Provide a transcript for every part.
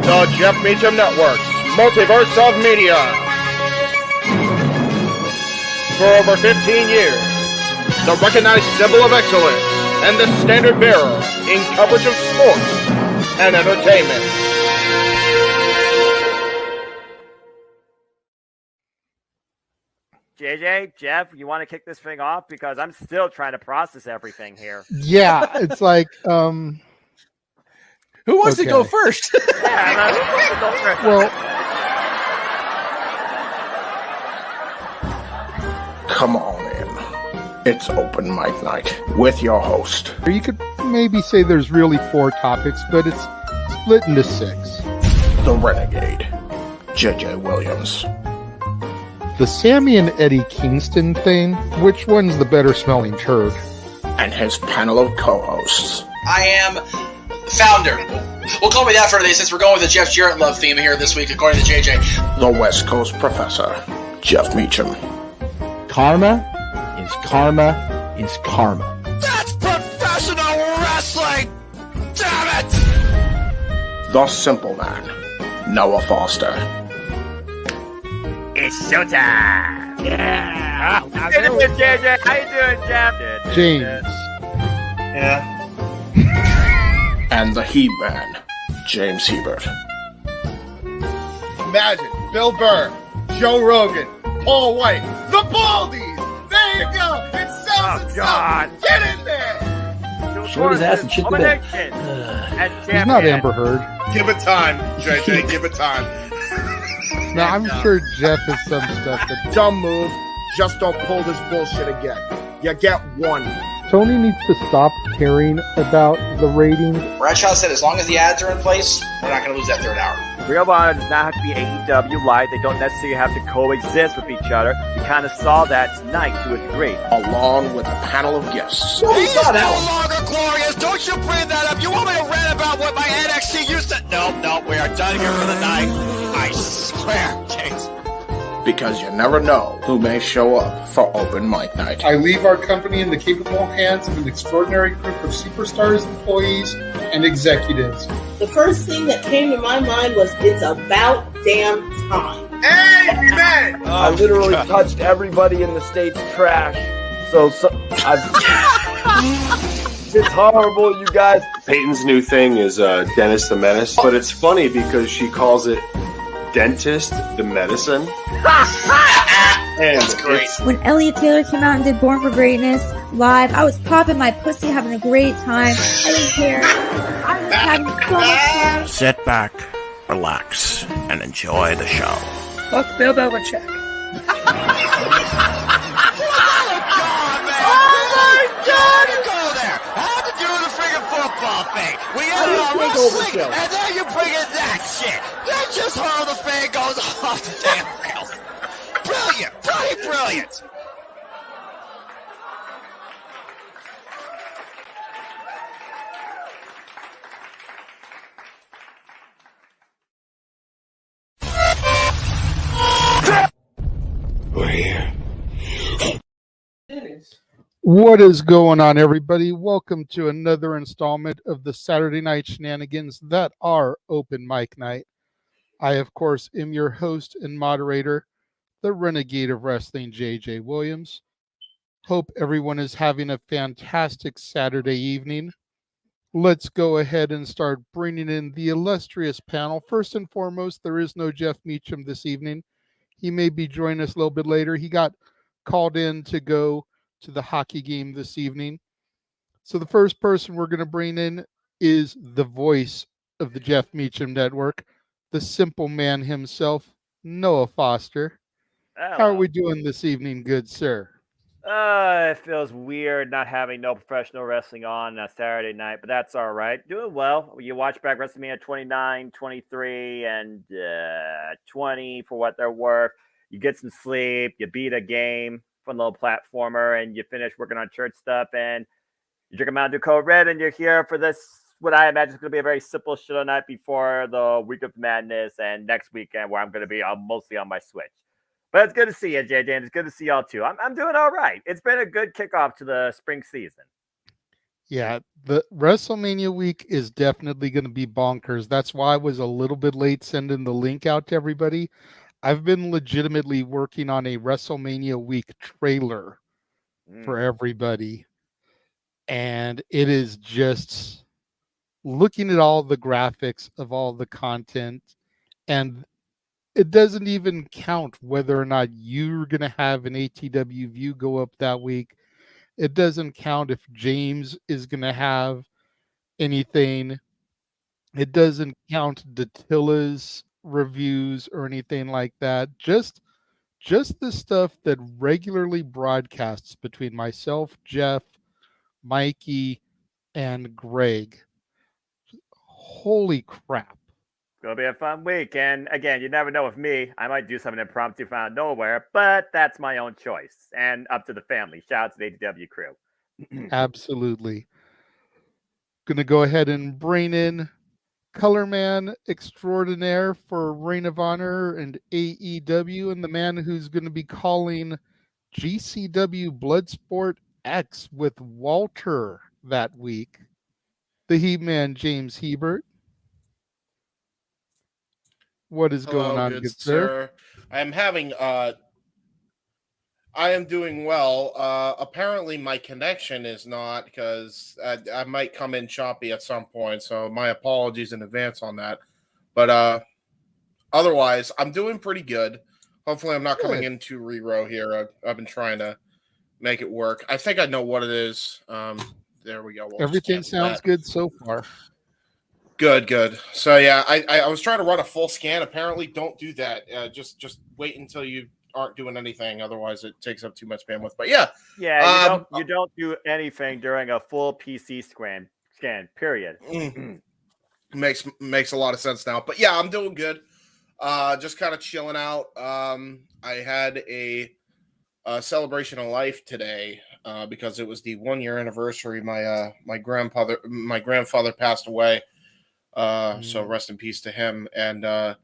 The Jeff Meacham Network's Multiverse of Media. For over 15 years, the recognized symbol of excellence and the standard bearer in coverage of sports and entertainment. JJ, Jeff, you want to kick this thing off? Because I'm still trying to process everything here. Yeah, it's like, who wants to go first? Who wants to go first? Well, Come on in. It's open mic night with your host. you could maybe say there's really 4 topics, but it's split into 6. The Renegade, JJ Williams. The Sammy and Eddie Kingston thing, which one's the better smelling turd? And his panel of co-hosts. I am founder. Well, call me that for today since we're going with the Jeff Jarrett love theme here this week, according to JJ. The West Coast Professor, Jeff Meacham. Karma is karma is karma. That's professional wrestling! Damn it! The Simple Man, Noah Foster. It's showtime! Yeah! How you doing, JJ? How you doing, Jeff? James. Yeah. And the He-Man, James Hebert. Imagine Bill Burr, Joe Rogan, Paul White, the Baldies. There you go. It sells itself. Get in there. Short his ass and shit the bed. He's not Amber Heard. Give it time, JJ. Give it time. Now, I'm sure Jeff has some stuff that... Dumb move. Just don't pull this bullshit again. You get one. Tony needs to stop caring about the ratings. Bradshaw said as long as the ads are in place, we're not going to lose that third hour. Real Honor does not have to be AEW Live. They don't necessarily have to coexist with each other. We kind of saw that tonight to a degree. Along with a panel of guests. He is no longer glorious. Don't you bring that up. You want me to rant about what my NXT used to... No, we are done here for the night. I swear, James. Because you never know who may show up for open mic night. I leave our company in the capable hands of an extraordinary group of superstars, employees, and executives. The first thing that came to my mind was, it's about damn time. Amen. I literally touched everybody in the state's trash. So it's horrible, you guys. Peyton's new thing is Dennis the Menace, but it's funny because she calls it Dentist the Medicine. And That's great. When Elliot Taylor came out and did Born for Greatness live, I was popping my pussy, having a great time. I didn't care. I was having so much fun. Sit back, relax, and enjoy the show. Fuck Bill Belichick. Football thing. We got it on wrestling, and then you bring in that shit. That just how the fan goes off the damn rails. Brilliant, brilliant. We're here. What is going on, everybody? Welcome to another installment of the Saturday Night Shenanigans that are Open Mic Night. I, of course, am your host and moderator, the Renegade of Wrestling, JJ Williams. Hope everyone is having a fantastic Saturday evening. Let's go ahead and start bringing in the illustrious panel. First and foremost, there is no Jeff Meacham this evening. He may be joining us a little bit later. He got called in to go to the hockey game this evening. So the first person we're going to bring in is the voice of the Jeff Meacham Network, the simple man himself, Noah Foster. Hello. How are we doing this evening, good sir? It feels weird not having no professional wrestling on a Saturday night, but that's all right. Doing well. You watch back WrestleMania 29, 23, and 20 for what they're worth. You get some sleep. You beat a game, fun little platformer, and you finish working on church stuff, and you drink a Mountain Dew Code Red, and you're here for this, what I imagine is going to be a very simple show night before the Week of Madness and next weekend where I'm going to be mostly on my Switch. But it's good to see you, JJ, and it's good to see y'all too. I'm doing all right. It's been a good kickoff to the spring season. Yeah, the WrestleMania week is definitely going to be bonkers. That's why I was a little bit late sending the link out to everybody. I've been legitimately working on a WrestleMania week trailer for everybody. And it is just looking at all the graphics of all the content, and it doesn't even count whether or not you're going to have an ATW view go up that week. It doesn't count if James is going to have anything. It doesn't count Datilla's reviews or anything like that. Just the stuff that regularly broadcasts between myself, Jeff, Mikey, and Greg. Holy crap. It's going to be a fun week. And again, you never know with me. I might do something impromptu from out of nowhere, but that's my own choice. And up to the family. Shout out to the ATW crew. Absolutely. Going to go ahead and bring in Color Man Extraordinaire for Reign of Honor and AEW, and the man who's going to be calling GCW Bloodsport X with Walter that week, the He-Man James Hebert. What is going on, good sir? I'm having I am doing well. Apparently my connection is not, because I might come in choppy at some point, so my apologies in advance on that. But otherwise, I'm doing pretty good. Hopefully I'm not coming in too re-row here. I've been trying to make it work. I think I know what it is. There we go. Everything sounds good so far. Good. So yeah, I was trying to run a full scan. Apparently, don't do that. Just wait until you aren't doing anything. Otherwise, it takes up too much bandwidth. But yeah, you don't do anything during a full PC scan. Period. Makes a lot of sense now. But yeah, I'm doing good. Just kind of chilling out. I had a celebration of life today because it was the 1 year anniversary. My grandfather passed away. So rest in peace to him. And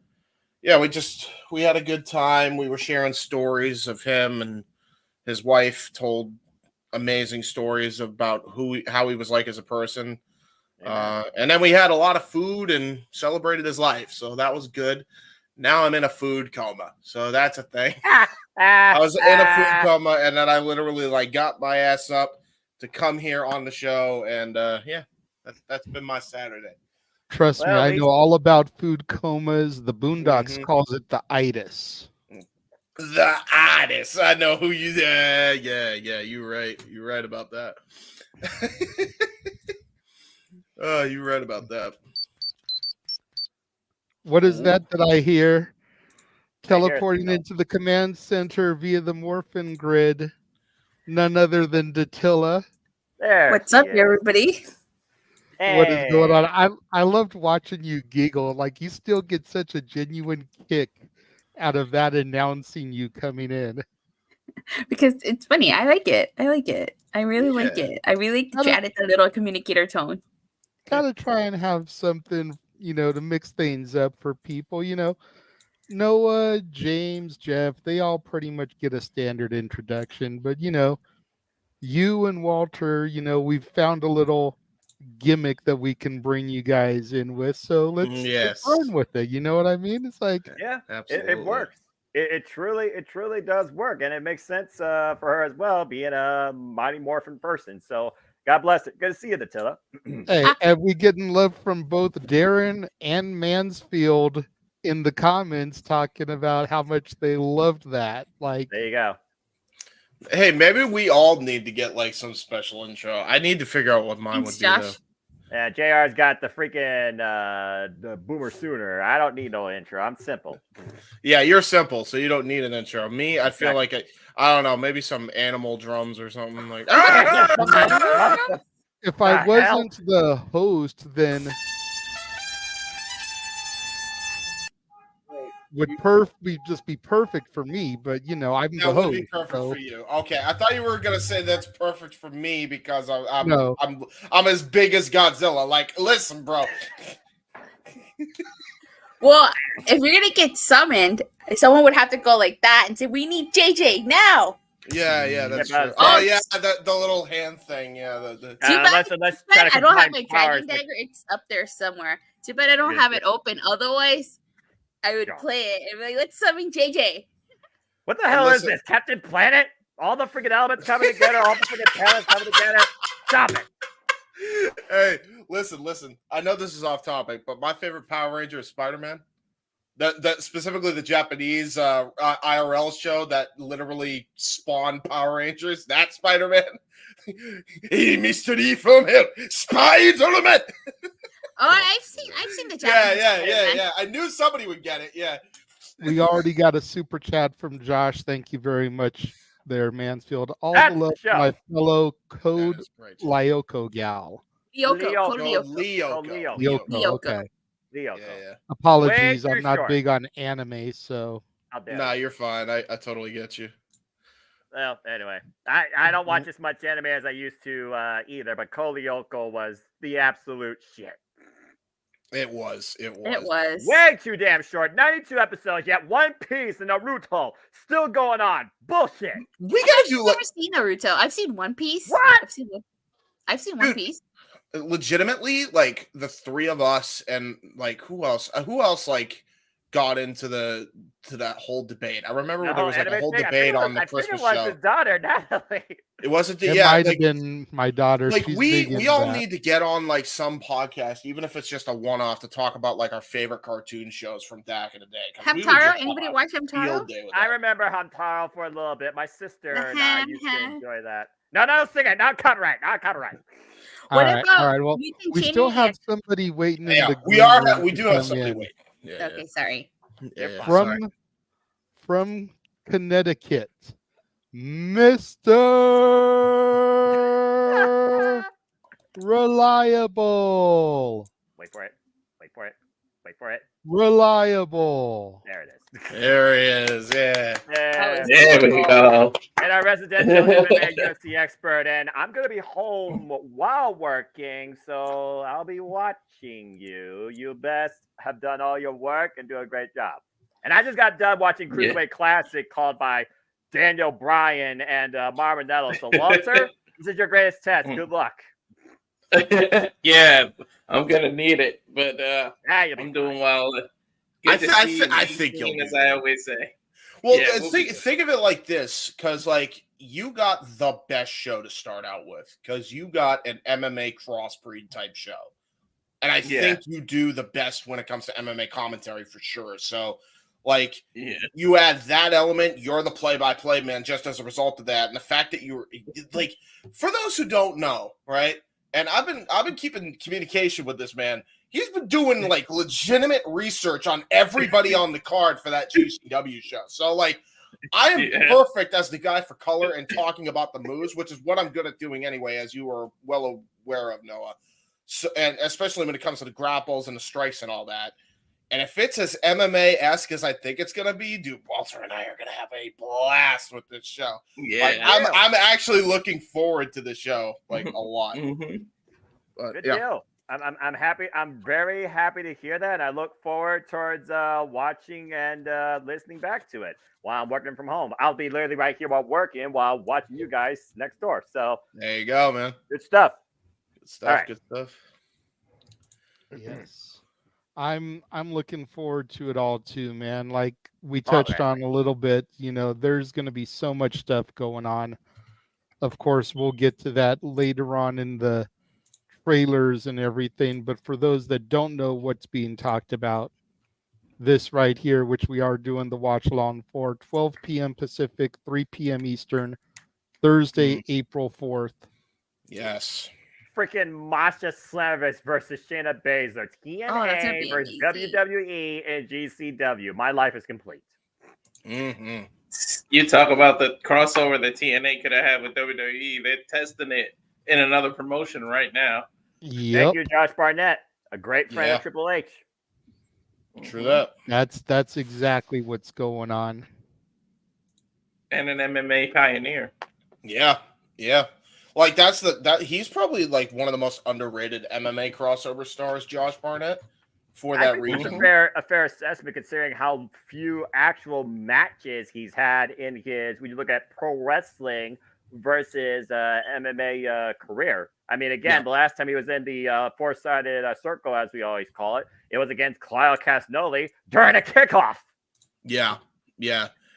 yeah, we had a good time. We were sharing stories of him, and his wife told amazing stories about how he was like as a person. And then we had a lot of food and celebrated his life. So that was good. Now I'm in a food coma. So that's a thing. I was in a food coma, and then I literally got my ass up to come here on the show. And yeah, that's been my Saturday. Trust me, I know all about food comas. The Boondocks calls it the itis. The itis. I know who you. Yeah. You're right. You're right about that. Oh, you're right about that. What is that I hear? Teleporting into the command center via the Morphin grid. None other than Datilla. What's up, everybody? What is going on? I loved watching you giggle. Like, you still get such a genuine kick out of that announcing you coming in. Because it's funny. I like it. I really like it. I really added the little communicator tone. Gotta try and have something, to mix things up for people. Noah, James, Jeff, they all pretty much get a standard introduction. But, you and Walter, we've found a little gimmick that we can bring you guys in with, so let's run with it. You know what I mean? It's like, yeah, absolutely. It works. It truly does work, and it makes sense for her as well, being a Mighty Morphin person. So God bless it. Good to see you, Datilla. Hey, and we getting love from both Darren and Mansfield in the comments talking about how much they loved that. Like, there you go. Hey, maybe we all need to get some special intro. I need to figure out what mine would be, though. Yeah, JR's got the freaking the Boomer Sooner. I don't need no intro. I'm simple. Yeah, you're simple, so you don't need an intro. Me, I feel like I don't know, maybe some animal drums or something like. If I wasn't the host, then would just be perfect for me, but I'm the host. That would be perfect for you. Okay, I thought you were gonna say that's perfect for me because I'm as big as Godzilla. Listen, bro. Well, if you're gonna get summoned, someone would have to go like that and say, "We need JJ now." Yeah, that's Yeah, true. Oh yeah, the little hand thing. Yeah, let's try to I don't have combine my powers. dragon dagger. It's up there somewhere. Too bad I don't have it open. Otherwise, I would play it and be like, let's summon JJ. What the hell is this? Captain Planet? All the freaking elements coming together, all the freaking planets coming together. Stop it. Hey, listen. I know this is off topic, but my favorite Power Ranger is Spider-Man. That specifically the Japanese IRL show that literally spawned Power Rangers. That Spider-Man. Hey, mystery from hell, Spider-Man. I've seen the Japanese. Yeah. I knew somebody would get it. Yeah. We already got a super chat from Josh. Thank you very much there, Mansfield. All That's the love the to my fellow Code Lyoko gal. Lyoko. Okay. Lyoko. Yeah. Apologies, Way I'm too not short. big on anime, so. Nah, you're fine. I totally get you. Well, anyway, I don't watch as much anime as I used to either, but Kolyoko was the absolute shit. It was. Way too damn short. 92 episodes, yet One Piece and Naruto still going on. Bullshit. We gotta do I've never seen Naruto. I've seen One Piece. What? I've seen One Piece. Legitimately, like the three of us and like who else like got into that whole debate. I remember there was like a whole debate on the Christmas show. His daughter, Natalie. It wasn't. It might have been my daughter. Like She's we all need to get on like some podcast, even if it's just a one-off, to talk about like our favorite cartoon shows from back in the day. Hamtaro? Anybody watch Hamtaro? I remember Hamtaro for a little bit. My sister and I used to enjoy that. No, sing it. Not copyright. All right. Well, we still have somebody waiting. Yeah, we do have somebody waiting. Yeah. Okay, sorry. Yeah, from Connecticut, Mr. Reliable. Wait for it. Reliable. There it is. There he is. Yeah. There we go. And our residential MMA UFC expert, and I'm gonna be home while working, so I'll be watching you. You best have done all your work and do a great job. And I just got done watching Cruiserweight Classic called by Daniel Bryan and Marvinello. So Walter, this is your greatest test. Good luck. Yeah, I'm gonna need it, but I'm doing well. I think you'll do as I always say. Well, think of it like this, because like you got the best show to start out with, because you got an MMA crossbreed type show, and I think you do the best when it comes to MMA commentary for sure. So, like, you add that element, you're the play-by-play man just as a result of that, and the fact that you're like, for those who don't know, right? And I've been keeping communication with this man. He's been doing like legitimate research on everybody on the card for that GCW show. So like, I am perfect as the guy for color and talking about the moves, which is what I'm good at doing anyway, as you are well aware of, Noah. So, and especially when it comes to the grapples and the strikes and all that. And if it's as MMA-esque as I think it's gonna be, dude, Walter and I are gonna have a blast with this show. Yeah, like, I'm actually looking forward to the show like a lot. But, Good deal. I'm happy. I'm very happy to hear that. And I look forward towards watching and listening back to it while I'm working from home. I'll be literally right here while working while watching you guys next door. So there you go, man. Good stuff. Good stuff. Good stuff. Yes. I'm looking forward to it all too, man. Like we touched on a little bit, you know, there's going to be so much stuff going on. Of course, we'll get to that later on in the trailers and everything. But for those that don't know what's being talked about, this right here, which we are doing the watch along for, 12 p.m. Pacific, 3 p.m. Eastern, Thursday, April 4th. Yes. Freaking Masha Slamovich versus Shayna Baszler. TNA versus WWE and GCW. My life is complete. Mm-hmm. You talk about the crossover that TNA could have had with WWE. They're testing it in another promotion right now. Yep. Thank you, Josh Barnett, a great friend of Triple H. True that. That's exactly what's going on. And an MMA pioneer. Yeah. Like that he's probably like one of the most underrated MMA crossover stars, Josh Barnett, for I that think reason. that's a fair assessment considering how few actual matches he's had in his, when you look at pro wrestling versus MMA career. I mean, again, the last time he was in the four-sided circle, as we always call it was against Kyle Casnoli during a kickoff. Yeah,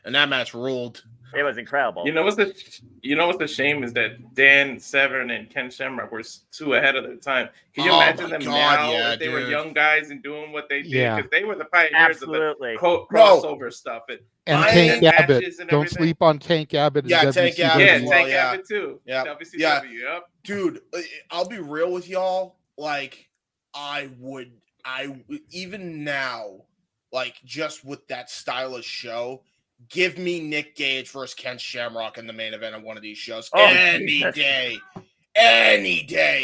and that match ruled. It was incredible. You know what's the shame is that Dan Severn and Ken Shamrock were too ahead of their time. Can you imagine them now if they were young guys and doing what they did? Because they were the pioneers of the crossover stuff. And Tank Abbott. Don't sleep on Tank Abbott. Yeah, Tank Abbott. Tank Abbott too. Yeah, dude. I'll be real with y'all. Like, I even now, like, just with that stylish show, give me Nick Gage versus Ken Shamrock in the main event of one of these shows any day,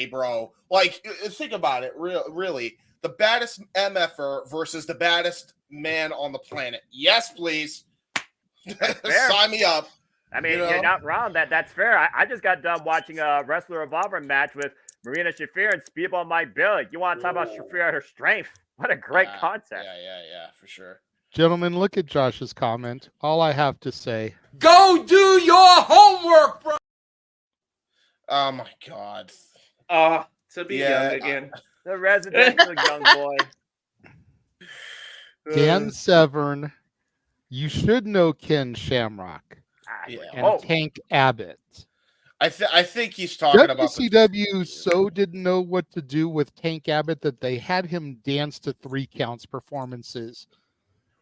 bro. Like, think about it. Really, the baddest MFer versus the baddest man on the planet. Yes, please. Sign me up. I mean, you're not wrong. That's fair. I just got done watching a Wrestler Revolver match with Marina Shafir and Speedball Mike Billy. You want to talk about Shafir at her strength? What a great concept. Yeah, for sure. Gentlemen, look at Josh's comment. All I have to say. Go do your homework, bro. Oh, my God. To be young again. The residential young boy. Dan Severn. You should know Ken Shamrock. And Tank Abbott. I think he's talking about WCW so didn't know what to do with Tank Abbott that they had him dance to 3 counts performances.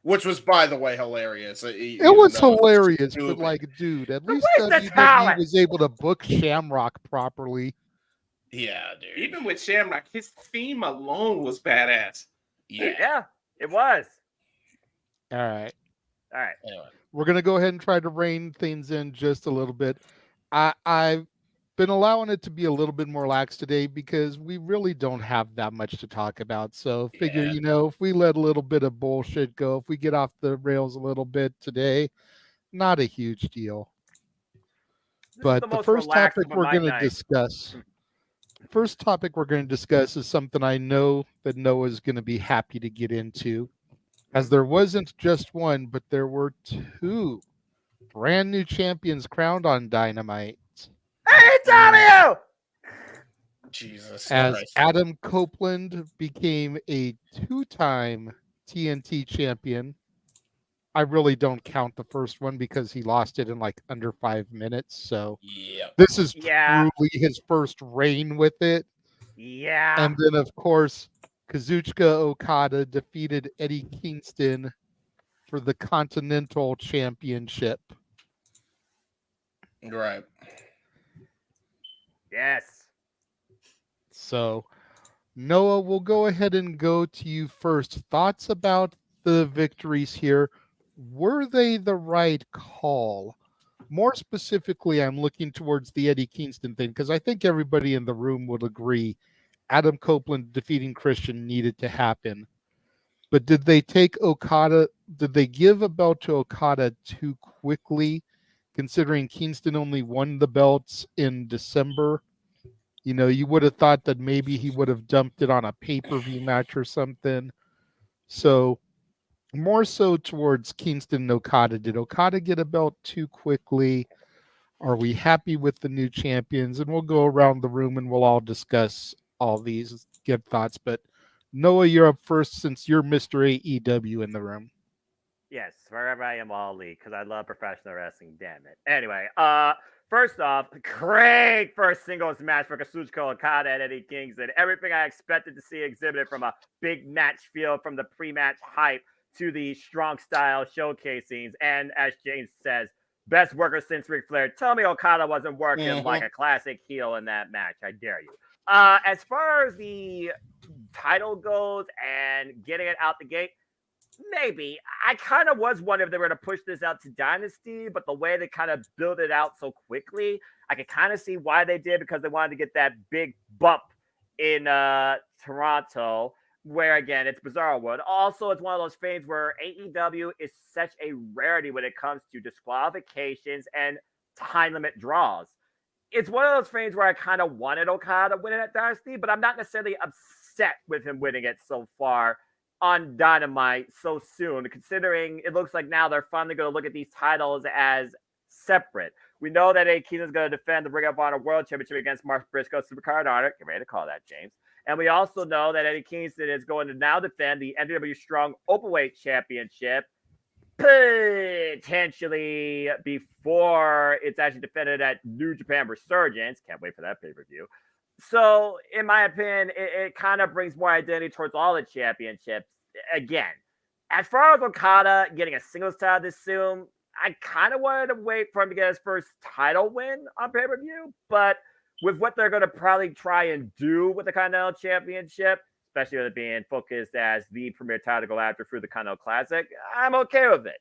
Which was, by the way, hilarious. It was hilarious, but like, dude, at least WWE was able to book Shamrock properly. Yeah, dude. Even with Shamrock, his theme alone was badass. Yeah, it was. All right. Anyway. We're going to go ahead and try to rein things in just a little bit. I've been allowing it to be a little bit more lax today because we really don't have that much to talk about. So figure, if we let a little bit of bullshit go, if we get off the rails a little bit today, not a huge deal. But the first topic we're going to discuss, is something I know that Noah's going to be happy to get into, as there wasn't just one, but there were 2 brand new champions crowned on Dynamite. Hey, Antonio! Jesus As Christ. Adam Copeland became a 2-time TNT champion. I really don't count the first one because he lost it in like under 5 minutes. So this is truly his first reign with it. Yeah. And then, of course, Kazuchika Okada defeated Eddie Kingston for the Continental Championship. Right. Yes. So, Noah, we'll go ahead and go to you first. Thoughts about the victories here? Were they the right call? More specifically, I'm looking towards the Eddie Kingston thing because I think everybody in the room would agree Adam Copeland defeating Christian needed to happen. But did they give a belt to Okada too quickly, considering Kingston only won the belts in December? You would have thought that maybe he would have dumped it on a pay-per-view match or something. So, more so towards Kingston and Okada. Did Okada get a belt too quickly? Are we happy with the new champions? And we'll go around the room and we'll all discuss all these, give thoughts. But Noah, you're up first since you're Mr. AEW in the room. Yes, wherever I am, all league because I love professional wrestling. Damn it. Anyway, first off, great first singles match for Kazuchika Okada and Eddie Kingston. Everything I expected to see exhibited, from a big match feel, from the pre-match hype to the strong style showcase scenes. And as James says, best worker since Ric Flair. Tell me Okada wasn't working like a classic heel in that match. I dare you. As far as the title goes and getting it out the gate, maybe. I kind of was wondering if they were going to push this out to Dynasty, but the way they kind of built it out so quickly, I could kind of see why they did, because they wanted to get that big bump in Toronto, where, again, it's Bizarro World. Also, it's one of those things where AEW is such a rarity when it comes to disqualifications and time limit draws. It's one of those things where I kind of wanted Okada winning at Dynasty, but I'm not necessarily upset with him winning it so far on Dynamite so soon, considering it looks like now they're finally going to look at these titles as separate. We know that Eddie Kingston is going to defend the Ring of Honor World Championship against Mark Briscoe, Supercard Honor. Get ready to call that, James. And we also know that Eddie Kingston is going to now defend the NWA Strong Openweight Championship, potentially before it's actually defended at New Japan Resurgence. Can't wait for that pay-per-view. So, in my opinion, it kind of brings more identity towards all the championships. Again, as far as Okada getting a singles title this soon, I kind of wanted to wait for him to get his first title win on pay-per-view. But with what they're going to probably try and do with the Continental Championship, especially with it being focused as the premier title to go after through the Continental Classic, I'm okay with it.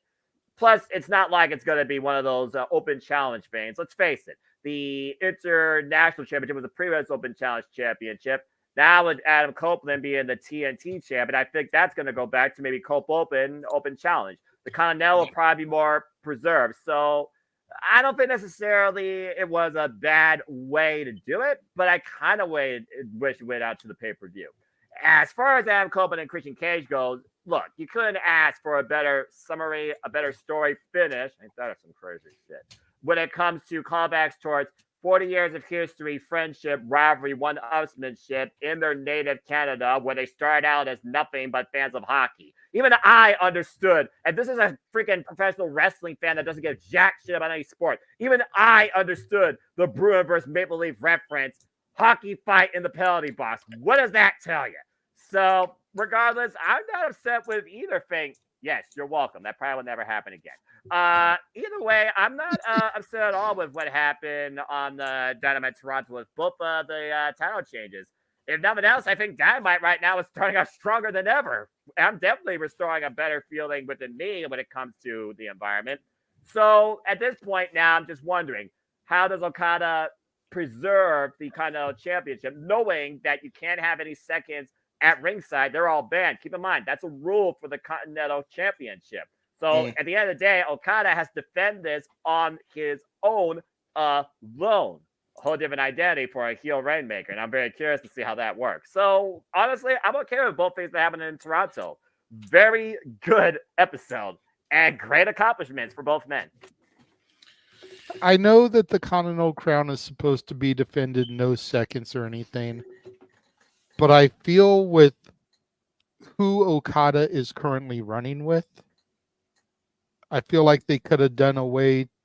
Plus, it's not like it's going to be one of those open challenge things. Let's face it. The International Championship was a previous Open Challenge Championship. Now with Adam Copeland being the TNT champion, I think that's going to go back to maybe Cope Open Challenge. The Continental will probably be more preserved. So I don't think necessarily it was a bad way to do it, but I kind of wish it went out to the pay-per-view. As far as Adam Copeland and Christian Cage goes, look, you couldn't ask for a better summary, a better story finish. Ain't that some crazy shit? When it comes to callbacks towards 40 years of history, friendship, rivalry, one-upsmanship in their native Canada, where they started out as nothing but fans of hockey. Even I understood, and this is a freaking professional wrestling fan that doesn't give jack shit about any sport. Even I understood the Bruin versus Maple Leaf reference, hockey fight in the penalty box. What does that tell you? So, regardless, I'm not upset with either thing. Yes, you're welcome. That probably will never happen again. Either way, I'm not upset at all with what happened on the Dynamite Toronto with both the title changes. If nothing else, I think Dynamite right now is starting out stronger than ever. I'm definitely restoring a better feeling within me when it comes to the environment. So at this point now, I'm just wondering, how does Okada preserve the Continental Championship, knowing that you can't have any seconds at ringside? They're all banned. Keep in mind, that's a rule for the Continental Championship. So at the end of the day, Okada has to defend this on his own alone. A whole different identity for a heel Rainmaker, and I'm very curious to see how that works. So honestly, I'm okay with both things that happened in Toronto. Very good episode and great accomplishments for both men. I know that the Continental Crown is supposed to be defended no seconds or anything, but I feel with who Okada is currently running with, I feel like they could have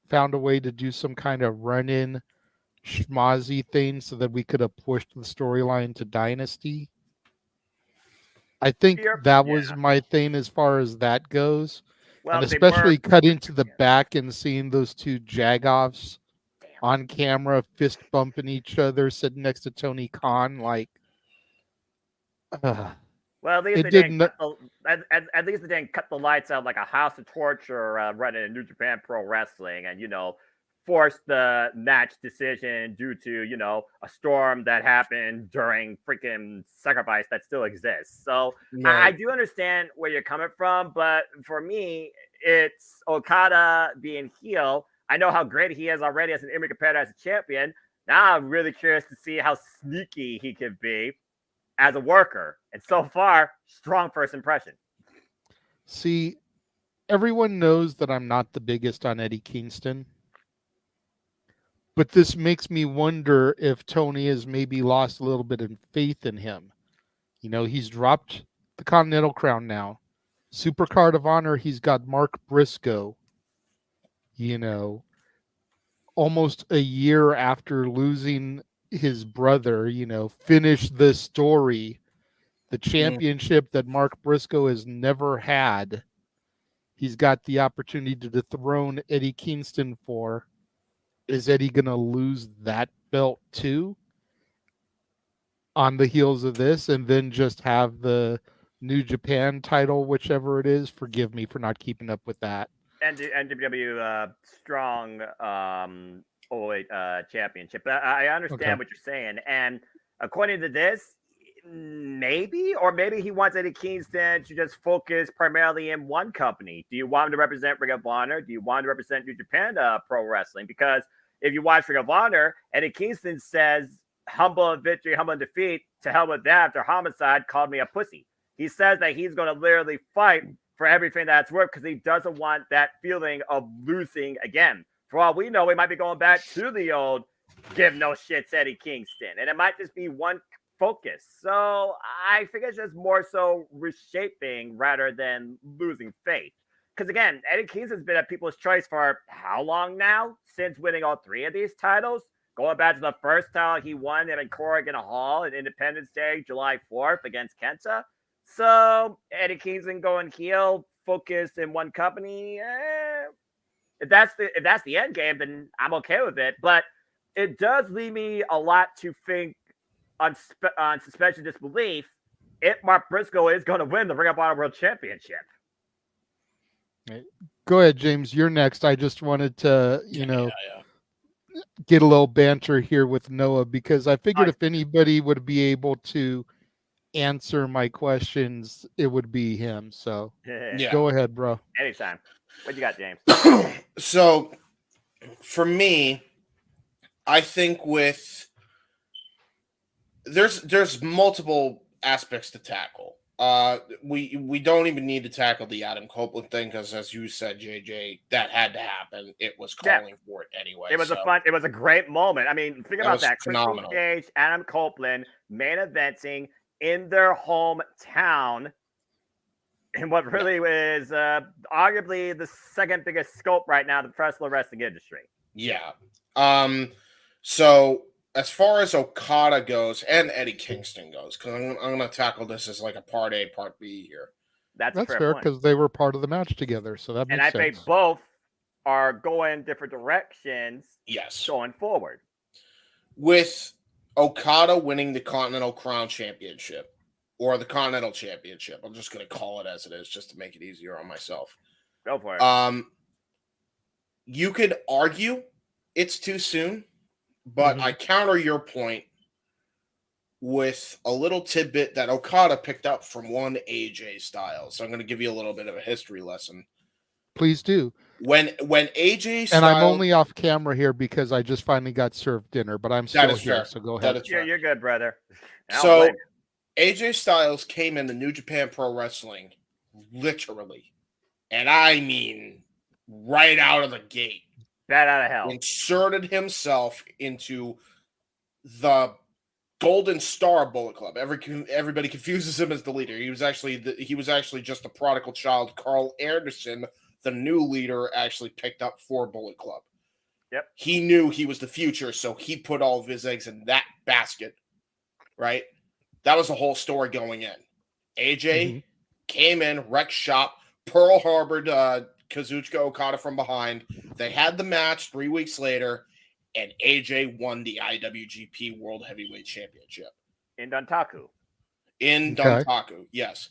found a way to do some kind of run-in schmozzy thing so that we could have pushed the storyline to Dynasty. I think that was my thing as far as that goes. Well, and especially cutting to the back and seeing those two jagoffs on camera fist bumping each other sitting next to Tony Khan, like well, at least they didn't cut the lights out like a House of Torture running in New Japan Pro Wrestling, and force the match decision due to a storm that happened during freaking Sacrifice that still exists. So I do understand where you're coming from, but for me, it's Okada being heel. I know how great he is already as an in-ring competitor, as a champion. Now I'm really curious to see how sneaky he could be as a worker. And so far, strong first impression. See, everyone knows that I'm not the biggest on Eddie Kingston. But this makes me wonder if Tony has maybe lost a little bit of faith in him. He's dropped the Continental Crown now. Supercard of Honor, he's got Mark Briscoe. Almost a year after losing his brother, finish this story. The championship that Mark Briscoe has never had. He's got the opportunity to dethrone Eddie Kingston for. Is Eddie going to lose that belt too on the heels of this and then just have the New Japan title, whichever it is? Forgive me for not keeping up with that. And NWW Strong Championship. I understand what you're saying. And according to this, maybe he wants Eddie Kingston to just focus primarily in one company. Do you want him to represent Ring of Honor? Do you want him to represent New Japan Pro Wrestling? Because if you watch Ring of Honor, Eddie Kingston says, humble in victory, humble in defeat, to hell with that after Homicide called me a pussy. He says that he's going to literally fight for everything that's worth because he doesn't want that feeling of losing again. For all we know, we might be going back to the old give no shits Eddie Kingston, and it might just be one focus. So I think it's just more so reshaping rather than losing faith. Because again, Eddie Kingston's been at people's choice for how long now? Since winning all 3 of these titles? Going back to the first title he won in Corrigan Hall on Independence Day, July 4th against Kenta. So Eddie Kingston going heel, focused in one company. If that's the end game, then I'm okay with it. But it does leave me a lot to think on suspension of disbelief if Mark Briscoe is going to win the Ring of Honor World Championship. Go ahead, James. You're next. I just wanted to, get a little banter here with Noah because I figured if anybody would be able to answer my questions, it would be him. So go ahead, bro. Anytime. What you got, James? So for me, I think there's multiple aspects to tackle. We don't even need to tackle the Adam Copeland thing because, as you said, JJ, that had to happen. It was calling for it anyway. It was a great moment. I mean, think about that. Phenomenal. Christian Cage, Adam Copeland, main eventing in their hometown, in what really is arguably the second biggest scope right now in the professional wrestling industry. Yeah. So as far as Okada goes and Eddie Kingston goes, because I'm going to tackle this as like a part A, part B here. That's fair because they were part of the match together, so that makes sense. And I think both are going different directions. Yes, going forward. With Okada winning the Continental Crown Championship or the Continental Championship, I'm just going to call it as it is, just to make it easier on myself. Go for it. You could argue it's too soon. But I counter your point with a little tidbit that Okada picked up from one AJ Styles. So I'm going to give you a little bit of a history lesson. Please do. When AJ Styles... And I'm only off camera here because I just finally got served dinner, but I'm still here, fair. so go ahead. You're good, brother. So AJ Styles came into New Japan Pro Wrestling literally, and I mean right out of the gate. Bat out of hell. Inserted himself into the Golden Star Bullet Club. Everybody confuses him as the leader. He was actually just a prodigal child. Carl Anderson, the new leader, actually picked up for Bullet Club. Yep. He knew he was the future, so he put all of his eggs in that basket. Right? That was the whole story going in. AJ came in, wrecked shop, Pearl Harbored Kazuchika Okada from behind. They had the match 3 weeks later, and AJ won the IWGP World Heavyweight Championship. In Dontaku. Dontaku, yes.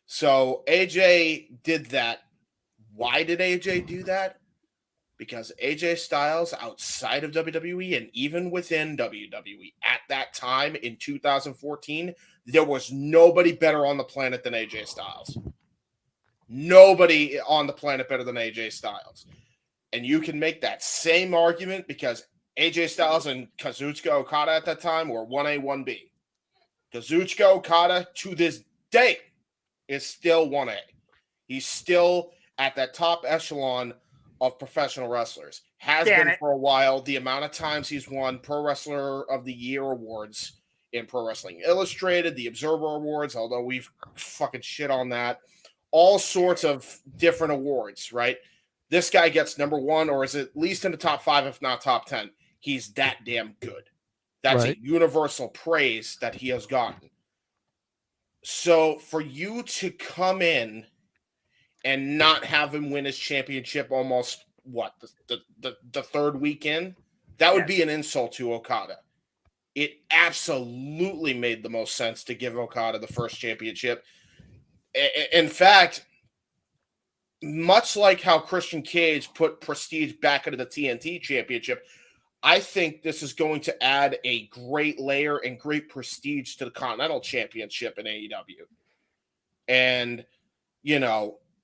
So AJ did that. Why did AJ do that? Because AJ Styles, outside of WWE and even within WWE, at that time in 2014, there was nobody better on the planet than AJ Styles. Nobody on the planet better than AJ Styles. And you can make that same argument because AJ Styles and Kazuchika Okada at that time were 1A, 1B. Kazuchika Okada, to this day, is still 1A. He's still at that top echelon of professional wrestlers. Has been for a while. The amount of times he's won Pro Wrestler of the Year awards in Pro Wrestling Illustrated, the Observer Awards, although we've fucking shit on that. All sorts of different awards, right? This guy gets number 1 or is at least in the top 5, if not top 10. He's that damn good. That's a universal praise that he has gotten. So for you to come in and not have him win his championship almost, the third weekend, that would be an insult to Okada. It absolutely made the most sense to give Okada the first championship. In fact, much like how Christian Cage put prestige back into the TNT championship, I think this is going to add a great layer and great prestige to the Continental Championship in AEW. And,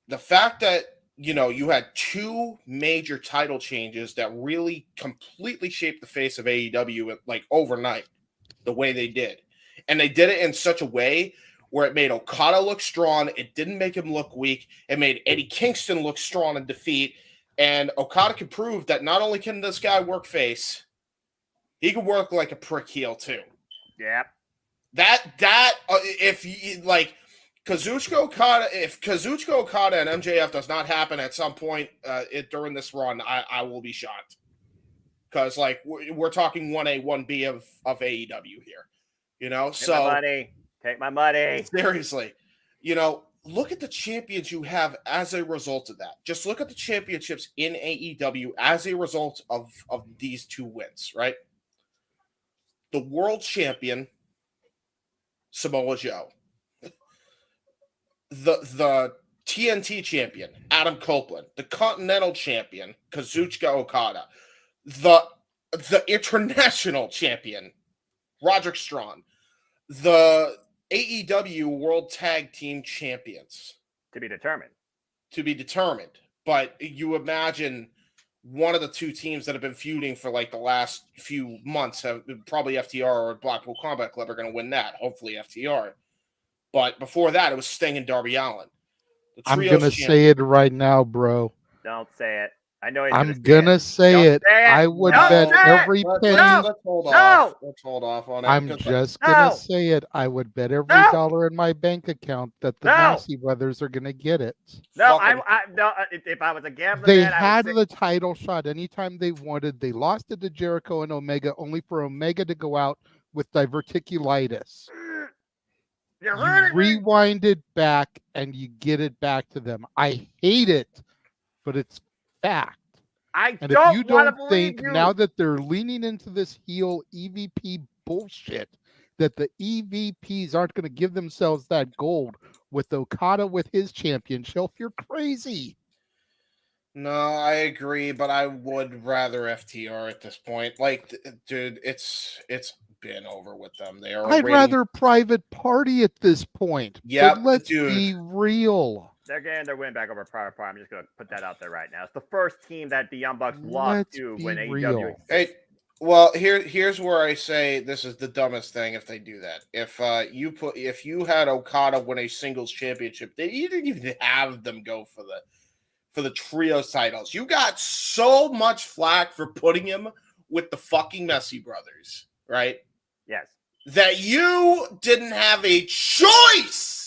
the fact that, you had 2 major title changes that really completely shaped the face of AEW like overnight, the way they did. And they did it in such a way where it made Okada look strong. It didn't make him look weak. It made Eddie Kingston look strong in defeat. And Okada can prove that not only can this guy work face, he can work like a prick heel too. Yep. If you like Kazuchika Okada, if Kazuchika Okada and MJF does not happen at some point during this run, I will be shocked. Because like we're talking 1A, 1B of AEW here, you know. Take my money. Seriously, you know, look at the champions you have as a result of that. Just look at the championships in AEW as a result of these 2 wins, right? The world champion, Samoa Joe. The TNT champion, Adam Copeland. The Continental champion, Kazuchika Okada. The international champion, Roderick Strong. The AEW World Tag Team Champions. To be determined. But you imagine one of the 2 teams that have been feuding for like the last few months have probably FTR or Blackpool Combat Club are going to win that. Hopefully FTR. But before that, it was Sting and Darby Allin. I'm going to say it right now, bro. Don't say it. I know I'm going to say it. I would bet every penny. Let's hold off. Let's hold off on it. I'm just going to say it. I would bet every dollar in my bank account that the Massey brothers are going to get it. No, if I was a gambler, they had the title shot anytime they wanted. They lost it to Jericho and Omega, only for Omega to go out with diverticulitis. You rewind it back and you get it back to them. I hate it, but it's fact. If you don't think now that they're leaning into this heel EVP bullshit, that the EVPs aren't going to give themselves that gold with Okada with his championship, you're crazy. No, I agree, but I would rather FTR at this point. Like, dude, it's been over with them. I'd rather Private Party at this point. Yeah, let's be real. They're getting their win back over Private Party. I'm just going to put that out there right now. It's the first team that the Young Bucks lost to when AEW. Hey, well, here's where I say this is the dumbest thing if they do that. If you had Okada win a singles championship, you didn't even have them go for the trios titles. You got so much flack for putting him with the fucking Messi brothers, right? Yes. That you didn't have a choice.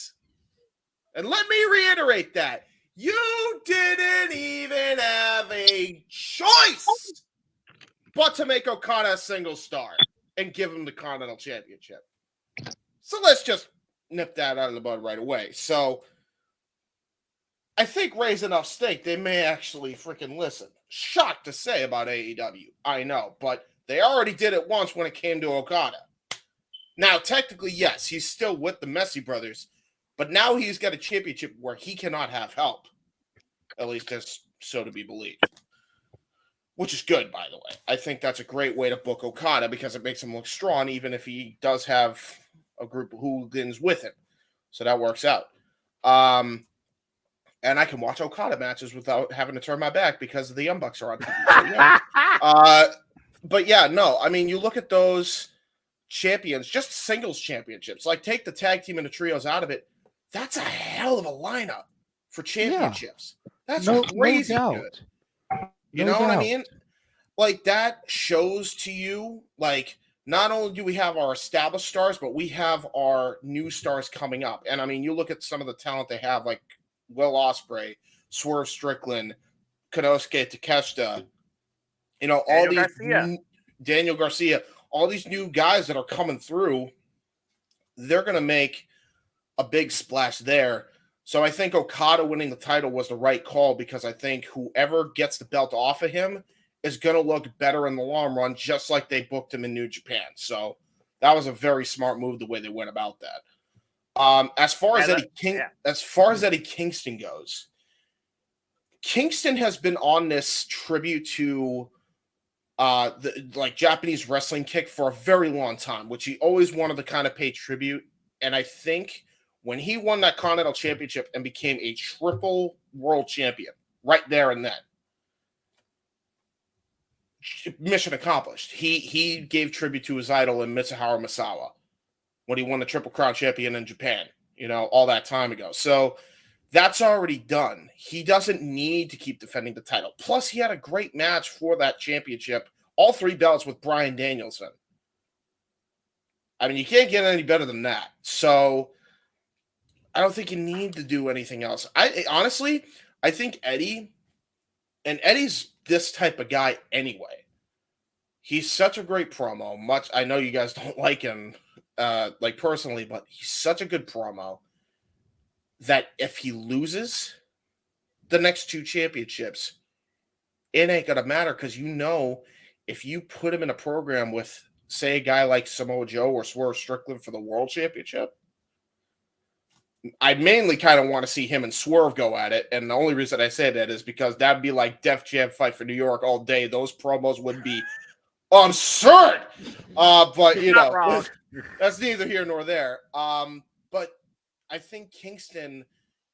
And let me reiterate that. You didn't even have a choice but to make Okada a single star and give him the Continental Championship. So let's just nip that out of the bud right away. So I think raising enough stake, they may actually freaking listen. Shocked to say about AEW, I know, but they already did it once when it came to Okada. Now, technically, yes, he's still with the Messi brothers, but now he's got a championship where he cannot have help. At least that's so to be believed. Which is good, by the way. I think that's a great way to book Okada because it makes him look strong, even if he does have a group of hooligans with him. So that works out. And I can watch Okada matches without having to turn my back because the Young Bucks are on. But yeah, no. I mean, you look at those champions, just singles championships. Like, take the tag team and the trios out of it. That's a hell of a lineup for championships. Yeah. That's crazy good. You know what I mean? Like, that shows to you, like, not only do we have our established stars, but we have our new stars coming up. And I mean, you look at some of the talent they have, like Will Ospreay, Swerve Strickland, Konosuke Takeshita, you know, all these Daniel Garcia, all these new guys that are coming through, they're going to make a big splash there. So I think Okada winning the title was the right call because I think whoever gets the belt off of him is going to look better in the long run, just like they booked him in New Japan. So that was a very smart move the way they went about that. As far as Eddie Kingston goes, Kingston has been on this tribute to the Japanese wrestling kick for a very long time, which he always wanted to kind of pay tribute. And I think when he won that Continental Championship and became a triple world champion right there and then, mission accomplished. He gave tribute to his idol in Mitsuharu Misawa when he won the Triple Crown champion in Japan. all that time ago. So that's already done. He doesn't need to keep defending the title. Plus, he had a great match for that championship, all 3 belts with Bryan Danielson. I mean, you can't get any better than that. So I don't think you need to do anything else. Honestly, I think Eddie's this type of guy anyway. He's such a great promo. I know you guys don't like him, personally, but he's such a good promo that if he loses the next 2 championships, it ain't gonna matter because if you put him in a program with, say, a guy like Samoa Joe or Swerve Strickland for the World Championship, I mainly kind of want to see him and Swerve go at it, and the only reason I say that is because that'd be like Def Jam Fight for New York all day. Those promos would be absurd. But that's neither here nor there. But I think Kingston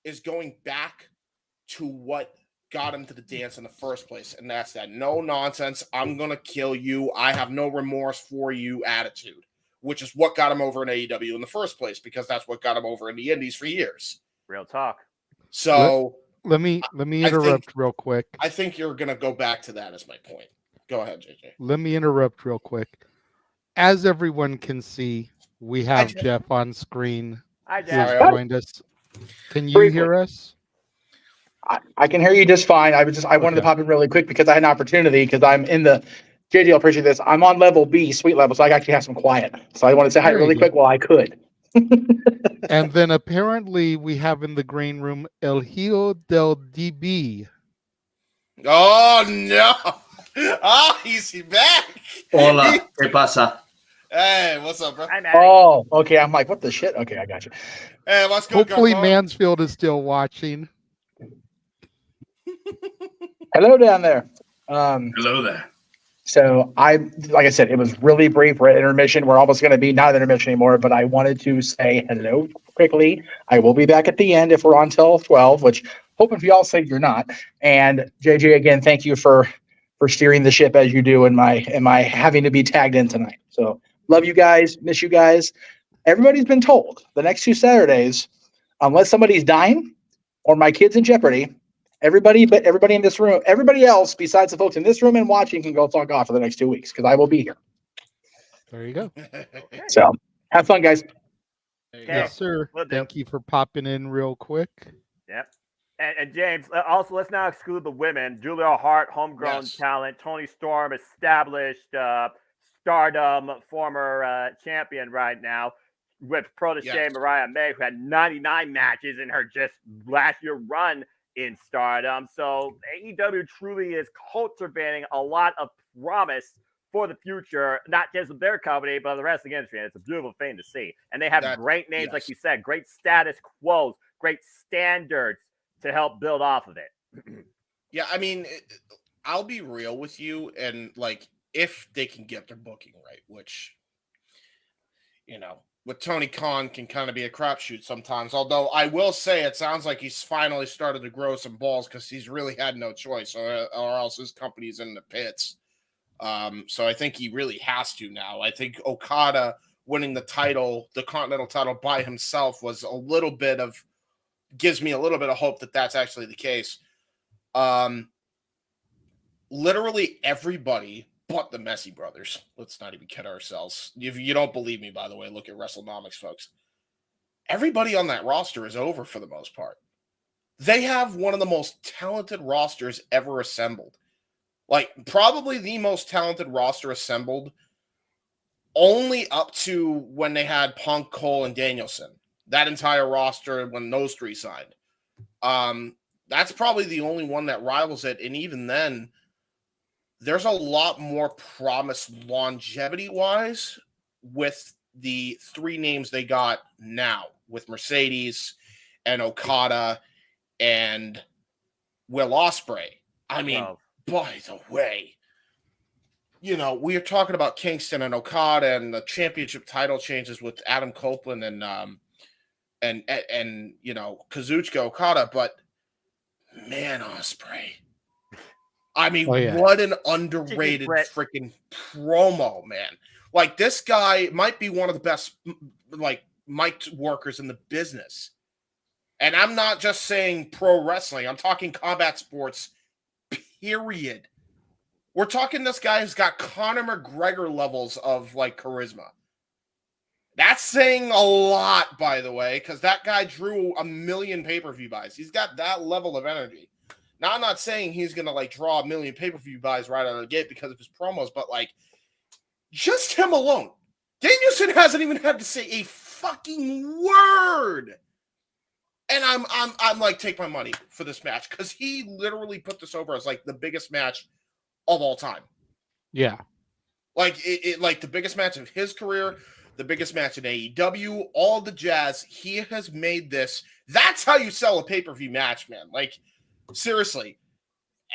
is going back to what got him to the dance in the first place, and that's that no nonsense, I'm gonna kill you, I have no remorse for you attitude, which is what got him over in AEW in the first place, because that's what got him over in the Indies for years. Real talk. So let me interrupt real quick. I think you're gonna go back to that as my point. Go ahead, JJ. Let me interrupt real quick. As everyone can see, we have Jeff on screen. Hi, Jeff. Jeff. Joined us. Can you hear us? I can hear you just fine. I wanted to pop in really quick because I had an opportunity because I'm in the JD. I'll appreciate this. I'm on level B, suite level, so I actually have some quiet. So I want to say hi really quick while I could. And then apparently we have in the green room El Hijo del DB. Oh no! Oh, he's back. Hola, ¿qué pasa? Hey, what's up, bro? Oh, okay. I'm like, what the shit? Okay, I got you. Hey, what's good? Hopefully Mansfield is still watching. Hello down there. Hello there. So like I said, it was really brief. We're at intermission. We're almost going to be not at intermission anymore, but I wanted to say hello quickly. I will be back at the end if we're on till 12, which hoping for y'all say you're not. And JJ, again, thank you for steering the ship as you do in my having to be tagged in tonight. So love you guys, miss you guys. Everybody's been told the next 2 Saturdays, unless somebody's dying or my kid's in jeopardy, everybody in this room, everybody else besides the folks in this room and watching can go fuck off for the next 2 weeks because I will be here. There you go. So have fun, guys. Yes, sir. Thank you for popping in real quick. Yep. And James, also let's not exclude the women. Julia Hart, homegrown talent. Toni Storm, established Stardom, former champion right now, with protege Mariah May, who had 99 matches in her just last year run in Stardom. So AEW truly is cultivating a lot of promise for the future, not just with their company, but the rest of the industry. And it's a beautiful thing to see. And they have great names, like you said, great status quos, great standards to help build off of it. Yeah, I mean, I'll be real with you, and like, if they can get their booking right, which, with Tony Khan can kind of be a crapshoot sometimes. Although I will say it sounds like he's finally started to grow some balls because he's really had no choice, or else his company's in the pits. So I think he really has to now. I think Okada winning the title, the Continental title by himself, was gives me a little bit of hope that that's actually the case. Literally everybody but the Messi brothers. Let's not even kid ourselves. If you don't believe me, by the way, look at WrestleNomics, folks. Everybody on that roster is over for the most part. They have one of the most talented rosters ever assembled. Like, probably the most talented roster assembled only up to when they had Punk, Cole, and Danielson. That entire roster when those 3 signed. That's probably the only one that rivals it. And even then, there's a lot more promise longevity-wise with the 3 names they got now, with Mercedes and Okada and Will Ospreay. I mean, by the way, we are talking about Kingston and Okada and the championship title changes with Adam Copeland and Kazuchika Okada, but man, Ospreay. I mean, what an underrated freaking promo, man. Like, this guy might be one of the best, mic workers in the business. And I'm not just saying pro wrestling. I'm talking combat sports, period. We're talking this guy who's got Conor McGregor levels of, like, charisma. That's saying a lot, by the way, because that guy drew 1 million pay-per-view buys. He's got that level of energy. Now, I'm not saying he's going to, like, draw 1 million pay-per-view buys right out of the gate because of his promos, but, like, just him alone. Danielson hasn't even had to say a fucking word. And I'm like, take my money for this match because he literally put this over as, like, the biggest match of all time. Yeah. Like, like the biggest match of his career, the biggest match in AEW, all the jazz. He has made this. That's how you sell a pay-per-view match, man. Like, seriously.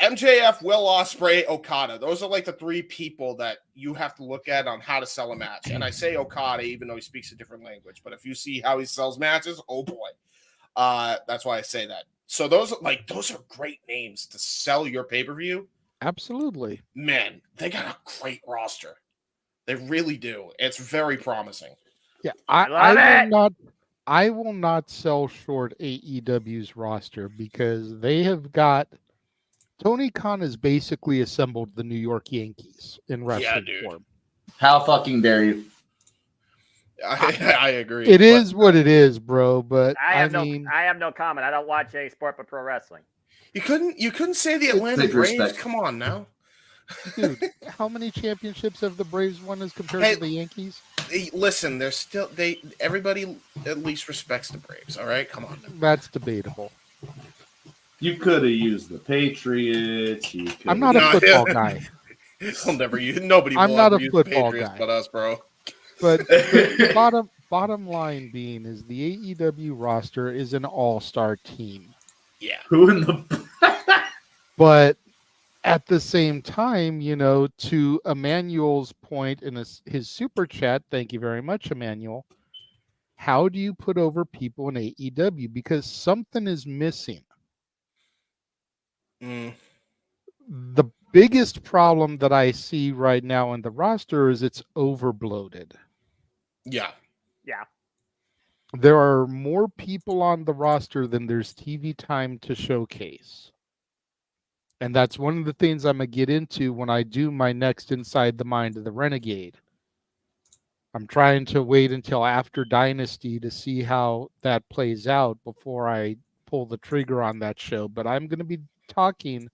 MJF, Will Ospreay, Okada. Those are, like, the 3 people that you have to look at on how to sell a match. And I say Okada even though he speaks a different language. But if you see how he sells matches, oh boy. That's why I say that. So those are great names to sell your pay-per-view. Absolutely. Man, they got a great roster. They really do. It's very promising. Yeah, I will not sell short AEW's roster because they have got Tony Khan has basically assembled the New York Yankees in wrestling form. How fucking dare you? I agree. It is what it is, bro. But I have no comment. I don't watch any sport but pro wrestling. You couldn't say the Atlanta Braves. Come on now, dude. How many championships have the Braves won as compared to the Yankees? Listen, they're still everybody at least respects the Braves. All right, come on. That's debatable. You could have used the Patriots. I'm not a football guy. I'll never use. Nobody. I'm will not ever a use football the Patriots guy. But us, bro. But the bottom line being is the AEW roster is an all-star team. Yeah. Who in the? But at the same time, you know, to Emmanuel's point in his super chat, thank you very much, Emmanuel. How do you put over people in AEW? Because something is missing. The biggest problem that I see right now in the roster is it's overbloated. Yeah. Yeah. There are more people on the roster than there's TV time to showcase. And that's one of the things I'm going to get into when I do my next Inside the Mind of the Renegade. I'm trying to wait until after Dynasty to see how that plays out before I pull the trigger on that show. But I'm going to be talking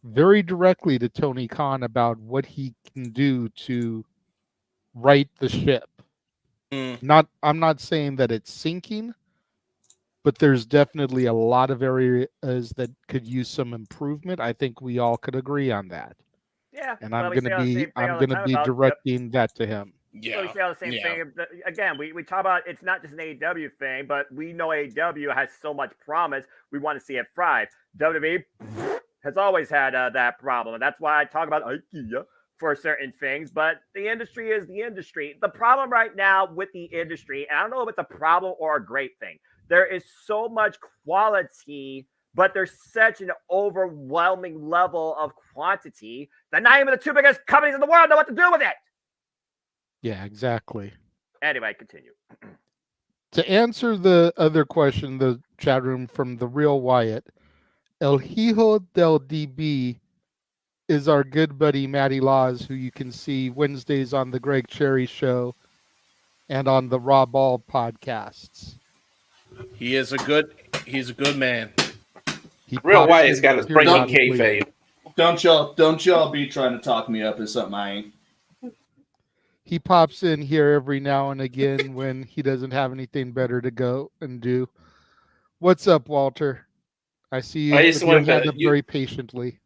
very directly to Tony Khan about what he can do to right the ship. I'm not saying that it's sinking, but there's definitely a lot of areas that could use some improvement. I think we all could agree on that. Yeah. And I'm going to be directing that to him. Yeah. So we say all the same thing. Again, we talk about it's not just an AEW thing, but we know AEW has so much promise. We want to see it thrive. WWE has always had that problem. And that's why I talk about IKEA for certain things, but the industry is the industry. The problem right now with the industry, and I don't know if it's a problem or a great thing, there is so much quality, but there's such an overwhelming level of quantity that not even the 2 biggest companies in the world know what to do with it. Yeah, exactly. Anyway, continue. To answer the other question, the chat room from the real Wyatt, El Hijo del DB is our good buddy Matty Laws, who you can see Wednesdays on the Greg Cherry Show and on the Raw Ball podcasts. He's a good man. Real Wyatt's got his breaking kayfabe. Don't y'all be trying to talk me up as something I ain't. He pops in here every now and again when he doesn't have anything better to go and do. What's up, Walter? I see you with your hand up very patiently.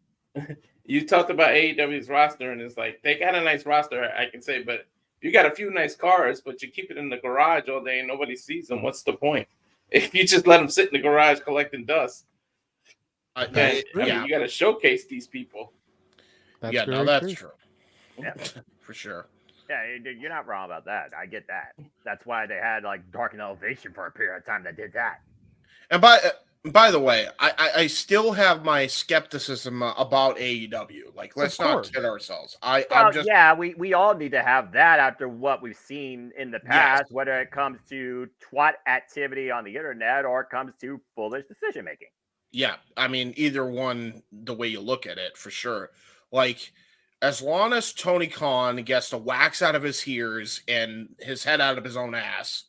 You talked about AEW's roster, and it's like they got a nice roster, I can say, but you got a few nice cars, but you keep it in the garage all day and nobody sees them. What's the point? If you just let them sit in the garage collecting dust, then you got to showcase these people. That's true. Yeah, for sure. Yeah, you're not wrong about that. I get that. That's why they had like Dark and Elevation for a period of time that did that. And By the way, I still have my skepticism about AEW. Like, let's not kid ourselves. We all need to have that after what we've seen in the past, whether it comes to twat activity on the internet or it comes to foolish decision making. Yeah, I mean, either one, the way you look at it, for sure. Like, as long as Tony Khan gets the wax out of his ears and his head out of his own ass,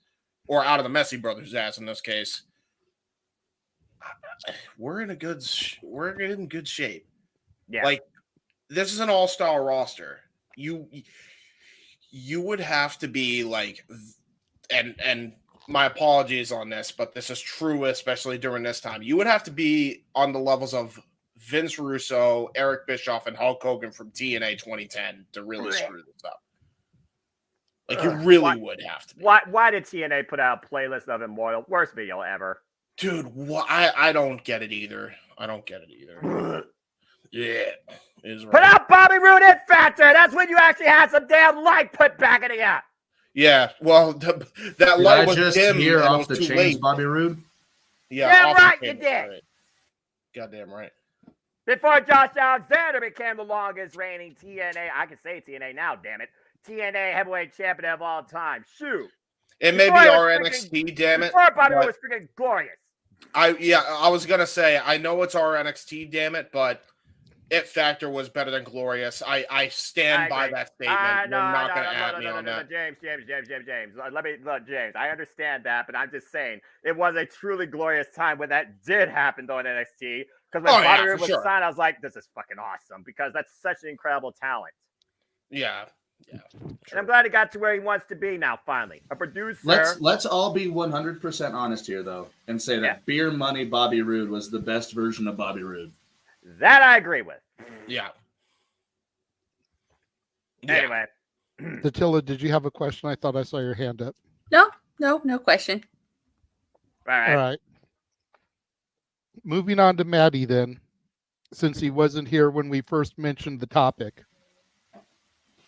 or out of the Messi brothers' ass in this case, we're in good shape. Yeah. Like, this is an all-star roster. You would have to be like, and my apologies on this, but this is true, especially during this time. You would have to be on the levels of Vince Russo, Eric Bischoff, and Hulk Hogan from TNA 2010 to really screw this up. Like, you really would have to be. Why did TNA put out a playlist of Immortal? Worst video ever. Dude, I don't get it either. Yeah. Put out Bobby Roode It Factor. That's when you actually had some damn light put back in the app. Yeah, well, that light was just dim. hear and off the too chains, late. Bobby Roode? Yeah, right, you did. Right. Goddamn right. Before Josh Alexander became the longest reigning TNA, I can say TNA now, damn it, TNA heavyweight champion of all time. Shoot. It may be our NXT, damn it. Before Bobby Roode was freaking glorious. I was gonna say, I know it's our NXT, damn it, but It Factor was better than Glorious. I stand by that statement. You're not going to at me on that. James. Look, James, I understand that, but I'm just saying it was a truly glorious time when that did happen on NXT. Because when Bobby Roode was signed, I was like, this is fucking awesome because that's such an incredible talent. Yeah. And I'm glad he got to where he wants to be now, finally. A producer. Let's all be 100% honest here, though, and say that Beer Money Bobby Roode was the best version of Bobby Roode. That I agree with. Yeah. Anyway. Attila, did you have a question? I thought I saw your hand up. No question. All right. Moving on to Maddie then, since he wasn't here when we first mentioned the topic.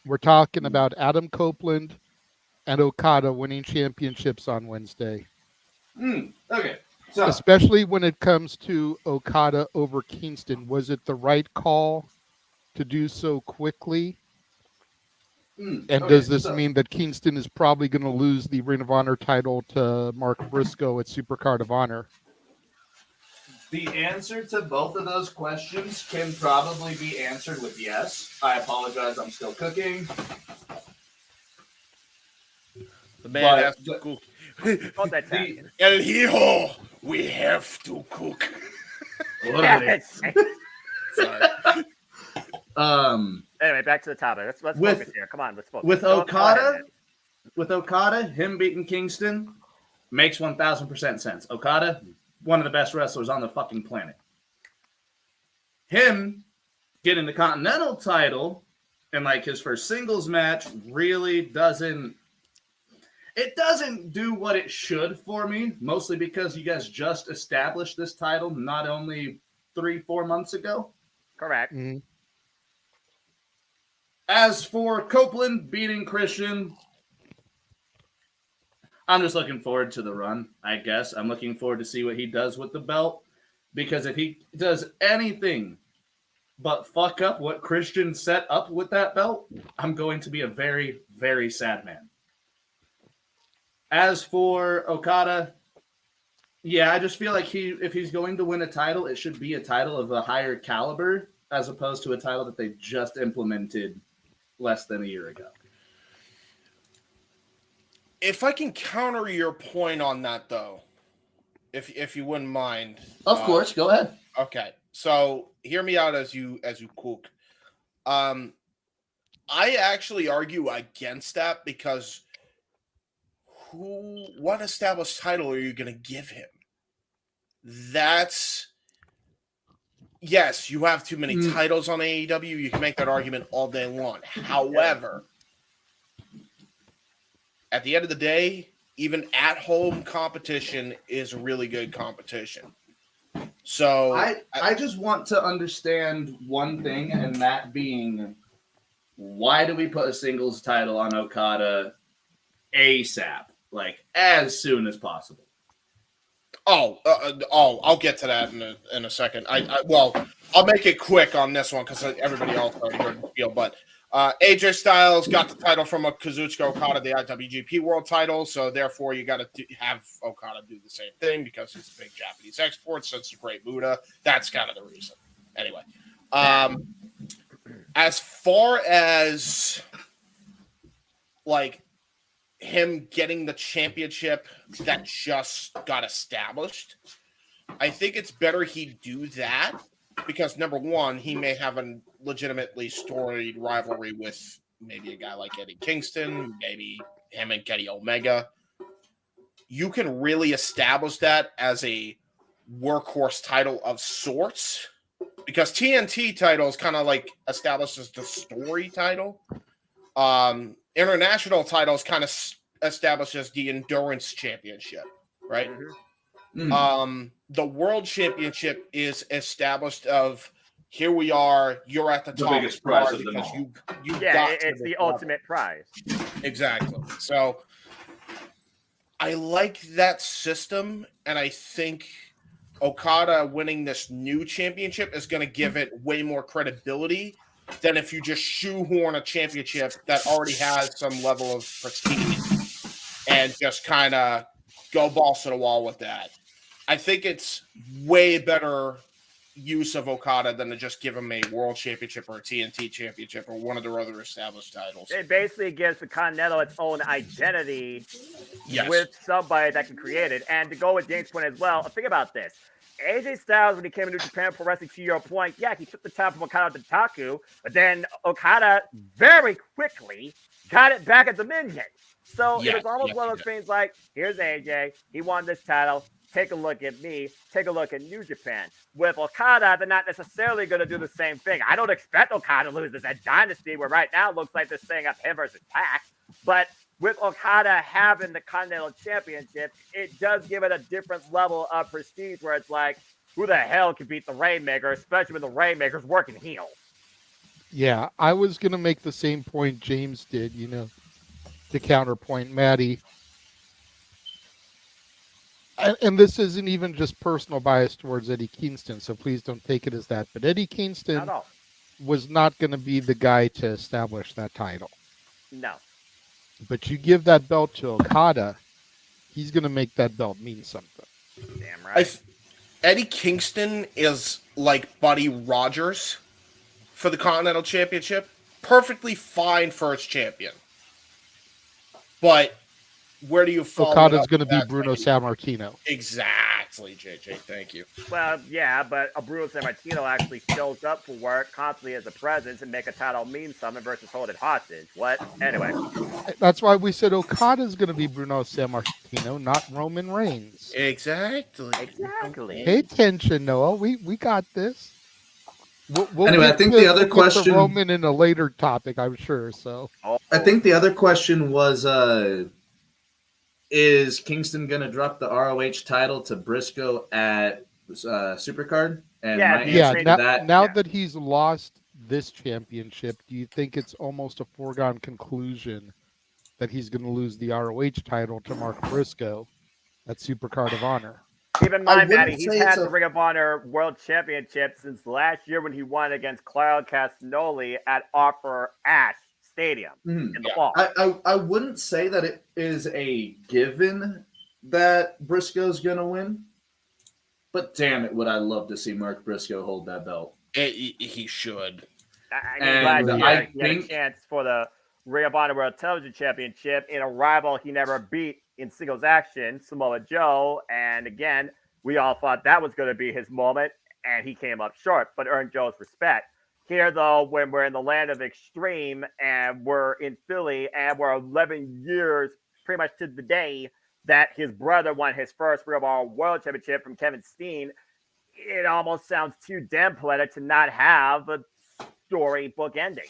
We're talking about Adam Copeland and Okada winning championships on Wednesday. Okay. So, especially when it comes to Okada over Kingston, was it the right call to do so quickly? Does this mean that Kingston is probably going to lose the Ring of Honor title to Mark Briscoe at Supercard of Honor? The answer to both of those questions can probably be answered with yes. I apologize, I'm still cooking. The man has to cook. El Hijo, we have to cook. Sorry. Anyway, back to the topic. Let's focus here. Come on, let's focus. With Okada, him beating Kingston makes 1,000% sense. Okada, one of the best wrestlers on the fucking planet. Him getting the Continental title in like his first singles match really doesn't do what it should for me, mostly because you guys just established this title not only 3-4 months ago. Correct. Mm-hmm. As for Copeland beating Christian, I'm just looking forward to the run, I guess. I'm looking forward to see what he does with the belt, because if he does anything but fuck up what Christian set up with that belt, I'm going to be a very, very sad man. As for Okada, I just feel like if he's going to win a title, it should be a title of a higher caliber as opposed to a title that they just implemented less than a year ago. If I can counter your point on that, though, if you wouldn't mind. Of course, go ahead. Okay, so hear me out as you cook. I actually argue against that because what established title are you going to give him? Yes, you have too many titles on AEW. You can make that argument all day long. However, at the end of the day, even at-home competition is really good competition. So I just want to understand one thing, and that being, why do we put a singles title on Okada ASAP, like as soon as possible? I'll get to that in a second. I'll make it quick on this one because everybody else already heard the spiel. But AJ Styles got the title from Kazuchika Okada, the IWGP World Title. So therefore, you got to have Okada do the same thing because he's a big Japanese export. So it's a great Buddha. That's kind of the reason. Anyway, as far as like him getting the championship that just got established, I think it's better he do that because number one, he may have a legitimately storied rivalry with maybe a guy like Eddie Kingston, maybe him and Kenny Omega. You can really establish that as a workhorse title of sorts because TNT title is kind of like established as the story title. International titles kind of established as the endurance championship, right? Mm-hmm. The world championship is established of here we are, you're at the top biggest prize of because them all. you got it's the ultimate prize. Exactly. So I like that system, and I think Okada winning this new championship is going to give it way more credibility than if you just shoehorn a championship that already has some level of prestige and just kind of go balls to the wall with that. I think it's way better use of Okada than to just give him a world championship or a TNT championship or one of their other established titles. It basically gives the Continental its own identity with somebody that can create it. And to go with James' point as well, think about this. AJ Styles, when he came into Japan Pro Wrestling, to your point, he took the title from Okada to Taku, but then Okada very quickly got it back at Dominion. So it was almost one of those things like, here's AJ, he won this title, take a look at me, take a look at New Japan. With Okada, they're not necessarily going to do the same thing. I don't expect Okada to lose this at Dynasty, where right now it looks like they're setting up him versus Pac, but with Okada having the Continental Championship, it does give it a different level of prestige where it's like, who the hell can beat the Rainmaker, especially when the Rainmaker's working heel? Yeah, I was going to make the same point James did, to counterpoint Maddie. And this isn't even just personal bias towards Eddie Kingston, so please don't take it as that. But Eddie Kingston was not going to be the guy to establish that title. No. But you give that belt to Okada, he's going to make that belt mean something. Damn right. Eddie Kingston is like Buddy Rogers for the Continental Championship. Perfectly fine first champion. But where do you fall? Okada's going to be Bruno Sammartino. Exactly, JJ. Thank you. Well, yeah, but a Bruno Sammartino actually shows up for work constantly as a presence and make a title mean something versus hold it hostage. What? Anyway. That's why we said Okada's going to be Bruno Sammartino, not Roman Reigns. Exactly. Pay attention, Noah. We got this. We'll anyway, I think the other question... Roman in a later topic, I'm sure. So I think the other question was... is Kingston going to drop the ROH title to Briscoe at Supercard? And now that he's lost this championship, do you think it's almost a foregone conclusion that he's going to lose the ROH title to Mark Briscoe at Supercard of Honor? Keep in mind, Maddie, he's had the Ring of Honor World Championship since last year when he won against Claudio Castagnoli at Offer Ash Stadium in the fall. I wouldn't say that it is a given that Briscoe's going to win, but damn it, would I love to see Mark Briscoe hold that belt. He should. I'm glad he had a chance for the Ring of Honor World Television Championship in a rival he never beat in singles action, Samoa Joe. And again, we all thought that was going to be his moment, and he came up short, but earned Joe's respect. Here, though, when we're in the land of extreme and we're in Philly and we're 11 years pretty much to the day that his brother won his first Ring of Honor World Championship from Kevin Steen, it almost sounds too damn poetic to not have a storybook ending.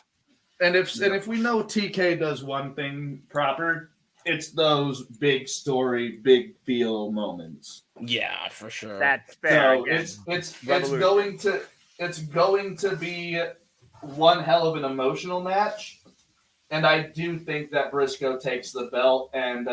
And if we know TK does one thing proper, it's those big story, big feel moments. Yeah, for sure. That's fair. So it's going to be one hell of an emotional match, and I do think that Briscoe takes the belt, and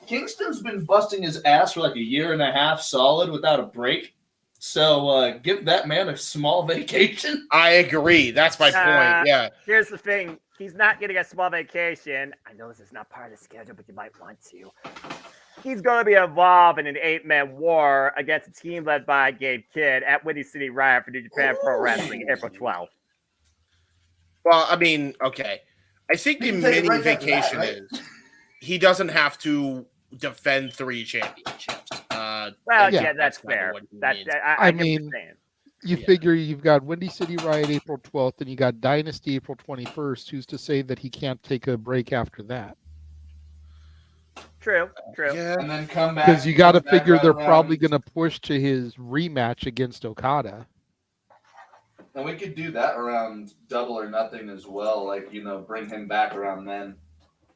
Kingston's been busting his ass for like a year and a half solid without a break. So give that man a small vacation. I agree. That's my point. Yeah. Here's the thing. He's not getting a small vacation. I know this is not part of the schedule, but you might want to. He's going to be involved in an 8-man war against a team led by Gabe Kidd at Windy City Riot for New Japan Pro Wrestling, April 12th. Well, I mean, okay. I think the mini vacation is he doesn't have to defend 3 championships. That's fair. I mean, you figure you've got Windy City Riot April 12th, and you got Dynasty April 21st. Who's to say that he can't take a break after that? True. Yeah. And then come back. Because you got to figure they're probably going to push to his rematch against Okada. And we could do that around Double or Nothing as well. Like, bring him back around then.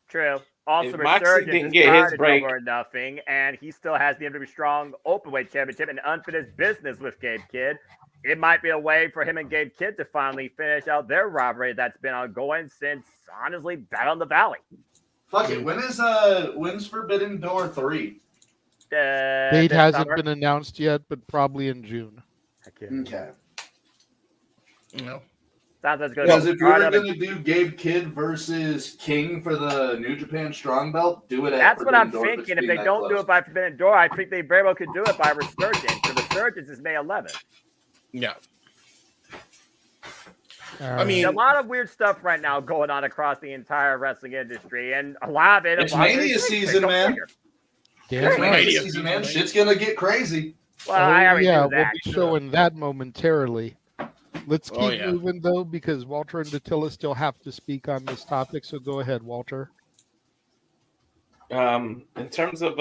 True. Also, Resurgence is tired of Double or Nothing, and he still has the MW Strong Openweight Championship and unfinished business with Gabe Kidd. It might be a way for him and Gabe Kidd to finally finish out their rivalry that's been ongoing since, honestly, Battle in the Valley. Fuck it. When's Forbidden Door 3? Date hasn't been announced yet, but probably in June. Okay. No. Because if you're going to do Gabe Kidd versus King for the New Japan Strong Belt, do it at That's what I'm Forbidden Door thinking. If they don't do it by Forbidden Door, I think they very well could do it by Resurgence. The Resurgence is May 11th. Yeah. I mean, a lot of weird stuff right now going on across the entire wrestling industry, and a lot of it. It's Mania season, man. It's Mania season, man. Shit's gonna get crazy. Well, I already knew we'll that. be showing that momentarily. Let's keep moving though, because Walter and Attila still have to speak on this topic. So go ahead, Walter. In terms of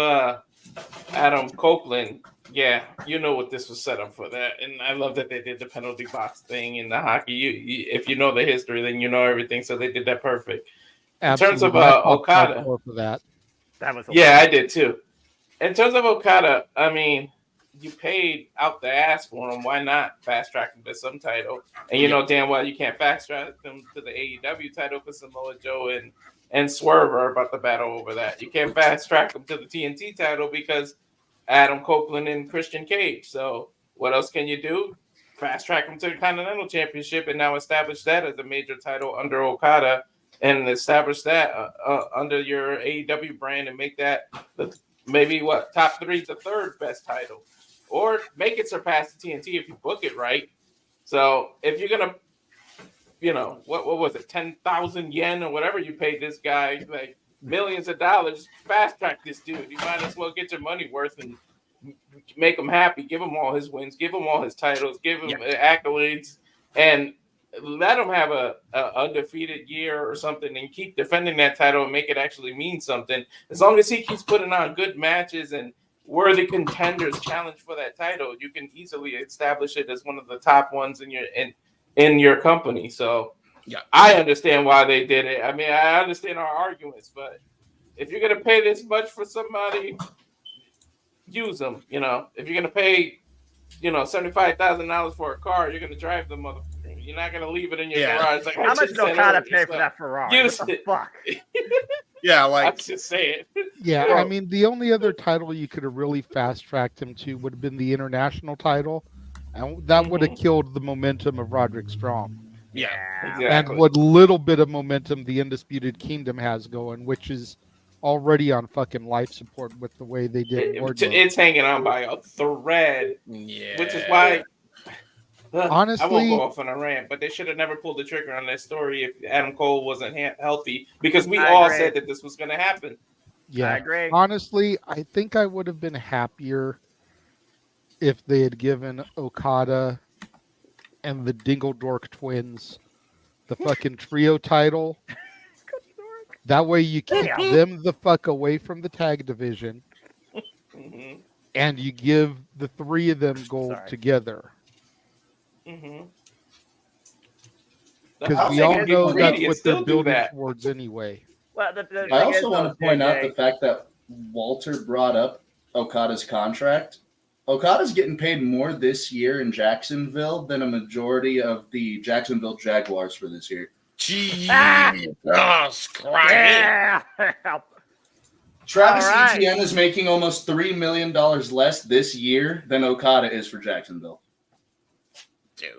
Adam Copeland, yeah, you know what this was set up for that, and I love that they did the penalty box thing in the hockey. You if you know the history, then you know everything. So they did that perfect. In terms of Okada, for that was I did too. In terms of Okada, I mean, you paid out the ass for him. Why not fast track him to some title? And you know damn well you can't fast track him to the AEW title for Samoa Joe and Swerve are about to battle over that. You can't fast track him to the TNT title because Adam Copeland and Christian Cage. So what else can you do? Fast track him to the Continental Championship and now establish that as a major title under Okada and establish that under your AEW brand and make that maybe top 3 to 3rd best title, or make it surpass the TNT if you book it right. So if you're gonna, what was it, 10,000 yen or whatever you paid this guy, like millions of dollars, fast track this dude. You might as well get your money worth and make him happy. Give him all his wins, give him all his titles, give him accolades, and let him have a undefeated year or something and keep defending that title and make it actually mean something. As long as he keeps putting on good matches and worthy contenders challenge for that title, you can easily establish it as one of the top ones in your company. So I understand why they did it. I mean, I understand our arguments, but if you're going to pay this much for somebody, use them. If you're going to pay, $75,000 for a car, you're going to drive the motherfucker. You're not going to leave it in your garage. Like, how much did Okada pay for that Ferrari? What the fuck? Yeah, I'm just saying. Yeah, I mean, the only other title you could have really fast-tracked him to would have been the international title, and that would have killed the momentum of Roderick Strong. Yeah, exactly. And what little bit of momentum the Undisputed Kingdom has going, which is already on fucking life support with the way they did Wardlow. It's hanging on by a thread. Yeah. Which is why... Honestly, I won't go off on a rant, but they should have never pulled the trigger on that story if Adam Cole wasn't healthy, because we all said that this was going to happen. Yeah, I agree. Honestly, I think I would have been happier if they had given Okada and the Dingledork twins the fucking trio title. That way you keep them the fuck away from the tag division, and you give the 3 of them gold together. Because we all know that's what they're building towards anyway. Well, I also want to point out the fact that Walter brought up Okada's contract. Okada's getting paid more this year in Jacksonville than a majority of the Jacksonville Jaguars for this year. Jesus Christ. Yeah. Travis Etienne is making almost $3 million less this year than Okada is for Jacksonville. Dude.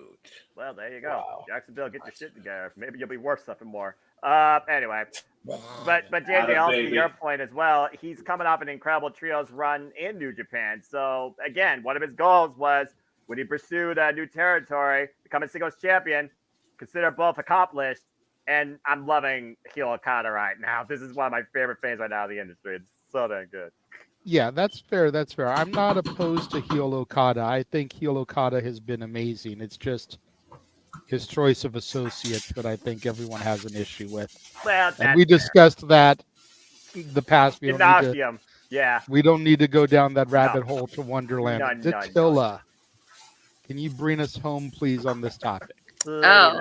Well, there you go. Wow. Jacksonville, get your shit together. Maybe you'll be worth something more. Anyway. But JJ, also to your point as well, he's coming off an incredible trios run in New Japan. So, again, one of his goals was when he pursued a new territory, becoming singles champion, consider both accomplished. And I'm loving heel Okada right now. This is one of my favorite fans right now in the industry. It's so damn good. Yeah, that's fair. That's fair. I'm not opposed to heel Okada. I think heel Okada has been amazing. It's just his choice of associates that I think everyone has an issue with. Well, and we discussed that in the past. We don't need to go down that rabbit hole to Wonderland. Attila, can you bring us home, please, on this topic? Oh.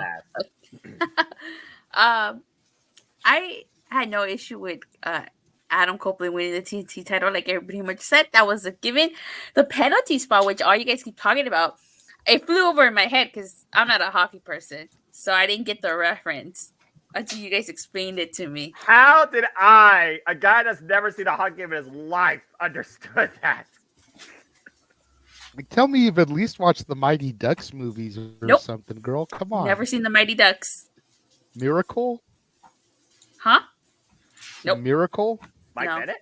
I had no issue with Adam Copeland winning the TNT title, like everybody much said. That was a given. The penalty spot, which all you guys keep talking about, it flew over in my head because I'm not a hockey person, so I didn't get the reference until you guys explained it to me. How did I, a guy that's never seen a hockey game in his life, understood that? Like, tell me you've at least watched the Mighty Ducks movies or something, girl. Come on. Never seen the Mighty Ducks. Miracle? Huh? Nope. Miracle? Mike Bennett?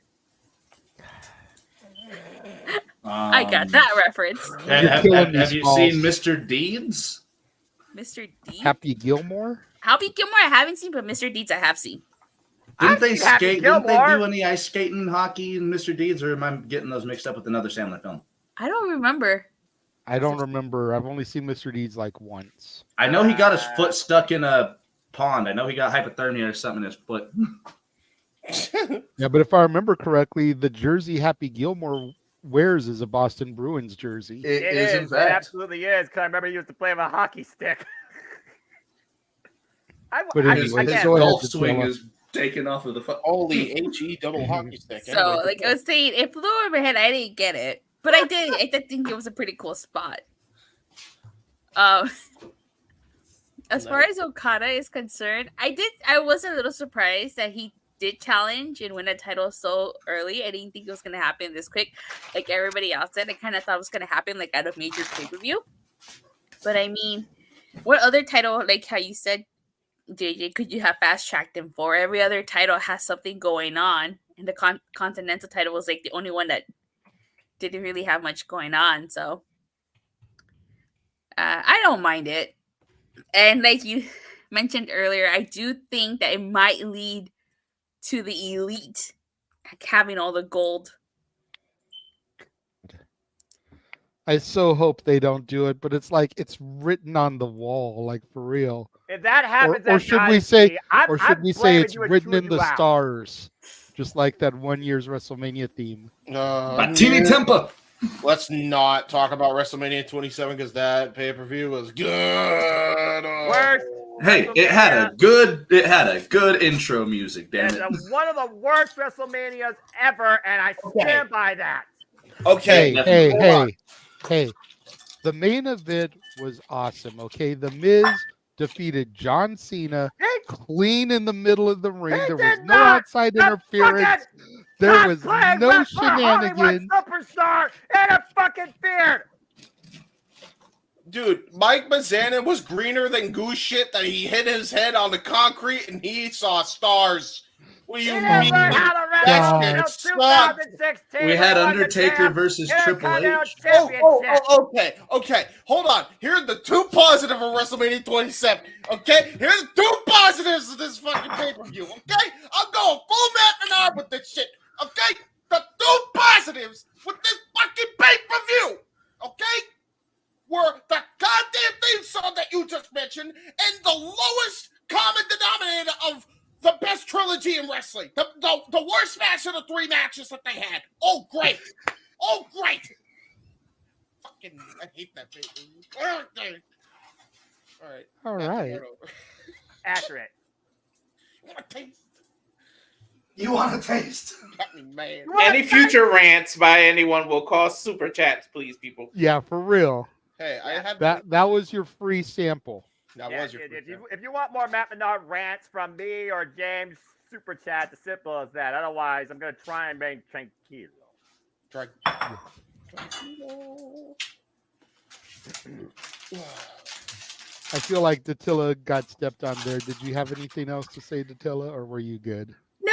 I got that reference. Have you seen Mr. Deeds? Mr. Deeds? Happy Gilmore? Happy Gilmore I haven't seen, but Mr. Deeds I have seen. Didn't they skate? Didn't they do any ice skating, hockey, and Mr. Deeds, or am I getting those mixed up with another Sandler film? I don't remember. I don't remember. I've only seen Mr. Deeds like once. I know he got his foot stuck in a pond. I know he got hypothermia or something in his foot. Yeah, but if I remember correctly, the jersey Happy Gilmore wears is a Boston Bruins jersey. It is, in fact. It absolutely is, because I remember he used to play with a hockey stick. But anyway, his golf swing is taken off of the holy HE double hockey stick. So, anyway, like I was saying, it flew over my head. I didn't get it, but I did. I did think it was a pretty cool spot. As far as Okada is concerned, I was a little surprised that he did challenge and win a title so early. I didn't think it was going to happen this quick. Like everybody else said, I kind of thought it was going to happen like at a major pay-per-view. But I mean, what other title, like how you said, JJ, could you have fast-tracked him for? Every other title has something going on. And the Continental title was like the only one that didn't really have much going on. So I don't mind it. And like you mentioned earlier, I do think that it might lead to the elite having all the gold. I so hope they don't do it, but it's like it's written on the wall, like for real. If that happens, or should we say, it's written in the stars, just like that one year's WrestleMania theme? Martini Tempa. Let's not talk about WrestleMania 27 because that pay-per-view was good. Hey, it had a good intro music, damn it. It's one of the worst WrestleManias ever, and I stand by that. Okay. Hey. The main event was awesome, okay? The Miz defeated John Cena clean in the middle of the ring. There was no outside interference. There was no shenanigans. Superstar and a fucking beard. Dude, Mike Mizanin was greener than goose shit that he hit his head on the concrete and he saw stars. What do you mean? That shit sucked. We had Undertaker versus Triple H. Okay. Hold on. Here are the two positives of WrestleMania 27. Okay? Here's the two positives of this fucking pay-per-view. Okay? I'm going full Matt Menard with this shit. Okay? The two positives with this fucking pay-per-view. Okay? Were the goddamn theme song that you just mentioned and the lowest common denominator of the best trilogy in wrestling. The worst match of the three matches that they had. Oh, great. Fucking, I hate that pay-per-view. All right. Accurate. You want a taste? Got me mad. Any future rants by anyone will cost super chats, please, people. Yeah, for real. Hey, I had that was your free sample. If you want more Matt Menard rants from me or James, super chat. As simple as that. Otherwise, I'm going to try and make tranquilo. I feel like Datilla got stepped on there. Did you have anything else to say, Datilla, or were you good? No,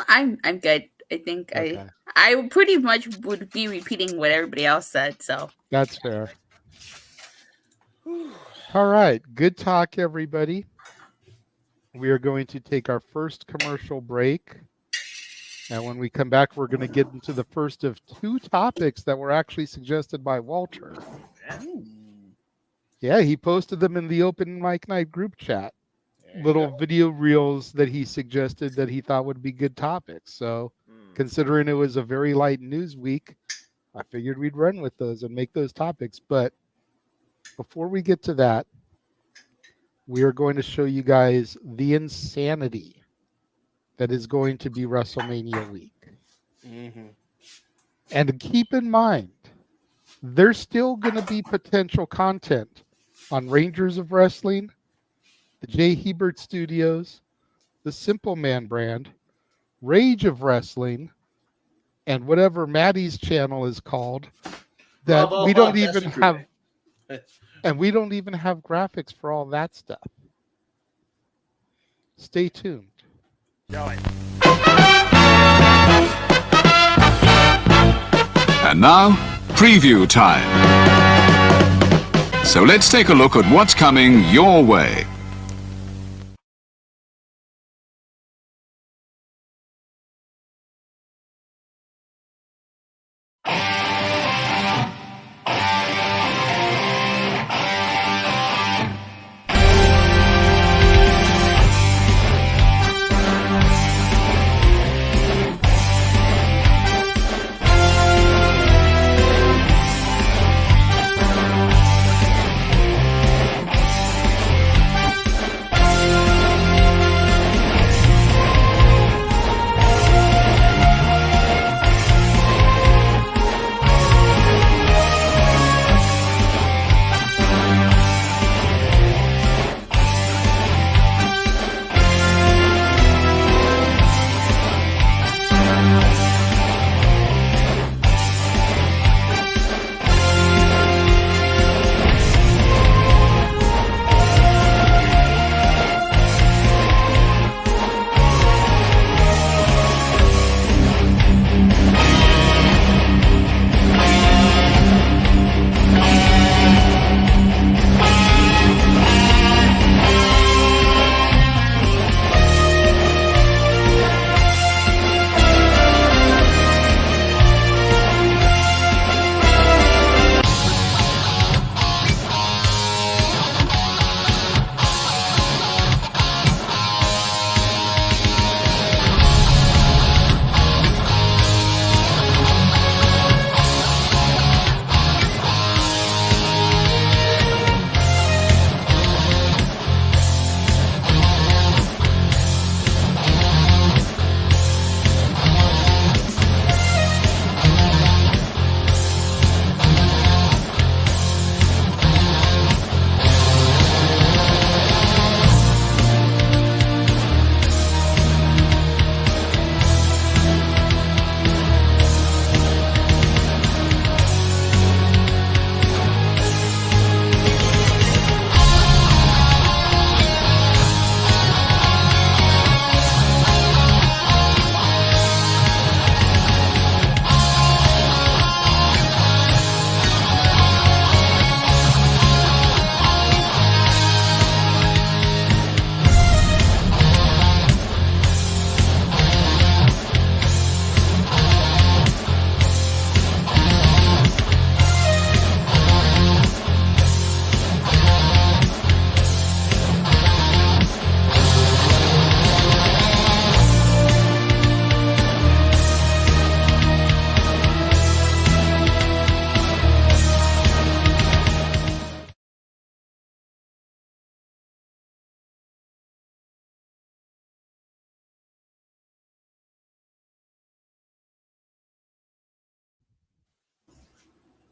I'm good. I think Okay. I pretty much would be repeating what everybody else said. So that's fair. All right. Good talk, everybody. We are going to take our first commercial break. And when we come back, we're going to get into the first of two topics that were actually suggested by Walter. Yeah, he posted them in the Open Mic Night group chat. Little video reels that he suggested that he thought would be good topics. So considering it was a very light news week, I figured we'd run with those and make those topics. But before we get to that, we are going to show you guys the insanity that is going to be WrestleMania week. Mm-hmm. And keep in mind, there's still going to be potential content on Rangers of Wrestling, the Jay Hebert Studios, the Simple Man brand, Rage of Wrestling, and whatever Maddie's channel is called that we don't even have, and we don't even have graphics for all that stuff. Stay tuned. And now, preview time. So let's take a look at what's coming your way.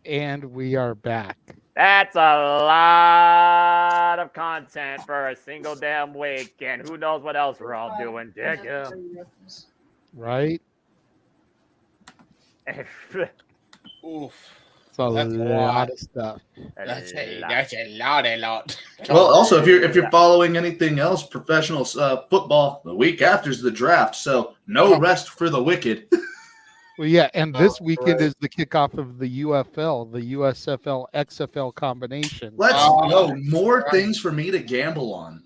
And we are back. That's a lot of content for a single damn week, and who knows what else we're all doing. Dig him. Right? Oof. It's a lot of stuff. That's a lot. Well, also, if you're following anything else, professional football, the week after is the draft, so no rest for the wicked. Well, yeah, and this weekend is the kickoff of the UFL, the USFL XFL combination. Let's know more things for me to gamble on.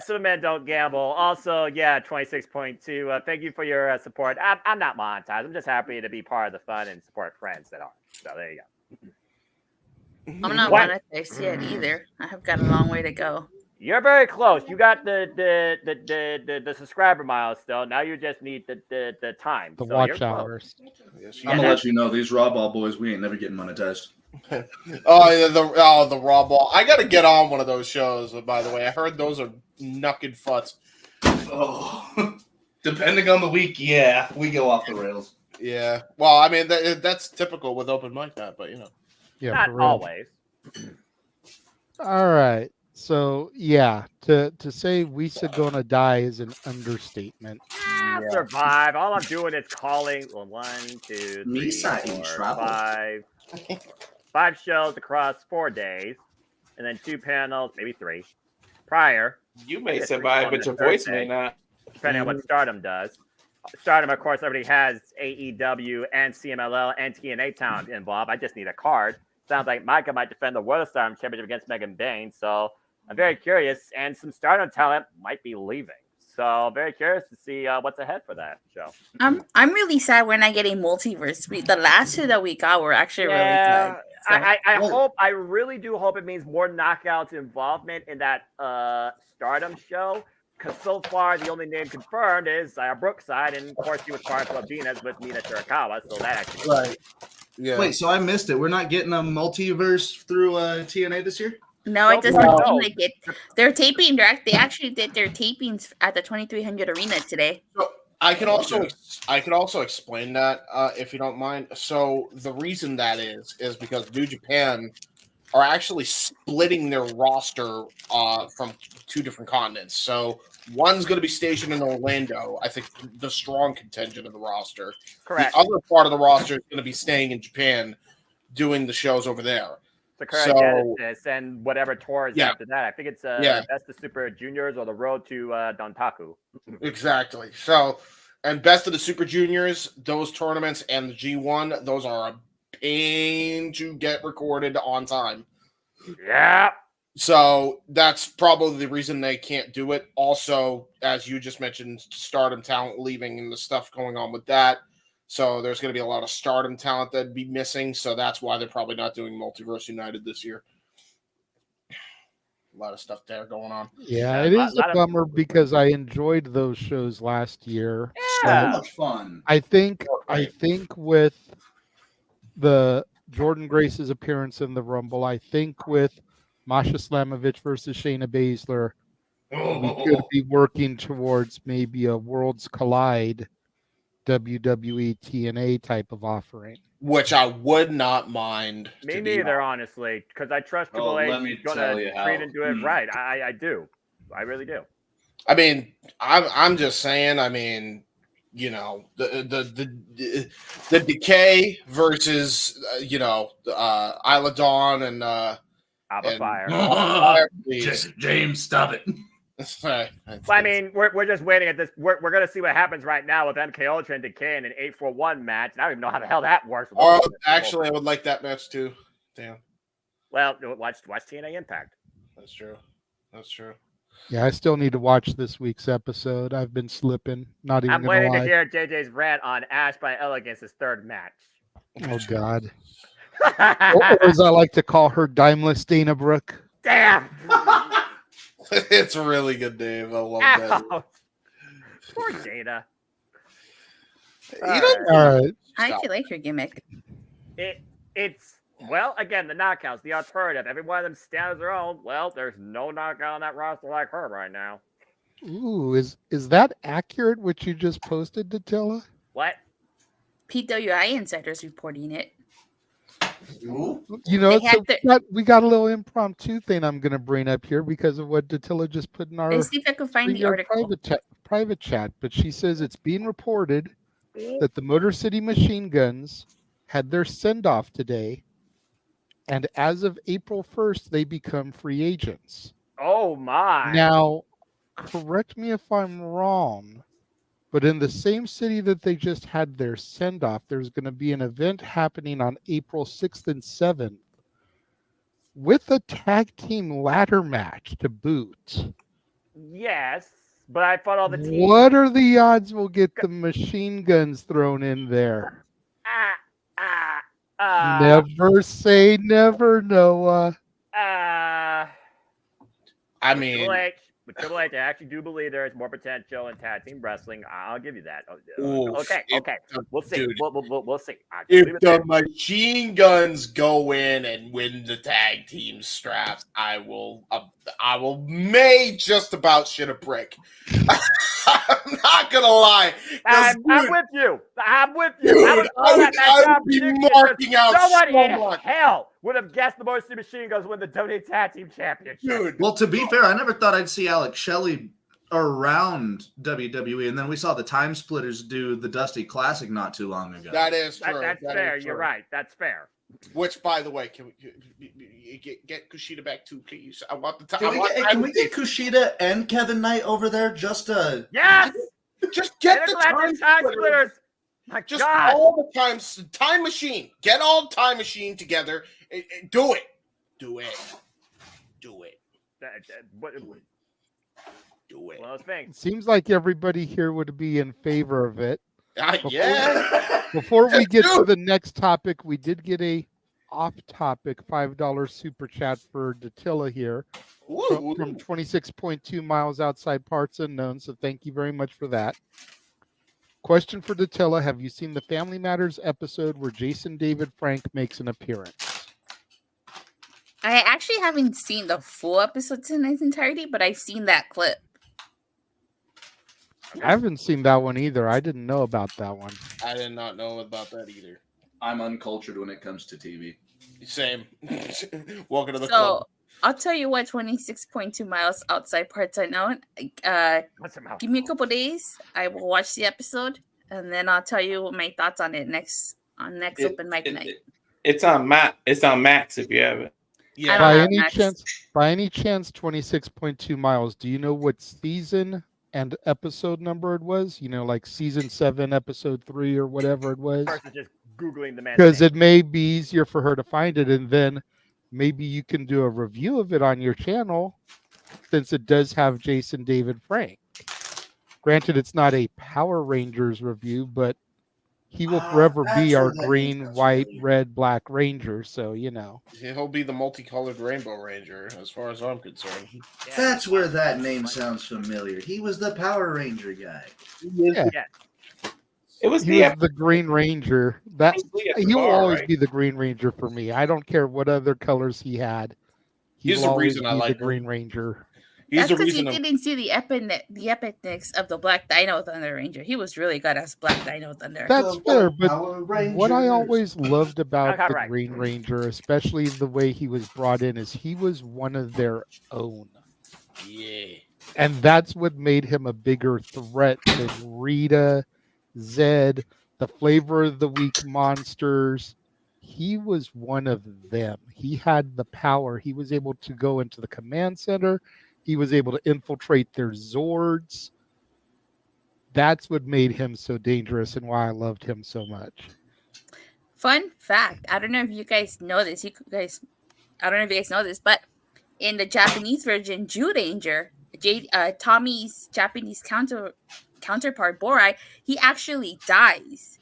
Some men don't gamble. Also, yeah, 26.2. Thank you for your support. I'm not monetized. I'm just happy to be part of the fun and support friends that are. So there you go. I'm not monetized yet either. I have got a long way to go. You're very close. You got the subscriber milestone. Now you just need the time. The watch hours. I'm gonna let you know these raw ball boys. We ain't never getting monetized. The raw ball. I got to get on one of those shows. By the way, I heard those are knuckin' futs. Oh, depending on the week, yeah, we go off the rails. Yeah. Well, I mean that's typical with open mic night, but you know. Yeah, not always. All right. So yeah, to say Wisa gonna die is an understatement. Survive. All I'm doing is calling 1, 2, 3, 4, 5 shows across 4 days, and then 2 panels, maybe 3. Prior, you may survive, but your voice may not. Depending on what Stardom does. Stardom, of course, already has AEW and CMLL and TNA talent involved. I just need a card. Sounds like Micah might defend the World of Stardom Championship against Megan Bain. So I'm very curious, and some Stardom talent might be leaving. So very curious to see what's ahead for that show. I'm really sad we're not getting multiverse. The last 2 that we got were actually really good. So. I really do hope it means more knockouts involvement in that Stardom show. Because so far, the only name confirmed is Brookside, and of course, she was part of Venus with Mina Shirakawa. So that actually right. Yeah. Wait, so I missed it. We're not getting a multiverse through TNA this year? No, it doesn't seem like it. They're taping. They actually did their tapings at the 2300 Arena today. So I can also explain that if you don't mind. So the reason that is because New Japan are actually splitting their roster from 2 different continents. So one's going to be stationed in Orlando. I think the strong contingent of the roster. Correct. The other part of the roster is going to be staying in Japan, doing the shows over there. The current Genesis and whatever tours after that. I think it's Best of Super Juniors or the Road to Dontaku. Exactly. So, and Best of the Super Juniors, those tournaments and the G1, those are a pain to get recorded on time. Yeah. So that's probably the reason they can't do it. Also, as you just mentioned, Stardom talent leaving and the stuff going on with that. So there's going to be a lot of Stardom talent that'd be missing. So that's why they're probably not doing Multiverse United this year. A lot of stuff there going on. Yeah, it is a bummer because I enjoyed those shows last year. So much fun. I think with the Jordan Grace's appearance in the Rumble, I think with Masha Slamovich versus Shayna Baszler, we could be working towards maybe a Worlds Collide WWE TNA type of offering, which I would not mind. Me neither, honestly, because I trust Triple H is going to treat and do it right. I do. I really do. I mean, I'm just saying. I mean, you know, the Decay versus Isla Dawn and Alpha Fire. James, stop it. Well, I mean, we're just waiting at this. We're going to see what happens right now with MK Ultra and Decay in an 8-4-1 match. And I don't even know how the hell that works. Oh, actually, I would like that match too. Damn. Well, watch TNA Impact. That's true. Yeah, I still need to watch this week's episode. I've been slipping. Not even. I'm waiting to hear JJ's rant on Ash by Elegance' 3rd match. Oh God. or as I like to call her, Dimeless Dana Brooke. Damn. It's a really good name. I love that. Poor Dana. All right. I actually like your gimmick. It's well, again, the knockouts, the alternative. Every one of them stands their own. Well, there's no knockout on that roster like her right now. Ooh, is that accurate? What you just posted, Datilla? What? PWI insiders reporting it. You know, we got a little impromptu thing I'm going to bring up here because of what Datilla just put in our Let's see if I can find the article. private chat. But she says it's being reported that the Motor City Machine Guns had their send-off today, and as of April 1st, they become free agents. Oh, my. Now, correct me if I'm wrong, but in the same city that they just had their send-off, there's going to be an event happening on April 6th and 7th with a tag team ladder match to boot. Yes, but I thought all the teams... What are the odds we'll get the machine guns thrown in there? Never say never, Noah. I mean... With Triple H, I actually do believe there is more potential in tag team wrestling. I'll give you that. Okay. We'll see. Dude, we'll see. If the machine guns go in and win the tag team straps, I will may just about shit a brick. I'm not gonna lie. I'm with you. Dude, I would be marking out so much. Hell would have guessed the Motor City Machine Guns win the WWE Tag Team Championship. Dude. Well, to be fair, I never thought I'd see Alex Shelley around WWE, and then we saw the Time Splitters do the Dusty Classic not too long ago. That is true. That's fair. You're right. That's fair. Which, by the way, can we get Kushida back too, please? I want the time. Can we get Kushida and Kevin Knight over there? Just yes. Just get the Time Splitters. My just God. All the time machine. Get all time machine together. Do it. Do it. Do it. Do it. One of those things. It seems like everybody here would be in favor of it. Yeah. Before we get to the next topic, we did get a off-topic $5 super chat for Datilla here from 26.2 miles outside Parts Unknown. So thank you very much for that. Question for Datilla: have you seen the Family Matters episode where Jason David Frank makes an appearance? I actually haven't seen the full episodes in its entirety, but I've seen that clip. I haven't seen that one either. I didn't know about that one. I did not know about that either. I'm uncultured when it comes to TV. Same. Welcome to the club. I'll tell you what, 26.2 miles outside Parts Unknown. Give me a couple days. I will watch the episode, and then I'll tell you my thoughts on it next open mic night. It's on Max if you have it. Yeah. By any chance, 26.2 miles. Do you know what season and episode number it was? You know, like season 7, episode 3, or whatever it was. Just Googling the man. Because it may be easier for her to find it, and then maybe you can do a review of it on your channel, since it does have Jason David Frank. Granted, it's not a Power Rangers review, but he will forever be our green, white, red, black Ranger. So, you know. He'll be the multicolored Rainbow Ranger, as far as I'm concerned. Yeah. That's where that name sounds familiar. He was the Power Ranger guy. Yeah. He was the Green Ranger. He will always be the Green Ranger for me. I don't care what other colors he had. He's the reason I like the Green Ranger. That's because you didn't see the epicness of the Black Dino Thunder Ranger. He was really good as Black Dino Thunder. That's fair, but what I always loved about the Green Ranger, especially the way he was brought in, is he was one of their own. Yeah. And that's what made him a bigger threat than Rita, Zed, the Flavor of the Week monsters. He was one of them. He had the power. He was able to go into the command center. He was able to infiltrate their Zords. That's what made him so dangerous and why I loved him so much. Fun fact. I don't know if you guys know this. But in the Japanese version, Zyuranger, Tommy's Japanese counterpart, Borai, he actually dies.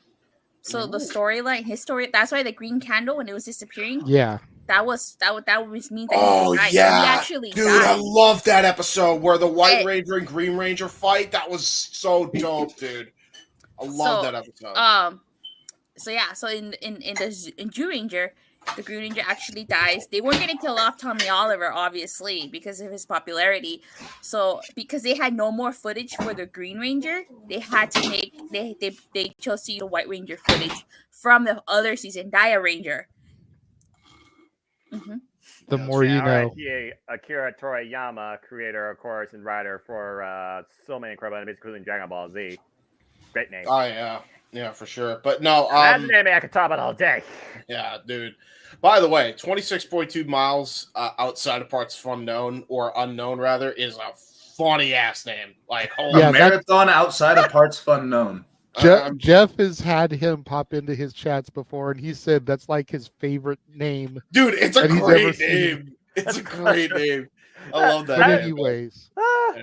So the storyline, his story, that's why the green candle, when it was disappearing. Yeah. That was mean that he died. Yeah. He actually Dude, died. I love that episode where the White Ranger and Green Ranger fight. That was so dope, dude. I love that episode. So in Jew Ranger, the Green Ranger actually dies. They weren't gonna kill off Tommy Oliver, obviously, because of his popularity. So because they had no more footage for the Green Ranger, they had to make they chose to use the White Ranger footage from the other season, Dia Ranger. Mm-hmm. The more you know. Akira Toriyama, creator, of course, and writer for so many incredible animes, including Dragon Ball Z. Great name. Oh yeah, for sure. But no, that name I could talk about all day. Yeah, dude. By the way, 26.2 miles outside of parts unknown rather is a funny ass name. Like marathon outside of parts unknown. Jeff has had him pop into his chats before, and he said that's like his favorite name. Dude, it's a great name. It's a great name. I love that. But name. anyways,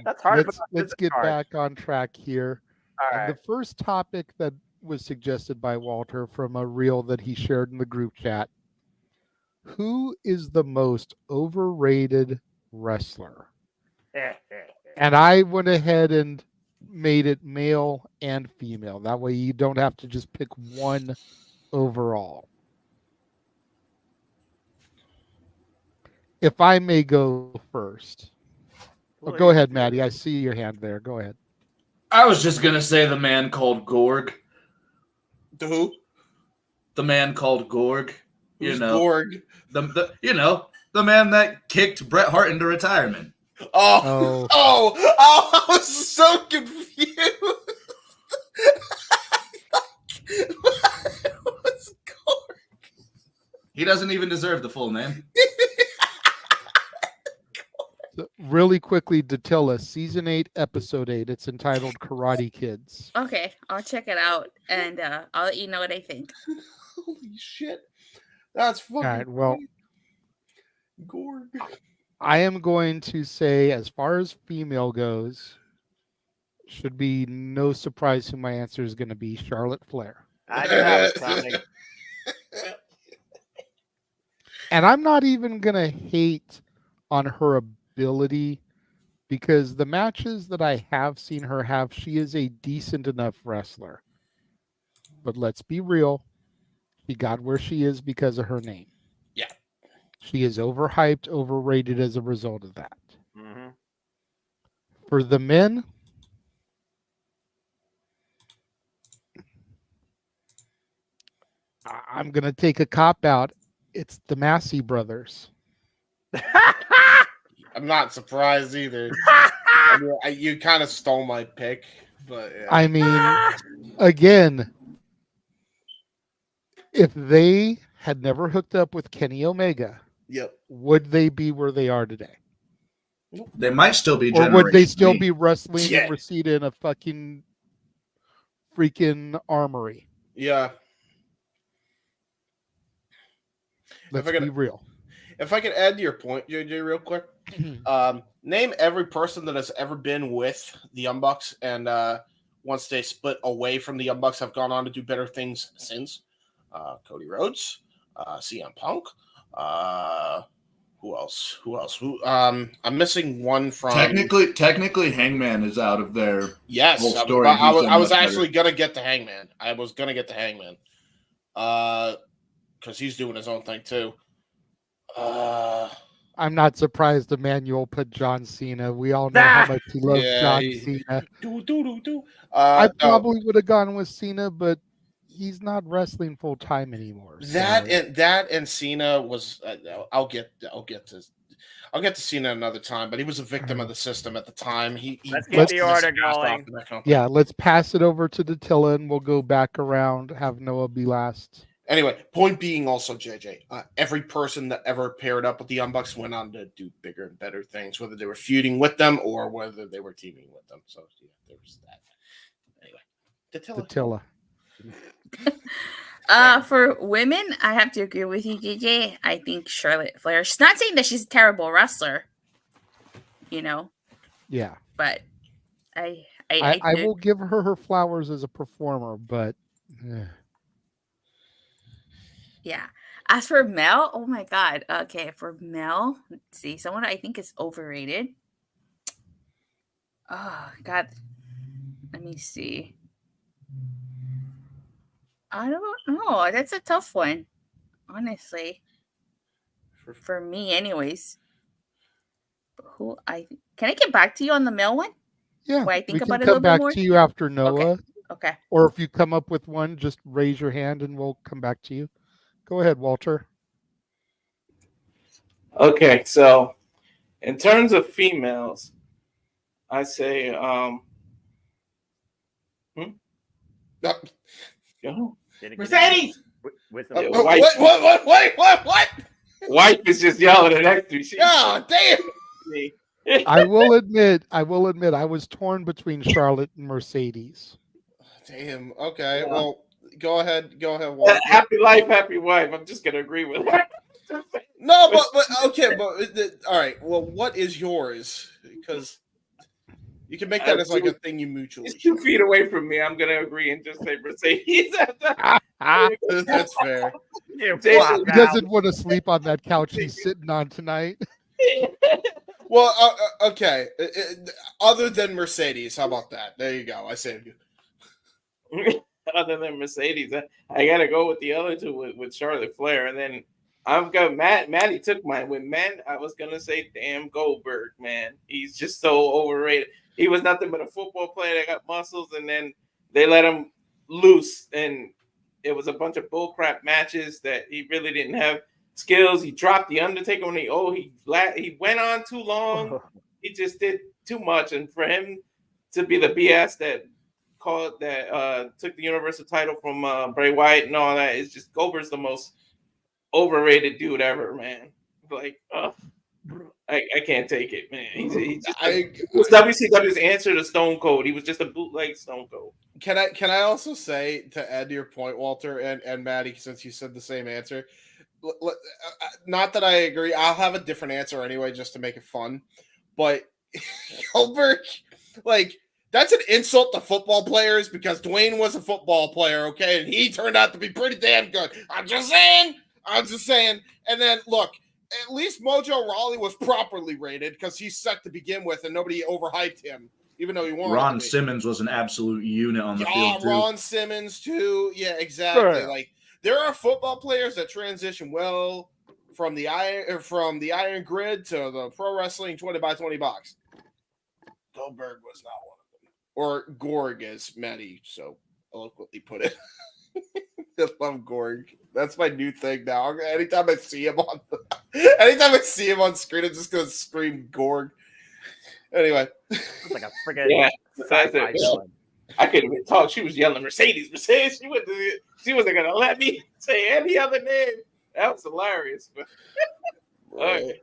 that's hard. Let's get back on track here. All right. The first topic that was suggested by Walter from a reel that he shared in the group chat: who is the most overrated wrestler? And I went ahead and made it male and female. That way you don't have to just pick one overall. If I may go first. Oh, go ahead, Maddie. I see your hand there. Go ahead. I was just going to say the man called Gorg. The who? The man called Gorg. Who's Gorg? The man that kicked Bret Hart into retirement. Oh, I was so confused. What's Gorg? He doesn't even deserve the full name. Really quickly, Datilla, season 8, episode 8. It's entitled Karate Kids. Okay, I'll check it out, and I'll let you know what I think. Holy shit. That's fucking all right, well, Gorg. I am going to say, as far as female goes, should be no surprise who my answer is going to be, Charlotte Flair. I knew that was coming. And I'm not even going to hate on her ability, because the matches that I have seen her have, she is a decent enough wrestler. But let's be real, she got where she is because of her name. Yeah. She is overhyped, overrated as a result of that. Mm-hmm. For the men, I'm going to take a cop out. It's the Massey brothers. I'm not surprised either. I mean, you kind of stole my pick, but yeah. I mean, again, if they had never hooked up with Kenny Omega, would they be where they are today? They might still be. Or would they still be wrestling in Reseda in a fucking freaking armory? Yeah. Let's be real. If I could add to your point, JJ, real quick, name every person that has ever been with the Young Bucks, and once they split away from the Young Bucks, have gone on to do better things since. Cody Rhodes, CM Punk. Who else? I'm missing one from. Technically, Hangman is out of their whole story. I was actually gonna get to Hangman. Because he's doing his own thing too. I'm not surprised Emmanuel put John Cena. We all know how much he loves John Cena. I probably would have gone with Cena, but he's not wrestling full time anymore. That and Cena was. I'll get to Cena another time, but he was a victim of the system at the time. Let's get the order going. Yeah, let's pass it over to Datilla, and we'll go back around. Have Noah be last. Anyway, point being also, JJ, every person that ever paired up with the Young Bucks went on to do bigger and better things, whether they were feuding with them or whether they were teaming with them. So, yeah, there was that. Anyway, Datilla. For women, I have to agree with you, JJ. I think Charlotte Flair. She's not saying that she's a terrible wrestler, Yeah. But I will give her flowers as a performer, but. Yeah. As for Mel, oh my God. Okay, for Mel, let's see. Someone I think is overrated. Oh God. Let me see. I don't know. That's a tough one, honestly. For me, anyways. Can I get back to you on the male one? Yeah, Why I think we can about it a come little bit back more. to you after Noah. Okay. Or if you come up with one, just raise your hand and we'll come back to you. Go ahead, Walter. Okay, so in terms of females, I say Mercedes. What? Wife is just yelling at next to me. Oh, damn. I will admit, I was torn between Charlotte and Mercedes. Damn. Okay. Well, go ahead, Walter. Happy life, happy wife. I'm just gonna agree with her. No, but okay, all right. Well, what is yours? Because you can make that as like a thing you mutually. It's 2 feet away from me. I'm gonna agree and just say Mercedes. That's fair. He doesn't want to sleep on that couch he's sitting on tonight. Well, okay. Other than Mercedes, how about that? There you go. I saved you. Other than Mercedes, I gotta go with the other two with Charlotte Flair, and then I've got Matty took mine. With men, I was gonna say damn Goldberg, man. He's just so overrated. He was nothing but a football player that got muscles, and then they let him loose, and it was a bunch of bullcrap matches that he really didn't have skills. He dropped the Undertaker when he went on too long. He just did too much, and for him to be the BS that took the Universal title from Bray Wyatt and all that, is just Goldberg's the most overrated dude ever, man. Like, I can't take it, man. He was WCW's answer to Stone Cold. He was just a bootleg Stone Cold. Can I also say, to add to your point, Walter and Maddie, since you said the same answer, not that I agree. I'll have a different answer anyway, just to make it fun. But Goldberg, like, that's an insult to football players because Dwayne was a football player, okay, and he turned out to be pretty damn good. I'm just saying. And then look, at least Mojo Rawley was properly rated because he's set to begin with, and nobody overhyped him, even though he wanted. Ron Simmons was an absolute unit on the field too. Ron Simmons too. Yeah, exactly. Sure. Like, there are football players that transition well from the iron grid to the pro wrestling 20 by 20 box. Goldberg was not one of them, or Gorg, as Maddie so eloquently put it. I love Gorg. That's my new thing now. Anytime I see him on screen, I'm just gonna scream Gorg. Anyway, it's like a friggin' sci-fi villain. I couldn't even talk. She was yelling Mercedes. She wasn't gonna let me say any other name. That was hilarious. Right.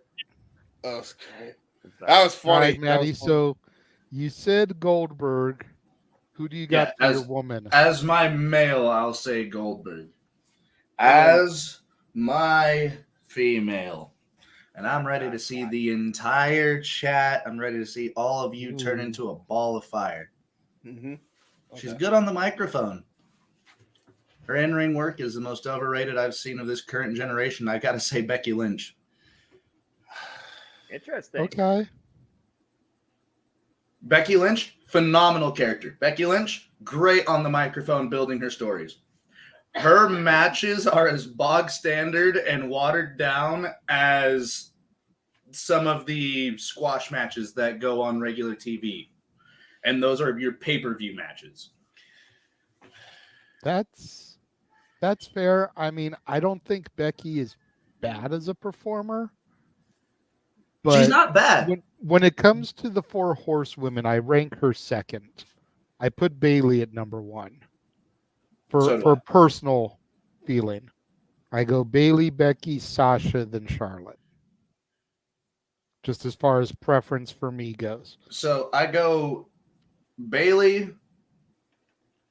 That was great. That was funny. All right, Maddie. So you said Goldberg. Who do you got for your woman? As my male, I'll say Goldberg. As my female, and I'm ready to see the entire chat. I'm ready to see all of you turn into a ball of fire. Mm-hmm. Okay. She's good on the microphone. Her in-ring work is the most overrated I've seen of this current generation. I got to say Becky Lynch. Interesting. Okay. Becky Lynch, phenomenal character. Becky Lynch, great on the microphone building her stories. Her matches are as bog standard and watered down as some of the squash matches that go on regular TV. And those are your pay-per-view matches. That's fair. I mean, I don't think Becky is bad as a performer. But she's not bad. When it comes to the 4 horsewomen, I rank her second. I put Bayley at number 1 for personal feeling. I go Bayley, Becky, Sasha, then Charlotte. Just as far as preference for me goes. So I go Bayley,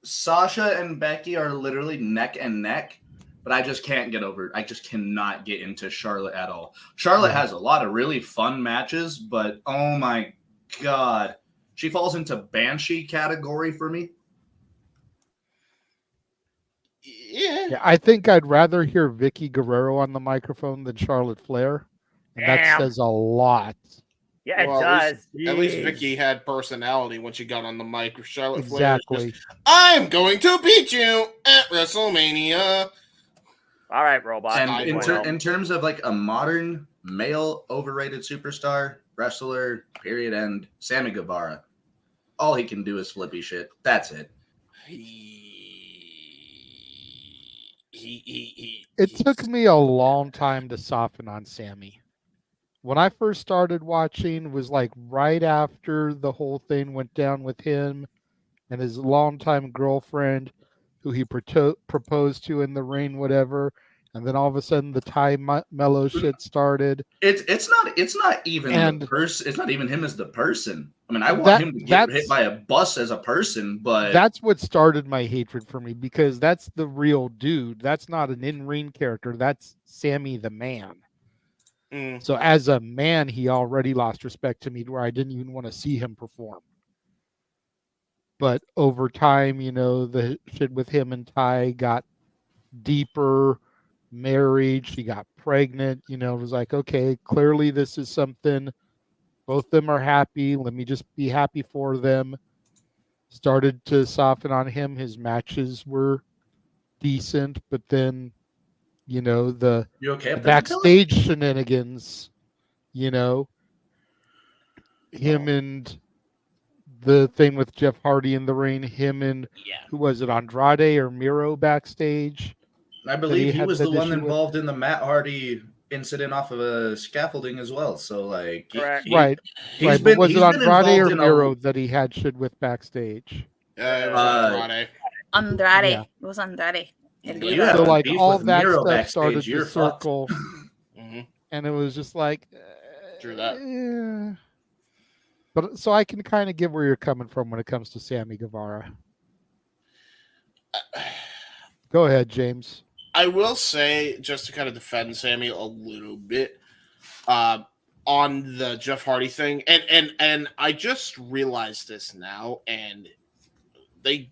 Sasha, and Becky are literally neck and neck. But I just can't get over it. I just cannot get into Charlotte at all. Charlotte has a lot of really fun matches, but oh my God. She falls into Banshee category for me. Yeah, I think I'd rather hear Vicky Guerrero on the microphone than Charlotte Flair. And that says a lot. Yeah, it does. At least Vicky had personality when she got on the mic. Charlotte Flair Exactly. just, I'm going to beat you at WrestleMania. All right, Robot. And in terms of like a modern male overrated superstar, wrestler, period, end, Sammy Guevara. All he can do is flippy shit. That's it. It took me a long time to soften on Sammy. When I first started watching was like right after the whole thing went down with him and his longtime girlfriend who he proposed to in the ring, whatever. And then all of a sudden the Ty Mello shit started. It's not even the person. It's not even him as the person. I mean, I want him to get hit by a bus as a person, but that's what started my hatred for me because that's the real dude. That's not an in-ring character. That's Sammy the man. So as a man, he already lost respect to me to where I didn't even want to see him perform. But over time, the shit with him and Ty got deeper, married, she got pregnant, it was like, okay, clearly this is something, both of them are happy, let me just be happy for them. Started to soften on him, his matches were decent, but then, the backstage shenanigans, him and the thing with Jeff Hardy in the ring, him and who was it, Andrade or Miro backstage? I believe he was the one involved in the Matt Hardy incident off of a scaffolding as well. So like, right. But was it Andrade or Miro that he had shit with backstage? It was Andrade. Andrade. Yeah. It was Andrade. So like all that stuff started to circle, and it was just like, True that. But so I can kind of get where you're coming from when it comes to Sammy Guevara. Go ahead, James. I will say, just to kind of defend Sammy a little bit, on the Jeff Hardy thing, and I just realized this now, and they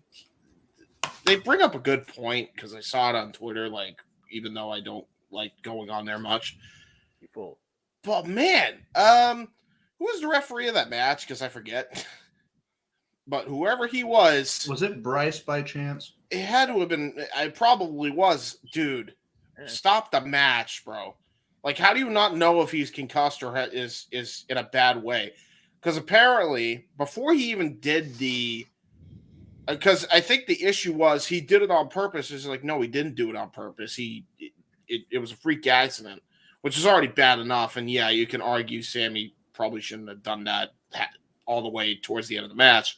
bring up a good point because I saw it on Twitter. Like, even though I don't like going on there much, but man, who was the referee of that match? Because I forget. But whoever he was it Bryce by chance? It had to have been. I probably was, dude. Stop the match, bro. Like, how do you not know if he's concussed or is in a bad way? Because apparently, before he even did because I think the issue was he did it on purpose. It's like, no, he didn't do it on purpose. It was a freak accident, which is already bad enough. And yeah, you can argue Sammy probably shouldn't have done that all the way towards the end of the match.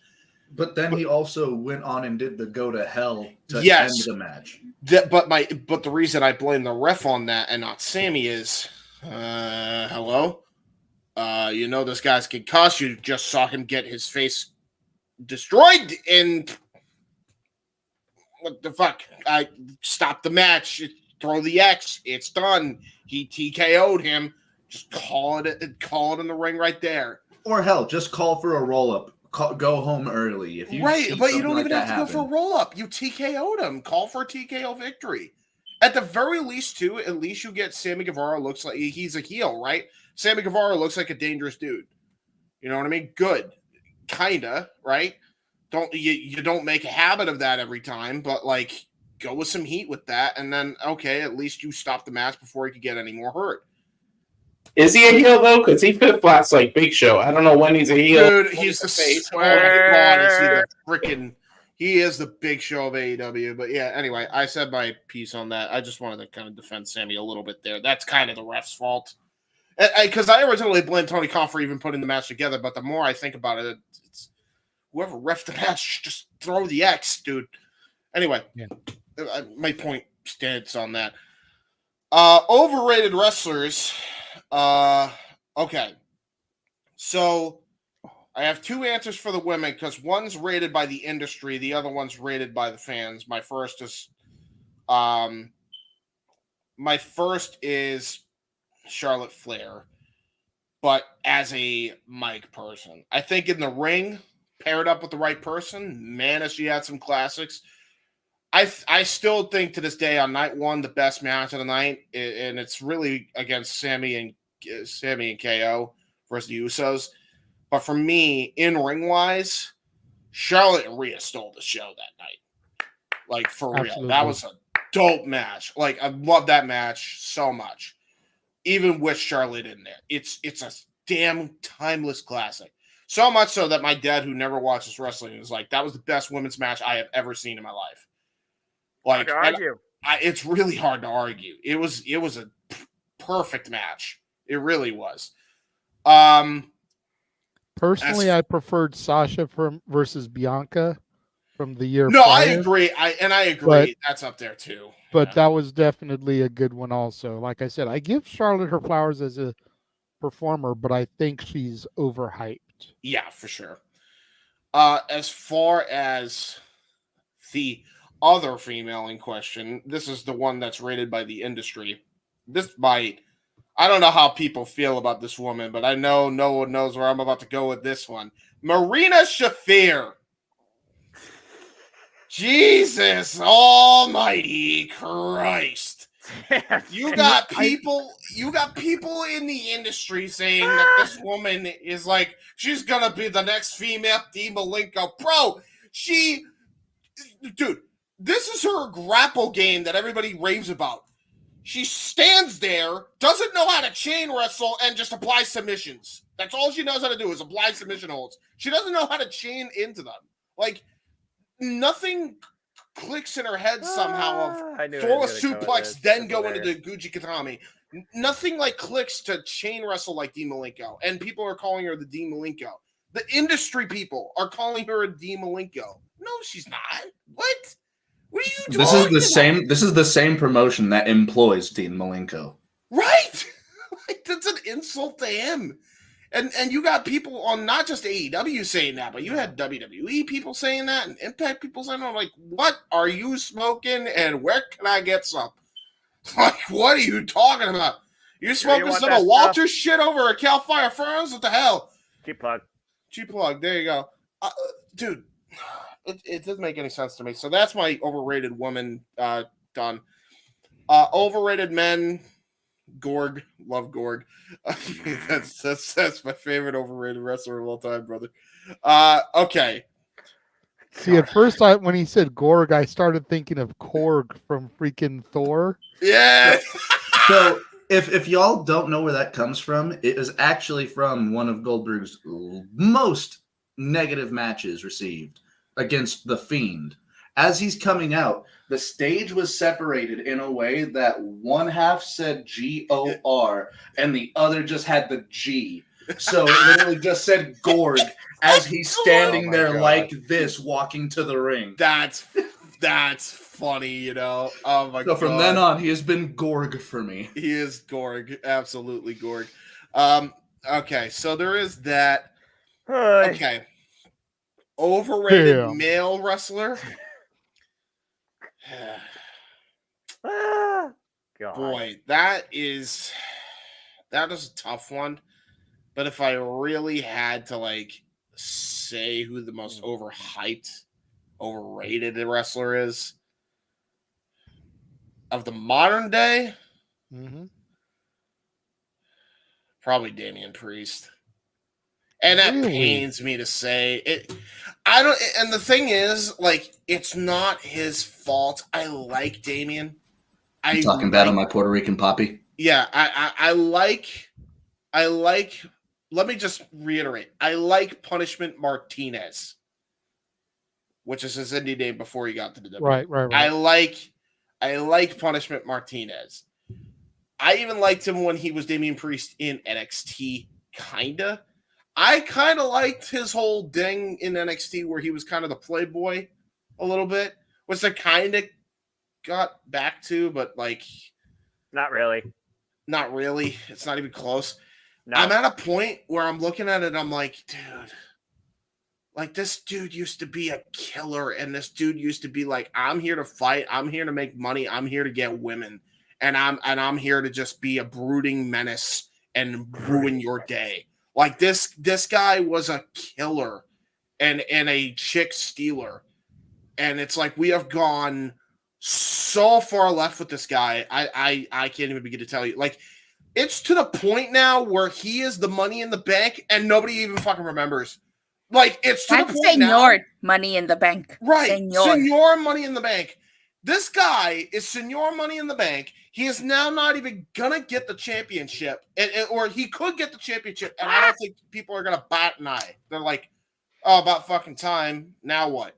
But then he also went on and did the go to hell to end the match. But the reason I blame the ref on that and not Sammy is, hello? This guy's concussed. You just saw him get his face destroyed, and what the fuck? I stopped the match. Throw the X. It's done. He TKO'd him. Just call it in the ring right there. Or hell, just call for a roll-up. Go home early. If you but you don't even have to go for a roll-up. You TKO'd him. Call for a TKO victory. At the very least, too, at least you get Sammy Guevara looks like he's a heel, right? Sammy Guevara looks like a dangerous dude. You know what I mean? Good. Kinda, right? You don't make a habit of that every time, but like go with some heat with that, and then okay, at least you stop the match before he could get any more hurt. Is he a heel though? Because he fit flats like Big Show. I don't know when he's a heel. Dude, he's the face. Oh my god, is he the freaking? He is the Big Show of AEW. But yeah, anyway, I said my piece on that. I just wanted to kind of defend Sammy a little bit there. That's kind of the ref's fault. Because I originally blamed Tony Khan for even putting the match together, but the more I think about it, it's whoever ref the match, just throw the X, dude. Anyway, my point stands on that. Overrated wrestlers. Okay. So I have two answers for the women because one's rated by the industry, the other one's rated by the fans. My first is Charlotte Flair, but as a mic person. I think in the ring, paired up with the right person, man, as she had some classics. I still think to this day on night one, the best match of the night, and it's really against Sammy and KO versus the Usos. But for me, in ring wise, Charlotte and Rhea stole the show that night. Like, for real. That was a dope match. Like, I love that match so much. Even with Charlotte in there. It's a damn timeless classic. So much so that my dad, who never watches wrestling, was like, that was the best women's match I have ever seen in my life. Like, it's really hard to argue. It was a perfect match. It really was. Personally, I preferred Sasha versus Bianca from the year. No, prior, I agree. I agree. That's up there too. But that was definitely a good one. Also, like I said, I give Charlotte her flowers as a performer, but I think she's overhyped. Yeah, for sure. As far as the other female in question, this is the one that's rated by the industry. I don't know how people feel about this woman, but I know no one knows where I'm about to go with this one. Marina Shafir. Jesus almighty Christ. You got people in the industry saying that this woman is like, she's gonna be the next female Dean Malenko. Bro, dude, this is her grapple game that everybody raves about. She stands there, doesn't know how to chain wrestle, and just apply submissions. That's all she knows how to do is apply submission holds. She doesn't know how to chain into them. Like, nothing clicks in her head somehow of throw a suplex, then go into the Gucci Katami. Nothing like clicks to chain wrestle like Dean Malenko. And people are calling her the Dean Malenko. The industry people are calling her a Dean Malenko. No, she's not. What? What are you doing? This is the same promotion that employs Dean Malenko. Right? Like, that's an insult to him. And you got people on not just AEW saying that, but you had WWE people saying that and Impact people saying that. I'm like, what are you smoking and where can I get some? Like, what are you talking about? You smoking some of Walter's shit over at Cal Fire Ferns? What the hell? Cheap plug. There you go. Dude, it doesn't make any sense to me. So that's my overrated woman done. Overrated men. Gorg, love Gorg. That's my favorite overrated wrestler of all time, brother. Okay. See, at first, when he said Gorg, I started thinking of Korg from freaking Thor. Yeah. So if y'all don't know where that comes from, it is actually from one of Goldberg's most negative matches received against The Fiend. As he's coming out, the stage was separated in a way that one half said G-O-R and the other just had the G. So it literally just said Gorg as he's standing there like this, walking to the ring. That's funny, you know. Oh my god. So from then on, he has been Gorg for me. He is Gorg. Absolutely Gorg. Okay, so there is that. Okay. Overrated male wrestler. Boy, that is a tough one. But if I really had to like say who the most overrated wrestler is of the modern day, probably Damian Priest. And that pains me to say it. I don't. And the thing is, like, it's not his fault. I like Damian. I'm talking bad on my Puerto Rican poppy. Yeah, I like. Let me just reiterate. I like Punishment Martinez, which is his indie name before he got to the WWE. Right. I like Punishment Martinez. I even liked him when he was Damian Priest in NXT, kinda. I kind of liked his whole thing in NXT where he was kind of the playboy a little bit, which I kind of got back to, but like... Not really. It's not even close. No. I'm at a point where I'm looking at it and I'm like, dude, like this dude used to be a killer and this dude used to be like, I'm here to fight. I'm here to make money. I'm here to get women. And I'm here to just be a brooding menace and ruin your day. Like this guy was a killer and a chick stealer. And it's like we have gone so far left with this guy. I can't even begin to tell you. Like it's to the point now where he is the Money in the Bank and nobody even fucking remembers. Like, it's to That's the point Senor now. Money in the Bank. Right. Senor. Senor Money in the Bank. This guy is Senor Money in the Bank. He is now not even going to get the championship. Or he could get the championship, and I don't think people are going to bat an eye. They're like, oh, about fucking time. Now what?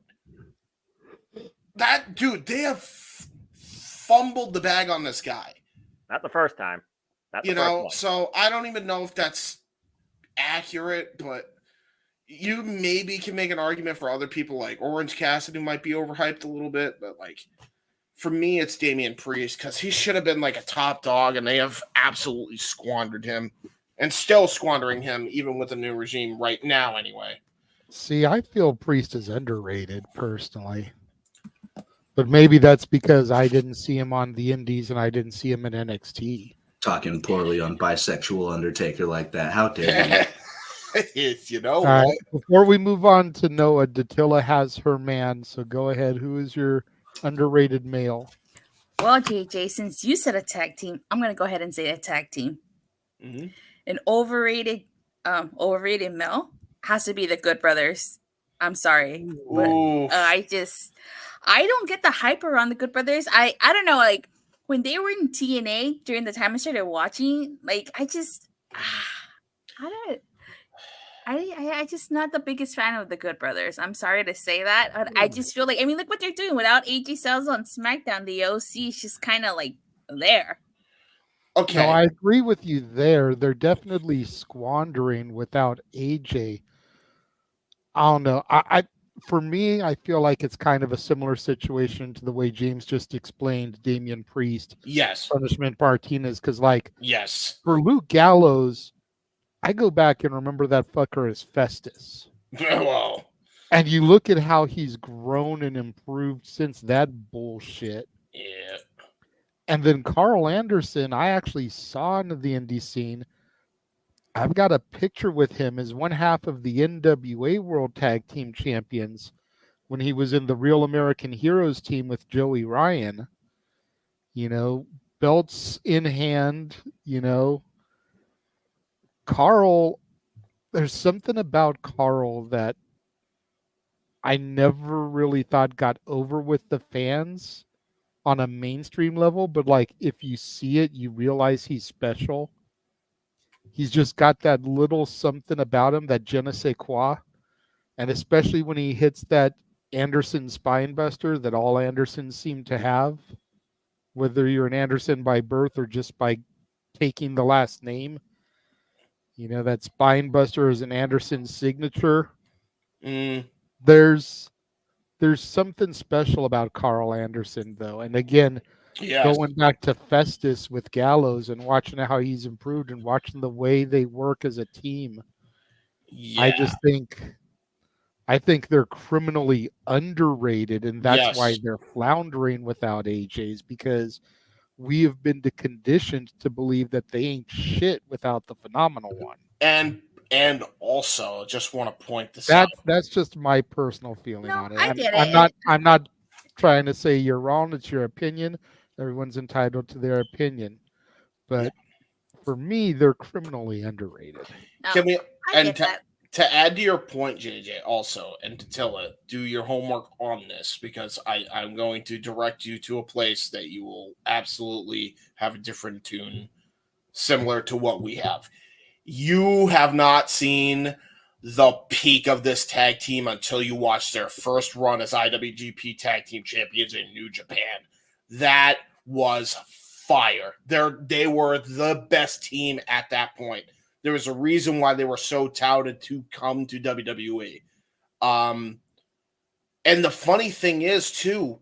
That dude, they have fumbled the bag on this guy. Not the first time. Not the first one. So I don't even know if that's accurate, but you maybe can make an argument for other people like Orange Cassidy might be overhyped a little bit, but like for me, it's Damian Priest because he should have been like a top dog, and they have absolutely squandered him and still squandering him even with the new regime right now anyway. See, I feel Priest is underrated personally. But maybe that's because I didn't see him on the Indies and I didn't see him in NXT. Talking poorly on bisexual Undertaker like that. How dare you? You know. All right. Before we move on to Noah, Datilla has her man. So go ahead. Who is your underrated male? Well, JJ, since you said a tag team, I'm going to go ahead and say a tag team. Mm-hmm. An overrated male has to be the Good Brothers. I'm sorry. But I don't get the hype around the Good Brothers. I don't know, like when they were in TNA during the time I started watching, like I just not the biggest fan of the Good Brothers. I'm sorry to say that. But I just feel like, I mean, look what they're doing without AJ Styles on SmackDown. The OC is just kind of like there. Okay. No, I agree with you there. They're definitely squandering without AJ. I don't know. For me, I feel like it's kind of a similar situation to the way James just explained Damian Priest. Yes. Punishment Martinez, because like yes. For Luke Gallows, I go back and remember that fucker as Festus. Whoa. And you look at how he's grown and improved since that bullshit. Yeah. And then Carl Anderson, I actually saw in the indie scene. I've got a picture with him as one half of the NWA World Tag Team Champions when he was in the Real American Heroes team with Joey Ryan. You know, belts in hand, you know. Carl, there's something about Carl that I never really thought got over with the fans on a mainstream level, but like if you see it, you realize he's special. He's just got that little something about him, that je ne sais quoi. And especially when he hits that Anderson spine buster that all Andersons seem to have, whether you're an Anderson by birth or just by taking the last name. You know, that spine buster is an Anderson signature. There's something special about Carl Anderson, though. And again, going back to Festus with Gallows and watching how he's improved and watching the way they work as a team. Yeah. I think they're criminally underrated, and that's why they're floundering without AJs, because we have been conditioned to believe that they ain't shit without the phenomenal one. And also, just want to point this out. That's just my personal feeling on it. I get it. I'm not trying to say you're wrong. It's your opinion. Everyone's entitled to their opinion. But for me, they're criminally underrated. Can we to add to your point, JJ, also, and to tell it, do your homework on this, because I'm going to direct you to a place that you will absolutely have a different tune similar to what we have. You have not seen the peak of this tag team until you watch their first run as IWGP Tag Team Champions in New Japan. That was fire. They were the best team at that point. There was a reason why they were so touted to come to WWE. And the funny thing is, too,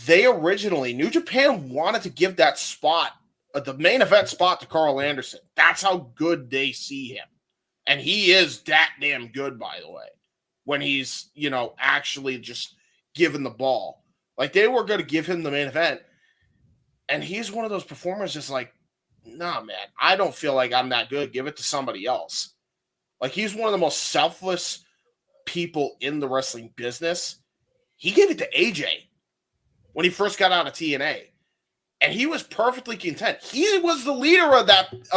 they originally, New Japan wanted to give that spot, the main event spot, to Carl Anderson. That's how good they see him. And he is that damn good, by the way, when he's, actually just given the ball. Like, they were going to give him the main event. And he's one of those performers just like, nah, man, I don't feel like I'm that good. Give it to somebody else. Like, he's one of the most selfless people in the wrestling business. He gave it to AJ when he first got out of TNA. And he was perfectly content. He was the leader of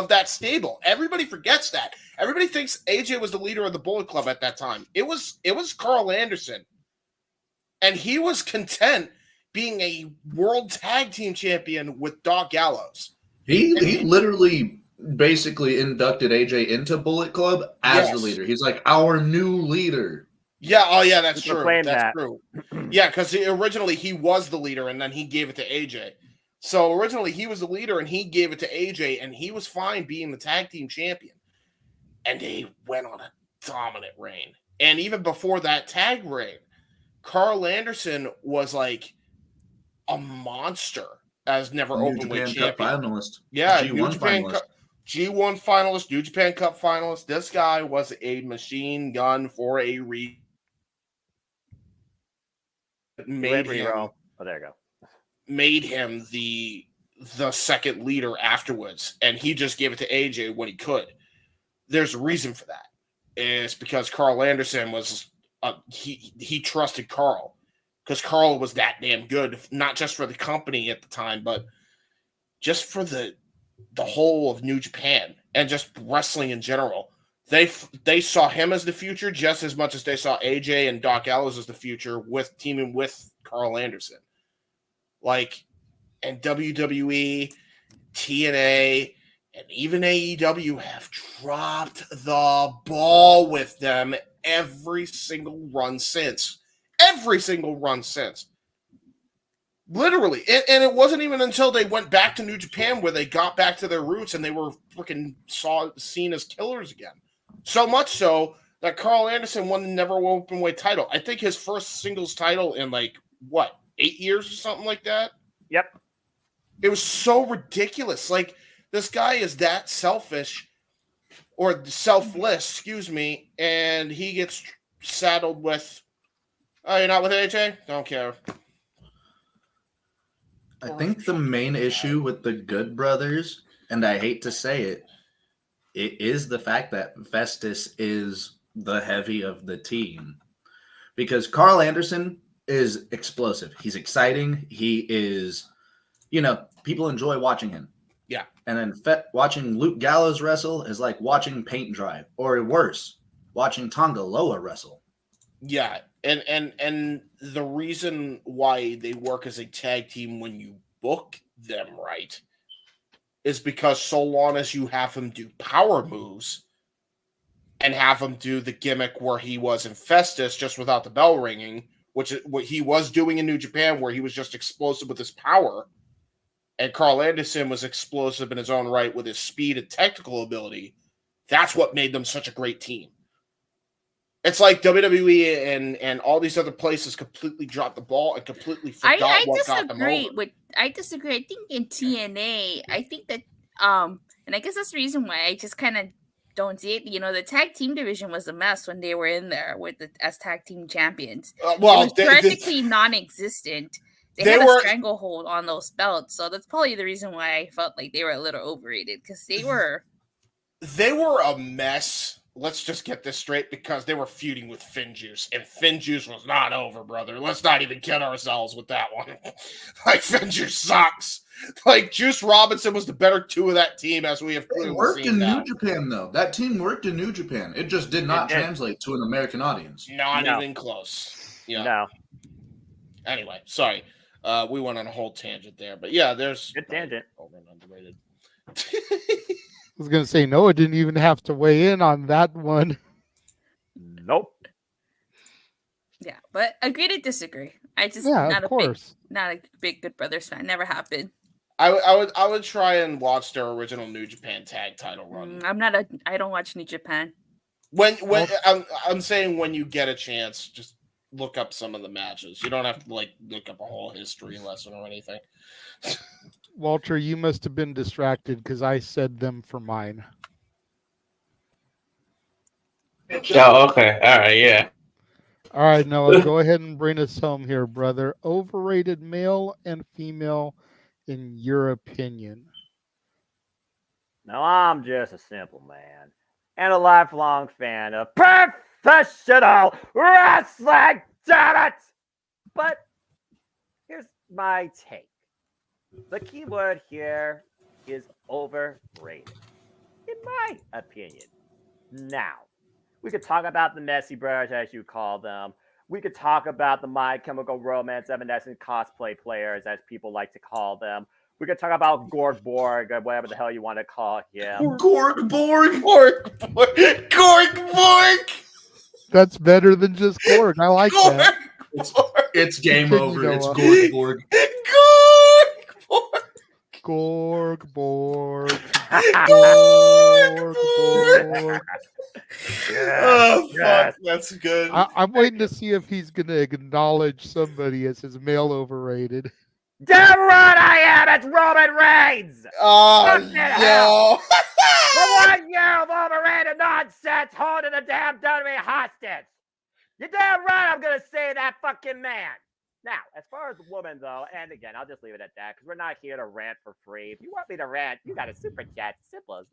that stable. Everybody forgets that. Everybody thinks AJ was the leader of the Bullet Club at that time. It was Carl Anderson. And he was content being a world tag team champion with Doc Gallows. He literally basically inducted AJ into Bullet Club as the leader. He's like our new leader. Yeah, oh yeah, that's true. That's true. Yeah, because originally he was the leader and then he gave it to AJ. So originally he was the leader and he gave it to AJ and he was fine being the tag team champion. And they went on a dominant reign. And even before that tag reign, Carl Anderson was like a monster as never openweight champion. Cup finalist. Yeah, G1 finalist. G1 finalist, New Japan Cup finalist. This guy was a machine gun for a reason. Made him, oh, there you go. Made him the second leader afterwards, and he just gave it to AJ when he could. There's a reason for that. It's because Carl Anderson was he trusted Carl because Carl was that damn good, not just for the company at the time, but just for the whole of New Japan and just wrestling in general. They saw him as the future just as much as they saw AJ and Doc Gallows as the future with teaming with Carl Anderson. Like, and WWE, TNA, and even AEW have dropped the ball with them every single run since. Every single run since. Literally. And it wasn't even until they went back to New Japan where they got back to their roots and they were freaking seen as killers again. So much so that Carl Anderson won the never openweight title. I think his first singles title in 8 years or something like that. Yep. It was so ridiculous. Like, this guy is that selfish or selfless, excuse me, and he gets saddled with, oh, you're not with AJ? Don't care. I think the main issue with the Good Brothers, and I hate to say it, it is the fact that Festus is the heavy of the team. Because Carl Anderson is explosive. He's exciting. He is, people enjoy watching him. Yeah. And then watching Luke Gallows wrestle is like watching paint dry, or worse, watching Tonga Loa wrestle. Yeah. And the reason why they work as a tag team when you book them right is because so long as you have him do power moves and have him do the gimmick where he was in Festus just without the bell ringing, which is what he was doing in New Japan, where he was just explosive with his power, and Carl Anderson was explosive in his own right with his speed and technical ability. That's what made them such a great team. It's like WWE and all these other places completely dropped the ball and completely forgot what got them over. I disagree. I think in TNA, I think that, and I guess that's the reason why I just kind of don't see it. The tag team division was a mess when they were in there as tag team champions. It was practically non-existent. They had a stranglehold on those belts, so that's probably the reason why I felt like they were a little overrated, because they were a mess. Let's just get this straight, because they were feuding with Finjuice, and Finjuice was not over, brother. Let's not even kid ourselves with that one. Finjuice sucks. Juice Robinson was the better two of that team, as we have clearly worked seen in New Japan, though. That team worked in New Japan. It just did not translate to an American audience. Not even close. Yeah. No. Anyway, sorry. We went on a whole tangent there, but yeah, there's good tangent. Over and underrated. I was going to say, Noah didn't even have to weigh in on that one. Nope. Yeah, but agree to disagree. I just not a big Good Brothers fan. Never have been. I would try and watch their original New Japan tag title run. I don't watch New Japan. I'm saying when you get a chance, just look up some of the matches. You don't have to look up a whole history lesson or anything. Walter, you must have been distracted because I said them for mine. Oh, okay. All right, yeah. All right, Noah, go ahead and bring us home here, brother. Overrated male and female in your opinion. Now, I'm just a simple man and a lifelong fan of professional wrestling, damn it! But here's my take. The key word here is overrated, in my opinion. Now, we could talk about the Messy Brothers, as you call them. We could talk about the My Chemical Romance Evanescent cosplay players, as people like to call them. We could talk about Gorg Borg, or whatever the hell you want to call him. Gorg Borg! Gorg Borg! That's better than just Gorg. I like that. It's game Continue, over. It's Noah. Gorg Borg. Gorg Borg. Gorg Borg. Oh, fuck. That's good. I'm waiting to see if he's going to acknowledge somebody as his male overrated. Damn right I am! It's Roman Reigns! Oh, The 1 year of overrated nonsense holding the damn WWE hostage! You're damn right I'm gonna say that fucking man! Now, as far as the woman, though, and again, I'll just leave it at that, because we're not here to rant for free. If you want me to rant, you got a super chat. Simple as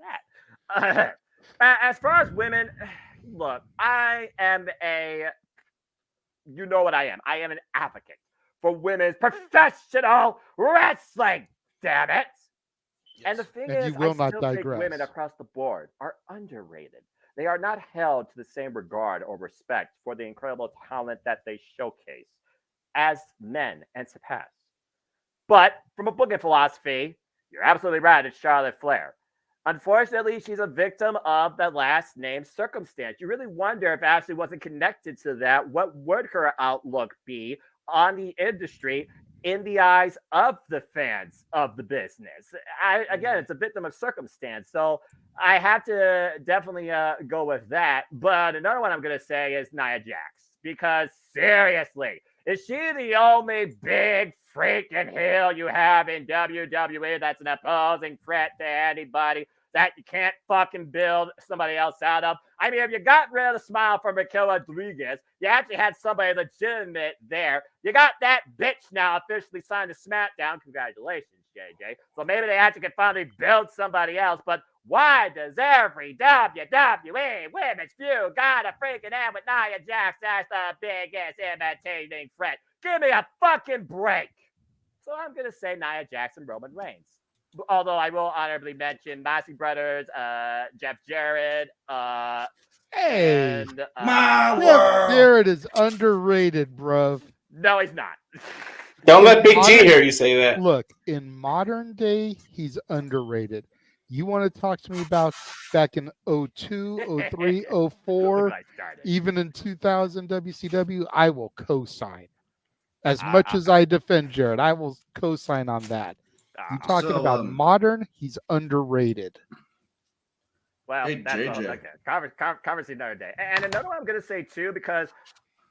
that. As far as women, look, I am you know what I am. I am an advocate for women's professional wrestling, damn it. And the thing And is, you will I not still think digress. women across the board are underrated. They are not held to the same regard or respect for the incredible talent that they showcase as men and surpass. But from a booking philosophy, you're absolutely right, it's Charlotte Flair. Unfortunately, she's a victim of the last name circumstance. You really wonder if Ashley wasn't connected to that, what would her outlook be on the industry in the eyes of the fans of the business? Again, it's a victim of circumstance. So I have to definitely go with that. But another one I'm going to say is Nia Jax. Because seriously, is she the only big freaking heel you have in WWE that's an opposing threat to anybody that you can't fucking build somebody else out of? I mean, if you got rid of the smile from Raquel Rodriguez, you actually had somebody legitimate there. You got that bitch now officially signed to SmackDown. Congratulations, JJ. So maybe they actually can finally build somebody else. But why does every WWE women's feud got a freaking end with Nia Jax as the biggest imitating threat? Give me a fucking break. So I'm going to say Nia Jax and Roman Reigns. Although I will honorably mention Massey Brothers, Jeff Jarrett, Hey, and Jeff Jarrett is underrated, bruv. No, he's not. Don't let Big G hear you say that. Look, in modern day, he's underrated. You want to talk to me about back in 02, 03, 04, even in 2000 WCW, I will co-sign. As much as I defend Jarrett, I will co-sign on that. You talking about modern, he's underrated. Well, hey, that's JJ. okay. Conversation another day. And another one I'm going to say, too, because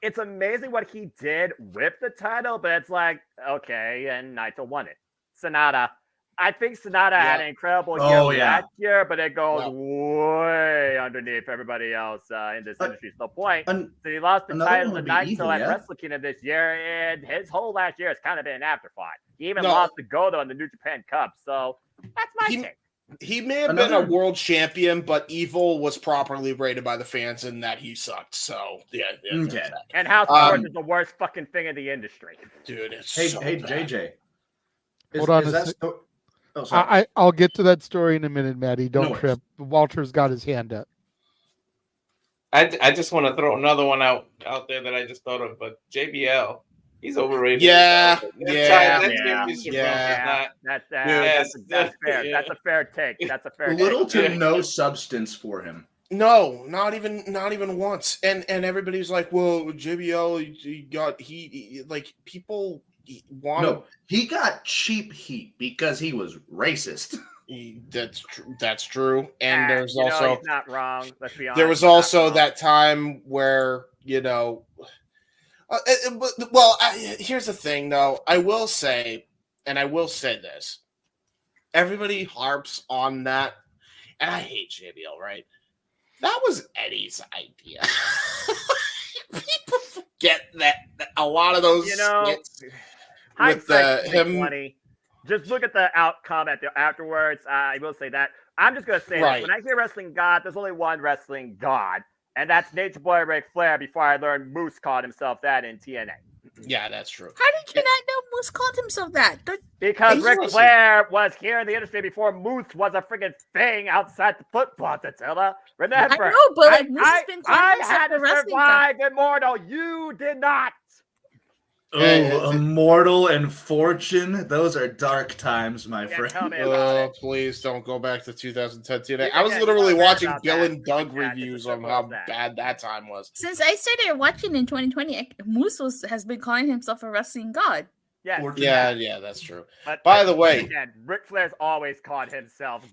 it's amazing what he did with the title, but it's like, okay, and Naito won it. Sonata. I think Sonata had an incredible year last year, but it goes way underneath everybody else in this industry. So point. So he lost the title to Naito at Wrestle Kingdom this year, and his whole last year has kind of been an afterthought. He even lost to Goto in the New Japan Cup. So that's my take. He may have been a world champion, but Evil was properly rated by the fans in that he sucked. So, yeah. Okay. And House Sports is the worst fucking thing in the industry. Dude, it's hey, so hey, bad. JJ. Hold on I'll get to that story in a minute, Maddie. Don't trip. Walter's got his hand up. I just want to throw another one out there that I just thought of, but JBL, he's overrated. That's fair. Yes. That's fair. That's a fair take. That's a fair Little take. to no substance for him. No, not even once. And everybody's like, "Well, JBL, he like people want." No, he got cheap heat because he was racist. That's true. And there's also he's not wrong. Let's be honest. There was also that time where here's the thing, though. I will say this: everybody harps on that, and I hate JBL. Right? That was Eddie's idea. People forget that a lot of those skits with him. Just look at the outcome afterwards. I will say that. I'm just going to say this. When I hear wrestling god, there's only one wrestling god, and that's Nature Boy Ric Flair before I learned Moose called himself that in TNA. Yeah, that's true. How did you not know Moose called himself that? Because Ric Flair was here in the industry before Moose was a freaking thing outside the football, Tatilla. Remember, I know, but like Moose has been calling I himself had a to wrestling survive Immortal. You did not. Oh, Immortal and Fortune. Those are dark times, my friend. Tell me about it. Please don't go back to 2010 today. Yeah, I was yeah, literally you weren't watching about Bill that. and Doug Yeah, reviews it's as on simple how as that. bad that time was. Since I started watching in 2020, Moose has been calling himself a wrestling god. Yes. Yeah, that's true. But by the way, again, Ric Flair's always called himself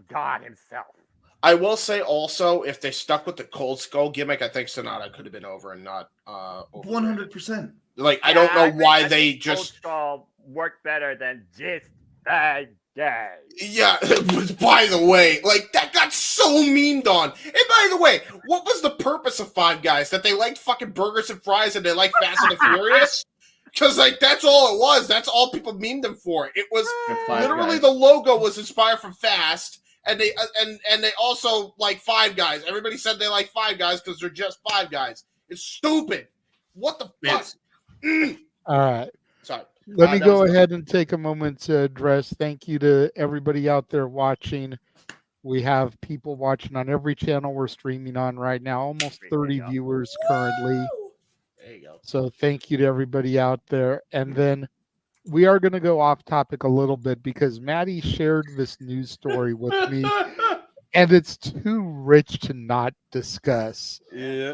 God himself. I will say also, if they stuck with the Cold Skull gimmick, I think Sonata could have been over and not 100%. Like, I don't know why they just Cold Skull worked better than just a day. Yeah, by the way, like, that got so meaned on. And by the way, what was the purpose of Five Guys? That they liked fucking burgers and fries and they liked Fast and the Furious? Because, like, that's all it was. That's all people memed them for. It was literally the logo was inspired from Fast, and they and they also like Five Guys. Everybody said they like Five Guys because they're just Five Guys. It's stupid. What the fuck? All right. Sorry. Let me go ahead and take a moment to address. Thank you to everybody out there watching. We have people watching on every channel we're streaming on right now. Almost 30 viewers currently. There you go. So thank you to everybody out there. And then we are going to go off topic a little bit because Maddie shared this news story with me, and it's too rich to not discuss. Yeah.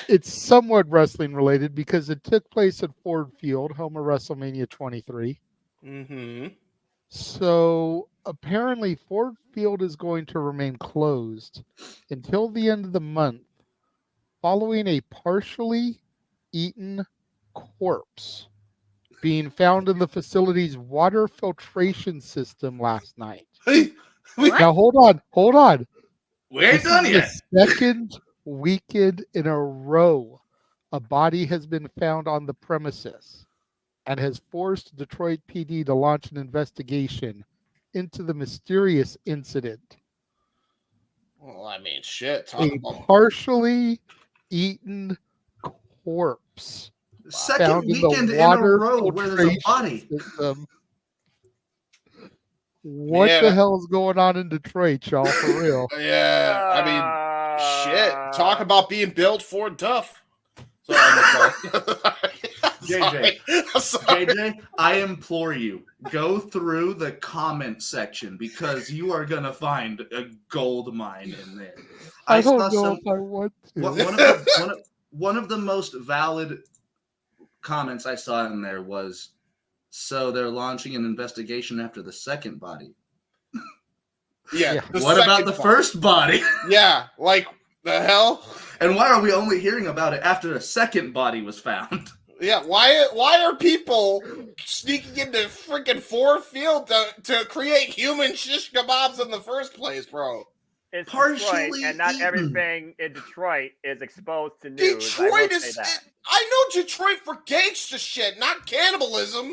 It's somewhat wrestling related because it took place at Ford Field, home of WrestleMania 23. Mm-hmm. So apparently Ford Field is going to remain closed until the end of the month following a partially eaten corpse being found in the facility's water filtration system last night. Now hold on. We ain't done yet. The second weekend in a row, a body has been found on the premises and has forced Detroit PD to launch an investigation into the mysterious incident. Well, I mean, shit. A partially eaten corpse. Second weekend in a row where there's a body. System. What the hell is going on in Detroit, y'all? For real? Yeah, I mean, shit. Talk about being built for tough. JJ, I implore you, go through the comment section because you are gonna find a gold mine in there. I don't know if I want to. One of the most valid comments I saw in there was, so they're launching an investigation after the second body. Yeah. What about the first body? Yeah, like the hell? And why are we only hearing about it after a second body was found? Yeah, why are people sneaking into freaking Ford Field to create human shish kebabs in the first place, bro? It's Detroit, and not everything in Detroit is exposed to news. Detroit is. I know Detroit for gangster shit, not cannibalism.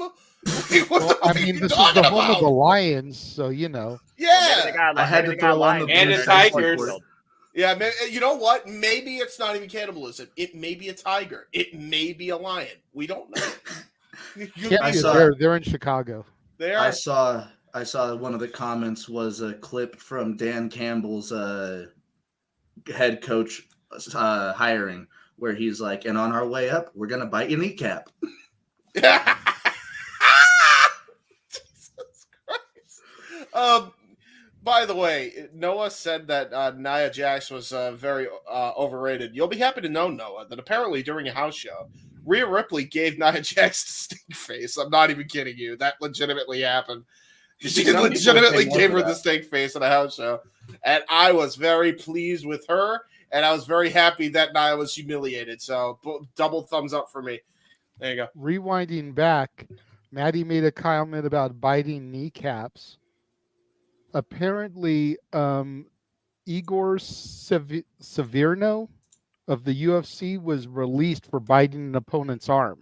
Well, I mean, this is the home of the Lions, so you know. Yeah, I had to throw on the and the Tigers. Yeah, you know what? Maybe it's not even cannibalism. It may be a tiger. It may be a lion. We don't know. They're in Chicago. They are. I saw one of the comments was a clip from Dan Campbell's head coach hiring, where he's like, "And on our way up, we're gonna bite your kneecap." Jesus Christ. By the way, Noah said that Nia Jax was very overrated. You'll be happy to know, Noah, that apparently during a house show, Rhea Ripley gave Nia Jax the stink face. I'm not even kidding you. That legitimately happened. She legitimately gave her the stink face at a house show. And I was very pleased with her, and I was very happy that Nia was humiliated. So double thumbs up for me. There you go. Rewinding back, Maddie made a comment about biting kneecaps. Apparently, Igor Severino of the UFC was released for biting an opponent's arm.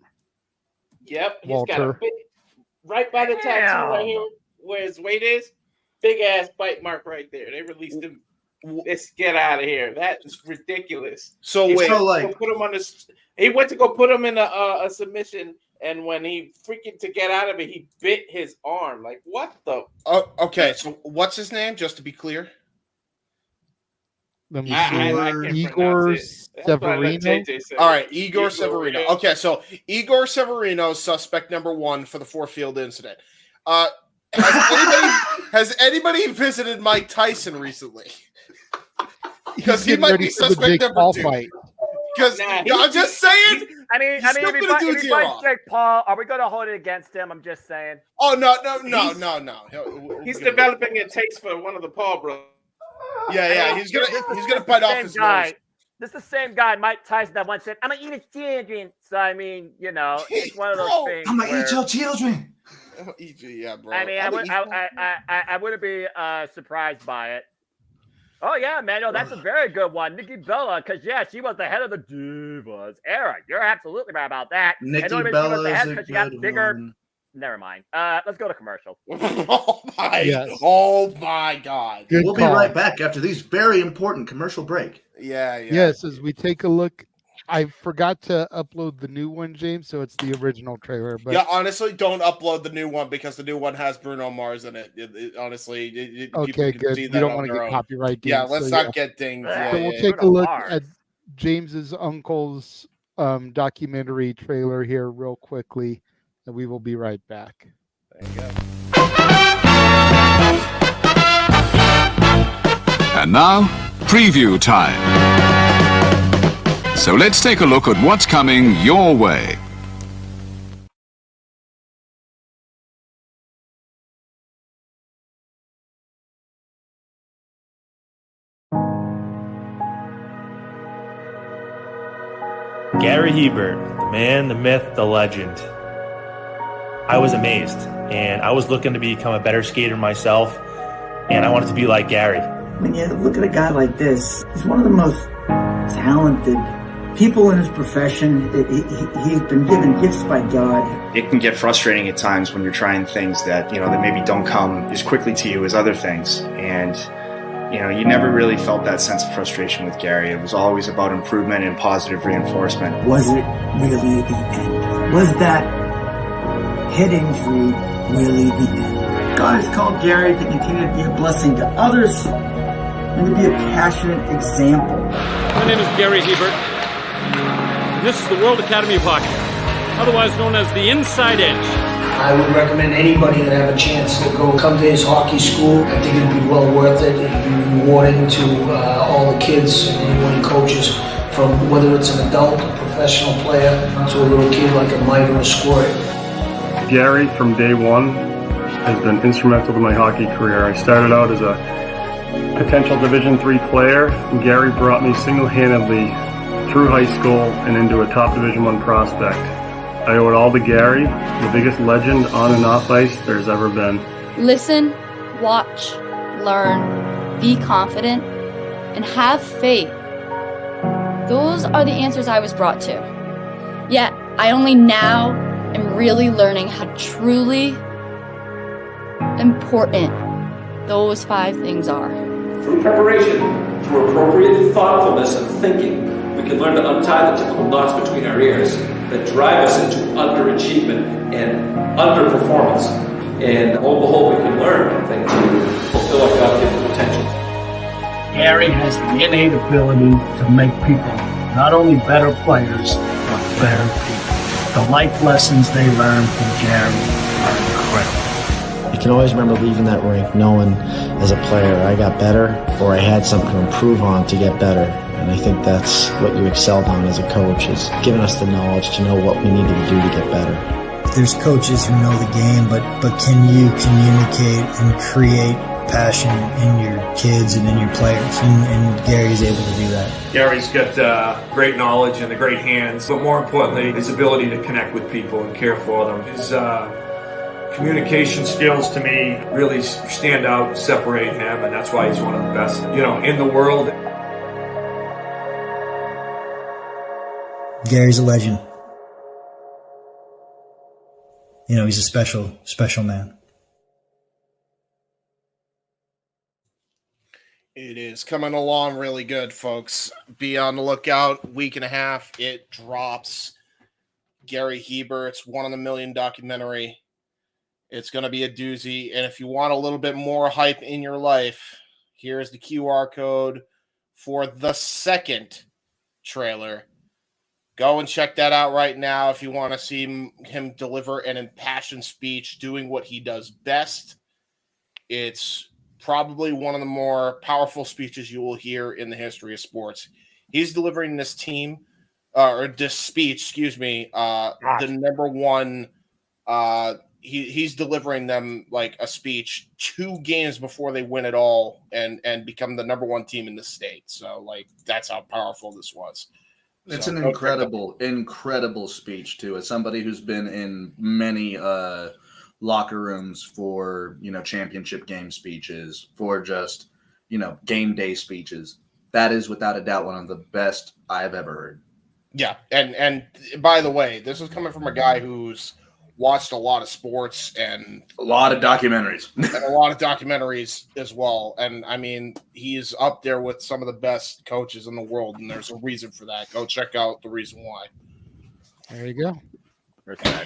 Yep, he's Walter. got a big, right by the tattoo right here, where his weight is, big ass bite mark right there. They released him. Let's get out of here. That is ridiculous. So he wait, put him on this. He went to go put him in a submission, and when he freaking to get out of it, he bit his arm. Like what the? Okay, so what's his name? Just to be clear. Igor Severino. All right, Igor Severino. Okay, so Igor Severino, suspect number 1 for the Four-Field incident. Has anybody visited Mike Tyson recently? Because he might be suspect number 2. Because I'm just saying. I mean, if he fights Jake Paul, are we going to hold it against him? I'm just saying. Oh no. He's developing a taste for one of the Paul brothers. Yeah. He's gonna bite off his nose. This is the same guy, Mike Tyson, that once said, "I'm gonna eat his children." So I mean, it's one of those things. I'm gonna eat your children. Yeah, bro. I mean, I wouldn't be surprised by it. Oh yeah, Manuel, that's a very good one, Nikki Bella, because she was the head of the Divas era. You're absolutely right about that. Nikki Bella is a she got good bigger. one. Never mind. Let's go to commercial. Oh my God. We'll be right back after these very important commercial break. Yeah. Yes, as we take a look, I forgot to upload the new one, James, so it's the original trailer. But honestly, don't upload the new one because the new one has Bruno Mars in it. Honestly, okay, good. You don't want to get copyright dinged. Yeah, let's not get dinged. So we'll take a look at James's uncle's documentary trailer here real quickly, and we will be right back. There you go. And now, preview time. So let's take a look at what's coming your way. Gary Hebert, the man, the myth, the legend. I was amazed, and I was looking to become a better skater myself, and I wanted to be like Gary. When you look at a guy like this, he's one of the most talented people in his profession. He's been given gifts by God. It can get frustrating at times when you're trying things that maybe don't come as quickly to you as other things. And, you never really felt that sense of frustration with Gary. It was always about improvement and positive reinforcement. Was it really the end? Was that head injury really the end? God has called Gary to continue to be a blessing to others and to be a passionate example. My name is Gary Hebert, and this is the World Academy of Hockey, otherwise known as the Inside Edge. I would recommend anybody that have a chance to come to his hockey school. I think it'd be well worth it. It'd be rewarding to all the kids and anyone he coaches, from whether it's an adult, a professional player, to a little kid like a Mike or a Squirt. Gary, from day one, has been instrumental to my hockey career. I started out as a potential Division III player, and Gary brought me single-handedly through high school and into a top Division I prospect. I owe it all to Gary, the biggest legend on and off ice there's ever been. Listen, watch, learn, be confident, and have faith. Those are the answers I was brought to. Yet, I only now am really learning how truly important those 5 things are. Through preparation, through appropriate thoughtfulness and thinking, we can learn to untie the typical knots between our ears that drive us into underachievement and underperformance. And lo and behold, we can learn, I think, to fulfill our God-given potential. Gary has the innate ability to make people not only better players, but better people. The life lessons they learn from Gary are incredible. I can always remember leaving that rink knowing as a player I got better, or I had something to improve on to get better. And I think that's what you excelled on as a coach, is giving us the knowledge to know what we needed to do to get better. There's coaches who know the game, but can you communicate and create passion in your kids and in your players? And Gary's able to do that. Gary's got great knowledge and the great hands, but more importantly, his ability to connect with people and care for them. His communication skills, to me, really stand out, separate him, and that's why he's one of the best, in the world. Gary's a legend. He's a special man. It is coming along really good, folks. Be on the lookout. Week and a half, it drops. Gary Hebert's One in a Million documentary. It's going to be a doozy. And if you want a little bit more hype in your life, here's the QR code for the second trailer. Go and check that out right now if you want to see him deliver an impassioned speech doing what he does best. It's probably one of the more powerful speeches you will hear in the history of sports. He's delivering this speech, the number one. He's delivering them like a speech 2 games before they win it all and become the number one team in the state. So, like, that's how powerful this was. It's an incredible speech too. As somebody who's been in many locker rooms for, championship game speeches, for just, game day speeches, that is without a doubt one of the best I've ever heard. Yeah, and by the way, this is coming from a guy who's watched a lot of sports and a lot of documentaries as well. And I mean, he's up there with some of the best coaches in the world, and there's a reason for that. Go check out the reason why. There you go. Okay.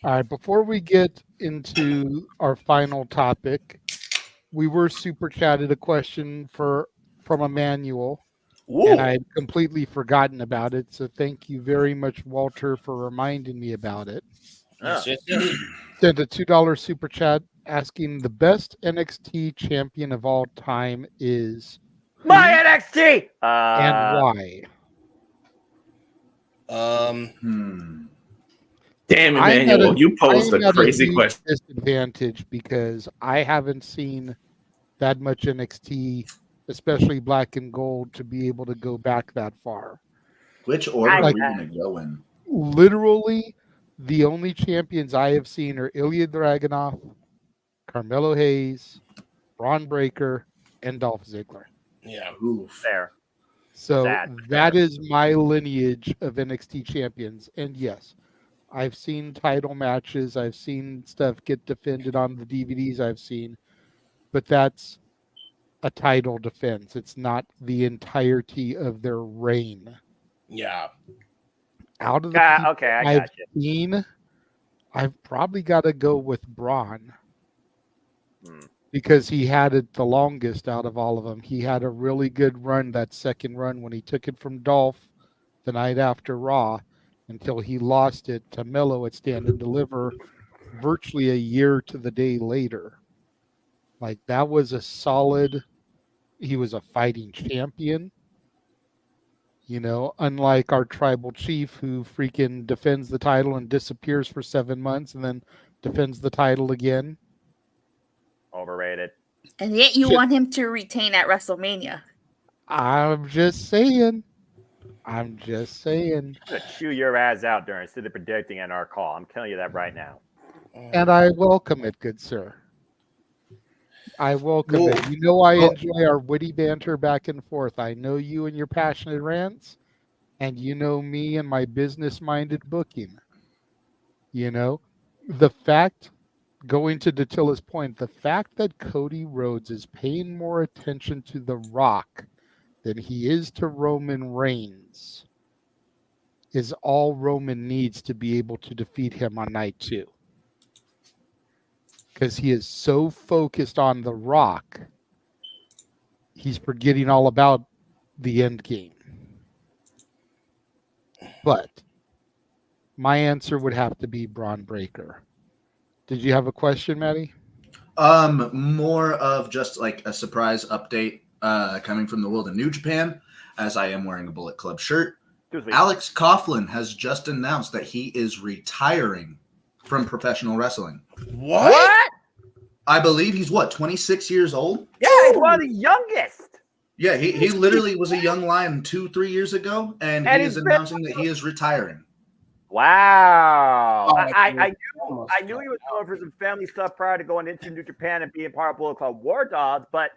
All right, before we get into our final topic, we were super chatted a question from Emmanuel. Ooh. And I had completely forgotten about it. So thank you very much, Walter, for reminding me about it. Sent a $2 super chat asking the best NXT champion of all time is my NXT and why. Damn, Emmanuel, you posed a crazy question. Disadvantage because I haven't seen that much NXT, especially Black and Gold, to be able to go back that far. Which order are we going to go in? Literally, the only champions I have seen are Ilya Dragunov, Carmelo Hayes, Braun Breaker, and Dolph Ziggler. Yeah, fair. So that is my lineage of NXT champions. And yes, I've seen title matches. I've seen stuff get defended on the DVDs I've seen. But that's a title defense. It's not the entirety of their reign. Yeah. Out of the I've seen, I've probably got to go with Braun because he had it the longest out of all of them. He had a really good run, that second run, when he took it from Dolph the night after Raw until he lost it to Melo at Stand and Deliver virtually a year to the day later. Like, that was a solid, he was a fighting champion. Unlike our tribal chief who freaking defends the title and disappears for 7 months and then defends the title again. Overrated. And yet you want him to retain at WrestleMania. I'm just saying. I'm gonna chew your ass out during instead of predicting in our call. I'm telling you that right now. And I welcome it, good sir. I welcome it. I enjoy our witty banter back and forth. I know you and your passionate rants, and you know me and my business-minded booking. The fact, going to Datilla's point, the fact that Cody Rhodes is paying more attention to The Rock than he is to Roman Reigns is all Roman needs to be able to defeat him on night 2. Because he is so focused on The Rock, he's forgetting all about the end game. But my answer would have to be Braun Breaker. Did you have a question, Maddie? More of just like a surprise update coming from the world of New Japan, as I am wearing a Bullet Club shirt. Alex Coughlin has just announced that he is retiring from professional wrestling. What? I believe he's 26 years old? Yeah, he's one of the youngest. Yeah, he literally was a young lion 2-3 years ago, and he is announcing that he is retiring. Wow. I knew he was going for some family stuff prior to going into New Japan and being part of Bullet Club War Dogs, but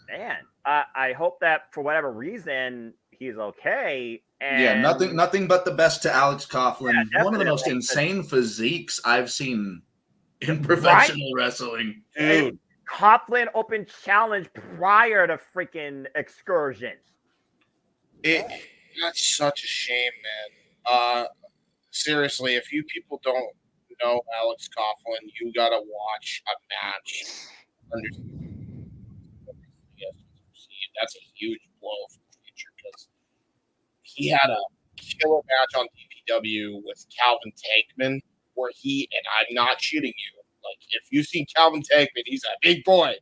man, I hope that for whatever reason he's okay. And yeah, nothing but the best to Alex Coughlin. Yeah, one of the most insane physiques I've seen in professional wrestling. Dude. Coughlin Open Challenge prior to freaking Excursion. That's such a shame, man. Seriously, if you people don't know Alex Coughlin, you gotta watch a match. That's a huge blow for the future because he had a killer match on DPW with Calvin Tankman where and I'm not shitting you. Like, if you've seen Calvin Tankman, he's a big boy.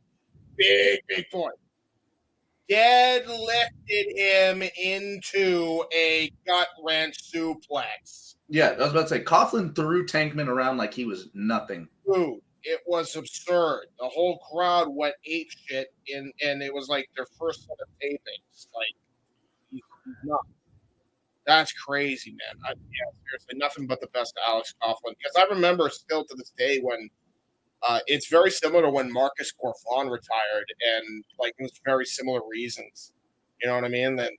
Big boy. Deadlifted him into a gut wrench suplex. Yeah, I was about to say, Coughlin threw Tankman around like he was nothing. Dude, it was absurd. The whole crowd went ape shit, and it was like their first set of tapings. Like, he's nuts. That's crazy, man. Seriously, nothing but the best to Alex Coughlin. Because I remember still to this day when it's very similar to when Marcus Gorfon retired, and like it was very similar reasons. You know what I mean? That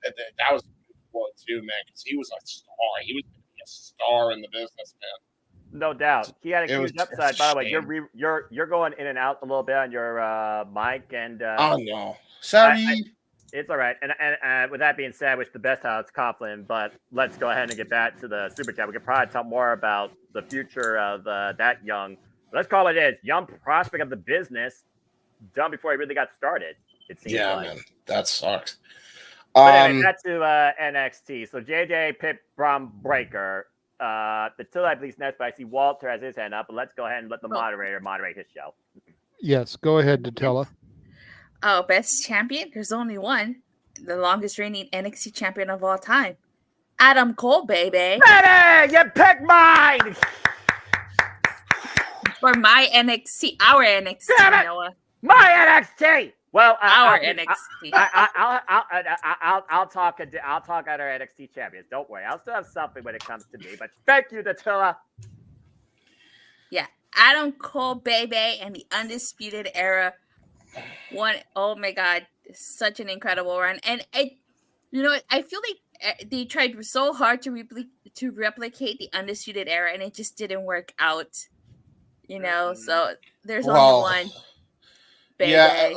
was a good blow too, man. Because he was a star. He was a star in the business, man. No doubt. He had a huge upside. By the way, you're going in and out a little bit on your mic, and oh no, sorry. It's all right. And with that being said, wish the best Alex Coughlin, but let's go ahead and get back to the super chat. We could probably talk more about the future of that young. Let's call it is young prospect of the business, done before he really got started. It seems like. Man, that sucks. But anyway, back to NXT. So JJ, Pip, Brom Breaker. The till I believe next, but I see Walter has his hand up. But let's go ahead and let the moderator moderate his show. Yes, go ahead, Datella. Oh, best champion? There's only one. The longest reigning NXT champion of all time. Adam Cole, baby. Baby, you pick mine! For my NXT, our NXT, Noah. My NXT! Well, our NXT. I'll talk at our NXT champions. Don't worry. I'll still have something when it comes to me. But thank you, Datella. Yeah. Adam Cole, baby, and the Undisputed Era. Oh my God, such an incredible run. And I feel like they tried so hard to replicate the Undisputed Era, and it just didn't work out. So there's only one. Baby. Yeah,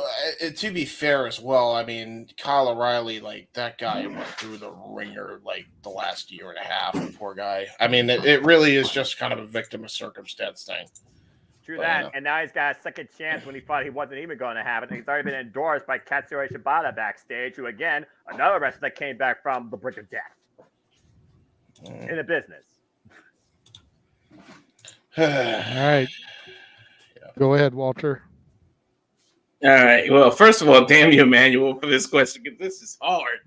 to be fair as well, I mean, Kyle O'Reilly, like, that guy went through the ringer, like, the last year and a half, poor guy. I mean, it really is just kind of a victim of circumstance thing. True that, and now he's got a second chance when he thought he wasn't even going to have it. And he's already been endorsed by Katsuyori Shibata backstage, who, again, another wrestler that came back from the brink of death in the business. All right. Go ahead, Walter. All right. Well, first of all, damn you, Emmanuel, for this question, because this is hard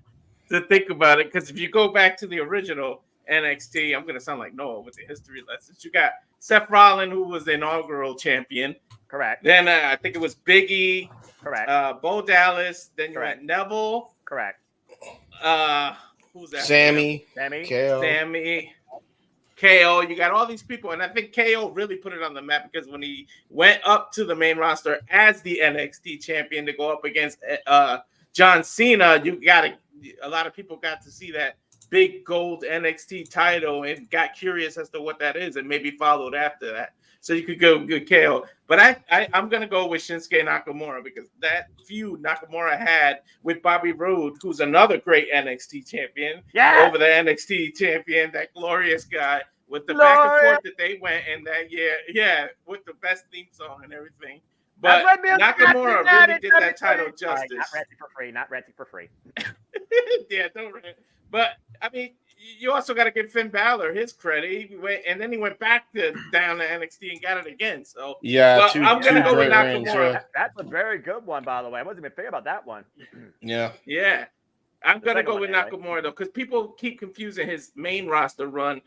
to think about it. Because if you go back to the original NXT, I'm going to sound like Noah with the history lessons. You got Seth Rollins, who was the inaugural champion. Correct. Then I think it was Big E. Correct. Bo Dallas. Then you had Neville. Correct. Who's that? Sammy. KO. You got all these people. And I think KO really put it on the map because when he went up to the main roster as the NXT champion to go up against John Cena, a lot of people got to see that big gold NXT title and got curious as to what that is and maybe followed after that. So you could go good KO. But I'm going to go with Shinsuke Nakamura because that feud Nakamura had with Bobby Roode, who's another great NXT champion, over the NXT champion, that glorious guy with the back and forth that they went and that, with the best theme song and everything. But Nakamura really did that title justice. Not renting for free. Yeah, don't rent. But I mean, you also got to give Finn Balor his credit. He went back down to NXT and got it again. So I'm gonna go with Nakamura. That's a very good one, by the way. I wasn't even thinking about that one. Yeah. I'm gonna go with Nakamura though, because people keep confusing his main roster run.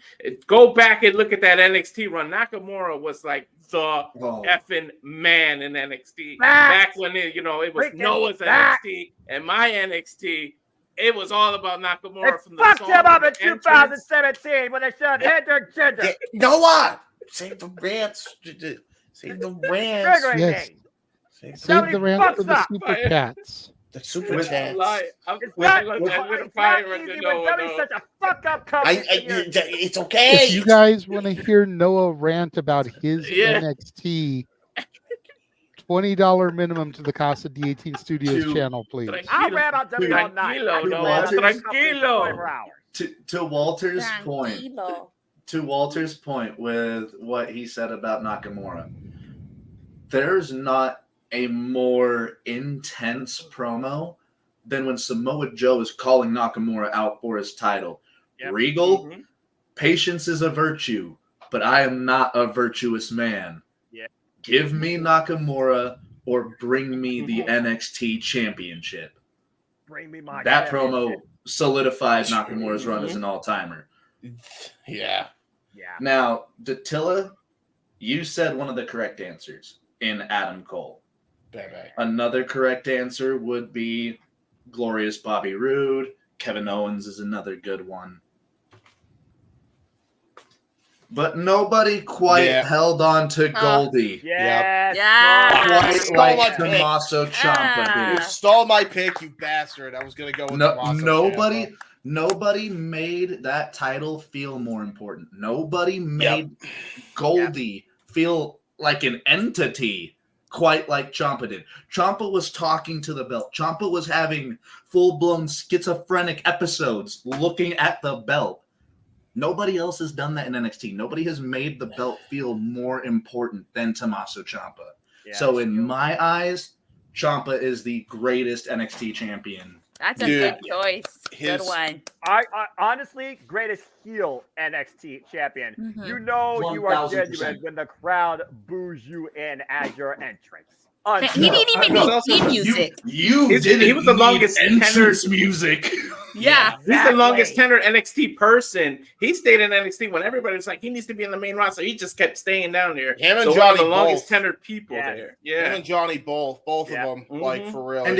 Go back and look at that NXT run. Nakamura was like the effing man in NXT back when it was Noah's NXT and my NXT. It was all about Nakamura from the fucked song. Him up in 2017 when they said Gender. Noah, save the rants. Save the rants. Yes. Save the rants for the super cats. The super chats. I'm gonna fire Noah. Such a fuck up company. It's okay. If you guys want to hear Noah rant about his NXT, $20 minimum to the Casa D18 Studios channel, please. I ran on W all night. To Walter's point. To Walter's point with what he said about Nakamura, there's not a more intense promo than when Samoa Joe is calling Nakamura out for his title. Yep. Regal, patience is a virtue, but I am not a virtuous man. Yeah. Give me Nakamura or bring me the NXT championship. Bring me my that promo solidified Nakamura's run as an all-timer. Yeah. Now, Dattila, you said one of the correct answers in Adam Cole. Bye-bye. Another correct answer would be Glorious Bobby Roode. Kevin Owens is another good one. But nobody quite held on to Goldie. Yes. Quite like Tommaso Ciampa did. You stole my pick, you bastard. I was going to go with Tommaso Ciampa. Nobody made that title feel more important. Nobody made Goldie feel like an entity quite like Ciampa did. Ciampa was talking to the belt. Ciampa was having full-blown schizophrenic episodes looking at the belt. Nobody else has done that in NXT. Nobody has made the belt feel more important than Tommaso Ciampa. So in my eyes, Ciampa is the greatest NXT champion. That's a good choice. Good one. I honestly, greatest heel NXT champion. Mm-hmm. You know 1000%. you are genuine when the crowd boos you in as your entrance. He didn't even need theme music. He was the longest entrance music. Yeah. He's the longest tenured NXT person. He stayed in NXT when everybody was like, he needs to be in the main roster. He just kept staying down there. Him and so Johnny, one of the longest tenured people there. Yeah. Him and Johnny both of them, like for real. And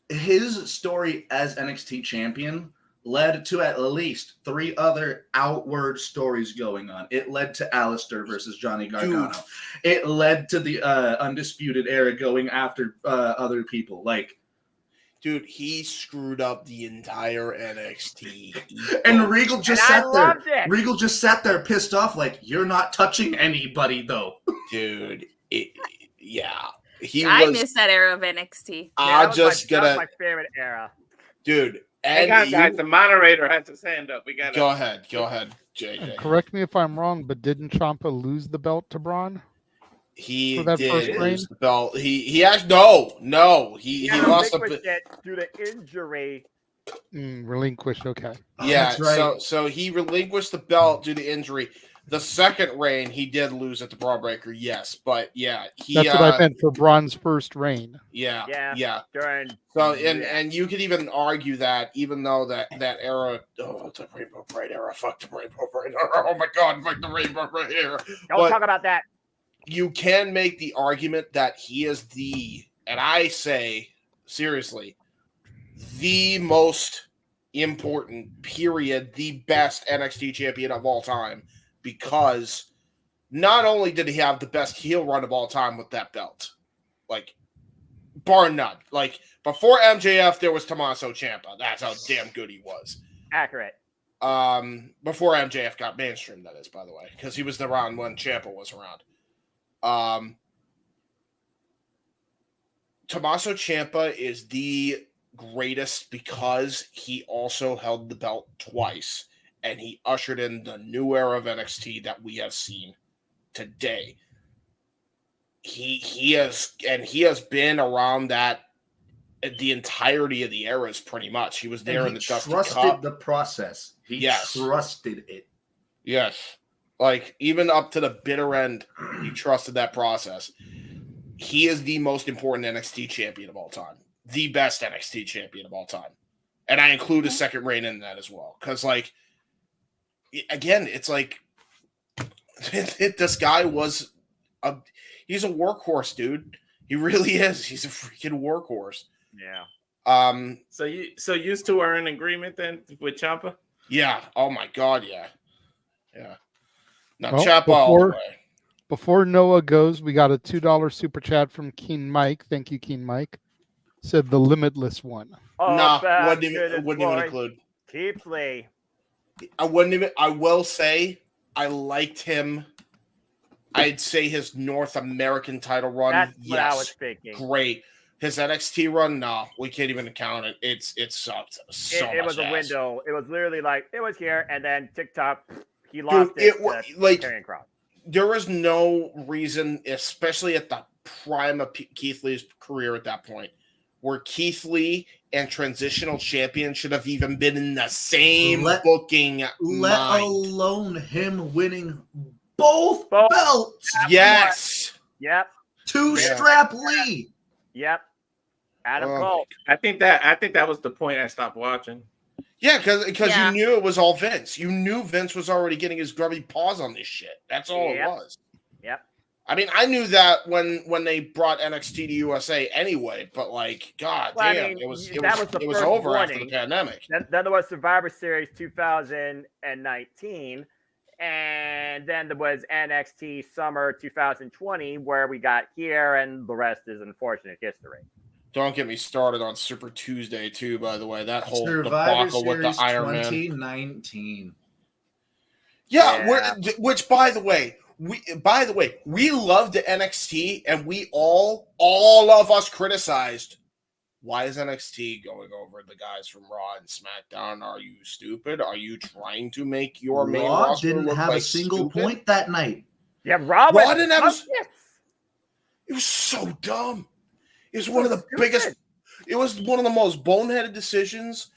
his story as NXT champion led to at least 3 other outward stories going on. It led to Alistair versus Johnny Gargano. Dude. It led to the Undisputed Era going after other people. Dude, he screwed up the entire NXT. And Regal just sat there. Regal just sat there pissed off, like, you're not touching anybody, though. Dude, I miss that era of NXT. That was my favorite era. Dude. Hang on, guys. The moderator has his hand up. We got Go ahead, JJ. And correct me if I'm wrong, but didn't Ciampa lose the belt to Braun? He did lose the belt. He actually no. He lost it due to injury. Relinquished. Okay. Yeah. Right. So he relinquished the belt due to injury. The second reign, he did lose at the Braun Breaker, yes, but that's what I meant for Braun's first reign. Yeah. So and you could even argue that even though that era, the Rainbow Bright era, fuck the Rainbow Bright era, oh my God, fuck the Rainbow Bright era. Don't talk about that. You can make the argument that he is and I say seriously, the most important period, the best NXT champion of all time. Because not only did he have the best heel run of all time with that belt, bar none. Before MJF, there was Tommaso Ciampa. That's how damn good he was. Accurate. Before MJF got mainstream, that is, by the way, because he was around when Ciampa was around. Tommaso Ciampa is the greatest because he also held the belt twice. And he ushered in the new era of NXT that we have seen today. He has been around that the entirety of the eras, pretty much. He was there in the Dusty Cup. He trusted the process. He trusted it. Yes. Even up to the bitter end, he trusted that process. He is the most important NXT champion of all time. The best NXT champion of all time. And I include his second reign in that as well. Because, again, it's this guy he's a workhorse, dude. He really is. He's a freaking workhorse. Yeah. So you two are in agreement then with Ciampa? Yeah. Oh my God. Yeah. Yeah. Now Ciampa all the way. Before Noah goes, we got a $2 super chat from Keen Mike. Thank you, Keen Mike. Said the limitless one. Wouldn't even include. Keith Lee. I will say I liked him I'd say his North American title run. That's yes, what I was thinking. Great. His NXT run, no, we can't even count it. It sucked so much. It was a ass. window. It was literally like it was here, and then TikTok, he lost Dude, like Karrion Kross. There was no reason, especially at the prime of Keith Lee's career at that point, where Keith Lee and Transitional Champion should have even been in the same booking. Let alone him winning both belts. Yes. Yep. Two-strap Lee. Yep. Adam Cole. I think that was the point I stopped watching. Yeah, because you knew it was all Vince. You knew Vince was already getting his grubby paws on this shit. That's all it was. Yep. I mean, I knew that when they brought NXT to USA anyway, but like, God damn, it was over after the pandemic. Then there was Survivor Series 2019, and then there was NXT Summer 2020, where we got here, and the rest is unfortunate history. Don't get me started on Super Tuesday too. By the way, that whole Survivor debacle with the Iron Man 2019. Yeah. Which by the way, we loved the NXT, and we all of us criticized. Why is NXT going over the guys from Raw and SmackDown? Are you stupid? Are you trying to make your main roster didn't look have like a single stupid? point that night. Yeah, Raw didn't have. It was so dumb. It was one of the biggest. It was one of the most boneheaded decisions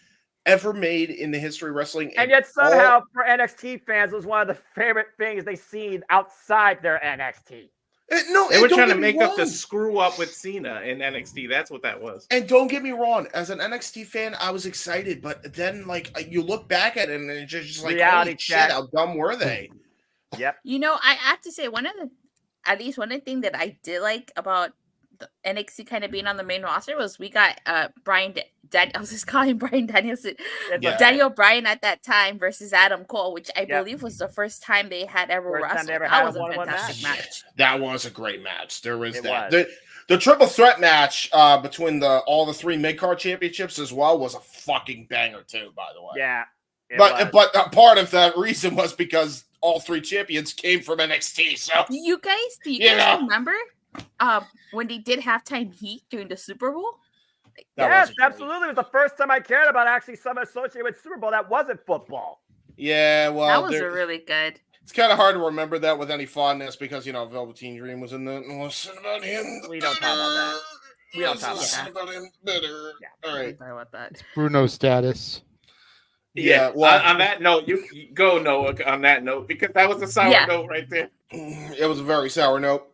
ever made in the history of wrestling. And yet somehow for NXT fans, it was one of the favorite things they seen outside their NXT. They were trying to make up the screw up with Cena in NXT. That's what that was. And don't get me wrong, as an NXT fan, I was excited, but then like you look back at it and it's just like, holy shit, how dumb were they? Yep. You know, I have to say one of the thing that I did like about the NXT kind of being on the main roster was we got Brian I was just calling Brian Danielson, Daniel Bryan at that time versus Adam Cole, which I believe was the first time they had ever wrestled. That was a fantastic match. That was a great match. There was that. The triple threat match between all the three mid-card championships as well was a fucking banger too, by the way. Yeah. But part of that reason was because all three champions came from NXT. So do you guys remember when they did halftime heat during the Super Bowl? Yes, absolutely. It was the first time I cared about actually something associated with Super Bowl that wasn't football. Yeah, well, that was really good. It's kind of hard to remember that with any fondness because Velveteen Dream was in the. Listen about him. We don't talk about that. We don't talk about him better. Yeah, all right. Sorry about that. It's Bruno status. Yeah. Well, on that note, you go Noah. On that note, because that was a sour note right there. It was a very sour note.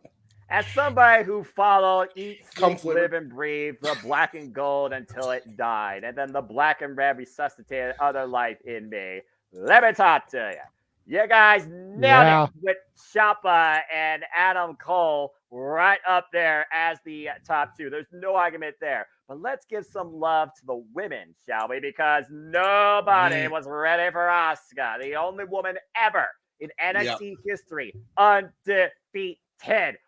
As somebody who followed, eat, sleep, live, and breathe the black and gold until it died, and then the black and red resuscitated other life in me, let me talk to you. You guys nailed it with Ciampa and Adam Cole right up there as the top two. There's no argument there. But let's give some love to the women, shall we? Because nobody was ready for Asuka, the only woman ever in NXT history undefeated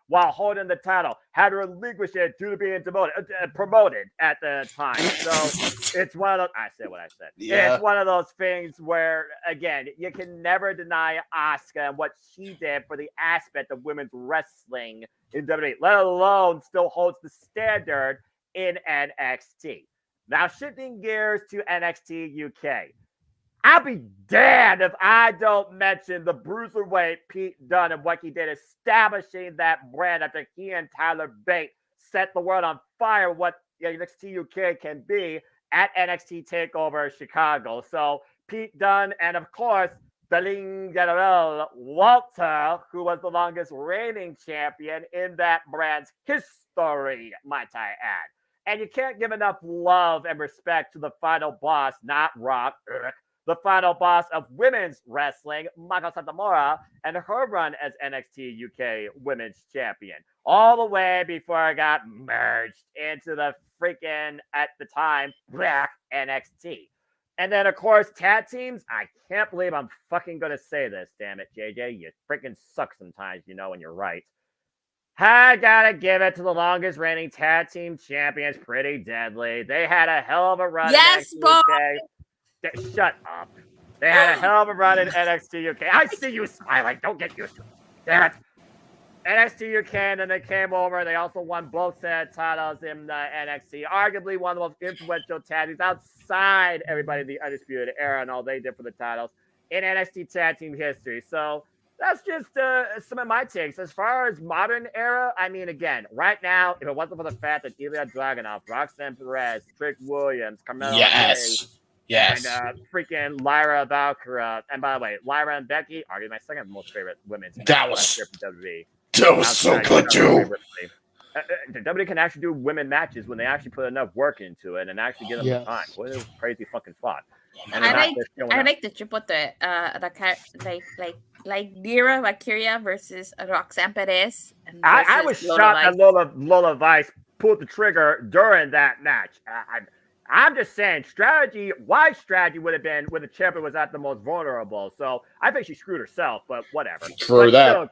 while holding the title, had to relinquish it due to being promoted at the time. So it's one of those. I said what I said. Yeah. It's one of those things where, again, you can never deny Asuka and what she did for the aspect of women's wrestling in WWE, let alone still holds the standard in NXT. Now, shifting gears to NXT UK. I'll be damned if I don't mention the bruiserweight Pete Dunne and what he did establishing that brand after he and Tyler Bate set the world on fire what NXT UK can be at NXT TakeOver Chicago. So Pete Dunne and, of course, Belling General Walter, who was the longest reigning champion in that brand's history, might I add. And you can't give enough love and respect to the final boss, not Rock, the final boss of women's wrestling, Mako Satomura, and her run as NXT UK Women's Champion, all the way before I got merged into the freaking, at the time, black NXT. And then, of course, tag teams. I can't believe I'm fucking going to say this, damn it, JJ. You freaking suck sometimes, and you're right. I gotta give it to the longest reigning tag team champions, Pretty Deadly. They had a hell of a run. Yes, boy. Shut up. They had a hell of a run in NXT UK. I see you smiling. Don't get used to it. Damn it. NXT UK, and then they came over. They also won both set of titles in NXT. Arguably one of the most influential tag teams outside everybody in the Undisputed Era and all they did for the titles in NXT tag team history. So that's just some of my takes. As far as modern era, I mean, again, right now, if it wasn't for the fact that Ilya Dragunov, Roxanne Perez, Trick Williams, Carmelo Hayes, and freaking Lyra Valkyra, and by the way, Lyra and Becky are my second most favorite women's match last year for WWE. That was so good too. WWE can actually do women matches when they actually put enough work into it and actually get them the time. What a crazy fucking spot. And I like the triple threat. Like Lyra Valkyria versus Roxanne Perez. I was shocked that Lola Vice pulled the trigger during that match. I'm just saying, wise strategy would have been when the champion was at the most vulnerable. So I think she screwed herself, but whatever. True that. Still,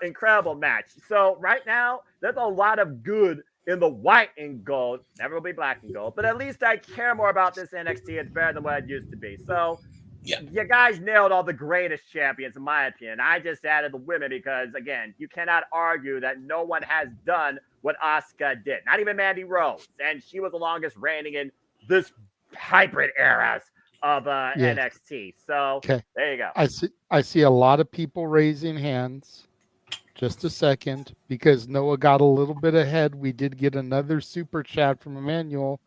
incredible match. So right now, there's a lot of good in the white and gold. Never will be black and gold, but at least I care more about this NXT. It's better than what it used to be. So you guys nailed all the greatest champions, in my opinion. I just added the women because, again, you cannot argue that no one has done what Asuka did. Not even Mandy Rose. And she was the longest reigning in this hybrid eras of NXT. So there you go. I see a lot of people raising hands. Just a second, because Noah got a little bit ahead. We did get another super chat from Emmanuel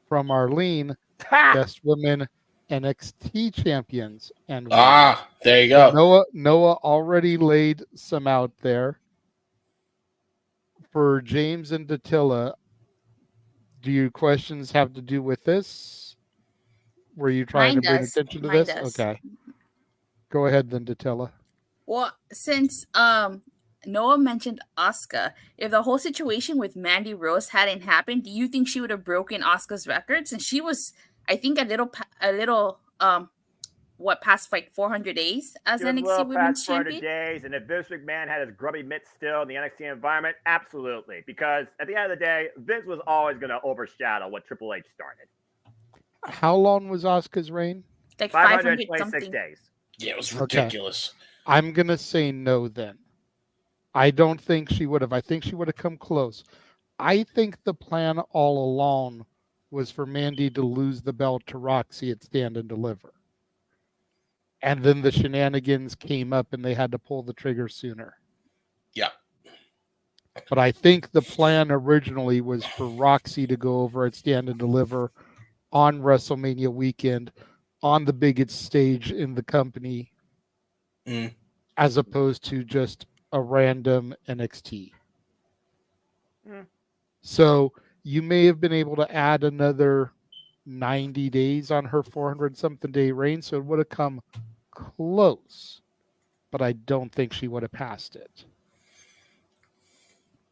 from Arlene. Best women NXT champions. And there you go. Noah already laid some out there. For James and Dattila, do your questions have to do with this? Were you trying to bring attention to this? Okay. Go ahead then, Dattila. Well, since Noah mentioned Asuka, if the whole situation with Mandy Rose hadn't happened, do you think she would have broken Asuka's record? Since she was, I think, a little past like 400 days as NXT Women's Champion? 400 days, and if Vince McMahon had his grubby mitts still in the NXT environment, absolutely. Because at the end of the day, Vince was always going to overshadow what Triple H started. How long was Asuka's reign? Like 526 days. Yeah, it was ridiculous. Okay. I'm going to say no then. I don't think she would have. I think she would have come close. I think the plan all along was for Mandy to lose the belt to Roxy at Stand and Deliver. And then the shenanigans came up and they had to pull the trigger sooner. Yeah. But I think the plan originally was for Roxy to go over at Stand and Deliver on WrestleMania weekend on the biggest stage in the company as opposed to just a random NXT. So you may have been able to add another 90 days on her 400-something day reign, so it would have come close. But I don't think she would have passed it.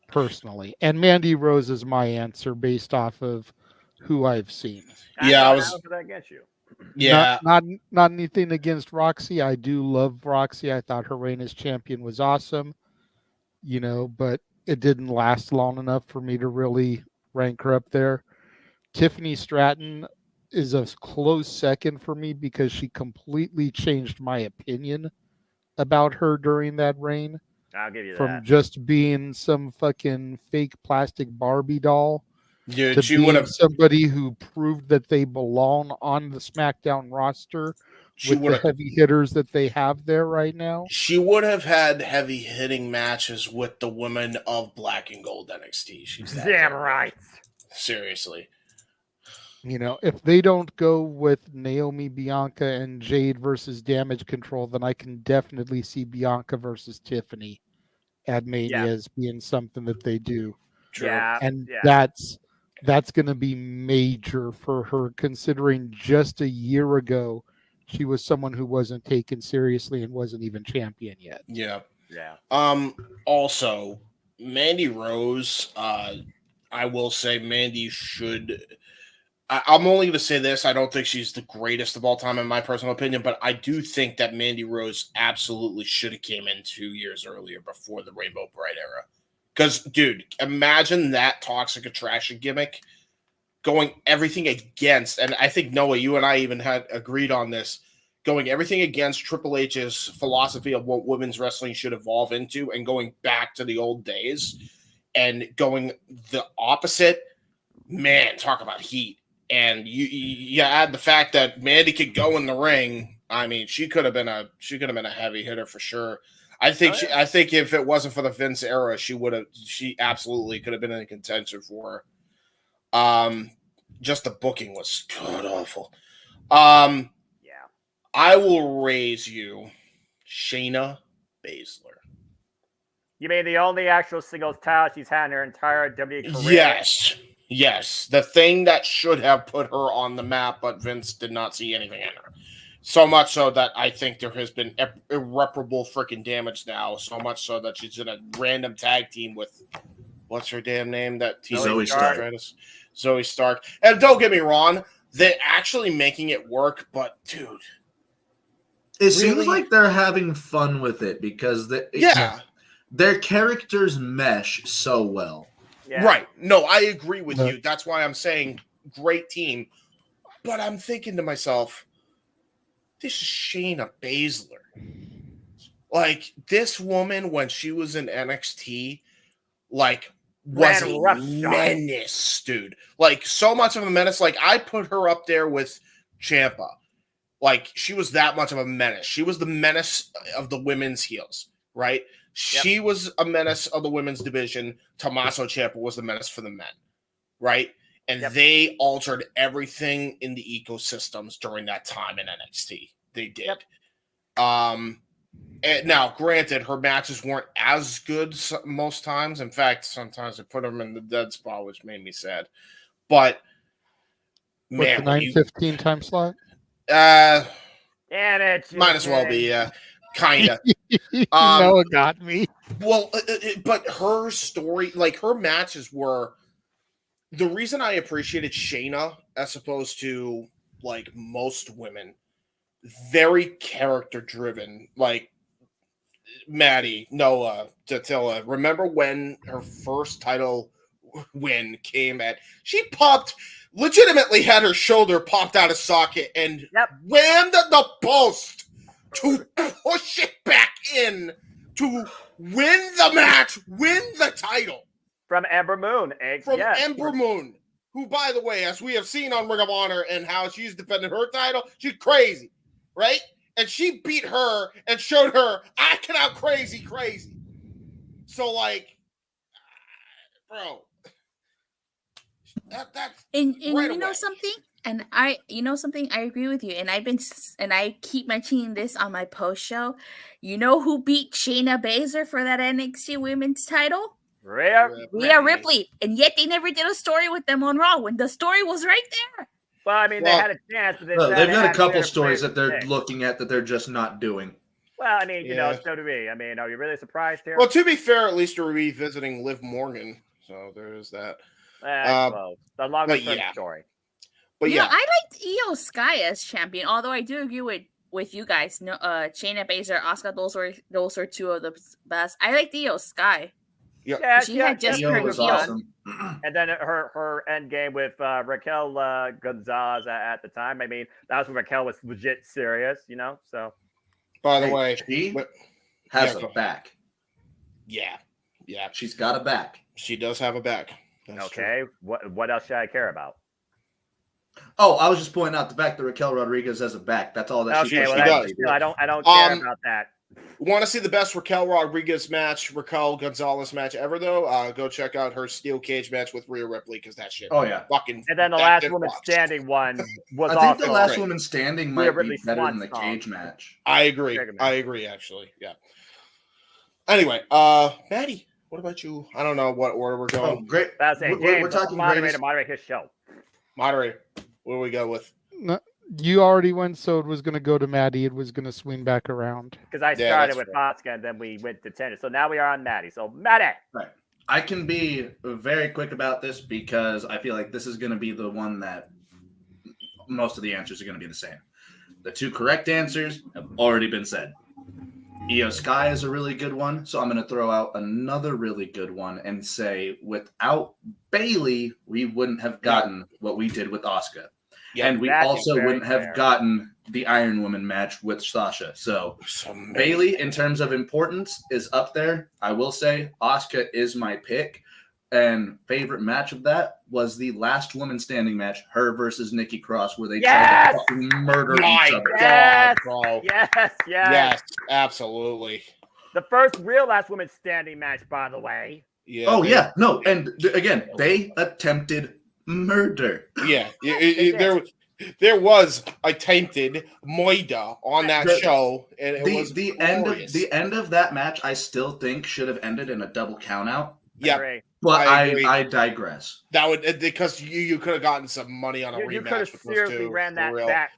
Personally. And Mandy Rose is my answer based off of who I've seen. Yeah, How did that get you? Yeah. Not anything against Roxy. I do love Roxy. I thought her reign as champion was awesome. But it didn't last long enough for me to really rank her up there. Tiffany Stratton is a close second for me because she completely changed my opinion about her during that reign. I'll give you From that. just being some fucking fake plastic Barbie doll Dude, to she being would have somebody who proved that they belong on the SmackDown roster with the heavy hitters that they have there right now. She would have had heavy hitting matches with the women of Black and Gold NXT. She's that damn right. Seriously. If they don't go with Naomi, Bianca, and Jade versus Damage Control, then I can definitely see Bianca versus Tiffany at Mania as being something that they do. True. Yeah, and that's going to be major for her, considering just a year ago she was someone who wasn't taken seriously and wasn't even champion yet. Yeah. Yeah. Also, Mandy Rose, I will say Mandy should. I'm only going to say this. I don't think she's the greatest of all time, in my personal opinion, but I do think that Mandy Rose absolutely should have came in 2 years earlier before the Rainbow Bride era. Because, dude, imagine that toxic attraction gimmick going everything against, and I think, Noah, you and I even had agreed on this, going everything against Triple H's philosophy of what women's wrestling should evolve into and going back to the old days and going the opposite. Man, talk about heat. And you add the fact that Mandy could go in the ring. I mean, she could have been a heavy hitter for sure. I think if it wasn't for the Vince era, she absolutely could have been in contention for her. Just the booking was god awful. I will raise you Shayna Baszler. You mean the only actual singles title she's had in her entire WWE career? Yes. The thing that should have put her on the map, but Vince did not see anything in her. So much so that I think there has been irreparable freaking damage now. So much so that she's in a random tag team with, what's her damn name? That team Zoe Stark. Zoe Stark. And don't get me wrong, they're actually making it work, but dude. It seems like they're having fun with it because their characters mesh so well. Yeah. Right. No, I agree with you. That's why I'm saying great team. But I'm thinking to myself, this is Shayna Baszler. Like, this woman, when she was in NXT, like, was a menace, dude. Like, so much of a menace. Like, I put her up there with Ciampa. Like, she was that much of a menace. She was the menace of the women's heels, right? She was a menace of the women's division. Tommaso Ciampa was the menace for the men, right? And they altered everything in the ecosystems during that time in NXT. They did. And now, granted, her matches weren't as good most times. In fact, sometimes they put them in the dead spot, which made me sad. But, man. The 9:15 time slot? Damn it. Might as well be, kind of. No, it got me. Well, but her story, like her matches were the reason I appreciated Shayna as opposed to like most women, very character driven. Like Maddie, Noah, Datilla. Remember when her first title win came at? She legitimately had her shoulder popped out of socket and whammed the post to push it back in to win the match, win the title. From Ember Moon. Ember Moon, who, by the way, as we have seen on Ring of Honor and how she's defended her title, she's crazy, right? And she beat her and showed her, I can out crazy. So, like, bro. That's and right you know away. something? And I agree with you. And I keep mentioning this on my post show. You know who beat Shayna Baszler for that NXT Women's title? Rhea Ripley. And yet they never did a story with them on Raw when the story was right there. Well, I mean, they had a chance. But they've got a couple stories that they're looking at that they're just not doing. Well, I mean, you know, so do we. I mean, are you really surprised here? Well, to be fair, at least we're revisiting Liv Morgan. So there is that. Well, the longer story. But I liked Io Sky as champion, although I do agree with you guys. No, Shayna Baszler, Asuka, those were two of the best. I liked Io Sky. She had just her was awesome. And then her end game with Raquel Gonzalez at the time. I mean, that was when Raquel was legit serious, you know. So, by the way, she has a back. Yeah, she's got a back. She does have a back. That's okay, true. What else should I care about? Oh, I was just pointing out the fact that Raquel Rodriguez has a back. That's all that she does. I don't care about that. Want to see the best Raquel Rodriguez match, Raquel Gonzalez match ever, though? Go check out her steel cage match with Rhea Ripley because that shit. Oh yeah, fucking. And then the last woman standing one was. I think the last woman standing might be better than the cage match. I agree. Actually. Yeah. Anyway, Maddie, what about you? I don't know what order we're going. Oh, great. That's it. We're talking moderate his show. Moderator, what do we go with? No, you already went, so it was going to go to Maddie. It was going to swing back around. Because I started with Oscar, and then we went to tennis. So now we are on Maddie. So, Maddie. Right. I can be very quick about this because I feel like this is going to be the one that most of the answers are going to be the same. The two correct answers have already been said. Io Sky is a really good one, so I'm going to throw out another really good one and say without Bayley, we wouldn't have gotten what we did with Asuka. and we also wouldn't have gotten the Iron Woman match with Sasha. So Bayley, in terms of importance, is up there. I will say Asuka is my pick. And favorite match of that was the last woman standing match, her versus Nikki Cross, where they tried to fucking murder each other. Yes, bro. Yes, absolutely. The first real last woman standing match, by the way. Yeah. No, and again, they attempted murder. Yeah, there was attempted murder on that show, and it was the end of that match. I still think should have ended in a double countout. Yeah, but I digress. That would because you could have gotten some money on a rematch. You could have seriously ran that back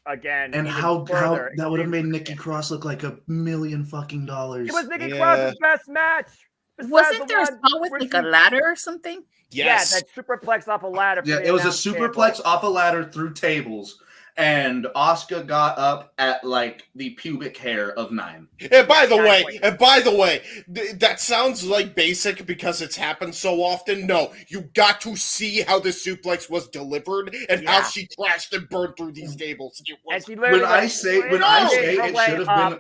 again. And how that would have made Nikki Cross look like $1 million fucking dollars. It was Nikki Cross's best match. Wasn't there a spot with like a ladder or something? Yes. Yeah, that superplex off a ladder. Yeah, it was a superplex off a ladder through tables, and Asuka got up at like the pubic hair of 9. And by the way, that sounds like basic because it's happened so often. No, you got to see how the suplex was delivered and how she crashed and burned through these tables. And she when I say it should have been.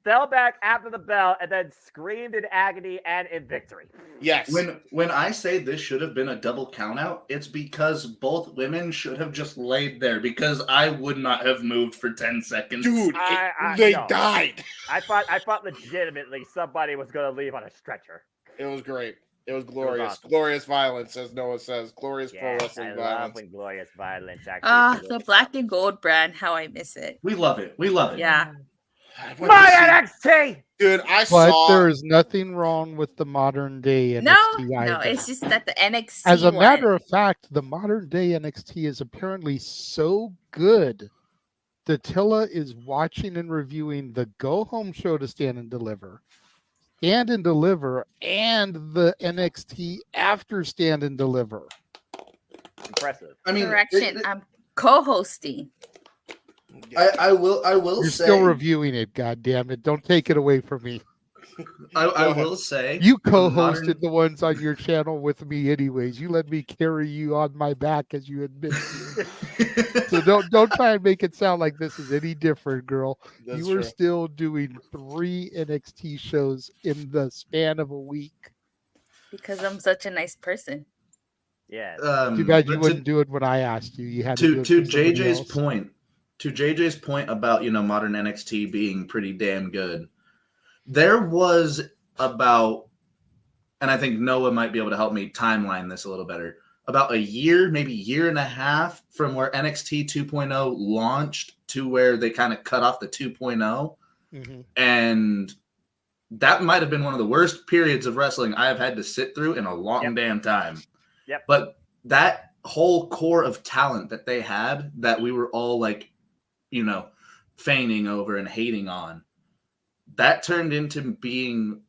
Fell back after the bell and then screamed in agony and in victory. Yes. When I say this should have been a double countout, it's because both women should have just laid there because I would not have moved for 10 seconds. Dude, they died. I thought legitimately somebody was going to leave on a stretcher. It was great. It was glorious. It was awesome. Glorious violence, as Noah says. Glorious pro wrestling violence. I love when glorious violence actually. The black and gold brand, how I miss it. We love it. We love it. Yeah. My NXT! Dude, But there is nothing wrong with the modern day NXT either. No, it's just that the NXT As a matter of fact, the modern day NXT is apparently so good that Tilla is watching and reviewing the Go Home show to Stand and Deliver, and the NXT after Stand and Deliver. Impressive. I mean, correction, I'm co-hosting. I will You're say still reviewing it, God damn it. Don't take it away from me. I will say you co-hosted the ones on your channel with me anyways. You let me carry you on my back as you admit to. So don't try and make it sound like this is any different, girl. You were still doing 3 NXT shows in the span of a week. Because I'm such a nice person. Yeah. Too bad you wouldn't do it when I asked you. You had to do it to for somebody JJ's else. point. To JJ's point about, modern NXT being pretty damn good, there was about, and I think Noah might be able to help me timeline this a little better, about a year, maybe year and a half from where NXT 2.0 launched to where they kind of cut off the 2.0. Mm-hmm. And that might have been one of the worst periods of wrestling I have had to sit through in a long damn time. Yep. But that whole core of talent that they had that we were all like, feigning over and hating on, that turned into being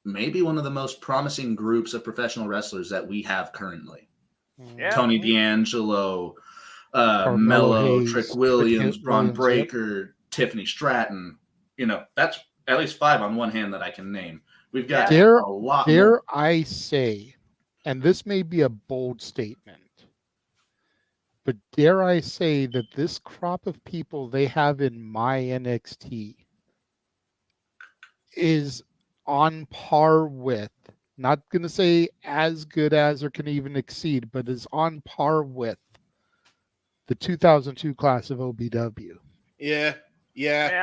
maybe one of the most promising groups of professional wrestlers that we have currently. Yeah. Tony D'Angelo, Carmelo Mello, Hayes, Trick Williams, Trick Braun Williams, Breaker, Tiffany Stratton. That's at least 5 on one hand that I can name. We've got Dare a lot more. I say, and this may be a bold statement, but dare I say that this crop of people they have in my NXT is on par with, not going to say as good as or can even exceed, but is on par with the 2002 class of OBW. Yeah,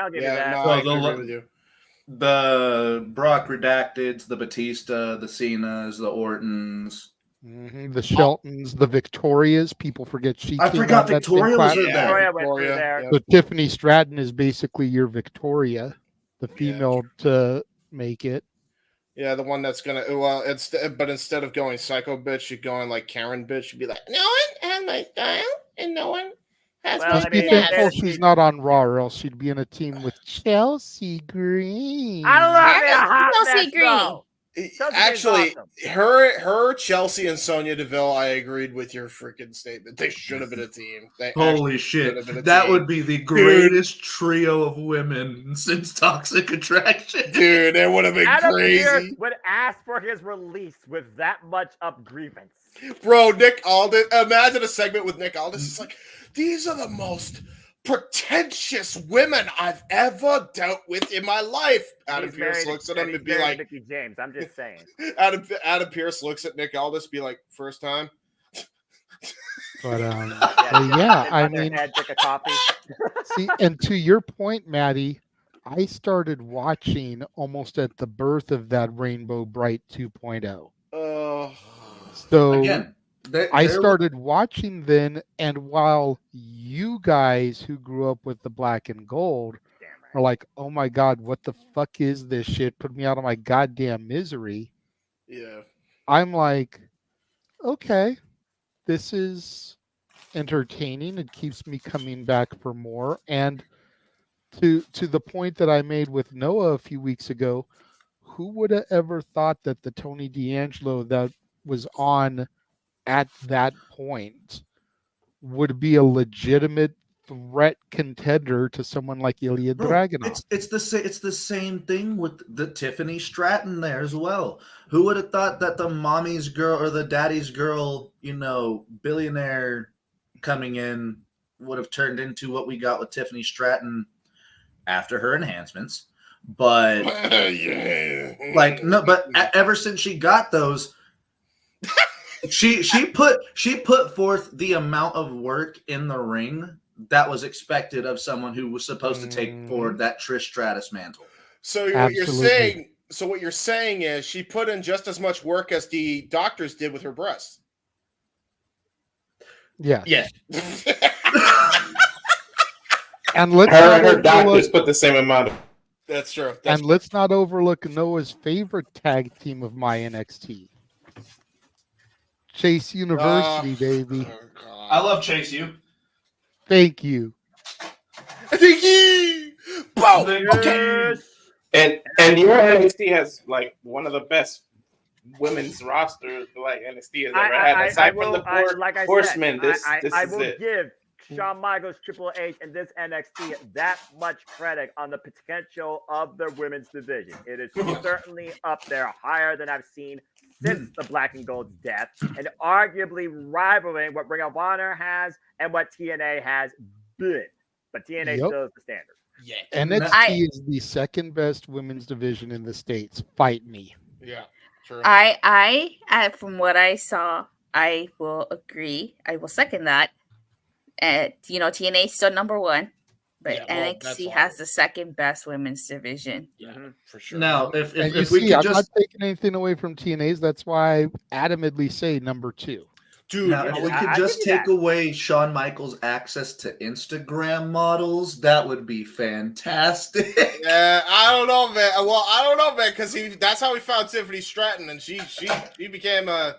I'll give you that. No, I agree with you. The Brock Redacteds, the Batista, the Cenas, the Ortons. Mm-hmm. The Sheltons, the Victorias. People forget she. I forgot Victoria was there. Victoria. So Tiffany Stratton is basically your Victoria, the female to make it. Yeah, the one that's gonna. Well, but instead of going psycho bitch, you're going like Karen bitch. You'd be like, no one has my style, and no one has my. Just be thankful she's not on Raw, or else she'd be in a team with Chelsea Green. I love Chelsea Green. Actually, her, Chelsea, and Sonya Deville, I agreed with your freaking statement. They should have been a team. Holy shit. That would be the greatest trio of women since Toxic Attraction. Dude, it would have been crazy. Pierce would ask for his release with that much of grievance. Bro, Nick Aldis, imagine a segment with Nick Aldis. It's like, these are the most pretentious women I've ever dealt with in my life. Adam Pearce looks at him and be like, Mickey James. I'm just saying. Adam Pearce looks at Nick Aldis, be like, first time. But yeah, I mean, drink a coffee. see, and to your point, Maddie, I started watching almost at the birth of that Rainbow Bright 2.0. So again, I started watching then, and while you guys who grew up with the black and gold are like, oh my God, what the fuck is this shit? Put me out of my goddamn misery. Yeah. I'm like, okay, this is entertaining. It keeps me coming back for more. And to the point that I made with Noah a few weeks ago, who would have ever thought that the Tony D'Angelo that was on at that point would be a legitimate threat contender to someone like Ilya Dragunov? It's the same thing with the Tiffany Stratton there as well. Who would have thought that the mommy's girl or the daddy's girl, billionaire coming in would have turned into what we got with Tiffany Stratton after her enhancements? But ever since she got those, she put forth the amount of work in the ring that was expected of someone who was supposed to take forward that Trish Stratus mantle. So what you're saying is she put in just as much work as the doctors did with her breasts. Yeah. Yeah. And let's her doctors put the same amount of. That's true. Let's not overlook Noah's favorite tag team of my NXT. Chase University, baby. I love Chase U. Thank you. Thank you. Boom. Okay. And your NXT has like one of the best women's rosters like NXT has ever had. Aside from the Horsemen, this I is will it. give Shawn Michaels, Triple H, and this NXT that much credit on the potential of their women's division. It is certainly up there, higher than I've seen since the Black and Gold's death, and arguably rivaling what Ring of Honor has and what TNA has been. But TNA still is the standard. Yeah. NXT is the second best women's division in the States. Fight me. Yeah. True. I from what I saw, I will agree. I will second that. TNA is still number one, but NXT has the second best women's division. Yeah, for sure. Now, if we could I'm not taking anything away from TNA's, that's why I adamantly say number two. Dude, now, if we could just take away Shawn Michaels' access to Instagram models, that would be fantastic. Yeah, I don't know, man. Well, I don't know, man, because that's how we found Tiffany Stratton, and she became a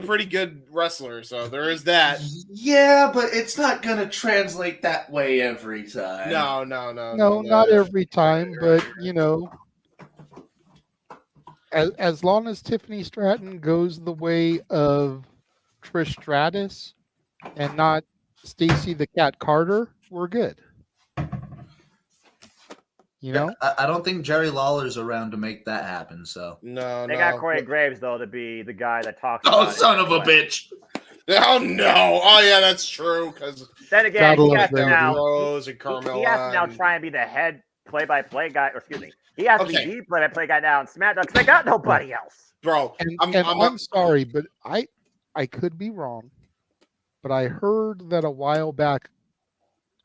pretty good wrestler. So there is that. Yeah, but it's not gonna translate that way every time. No, not every time, but as long as Tiffany Stratton goes the way of Trish Stratus and not Stacy the Cat Carter, we're good. I don't think Jerry Lawler's around to make that happen. So they got Corey Graves though to be the guy that talks. Oh, about son of a bitch! Oh no! Oh yeah, that's true. Because then again, he has to now try and be the head play-by-play guy. Or excuse me, he has to be the play-by-play guy now in SmackDown because they got nobody else, bro. I'm sorry, but I could be wrong, but I heard that a while back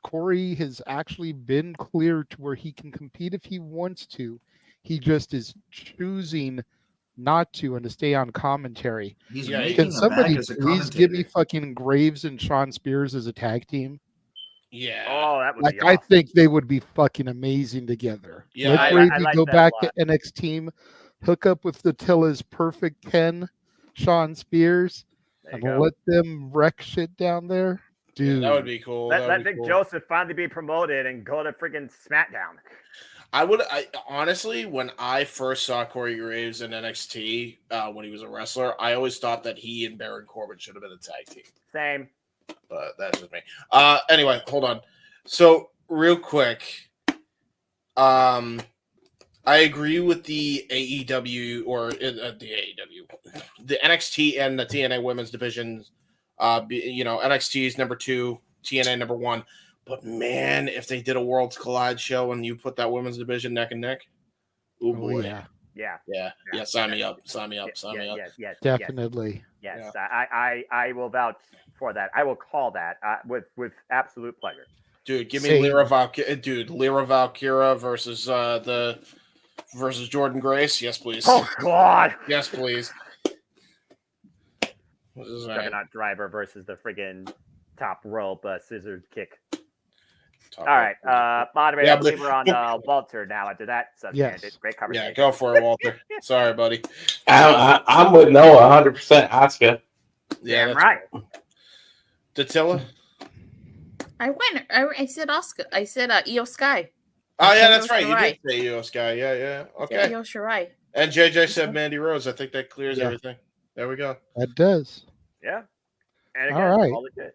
Corey has actually been cleared to where he can compete if he wants to. He just is choosing not to and to stay on commentary. Can somebody please give me fucking Graves and Sean Spears as a tag team? Yeah. Oh, that would be awesome. I think they would be fucking amazing together. Yeah, let Gravy go back to NXT team, hook up with Tilla's perfect Ken, Sean Spears, and let them wreck shit down there. Dude, that would be cool. Let Nick Joseph finally be promoted and go to freaking SmackDown. I honestly, when I first saw Corey Graves in NXT when he was a wrestler, I always thought that he and Baron Corbin should have been a tag team. Same. But that's just me. Anyway, hold on. So real quick, I agree with the AEW or the NXT and the TNA women's divisions. NXT is number 2, TNA number 1. But man, if they did a Worlds Collide show and you put that women's division neck and neck, oh boy, yeah, sign me up. Yes, definitely. Yes, I will vouch for that. I will call that with absolute pleasure. Dude, give me Lyra Valkyra versus versus Jordan Grace. Yes, please. Oh God. Yes, please. Juggernaut Driver versus the friggin' top rope scissor kick. All right, moderator, I believe we're on Walter now. After that subject, great conversation. Yeah, go for it, Walter. Sorry, buddy. I'm with Noah 100%. Asuka. Yeah, damn right. Datilla? I said Oscar. I said Io Sky. Oh yeah, that's right. You did say Io Sky. Yeah. Okay. Io Shirai. And JJ said Mandy Rose. I think that clears everything. There we go. That does. Yeah. And again, all right. all it did.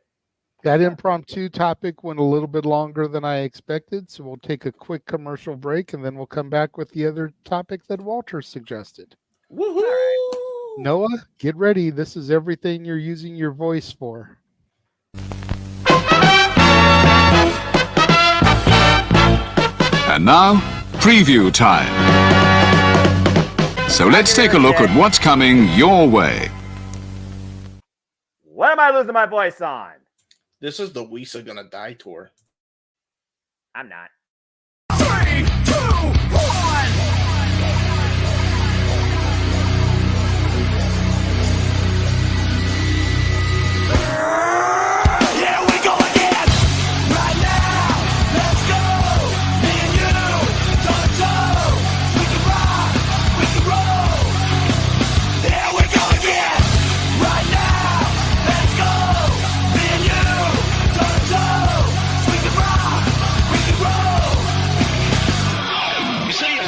That impromptu topic went a little bit longer than I expected, so we'll take a quick commercial break and then we'll come back with the other topic that Walter suggested. Woohoo! Noah, get ready. This is everything you're using your voice for. And now, preview time. So let's take a look at what's coming your way. What am I losing my voice on? This is the Weesa Gonna Die tour. I'm not. 3, 2, 1. Here we go again. Right now, let's go. Me and you, toe to toe. We can rock, we can roll. Here we go again. Right now, let's go. Me and you, toe to toe. We can rock, we can roll. You see it.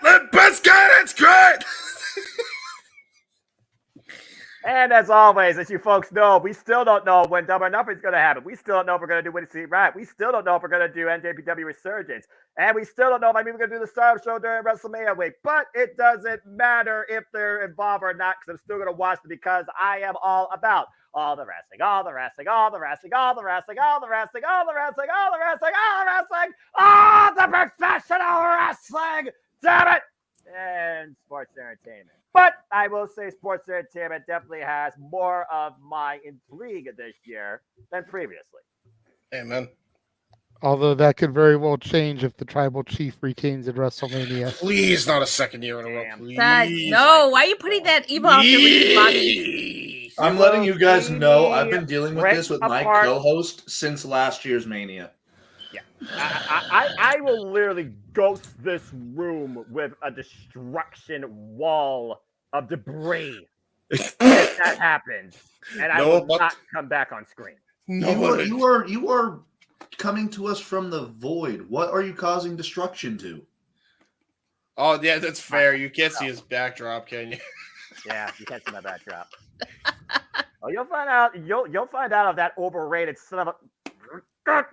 Limp Bizkit, it's great. And as always, as you folks know, we still don't know when Double or Nothing is going to happen. We still don't know if we're going to do Winning Seat Right. We still don't know if we're going to do NJPW Resurgence. And we still don't know if I'm even going to do the Stardom Show during WrestleMania week. But it doesn't matter if they're involved or not, because I'm still going to watch them because I am all about all the wrestling, all the wrestling, all the wrestling, all the wrestling, all the wrestling, all the wrestling, all the wrestling, all the wrestling, all the professional wrestling. Damn it! And sports entertainment. But I will say sports entertainment definitely has more of my intrigue this year than previously. Amen. Although that could very well change if the tribal chief retains at WrestleMania. Please, not a second year in a row. Please. No, why are you putting that evil out there with Bobby? I'm letting you guys know I've been dealing with this with my co-host since last year's Mania. Yeah, I will literally ghost this room with a destruction wall of debris if that happens, and I will not come back on screen. You are coming to us from the void. What are you causing destruction to? Oh yeah, that's fair. You can't see his backdrop, can you? Yeah, you can't see my backdrop. Oh, you'll find out. You'll find out if that overrated son of a.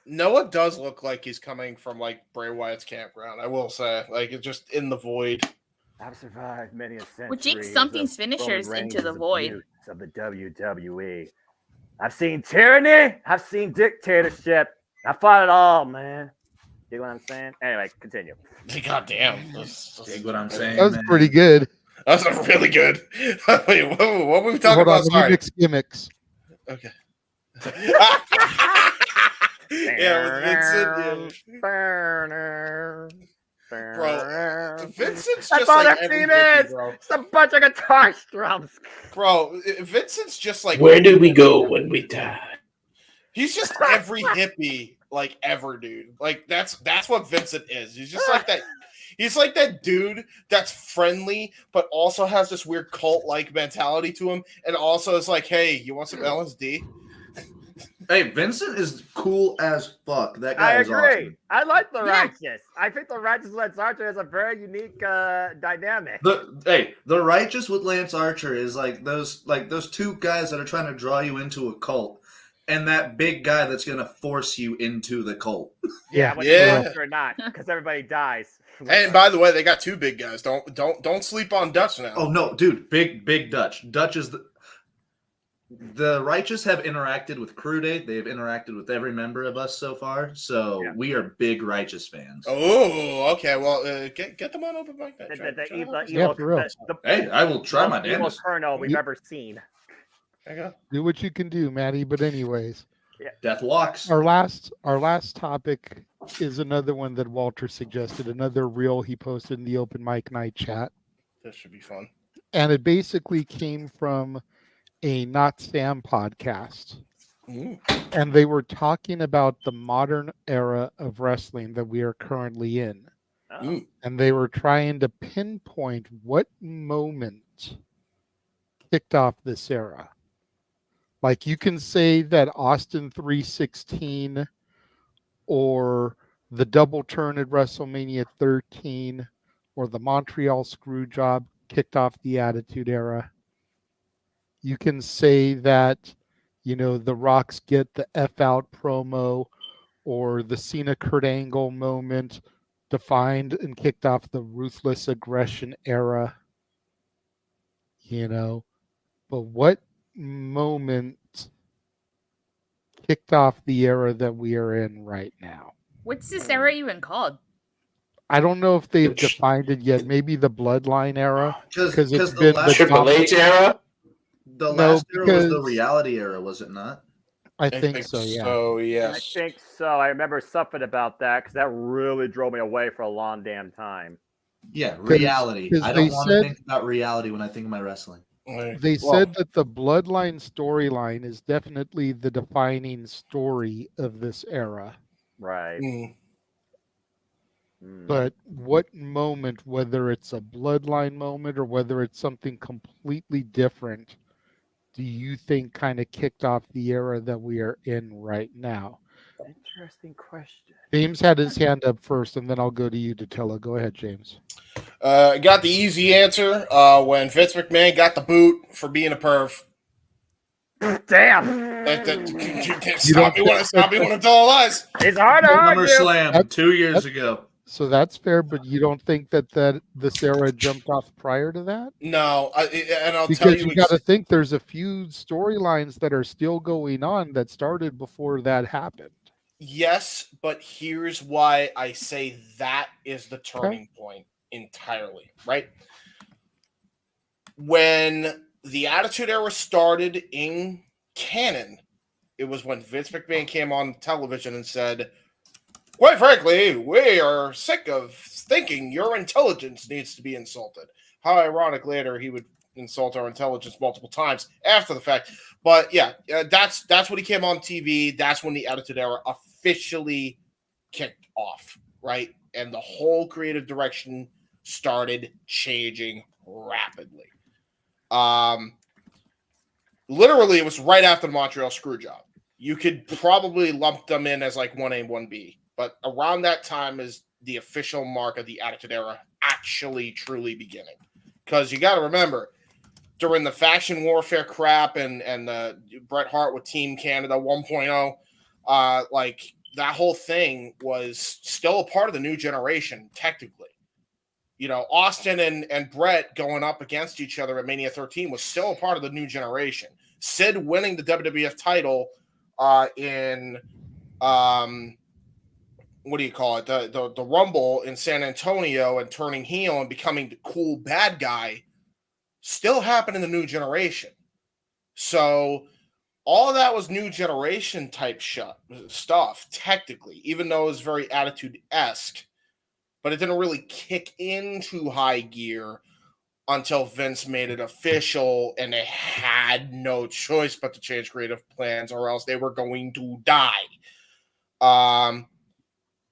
Noah does look like he's coming from like Bray Wyatt's campground. I will say, like it's just in the void. I've survived many a century. Well, jinx something's finishers into the void of the WWE. I've seen tyranny. I've seen dictatorship. I fought it all, man. You know what I'm saying? Anyway, continue. God damn. Dig what I'm saying. That was pretty good. That's really good. Wait, what were we talking about? Let me mix gimmicks. Okay. Yeah, Vincent. Bro, Vincent's just like every hippie, bro. It's a bunch of guitar strums. Bro, Vincent's just like... Where do we go when we die? He's just every hippie, like, ever, dude. Like, that's what Vincent is. He's just like that... He's like that dude that's friendly, but also has this weird cult-like mentality to him, and also is like, hey, you want some LSD? Hey, Vincent is cool as fuck. That guy is I agree. awesome. I like the Righteous. I think the Righteous Lance Archer has a very unique dynamic. The Righteous with Lance Archer is like those two guys that are trying to draw you into a cult. and that big guy that's going to force you into the cult. Whether you want to or not, because everybody dies. And by the way, they got 2 big guys. Don't sleep on Dutch now. Oh no, dude, big Dutch. Dutch is the Righteous have interacted with Crew Day. They've interacted with every member of us so far. So we are big Righteous fans. Oh, okay. Well, get them on open mic night. Hey, I will try my damnedest. damnest. Colonel we've ever seen. There you go. Do what you can do, Maddie. But anyways, Death walks. Our last topic is another one that Walter suggested. Another reel he posted in the open mic night chat. This should be fun. And it basically came from a Not Sam podcast. And they were talking about the modern era of wrestling that we are currently in. And they were trying to pinpoint what moment kicked off this era. Like you can say that Austin 316 or the double turn at WrestleMania 13 or the Montreal Screwjob kicked off the Attitude Era. You can say that, the Rock's Get the F Out promo or the Cena Kurt Angle moment defined and kicked off the Ruthless Aggression era. But what moment kicked off the era that we are in right now? What's this era even called? I don't know if they've defined it yet. Maybe the Bloodline era, because it's the been the Triple H era. The last era was the Reality era, was it not? I think so. Yeah. So yes, I think so. I remember something about that because that really drove me away for a long damn time. Yeah, Reality. I don't want to think about reality when I think of my wrestling. They said that the Bloodline storyline is definitely the defining story of this era. Right. But what moment, whether it's a Bloodline moment or whether it's something completely different, do you think kind of kicked off the era that we are in right now? Interesting question. James had his hand up first, and then I'll go to you, Datilla. Go ahead, James. Got the easy answer when Vince McMahon got the boot for being a perv. Damn. Stop me when I'm telling lies. It's hard to argue. SummerSlam 2 years ago. So that's fair, but you don't think that this era jumped off prior to that? No, and I'll because tell you. You got to think there's a few storylines that are still going on that started before that happened. Yes, but here's why I say that is the turning point entirely, right? When the Attitude Era started in canon, it was when Vince McMahon came on television and said, quite frankly, we are sick of thinking your intelligence needs to be insulted. How ironic later he would insult our intelligence multiple times after the fact. But yeah, that's when he came on TV. That's when the Attitude Era officially kicked off, right? And the whole creative direction started changing rapidly. Literally, it was right after the Montreal Screwjob. You could probably lump them in as like 1A, 1B. But around that time is the official mark of the Attitude Era actually truly beginning. Because you got to remember, during the faction warfare crap and the Bret Hart with Team Canada 1.0, like that whole thing was still a part of the new generation, technically. Austin and Bret going up against each other at Mania 13 was still a part of the new generation. Sid winning the WWF title in what do you call it? The Rumble in San Antonio and turning heel and becoming the cool bad guy still happened in the new generation. So all of that was new generation type stuff, technically, even though it was very Attitude-esque. But it didn't really kick into high gear until Vince made it official, and they had no choice but to change creative plans or else they were going to die.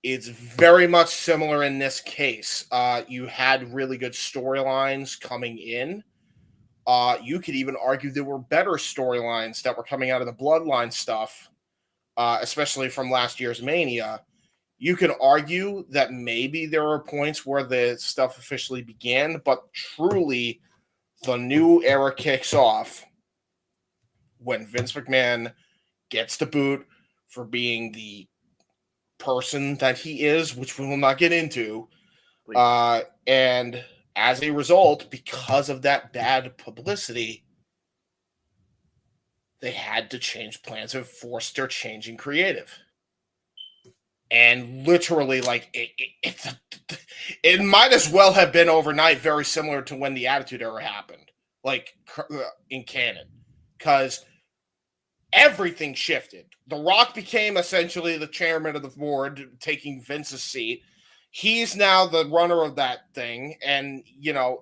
It's very much similar in this case. You had really good storylines coming in. You could even argue there were better storylines that were coming out of the Bloodline stuff, especially from last year's Mania. You can argue that maybe there are points where the stuff officially began, but truly the new era kicks off when Vince McMahon gets the boot for being the person that he is, which we will not get into. And as a result, because of that bad publicity, they had to change plans and forced their change in creative. And literally, like, it might as well have been overnight, very similar to when the Attitude Era happened, like in canon, because everything shifted. The Rock became essentially the chairman of the board, taking Vince's seat. He's now the runner of that thing, and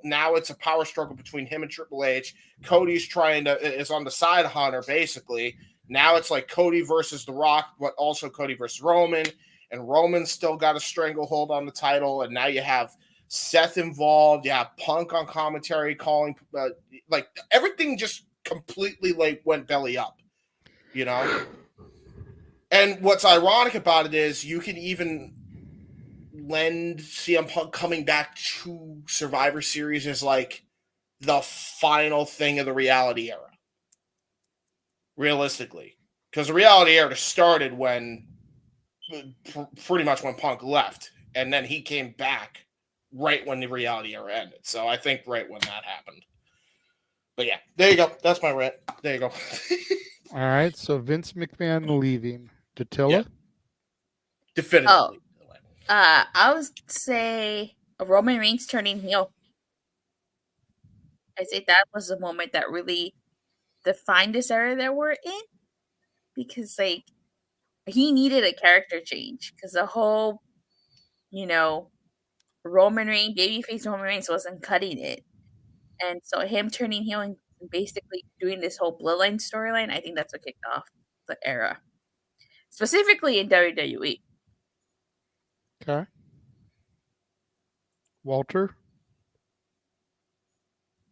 now it's a power struggle between him and Triple H. Cody's is on the side hunter, basically. Now it's like Cody versus The Rock, but also Cody versus Roman, and Roman's still got a stranglehold on the title, and now you have Seth involved. You have Punk on commentary calling, like everything just completely like went belly up, And what's ironic about it is you can even lend CM Punk coming back to Survivor Series as like the final thing of the reality era. Realistically. Because the reality era started pretty much when Punk left. And then he came back right when the reality era ended. So I think right when that happened. But yeah, there you go. That's my rant. There you go. All right. So Vince McMahon leaving. Datilla? Yeah. Definitively. I would say Roman Reigns turning heel. I say that was the moment that really defined this era that we're in, because like he needed a character change, because the whole, Roman Reigns, babyface Roman Reigns wasn't cutting it, and so him turning heel and basically doing this whole bloodline storyline, I think that's what kicked off the era, specifically in WWE. Okay. Walter?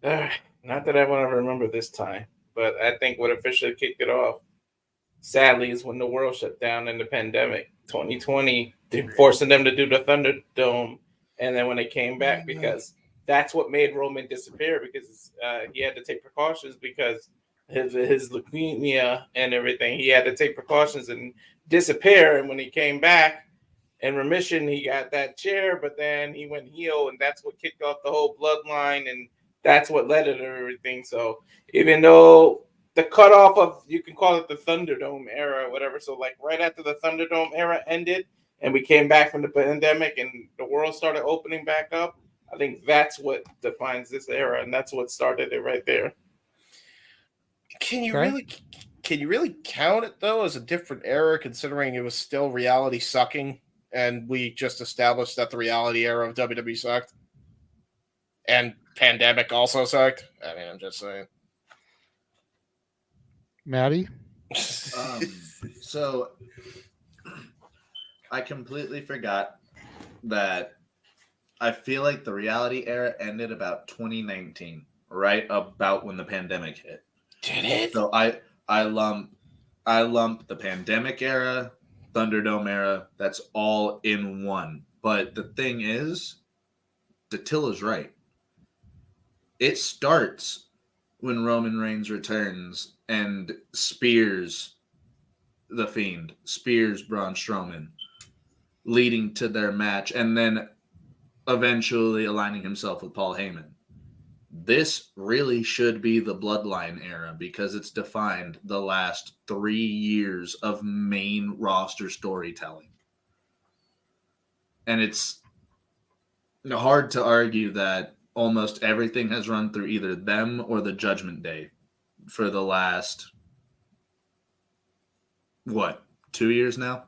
Not that I want to remember this time, but I think what officially kicked it off, sadly, is when the world shut down in the pandemic. 2020, forcing them to do the Thunderdome, and then when they came back, because that's what made Roman disappear, because he had to take precautions because his leukemia and everything. He had to take precautions and disappear, and when he came back in remission, he got that chair, but then he went heel, and that's what kicked off the whole bloodline, and that's what led to everything. So even though the cutoff of, you can call it the Thunderdome era or whatever, so like right after the Thunderdome era ended and we came back from the pandemic and the world started opening back up, I think that's what defines this era, and that's what started it right there. Can you really count it though as a different era, considering it was still reality sucking, and we just established that the reality era of WWE sucked, and pandemic also sucked? I mean, I'm just saying. Maddie? So I completely forgot that I feel like the reality era ended about 2019, right about when the pandemic hit. Did it? So I lump the pandemic era, Thunderdome era, that's all in one. But the thing is, Datilla's right. It starts when Roman Reigns returns and spears the Fiend, spears Braun Strowman, leading to their match, and then eventually aligning himself with Paul Heyman. This really should be the Bloodline era, because it's defined the last 3 years of main roster storytelling. And it's hard to argue that almost everything has run through either them or the Judgment Day for the last, 2 years now?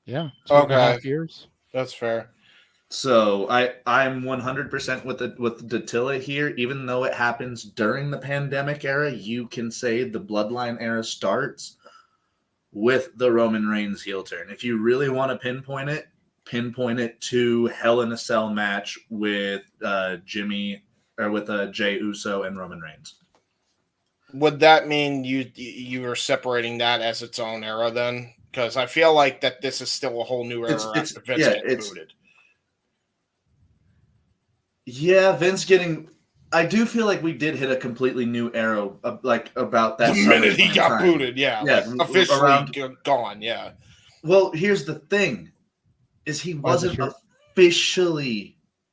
Yeah, 2.5 years. That's fair. So I'm 100% with Dattilla here. Even though it happens during the pandemic era, you can say the Bloodline era starts with the Roman Reigns heel turn. If you really want to pinpoint it to Hell in a Cell match with Jay Uso and Roman Reigns. Would that mean you are separating that as its own era then? Because I feel like that this is still a whole new era after Vince getting booted. Yeah, Vince getting... I do feel like we did hit a completely new era, like about that. The minute he got booted, like, officially gone. Yeah. Well, here's the thing: is he wasn't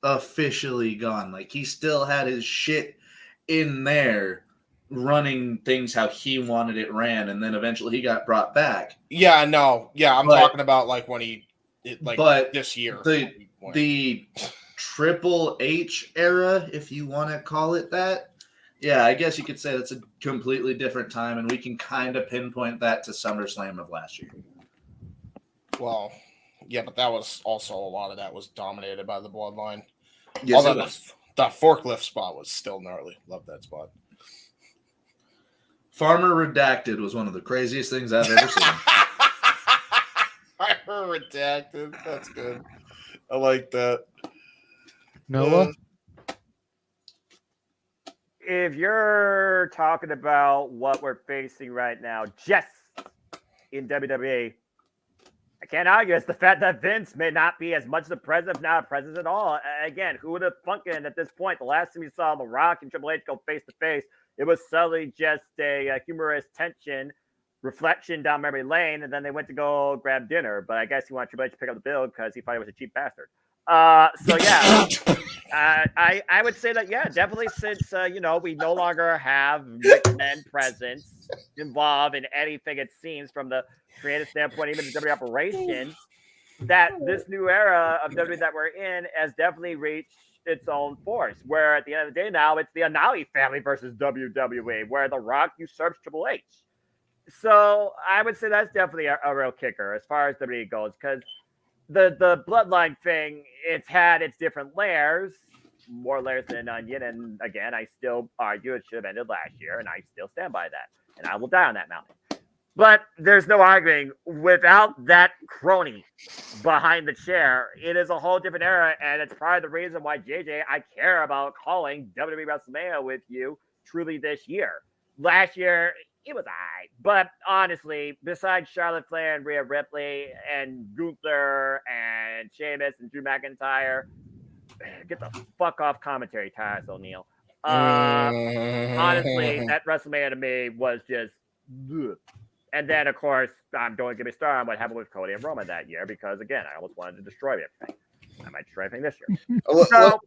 officially gone. Like he still had his shit in there, running things how he wanted it ran, and then eventually he got brought back. Yeah, no, yeah, I'm talking about like when this year. The Triple H era, if you want to call it that. Yeah, I guess you could say it's a completely different time, and we can kind of pinpoint that to SummerSlam of last year. Well, yeah, but that was also a lot of that was dominated by the Bloodline. Yes, although that forklift spot was still gnarly. Love that spot. Farmer Redacted was one of the craziest things I've ever seen. Farmer Redacted. That's good. I like that. Noah? If you're talking about what we're facing right now, just in WWE, I can't argue. It's the fact that Vince may not be as much of a presence, if not a presence at all. Again, who would have funkin' at this point? The last time you saw The Rock and Triple H go face to face, it was subtly just a humorous tension reflection down memory lane, and then they went to go grab dinner. But I guess he wanted Triple H to pick up the bill because he thought he was a cheap bastard. So yeah, I would say that definitely since we no longer have men presence involved in anything, it seems from the creative standpoint, even the WWE operations, that this new era of WWE that we're in has definitely reached its own force. Where at the end of the day now, it's the Anali family versus WWE, where The Rock usurps Triple H. So I would say that's definitely a real kicker as far as WWE goes, because the Bloodline thing, it's had its different layers, more layers than an onion. And again, I still argue it should have ended last year, and I still stand by that. And I will die on that mountain. But there's no arguing, without that crony behind the chair, it is a whole different era. And it's probably the reason why, JJ, I care about calling WWE WrestleMania with you truly this year. Last year, it was all right. But honestly, besides Charlotte Flair and Rhea Ripley and Gunther and Sheamus and Drew McIntyre, get the fuck off commentary, Tyus O'Neil. Honestly, that WrestleMania to me was just... Ugh. And then, of course, don't get me started on what happened with Cody and Roman that year, because, again, I almost wanted to destroy everything. I might destroy everything this year. So,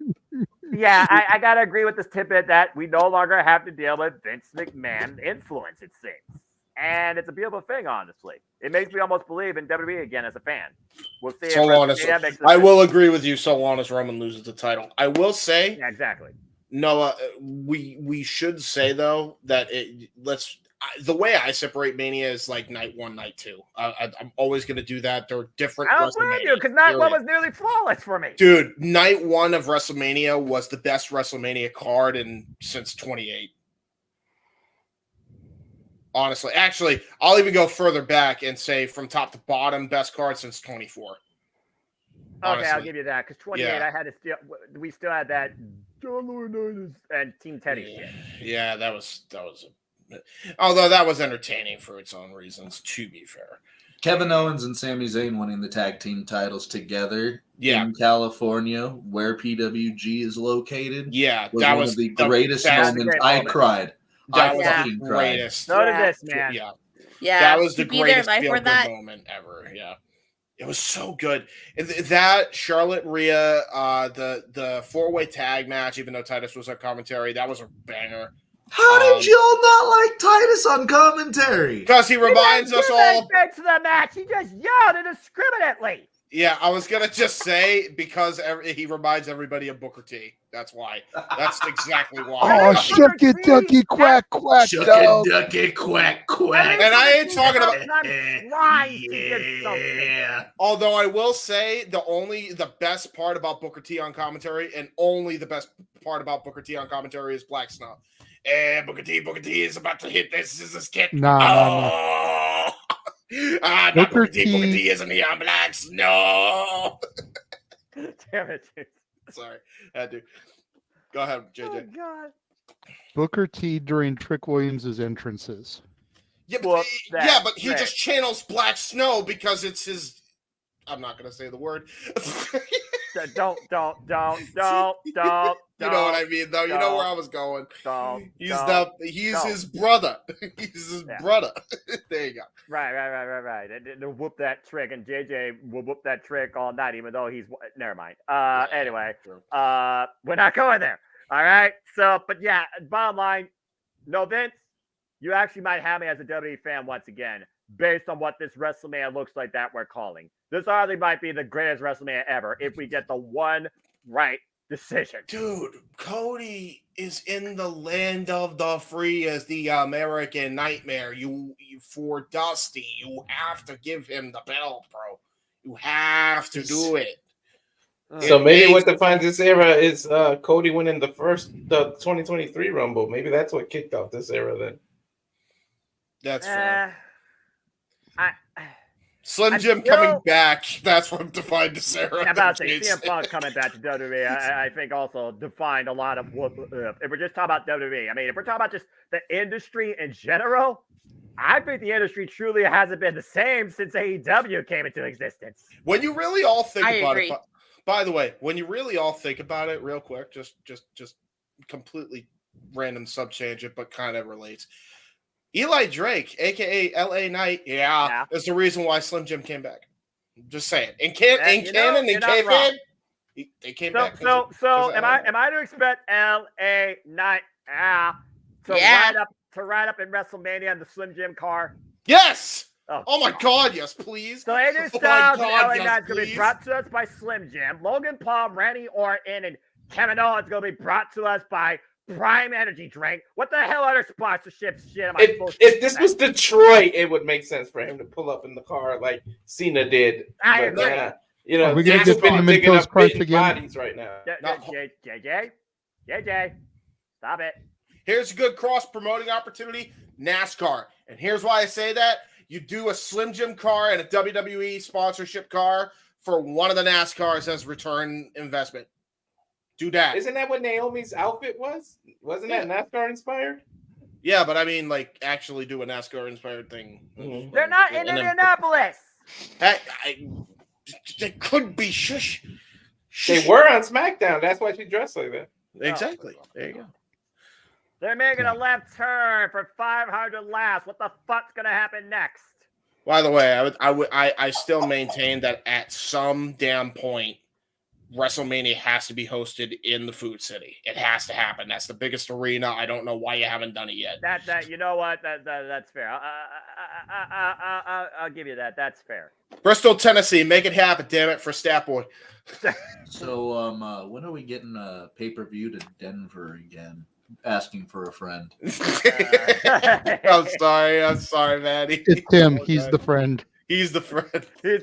yeah, I got to agree with this tidbit that we no longer have to deal with Vince McMahon influence, it seems. And it's a beautiful thing, honestly. It makes me almost believe in WWE again as a fan. We'll see. I will agree with you so long as Roman loses the title. I will say... Yeah, exactly. Noah, we should say, though, that the way I separate Mania is like night 1, night 2. I'm always going to do that. They're different. I don't blame you, because night 1 was nearly flawless for me. Dude, night 1 of WrestleMania was the best WrestleMania card since 28. Honestly, actually, I'll even go further back and say from top to bottom, best card since 24. Okay, I'll give you that, because 28, we still had that and Team Teddy shit. Yeah, that was although that was entertaining for its own reasons, to be fair. Kevin Owens and Sami Zayn winning the tag team titles together in California, where PWG is located. Yeah, was one of the greatest moments. I cried. That was the greatest. So did this, man. Yeah, that was the greatest feel-good moment ever. Yeah, it was so good. That Charlotte Rhea, the 4-way tag match, even though Titus was on commentary, that was a banger. How did y'all not like Titus on commentary? Because he reminds us all. To the match, he just yelled indiscriminately. Yeah, I was gonna just say because he reminds everybody of Booker T. That's why. That's exactly why. Oh, shuck it, ducky, quack, quack, shuck it, ducky, quack, quack. And I ain't talking about. Yeah. Although I will say the best part about Booker T on commentary, and only the best part about Booker T on commentary is Black Snow. Booker T is about to hit this. This is kick. No. Booker T isn't he on Blacks? No. Damn it. Sorry. I had to. Go ahead, JJ. Oh, God. Booker T during Trick Williams' entrances. Yeah, but he just channels Black Snow because it's his... I'm not going to say the word. Don't. You know what I mean, though. You know where I was going. He's his brother. He's his brother. There you go. Right. To whoop that trick, and JJ will whoop that trick all night, even though he's never mind. Anyway, we're not going there. All right. So, but yeah, bottom line, no, Vince, you actually might have me as a WWE fan once again, based on what this WrestleMania looks like that we're calling. This hardly might be the greatest WrestleMania ever if we get the one right decision. Dude, Cody is in the land of the free as the American Nightmare. You for Dusty, you have to give him the belt, bro. You have to do it. So maybe what defines this era is Cody winning the 2023 Rumble. Maybe that's what kicked off this era then. That's fair. Slim Jim coming back. That's what defined this era. I'm about to say, CM Punk coming back to WWE, I think also defined a lot of what, if we're just talking about WWE. I mean, if we're talking about just the industry in general, I think the industry truly hasn't been the same since AEW came into existence. When you really all think about it, by the way, when you really all think about it real quick, just completely random sub-tangent, but kind of relates. Eli Drake, a.k.a. L.A. Knight, is the reason why Slim Jim came back. Just saying. In canon, in kayfabe, they came back. So am I to expect L.A. Knight to ride up in WrestleMania in the Slim Jim car? Yes! Oh my God, yes, please. So AJ Styles and LA Knight's going to be brought to us by Slim Jim. Logan Paul, Randy Orton, and Kevin Owens going to be brought to us by Prime Energy Drink. What the hell other sponsorship shit am I supposed to If this was Detroit, it would make sense for him to pull up in the car like Cena did. I agree. You know, we're going to get Fundamentals Crunch again. Bodies right now. JJ, stop it. Here's a good cross-promoting opportunity, NASCAR. And here's why I say that. You do a Slim Jim car and a WWE sponsorship car for one of the NASCARs as return investment. Do that. Isn't that what Naomi's outfit was? Wasn't that NASCAR inspired? Yeah, but I mean, like, actually do a NASCAR inspired thing. Mm-hmm. They're not in Indianapolis. They could be. Shush. They were on SmackDown. That's why she dressed like that. Exactly. There you go. They're making a left turn for 500 laps. What the fuck's gonna happen next? By the way, I still maintain that at some damn point, WrestleMania has to be hosted in the Food City. It has to happen. That's the biggest arena. I don't know why you haven't done it yet. That you know what? That's fair. I'll give you that. That's fair. Bristol, Tennessee, make it happen, damn it, for Stat Boy. So, when are we getting a pay-per-view to Denver again? Asking for a friend. I'm sorry, Maddie. It's Tim. He's the friend. He's the friend. He's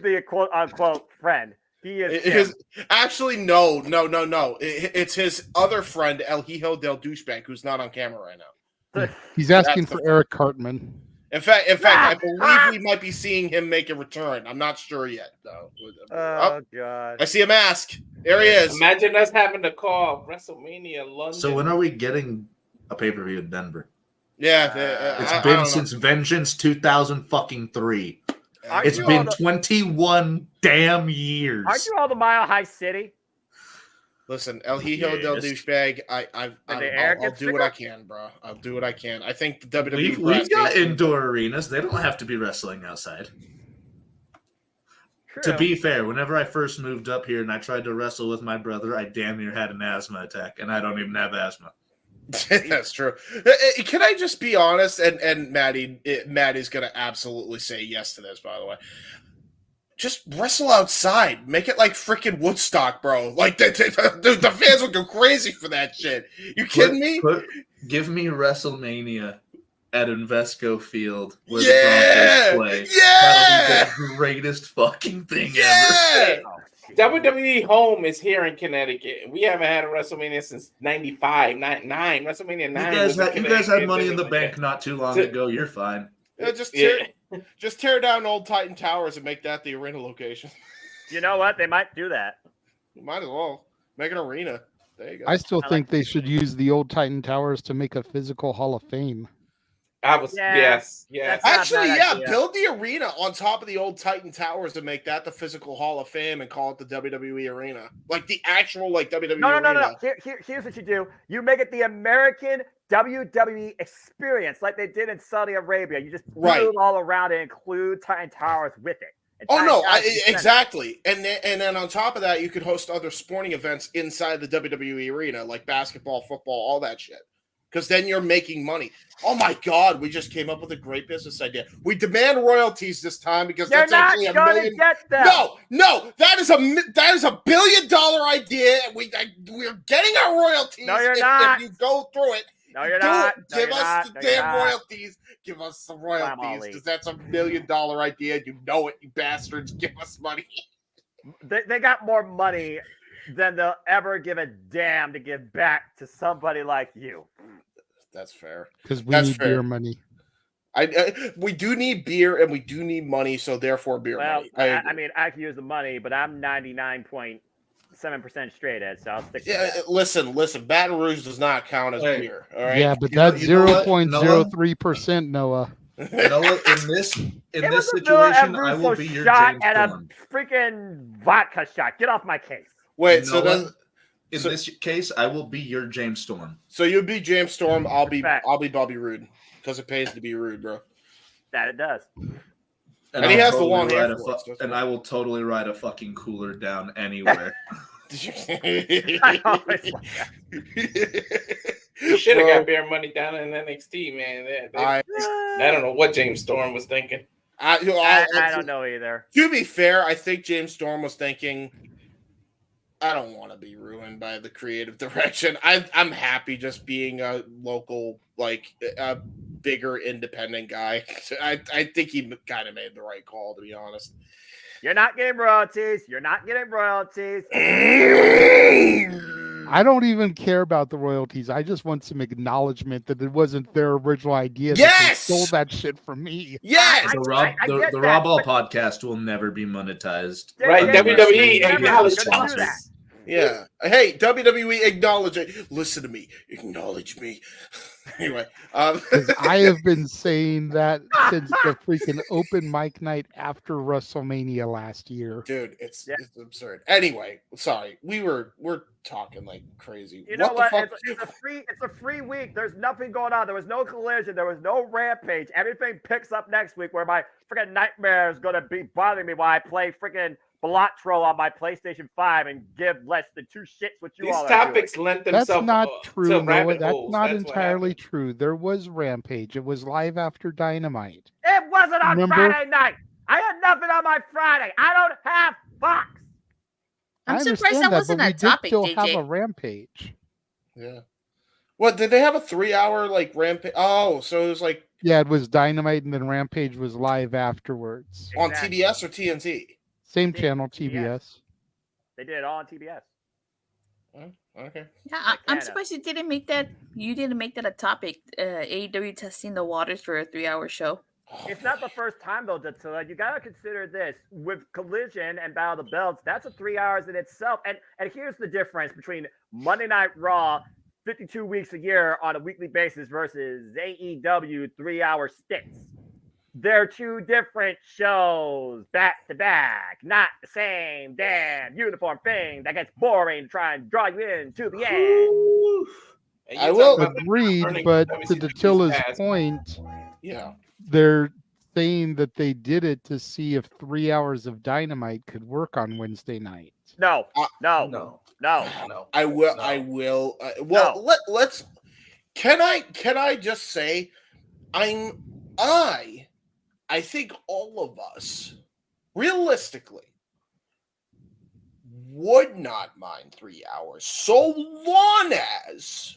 the quote unquote friend. He is. Actually, no. It's his other friend, El Hijo del Douchebag, who's not on camera right now. He's asking for Eric Cartman. In fact, I believe we might be seeing him make a return. I'm not sure yet, though. Oh God! I see a mask. There he is. Imagine us having to call WrestleMania London. So when are we getting a pay-per-view in Denver? Yeah, it's been since Vengeance 2003. It's been 21 damn years. Aren't you all the Mile High City? Listen, El Hijo del Douchebag, I'll do what I can, bro. I'll do what I can. I think the WWE... We've got indoor arenas. They don't have to be wrestling outside. True. To be fair, whenever I first moved up here and I tried to wrestle with my brother, I damn near had an asthma attack, and I don't even have asthma. That's true. Can I just be honest? And Maddie's going to absolutely say yes to this, by the way. Just wrestle outside. Make it like freaking Woodstock, bro. Like, the fans would go crazy for that shit. You kidding me? Give me WrestleMania at Invesco Field where the Broncos play. Yeah! That'll be the greatest fucking thing ever. WWE home is here in Connecticut. We haven't had a WrestleMania since 95, 99. WrestleMania 9. You guys had Money in the Bank not too long ago. You're fine. Yeah, just tear down old Titan Towers and make that the arena location. You know what? They might do that. You might as well make an arena. There you go. I still think they should use the old Titan Towers to make a physical Hall of Fame. Yes. Actually, build the arena on top of the old Titan Towers and make that the Physical Hall of Fame and call it the WWE Arena, like the actual WWE. No. Arena. Here's what you do: you make it the American WWE experience, like they did in Saudi Arabia. You just build all around it, include Titan Towers with it. Exactly. And then on top of that, you could host other sporting events inside the WWE Arena, like basketball, football, all that shit. Because then you're making money. Oh my God, we just came up with a great business idea. We demand royalties this time because that's actually $1 million. Get them. No, that is a $1 billion idea. We're getting our royalties. No, you're not. If you go through it. No, you're not. Give us the damn royalties. Give us some royalties because that's $1 million idea. You know it, you bastards. Give us money. They got more money than they'll ever give a damn to give back to somebody like you. That's fair. Because we need beer money. We do need beer and we do need money, so therefore beer money. I mean, I can use the money, but I'm 99.7% straight edge, so I'll stick to that. Listen, Baton Rouge does not count as beer. All right. Yeah, but that's 0.03%, Noah. Noah, in this situation, I will be your James Storm. A freaking vodka shot. Get off my case. Wait, Noah, in this case, I will be your James Storm. So you'll be James Storm. I'll be Bobby Roode because it pays to be rude, bro. That it does. And he has the long hair. And I will totally ride a fucking cooler down anywhere. You should have got beer money down in NXT, man. I don't know what James Storm was thinking. I don't know either. To be fair, I think James Storm was thinking, I don't want to be ruined by the creative direction. I'm happy just being a local, like a bigger independent guy. I think he kind of made the right call, to be honest. You're not getting royalties. I don't even care about the royalties. I just want some acknowledgement that it wasn't their original idea. Yes! That they stole that shit from me. Yes! The Raw Ball podcast will never be monetized. Right, WWE acknowledge us. Yeah. Hey, WWE, acknowledge it. Listen to me. Acknowledge me. Anyway. I have been saying that since the freaking open mic night after WrestleMania last year. Dude, it's absurd. Anyway, sorry. We're talking like crazy. You know what? It's a free week. There's nothing going on. There was no collision. There was no rampage. Everything picks up next week where my freaking nightmare is going to be bothering me while I play freaking Balatro on my PlayStation 5 and give less than two shits what you all are doing. These topics lent themselves. That's not true, Noah. That's holes. not entirely true. There was Rampage. It was live after Dynamite. It wasn't on Friday night. I had nothing on my Friday. I don't have Fox. I'm surprised that wasn't a topic, JJ. JJ. Have a Rampage. Yeah. What, did they have a 3-hour like Rampage? Oh, so it was like... Yeah, it was Dynamite and then Rampage was live afterwards. On TBS or TNT? Same channel, TBS. They did it all on TBS. Okay. Yeah, I'm surprised you didn't make that. You didn't make that a topic. AEW testing the waters for a 3-hour show. It's not the first time though, so you gotta consider this with Collision and Battle of the Belts. That's a 3 hours in itself. And here's the difference between Monday Night Raw, 52 weeks a year on a weekly basis, versus AEW 3-hour stints. They're two different shows back to back, not the same damn uniform thing that gets boring to try and draw you in to the end. I will agree, but to Datilla's point, yeah, they're saying that they did it to see if 3 hours of Dynamite could work on Wednesday night. No. I will. Well, let's. Can I just say, I think all of us, realistically, would not mind 3 hours so long as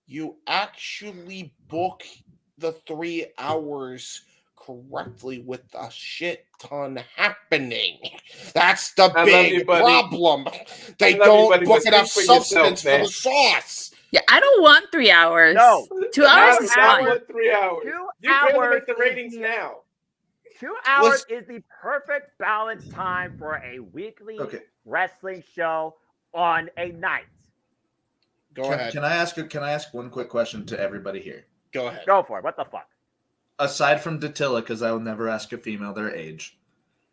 you actually book the 3 hours correctly with a shit ton happening. That's the big problem. They don't book enough substance for the sauce. Yeah, I don't want 3 hours. No. 2 hours is fine. 3 hours. 2 You hours barely make the ratings now. 2 hours is the perfect balance time for a weekly wrestling show on a night. Go ahead. Can I ask one quick question to everybody here? Go ahead. Go for it. What the fuck? Aside from Dattila, because I will never ask a female their age,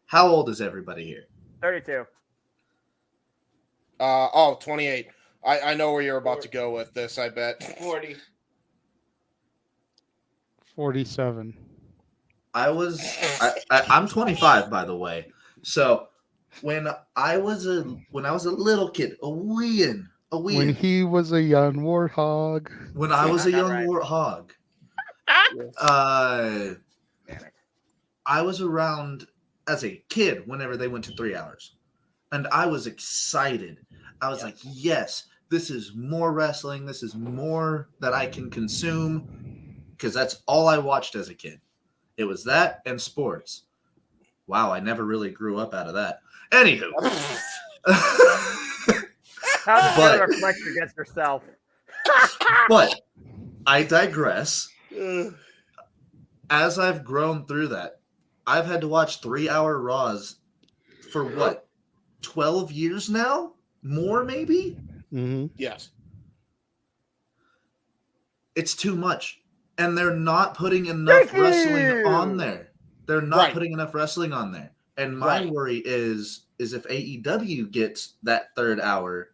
how old is everybody here? 32. 28. I know where you're about to go with this, I bet. 40. 47. I'm 25, by the way. So when I was a little kid, When he was a young warthog. When I was a young warthog, I was around as a kid whenever they went to 3 hours. And I was excited. I was like, yes, this is more wrestling. This is more that I can consume. Because that's all I watched as a kid. It was that and sports. Wow, I never really grew up out of that. Anywho. How does that reflect against yourself? But I digress. As I've grown through that, I've had to watch 3-hour Raws for what? 12 years now? More, maybe? Mm-hmm. Yes. It's too much. And they're not putting enough wrestling on there. They're not putting enough wrestling on there. And my worry is if AEW gets that third hour,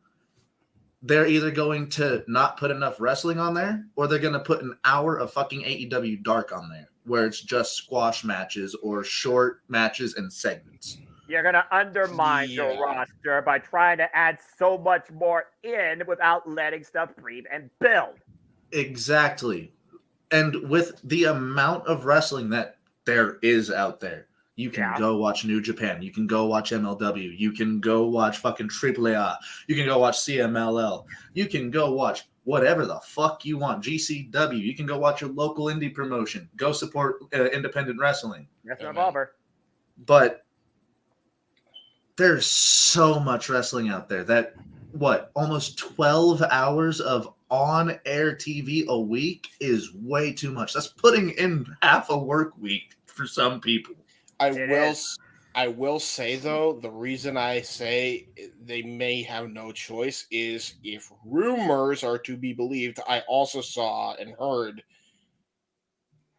they're either going to not put enough wrestling on there, or they're going to put an hour of fucking AEW Dark on there, where it's just squash matches or short matches and segments. You're going to undermine your roster by trying to add so much more in without letting stuff breathe and build. Exactly. And with the amount of wrestling that there is out there, you can go watch New Japan. You can go watch MLW. You can go watch fucking AAA. You can go watch CMLL. You can go watch whatever the fuck you want. GCW. You can go watch your local indie promotion. Go support independent wrestling. That's Revolver. But there's so much wrestling out there that, almost 12 hours of on-air TV a week is way too much. That's putting in half a work week for some people. I will say, though, the reason I say they may have no choice is if rumors are to be believed, I also saw and heard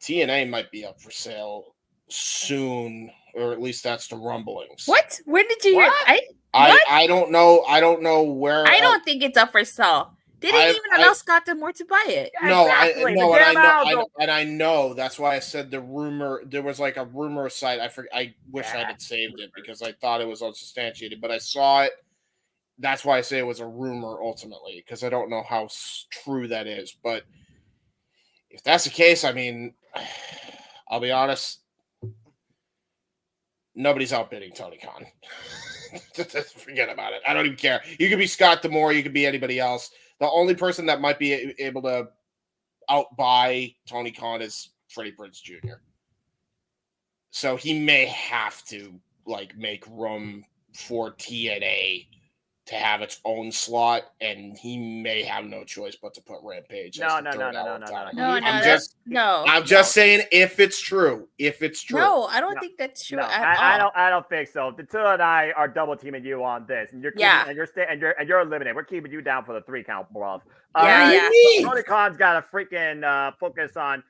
TNA might be up for sale soon, or at least that's the rumblings. What? When did you hear? I don't know. I don't know where. I don't think it's up for sale. They didn't even allow Scott D'Amore to buy it. No, I know. That's why I said the rumor. There was like a rumor site. I wish I had saved it because I thought it was unsubstantiated, but I saw it. That's why I say it was a rumor ultimately, because I don't know how true that is. But if that's the case, I mean, I'll be honest. Nobody's outbidding Tony Khan. Forget about it. I don't even care. You could be Scott D'Amore. You could be anybody else. The only person that might be able to outbuy Tony Khan is Freddie Prinze Jr. So he may have to make room for TNA to have its own slot, and he may have no choice but to put Rampage. No. I'm just saying if it's true. No, I don't think that's true at all. I don't think so. Dattila and I are double teaming you on this, and you're eliminated. We're keeping you down for the 3 count, bro. Tony Khan's got to freaking focus on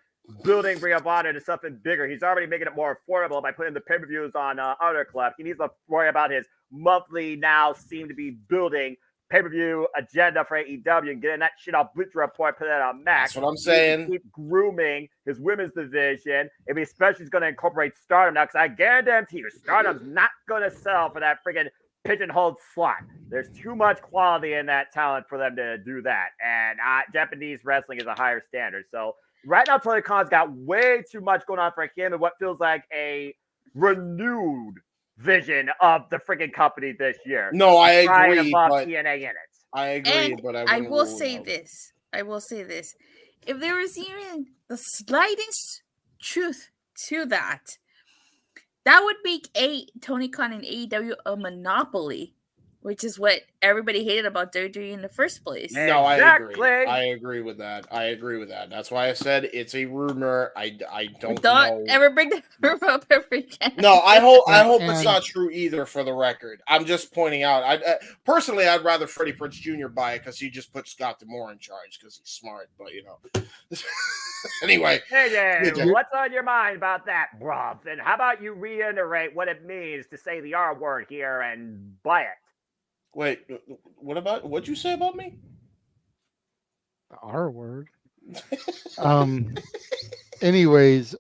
building Ring of Honor to something bigger. He's already making it more affordable by putting the pay-per-views on Outer Club. He needs to worry about his monthly now seem to be building pay-per-view agenda for AEW and getting that shit off Bleacher Report, put that on Max. That's what I'm saying. Keep grooming his women's division. If he especially is going to incorporate Stardom now, because I guarantee you, Stardom's not going to sell for that freaking pigeonholed slot. There's too much quality in that talent for them to do that. And Japanese wrestling is a higher standard. So right now, Tony Khan's got way too much going on for him and what feels like a renewed vision of the freaking company this year. No, I agree. But TNA in it. I agree, but I will say this. If there was even the slightest truth to that, that would make Tony Khan and AEW a monopoly which is what everybody hated about WWE in the first place. No, exactly. I agree with that. That's why I said it's a rumor. I don't know. Ever bring that rumor up ever again. No, I hope it's not true either. For the record, I'm just pointing out. Personally, I'd rather Freddie Prinze Jr. buy it because he just put Scott D'Amore in charge because he's smart. But anyway. Hey, what's on your mind about that, bruv? And how about you reiterate what it means to say the R word here and buy it? Wait, what'd you say about me? The R word. Anyways,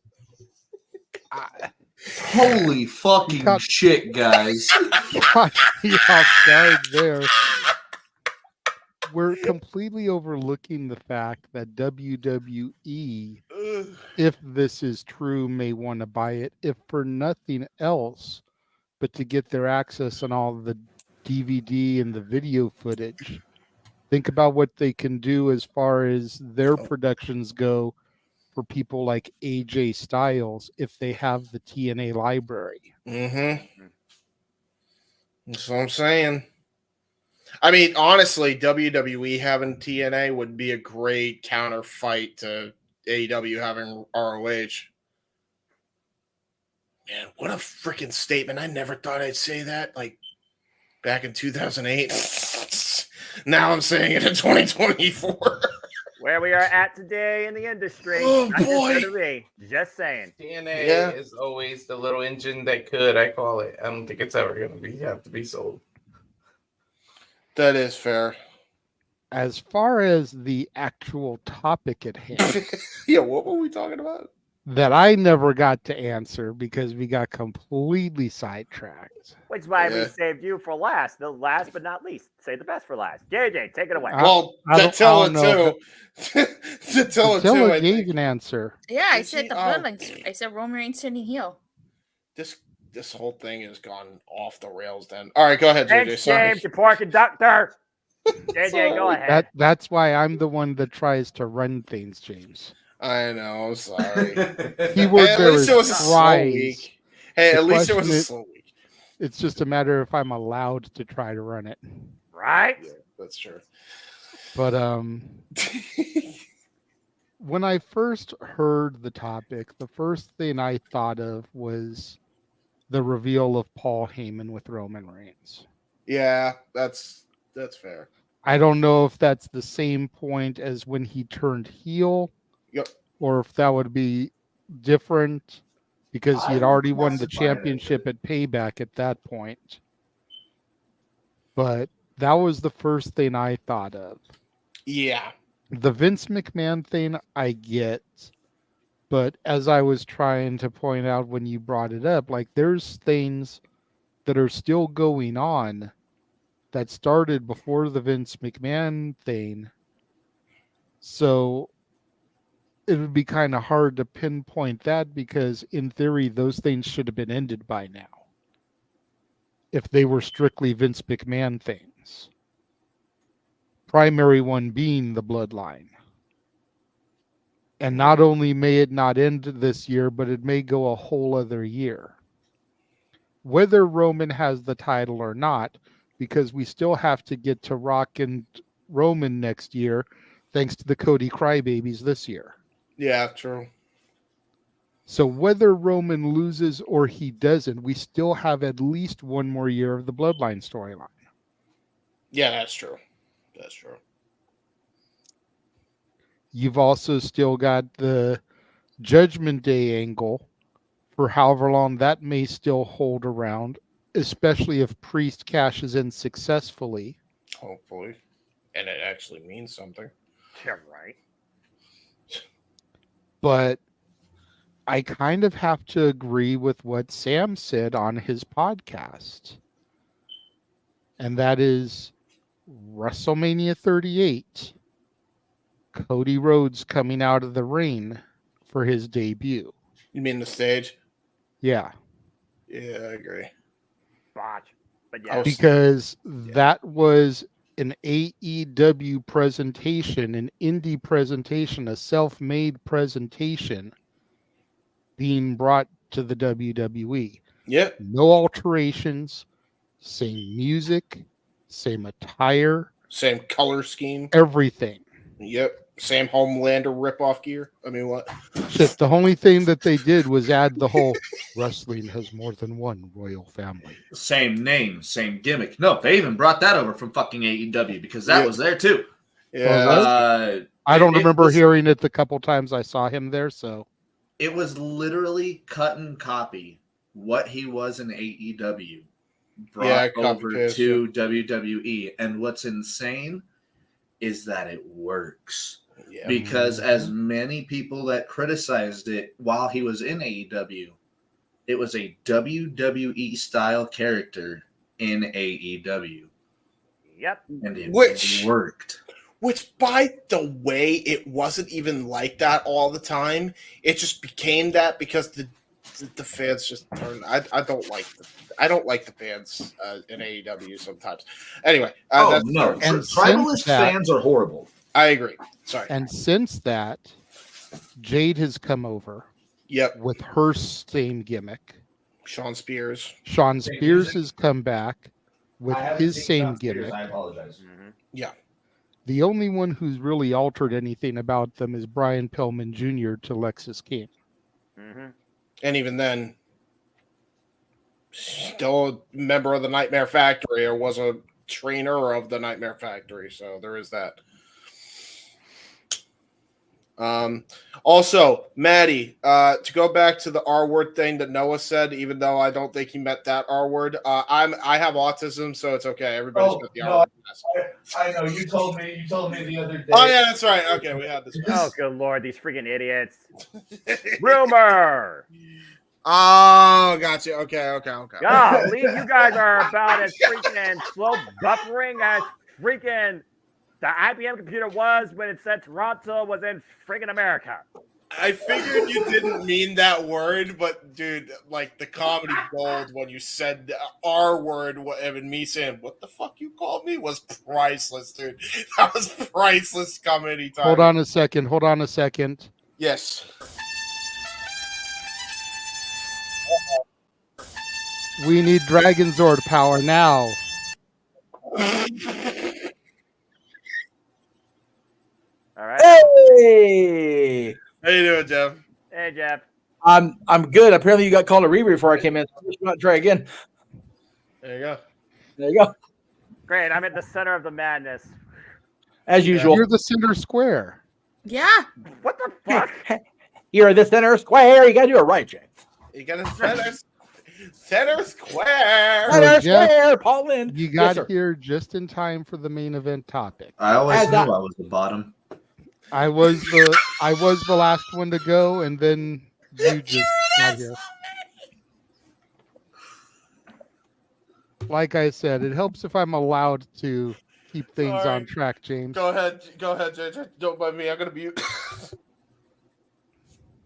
holy fucking shit, guys! Caught me off guard there. We're completely overlooking the fact that WWE, if this is true, may want to buy it, if for nothing else, but to get their access on all the DVD and the video footage. Think about what they can do as far as their productions go for people like AJ Styles if they have the TNA library. Mm-hmm. That's what I'm saying. I mean, honestly, WWE having TNA would be a great counterfight to AEW having ROH. Man, what a freaking statement. I never thought I'd say that. Like, back in 2008. Now I'm saying it in 2024. Where we are at today in the industry. Oh, boy. Just saying. TNA is always the little engine that could, I call it. I don't think it's ever going to have to be sold. That is fair. As far as the actual topic at hand. Yeah, what were we talking about? That I never got to answer because we got completely sidetracked. Which is why we saved you for last. The last but not least. Say the best for last. JJ, take it away. Well, Attila gave an answer. Yeah, I said the Bloodlines. I said Roman Reigns turning heel. This whole thing has gone off the rails then. All right, go ahead, JJ. Thanks, James, you poor conductor. JJ, go ahead. That's why I'm the one that tries to run things, James. I know. I'm sorry. At least it was a slow week. Hey, at least it was a slow week. It's just a matter if I'm allowed to try to run it. Right? Yeah, that's true. But when I first heard the topic, the first thing I thought of was the reveal of Paul Heyman with Roman Reigns. Yeah, that's fair. I don't know if that's the same point as when he turned heel. Yep. Or if that would be different because he had already won the championship at Payback at that point. But that was the first thing I thought of. Yeah. The Vince McMahon thing I get. But as I was trying to point out when you brought it up, like there's things that are still going on that started before the Vince McMahon thing. So it would be kind of hard to pinpoint that because in theory, those things should have been ended by now. If they were strictly Vince McMahon things. Primary one being the bloodline. And not only may it not end this year, but it may go a whole other year. Whether Roman has the title or not, because we still have to get to Rock and Roman next year, thanks to the Cody Crybabies this year. Yeah, true. So whether Roman loses or he doesn't, we still have at least one more year of the Bloodline storyline. Yeah, that's true. That's true. You've also still got the Judgment Day angle for however long that may still hold around, especially if Priest cashes in successfully. Hopefully. And it actually means something. Yeah, right. But I kind of have to agree with what Sam said on his podcast. And that is WrestleMania 38. Cody Rhodes coming out of the ring for his debut. You mean the stage? Yeah. Yeah, I agree. Botch. But yeah. Because that was an AEW presentation, an indie presentation, a self-made presentation being brought to the WWE. Yep. No alterations, same music, same attire, same color scheme, everything. Yep. Same Homelander ripoff gear. I mean, what? Shit, the only thing that they did was add the whole wrestling has more than one royal family. Same name, same gimmick. No, they even brought that over from fucking AEW because that was there too. Yeah. I don't remember hearing it the couple times I saw him there, so. It was literally cut and copy what he was in AEW brought over to WWE. And what's insane is that it works. Yeah. Because as many people that criticized it while he was in AEW, it was a WWE style character in AEW. Yep. And it Which worked. Which, by the way, it wasn't even like that all the time. It just became that because the fans just turned. I don't like the fans in AEW sometimes. Anyway, no, tribalist fans are horrible. I agree. Sorry. And since that, Jade has come over. Yep. With her same gimmick. Sean Spears has come back with his same gimmick. I apologize. Yeah. The only one who's really altered anything about them is Brian Pillman Jr. to Lexus King. Mm-hmm. And even then, still a member of the Nightmare Factory or was a trainer of the Nightmare Factory. So there is that. Also, Maddie, to go back to the R word thing that Noah said, even though I don't think he meant that R word, I have autism, so it's okay. Everybody's got the R word. I know you told me the other day. Oh yeah, that's right. Okay, we had this. Oh good lord, these freaking idiots! Rumor. Oh, gotcha. Okay. Golly, you guys are about as freaking slow buffering as freaking the IBM computer was when it said Toronto was in friggin' America. I figured you didn't mean that word, but dude, like the comedy gold when you said the R word and me saying, what the fuck you called me was priceless, dude. That was priceless comedy time. Hold on a second. Yes. We need Dragon Zord power now. All right. Hey, how you doing, Jeff? Hey, Jeff. I'm good. Apparently, you got called a reread before I came in. So I'm just going to try again. There you go. There you go. Great. I'm at the center of the madness. As usual. You're the center square. Yeah. What the fuck? You're the center square. You got to do it right, Jay. You got to center square. Center Jeff, square, Paul Lynn. You got here just in time for the main event topic. I always knew I was the bottom. I was the last one to go, and then you just got here. Like I said, it helps if I'm allowed to keep things on track, James. Go ahead, JJ. Don't mind me. I'm gonna mute.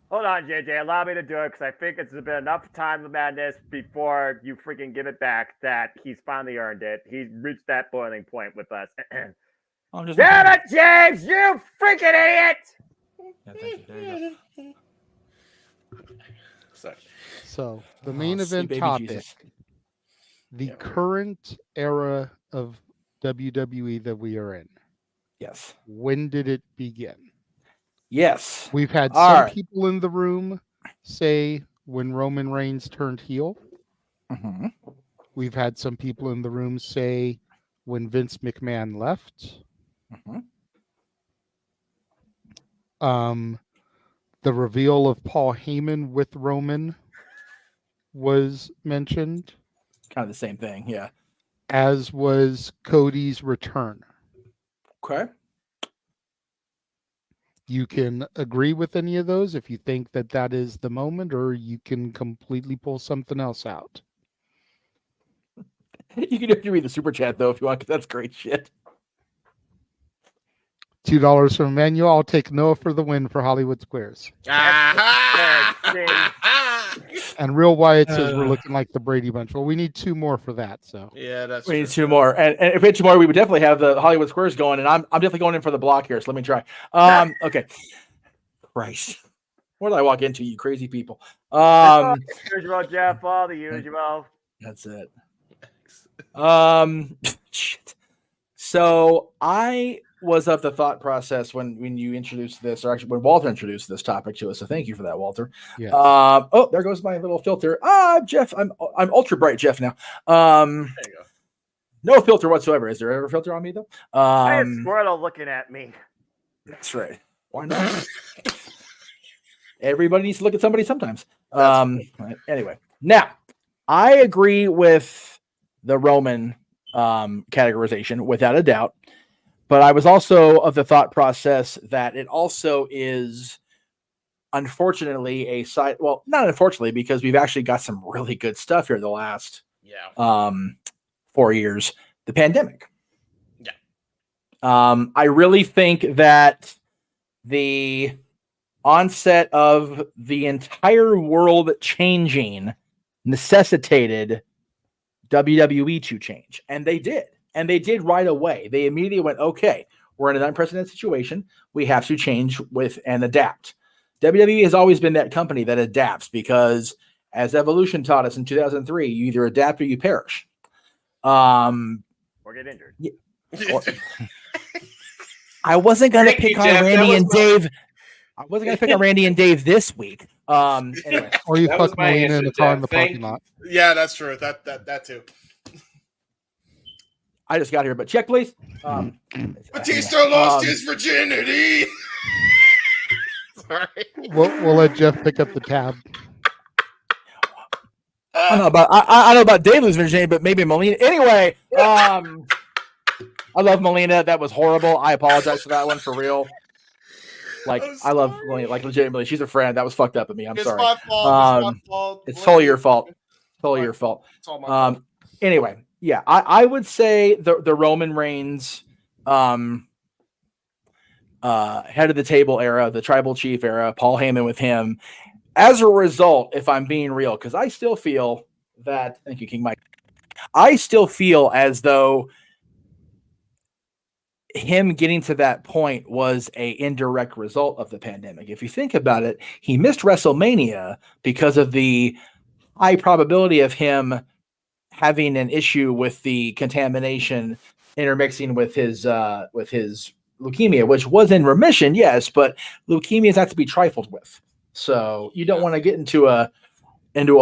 Hold on, JJ. Allow me to do it because I think it's been enough time of madness before you freaking give it back that he's finally earned it. He's reached that boiling point with us. Damn it, James! You freaking idiot! Sorry. So the main event topic, Jesus. the current era of WWE that we are in. Yes. When did it begin? Yes. We've had All some right. people in the room say when Roman Reigns turned heel. Mm-hmm. We've had some people in the room say when Vince McMahon left. Mm-hmm. The reveal of Paul Heyman with Roman was mentioned. Kind of the same thing, yeah. As was Cody's return. Okay. You can agree with any of those if you think that that is the moment, or you can completely pull something else out. You can have to read the super chat though if you want, because that's great shit. $2 from Emmanuel. I'll take Noah for the win for Hollywood Squares. And Real Wyatt says we're looking like the Brady Bunch. Well, we need 2 more for that. So yeah, that's we need 2 more, and if we had 2 more, we would definitely have the Hollywood Squares going. And I'm definitely going in for the block here. So let me try. Okay. Christ, what did I walk into? You crazy people. Usual, Jeff. All the usual. That's it. Shit. So I was of the thought process when you introduced this, or actually when Walter introduced this topic to us. So thank you for that, Walter. Yes. Oh, there goes my little filter. Jeff, I'm ultra bright Jeff now. There you go. No filter whatsoever. Is there ever a filter on me though? I had Squirtle looking at me. That's right. Why not? Everybody needs to look at somebody sometimes. Anyway, now I agree with the Roman categorization without a doubt, but I was also of the thought process that it also is unfortunately a side. Well, not unfortunately, because we've actually got some really good stuff here the last 4 years. The pandemic. Yeah. I really think that the onset of the entire world changing necessitated WWE to change. And they did. And they did right away. They immediately went, okay, we're in an unprecedented situation. We have to change with and adapt. WWE has always been that company that adapts because, as Evolution taught us in 2003, you either adapt or you perish. Or get injured. I wasn't going to pick on Jeff. Randy and Dave. I wasn't going to pick on Randy and Dave this week. Anyway. Or you That fuck was my Melina in answer, the car in Jeff. the parking lot. Yeah, that's true. That too. I just got here, but check, please. Batista lost his virginity. Sorry. We'll let Jeff pick up the tab. I don't know about Dave losing virginity, but maybe Melina. Anyway, I love Melina. That was horrible. I apologize for that one for real. Like, I love Melina. Like, legitimately, she's a friend. That was fucked up of me. I'm sorry. My fault. It's my fault. It's totally your fault. Totally your fault. It's all my fault. Anyway, yeah, I would say the Roman Reigns head of the table era, the tribal chief era, Paul Heyman with him. As a result, if I'm being real, because I still feel that, thank you, King Mike, I still feel as though him getting to that point was a indirect result of the pandemic. If you think about it, he missed WrestleMania because of the high probability of him having an issue with the contamination intermixing with his leukemia, which was in remission, yes, but leukemia is not to be trifled with. So you don't want to get into a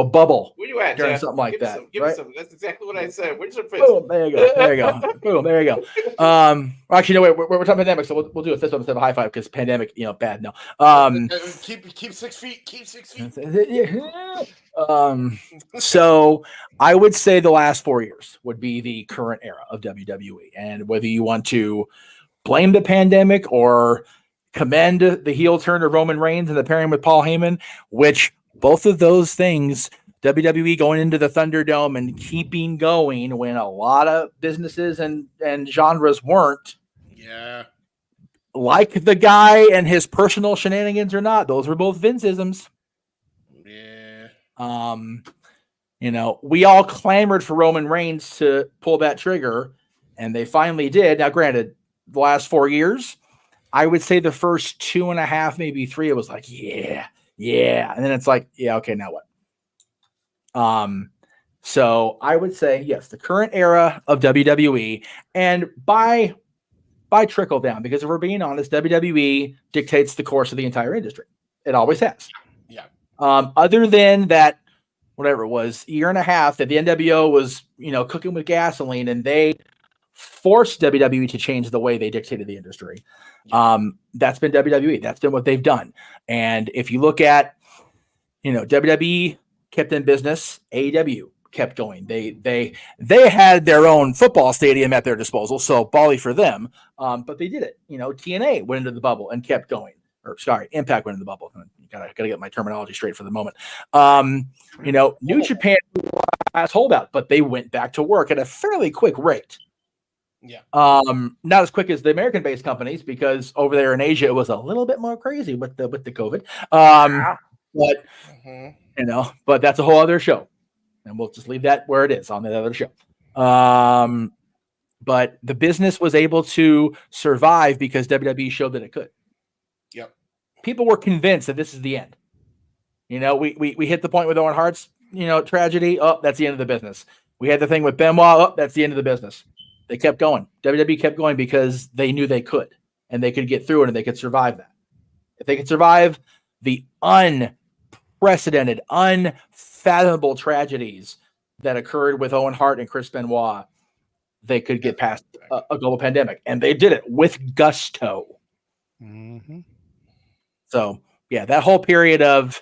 bubble Where you at, during Jeff? something like that. Give right? me some. That's exactly what I said. Where's your fist? Boom, there you go. There you go. Boom, there you go. Actually, no, wait, we're talking pandemic, so we'll do a fist bump instead of a high five because pandemic, bad. No. Keep 6 feet. Keep 6 feet. So I would say the last 4 years would be the current era of WWE, and whether you want to blame the pandemic or commend the heel turn of Roman Reigns and the pairing with Paul Heyman, which both of those things, WWE going into the Thunderdome and keeping going when a lot of businesses and genres weren't. Yeah. Like the guy and his personal shenanigans or not, those were both Vince-isms. Yeah. We all clamored for Roman Reigns to pull that trigger, and they finally did. Now, granted, the last 4 years, I would say the first 2.5, maybe 3, it was like, yeah. And then it's like, yeah, okay, now what? So I would say, yes, the current era of WWE, and by trickle down, because if we're being honest, WWE dictates the course of the entire industry. It always has. Yeah. Other than that, whatever it was, year and a half that the NWO was, cooking with gasoline, and they forced WWE to change the way they dictated the industry. That's been WWE. That's been what they've done. And if you look at, WWE kept in business, AEW kept going. They had their own football stadium at their disposal, so bally for them. But they did it. TNA went into the bubble and kept going. Impact went into the bubble. Gotta get my terminology straight for the moment. New Japan last holdout, but they went back to work at a fairly quick rate. Yeah. Not as quick as the American-based companies, because over there in Asia it was a little bit more crazy with the COVID. But but that's a whole other show, and we'll just leave that where it is on that other show. But the business was able to survive because WWE showed that it could. Yep. People were convinced that this is the end. We hit the point with Owen Hart's tragedy. Oh, that's the end of the business. We had the thing with Benoit. Oh, that's the end of the business. They kept going. WWE kept going because they knew they could, and they could get through it, and they could survive that. If they could survive the unprecedented, unfathomable tragedies that occurred with Owen Hart and Chris Benoit, they could get past a global pandemic, and they did it with gusto. Mm-hmm. So, yeah, that whole period of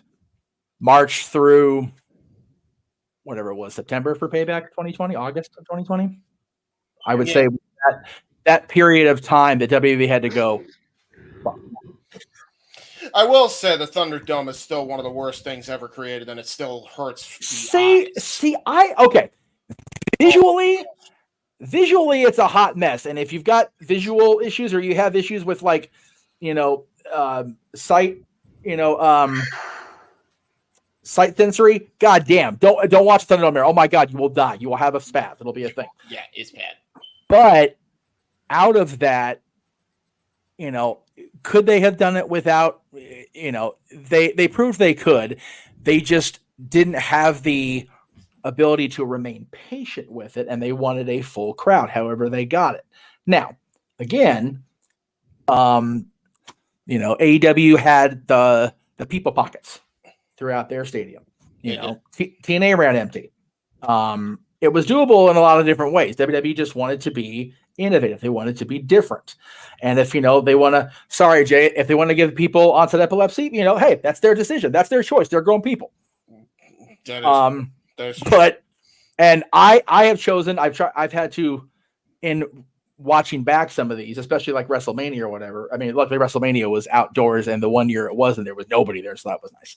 March through whatever it was, September for Payback 2020, August of 2020, I would say that period of time that WWE had to go. I will say the Thunderdome is still one of the worst things ever created, and it still hurts. Okay. Visually, it's a hot mess. And if you've got visual issues or you have issues with sight, sight sensory, goddamn, don't watch Thunderdome Era. Oh my God, you will die. You will have a spaz. It'll be a thing. Yeah, it's bad. But out of that, could they have done it without, they proved they could. They just didn't have the ability to remain patient with it, and they wanted a full crowd. However, they got it. Now, again, AEW had the people pockets throughout their stadium. TNA ran empty. It was doable in a lot of different ways. WWE just wanted to be innovative. They wanted to be different. And if, they want to, sorry, Jay, if they want to give people onset epilepsy, hey, that's their decision. That's their choice. They're grown people. I have chosen, I've had to, in watching back some of these, especially like WrestleMania or whatever. I mean, luckily WrestleMania was outdoors, and the one year it wasn't, there was nobody there. So that was nice.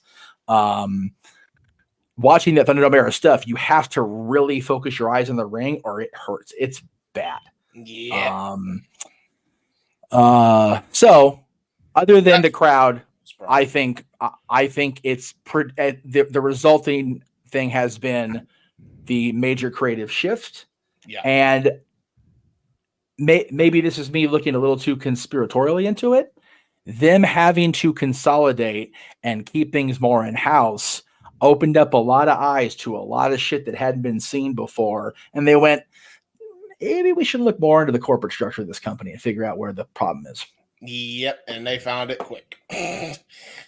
Watching that Thunderdome Era stuff, you have to really focus your eyes on the ring or it hurts. It's bad. Yeah. So other than the crowd, I think it's the resulting thing has been the major creative shift. Yeah. And maybe this is me looking a little too conspiratorially into it. Them having to consolidate and keep things more in-house opened up a lot of eyes to a lot of shit that hadn't been seen before. And they went, maybe we should look more into the corporate structure of this company and figure out where the problem is. Yep. And they found it quick.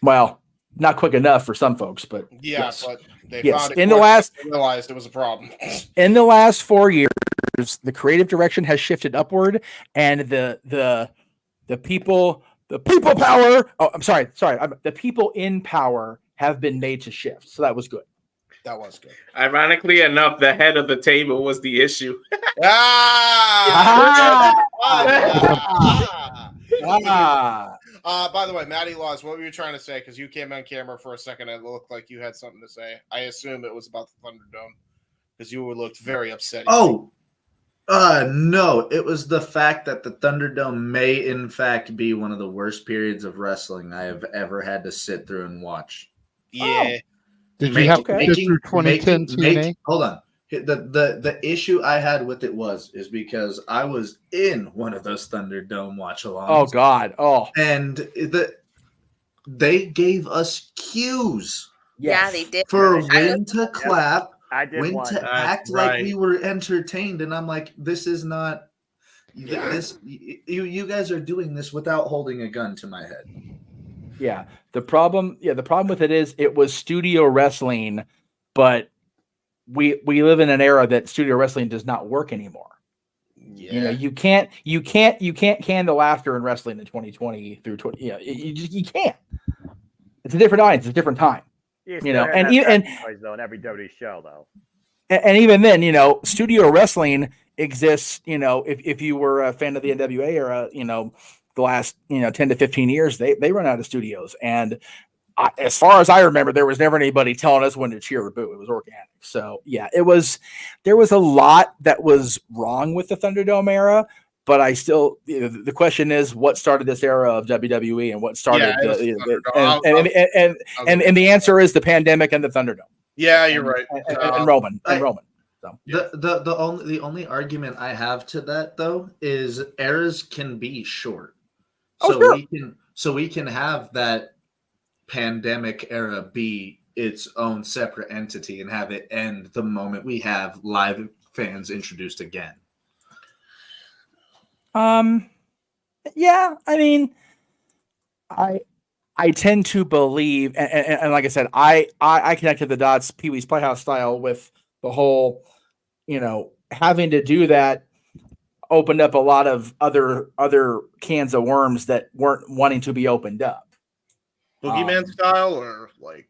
Well, not quick enough for some folks, but yeah, yes. but they Yes. found it In quick. the last, They realized it was a problem. in the last 4 years, the creative direction has shifted upward, and the people power. Oh, I'm sorry. The people in power have been made to shift. So that was good. That was good. Ironically enough, the head of the table was the issue. By the way, Matty Laws, what were you trying to say? Because you came on camera for a second and it looked like you had something to say. I assume it was about the Thunderdome because you looked very upset. No, it was the fact that the Thunderdome may in fact be one of the worst periods of wrestling I have ever had to sit through and watch. Yeah. Did you have to sit through 2010 TNA? Hold on. The issue I had with it is because I was in one of those Thunderdome watch-alongs. Oh God! Oh, and they gave us cues. Yeah, they did. For when to clap, I did when one. to act like we were entertained, and I'm like, this is not. This you guys are doing this without holding a gun to my head. Yeah. The problem with it is it was studio wrestling, but we live in an era that studio wrestling does not work anymore. Yeah. You can't can the laughter in wrestling in 2020 through 20. You can't. It's a different audience, it's a different time. In every WWE show though. And even then, studio wrestling exists. If you were a fan of the NWA era, the last 10 to 15 years, they run out of studios. And as far as I remember, there was never anybody telling us when to cheer or boo. It was organic. So yeah, there was a lot that was wrong with the Thunderdome era. But I still, the question is, what started this era of WWE, and what started and the answer is the pandemic and the Thunderdome. Yeah, you're right. And Roman. So The only argument I have to that though is eras can be short. So we can have that pandemic era be its own separate entity and have it end the moment we have live fans introduced again. Yeah, I mean, I tend to believe, and like I said, I connected the dots Pee Wee's Playhouse style with the whole, having to do that opened up a lot of other cans of worms that weren't wanting to be opened up. Boogeyman style, or like?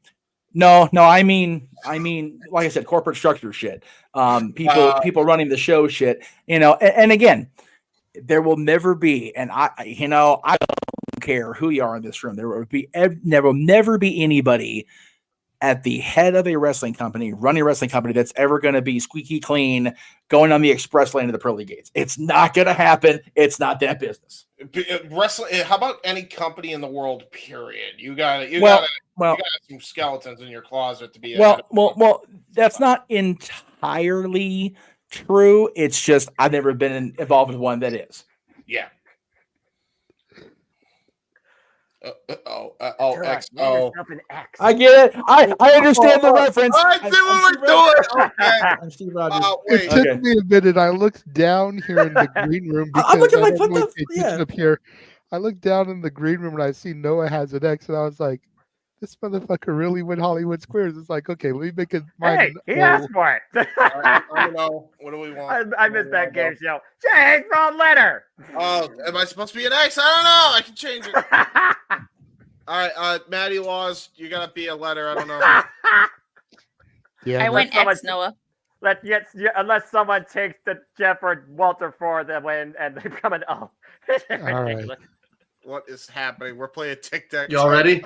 No, I mean, like I said, corporate structure shit. People running the show shit. And again, there will never be, and I don't care who you are in this room. There will never be anybody at the head of a wrestling company, running a wrestling company, that's ever going to be squeaky clean, going on the express lane of the pearly gates. It's not going to happen. It's not that business. Wrestling. How about any company in the world? Period. You got some skeletons in your closet to be. Well, that's not entirely true. It's just I've never been involved with one that is. Yeah. XO. I get it. I understand the reference. I see what we're doing. Okay. I'm Steve Rogers. It took me a minute. I looked down here in the green room because I'm looking I like, don't what know the if you up here. I looked down in the green room and I see Noah has an X, and I was like, "This motherfucker really went Hollywood Squares." It's like, okay, let me make it. Hey, he asked for it. I don't know. What do we want? I missed that game show. James, wrong letter. Oh, am I supposed to be an X? I don't know. I can change it. All right, Maddie Laws, you gotta be a letter. I don't know. Yeah, I went X, Noah. Unless someone takes the Jeff or Walter for the win and they become an O. All right. What is happening? We're playing tic-tac. Y'all ready?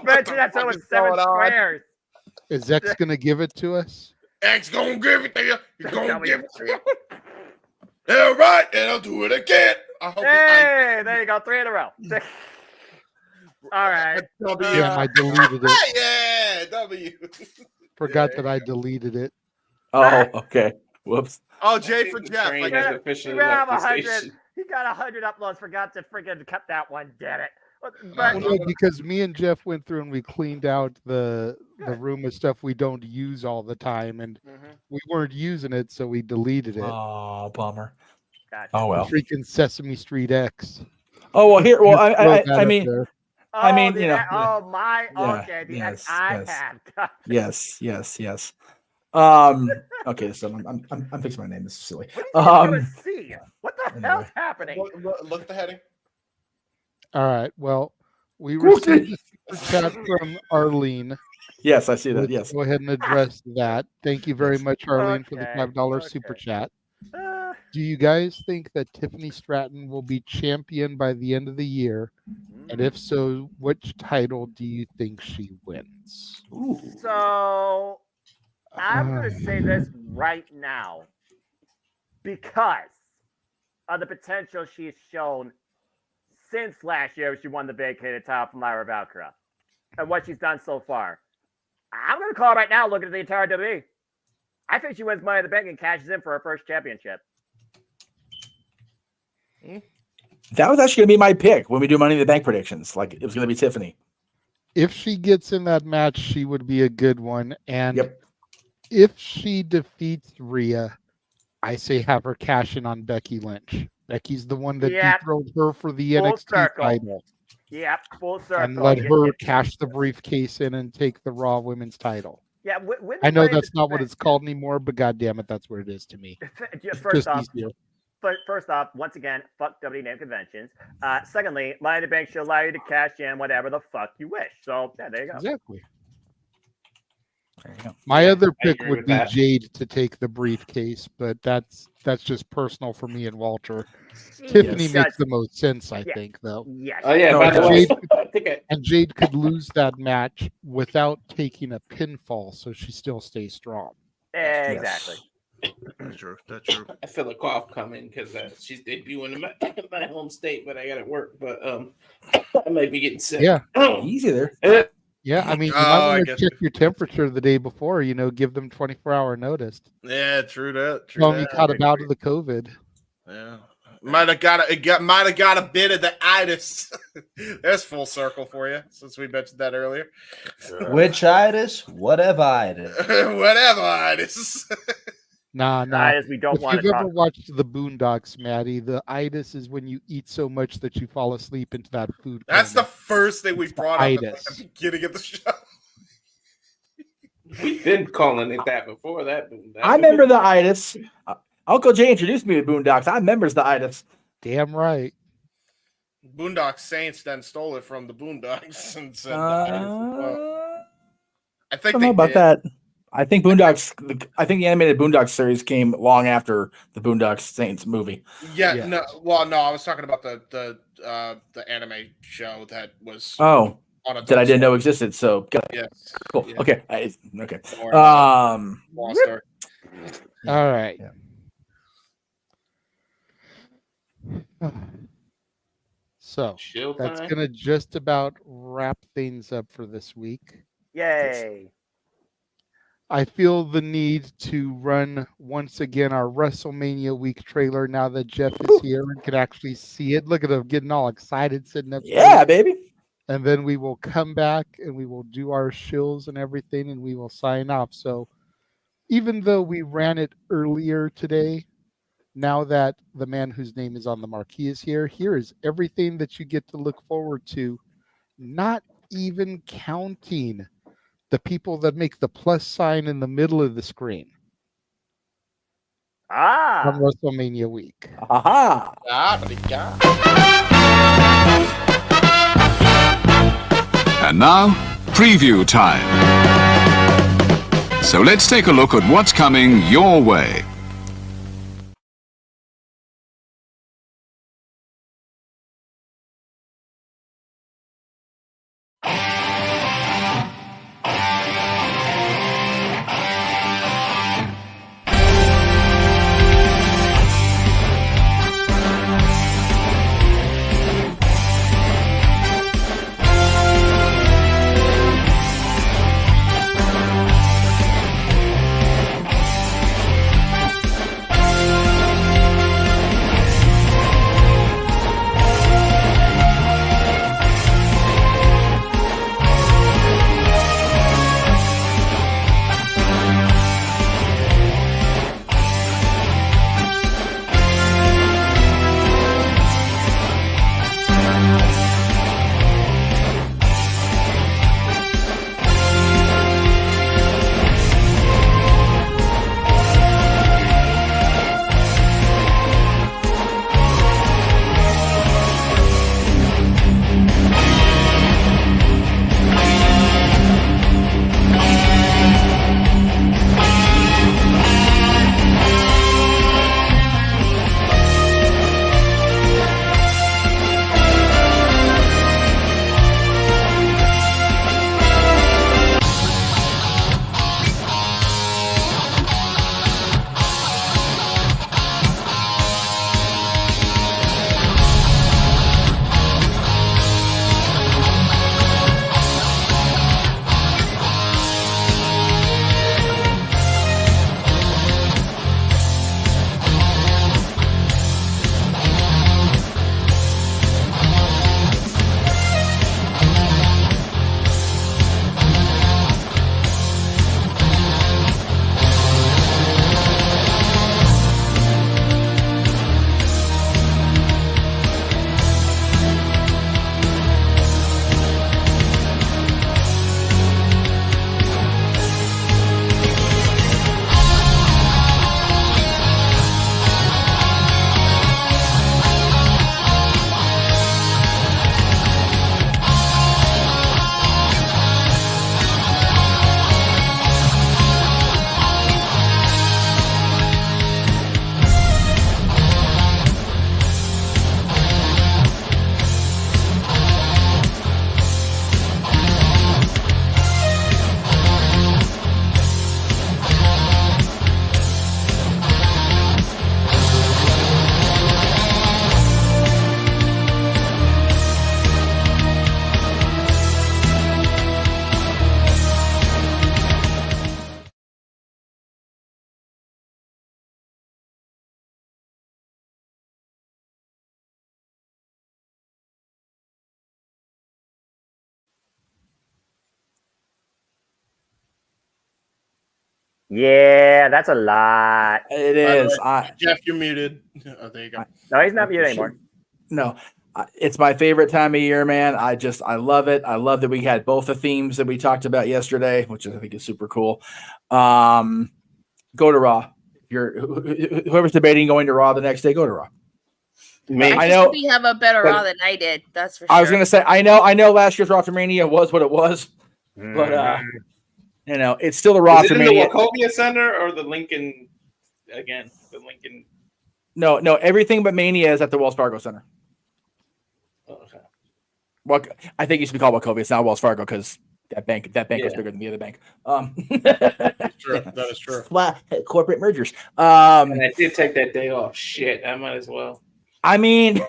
Mention that's over 7 squares. Is X gonna give it to us? X gonna give it to you. He's gonna give it to you. All right, then I'll do it again. Hey, there you go. 3 in a row. All right. Yeah, I deleted it. Yeah, W. Forgot that I deleted it. Oh, okay. Whoops. Oh, Jay for Jeff. Train has officially left the station. He got 100 uploads. Forgot to freaking cut that one. Damn it. Well, no, because me and Jeff went through and we cleaned out the room of stuff we don't use all the time, and we weren't using it, so we deleted it. Oh, bummer. Gotcha. Oh well. Freaking Sesame Street X. Oh well. Here. Well, I mean. There. Oh, you know. Oh my. Yeah, Okay. The yes, iPad. Yes. Okay. So I'm fixing my name. This is silly. See, what the hell's happening? Look at the heading. All right. Well, we received a chat from Arlene. Yes, I see that. Let's yes. go ahead and address that. Thank you very much, Arlene, for the $5 super chat. Do you guys think that Tiffany Stratton will be champion by the end of the year? And if so, which title do you think she wins? Ooh. So I'm going to say this right now because of the potential she's shown since last year when she won the vacated title from Lyra Valkyra and what she's done so far. I'm going to call it right now looking at the entire WWE. I think she wins Money in the Bank and cashes in for her first championship. That was actually going to be my pick when we do Money in the Bank predictions. Like, it was going to be Tiffany. If she gets in that match, she would be a good one. And if she defeats Rhea, I say have her cash in on Becky Lynch. Becky's the one that dethroned her for the NXT title. Yep, full circle. And let her cash the briefcase in and take the Raw Women's title. Yeah, I know that's not what it's called anymore, but goddamn it, that's what it is to me. First off, once again, fuck WWE name conventions. Secondly, Money in the Bank should allow you to cash in whatever the fuck you wish. So yeah, there you go. Exactly. My other pick would be Jade to take the briefcase, but that's just personal for me and Walter. Tiffany makes the most sense, I think, though. Yes. Oh yeah, by the way, and Jade could lose that match without taking a pinfall, so she still stays strong. Exactly. That's true. I feel a cough coming because she's debuting in my home state, but I got to work. But I might be getting sick. Yeah, easy there. Yeah, I mean, you might want to check your temperature the day before. Give them 24-hour notice. Yeah, true that. Tell them you caught a bout of the COVID. Yeah, might have got a bit of the itis. There's full circle for you since we mentioned that earlier. Which itis? Whatever itis. Whatever itis. Nah. Itis we don't If want to you've talk ever about. watched the Boondocks, Maddie, the itis is when you eat so much that you fall asleep into that food. That's the coma. first thing we It's brought up at itis. the beginning of the show. We've been calling it that before that. I remember the itis. Uncle Jay introduced me to Boondocks. I remember the itis. Damn right. Boondock Saints then stole it from the Boondocks and said, I think don't they know about did. that. I think Boondocks. I think the animated Boondocks series came long after the Boondocks Saints movie. Yeah. No. Well, no. I was talking about the anime show that was. Oh, on that I didn't know existed. So yeah. Cool. Yeah. Okay. Okay. Monster. All right. So that's time. going to just about wrap things up for this week. Yay. I feel the need to run once again our WrestleMania week trailer now that Jeff is here and can actually see it. Look at him getting all excited sitting up Yeah, there. baby. And then we will come back and we will do our shills and everything and we will sign off. So even though we ran it earlier today, now that the man whose name is on the marquee is here, here is everything that you get to look forward to, not even counting the people that make the plus sign in the middle of the screen. On WrestleMania week. Aha. And now, preview time. So let's take a look at what's coming your way. Yeah, that's a lot. It By the is. way, Jeff, you're muted. Oh, there you go. No, he's not muted anymore. No, it's my favorite time of year, man. I love it. I love that we had both the themes that we talked about yesterday, which I think is super cool. Go to Raw. Whoever's debating going to Raw the next day, go to Raw. I know you have a better Raw than I did. That's for sure. I was gonna say I know last year's Raw for Mania was what it was, but it's still the Raw for Mania. The Wachovia Center or the Lincoln again? The Lincoln. No, everything but Mania is at the Wells Fargo Center. Okay. Well, I think it used to be called Wachovia. It's now Wells Fargo because that bank was bigger than the other bank. True. That is true. Corporate mergers. And I did take that day off. Shit, I might as well. I mean,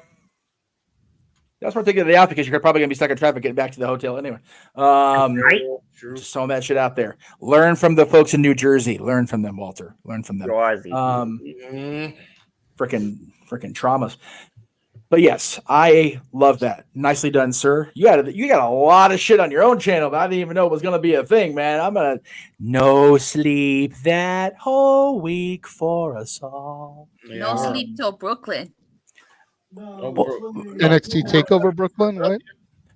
that's why I'm taking the day off because you're probably gonna be stuck in traffic getting back to the hotel anyway. Right. Just throwing that shit out there. Learn from the folks in New Jersey. Learn from them, Walter. Learn from them. Freaking traumas. But yes, I love that. Nicely done, sir. You got a lot of shit on your own channel that I didn't even know was gonna be a thing, man. I'm gonna no sleep that whole week for us all. No sleep till Brooklyn. NXT Takeover Brooklyn, what?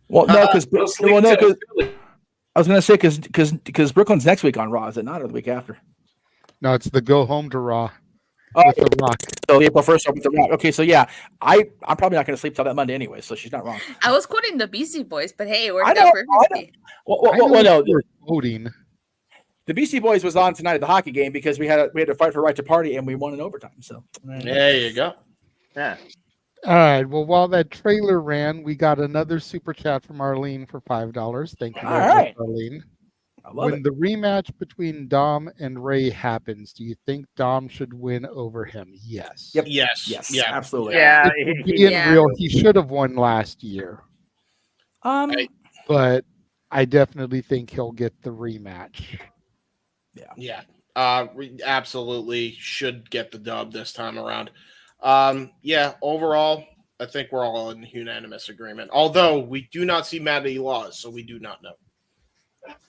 Well, no, because I was gonna say because Brooklyn's next week on Raw, is it not, or the week after? No, it's the go home to Raw. With The Rock. So April 1st with The Rock. Okay, so yeah, I'm probably not going to sleep till that Monday anyway, so she's not wrong. I was quoting the Beastie Boys, but hey, it worked out perfectly. No, quoting. The Beastie Boys was on tonight at the hockey game because we had to fight for right to party and we won in overtime. So there you go. Yeah. All right. Well, while that trailer ran, we got another super chat from Arlene for $5. Thank you, very much, Arlene. When the rematch between Dom and Ray happens, do you think Dom should win over him? Yes. Yep. Yes. Yeah. Absolutely. Yeah. Being real, he should have won last year. But I definitely think he'll get the rematch. Yeah. Absolutely should get the dub this time around. Overall, I think we're all in unanimous agreement. Although we do not see Matty Laws, so we do not know.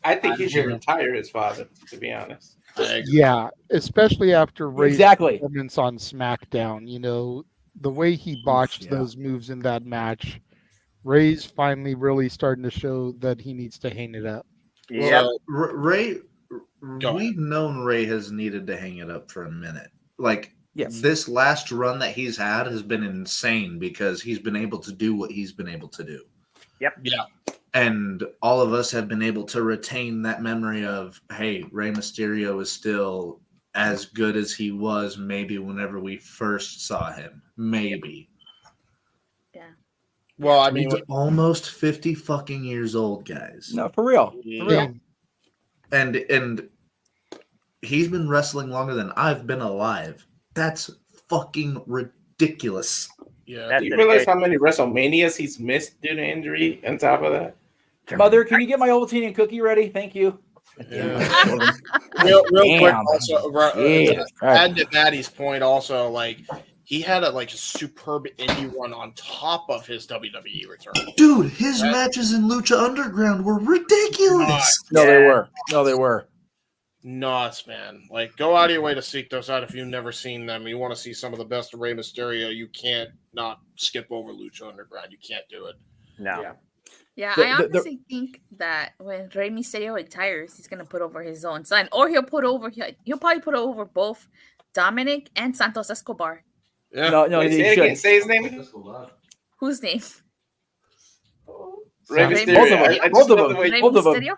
I think he should retire his father, to be honest. Yeah, especially after Ray's performance on SmackDown. You know, the way he botched those moves in that match, Ray's finally really starting to show that he needs to hang it up. Yeah, Ray. We've known Ray has needed to hang it up for a minute. This last run that he's had has been insane because he's been able to do what he's been able to do. Yep. Yeah. And all of us have been able to retain that memory of, hey, Rey Mysterio is still as good as he was maybe whenever we first saw him. Maybe. Yeah. Well, I mean, he's almost 50 fucking years old, guys. No, for real. For real. And he's been wrestling longer than I've been alive. That's fucking ridiculous. Yeah. Do you realize how many WrestleManias he's missed due to injury on top of that? Mother, can you get my Ovaltine and cookie ready? Thank you. Yeah. real quick, also, add to Maddie's point, also, he had a superb indie run on top of his WWE return. Dude, his matches in Lucha Underground were ridiculous. No, they were. Nuts, man. Go out of your way to seek those out if you've never seen them. You want to see some of the best of Rey Mysterio, you can't not skip over Lucha Underground. You can't do it. No. Yeah, I honestly think that when Rey Mysterio retires, he's gonna put over his own son, or he'll probably put over both Dominic and Santos Escobar. Yeah. No, he should say his name. Whose name? Rey Mysterio. Both of them. Rey Mysterio.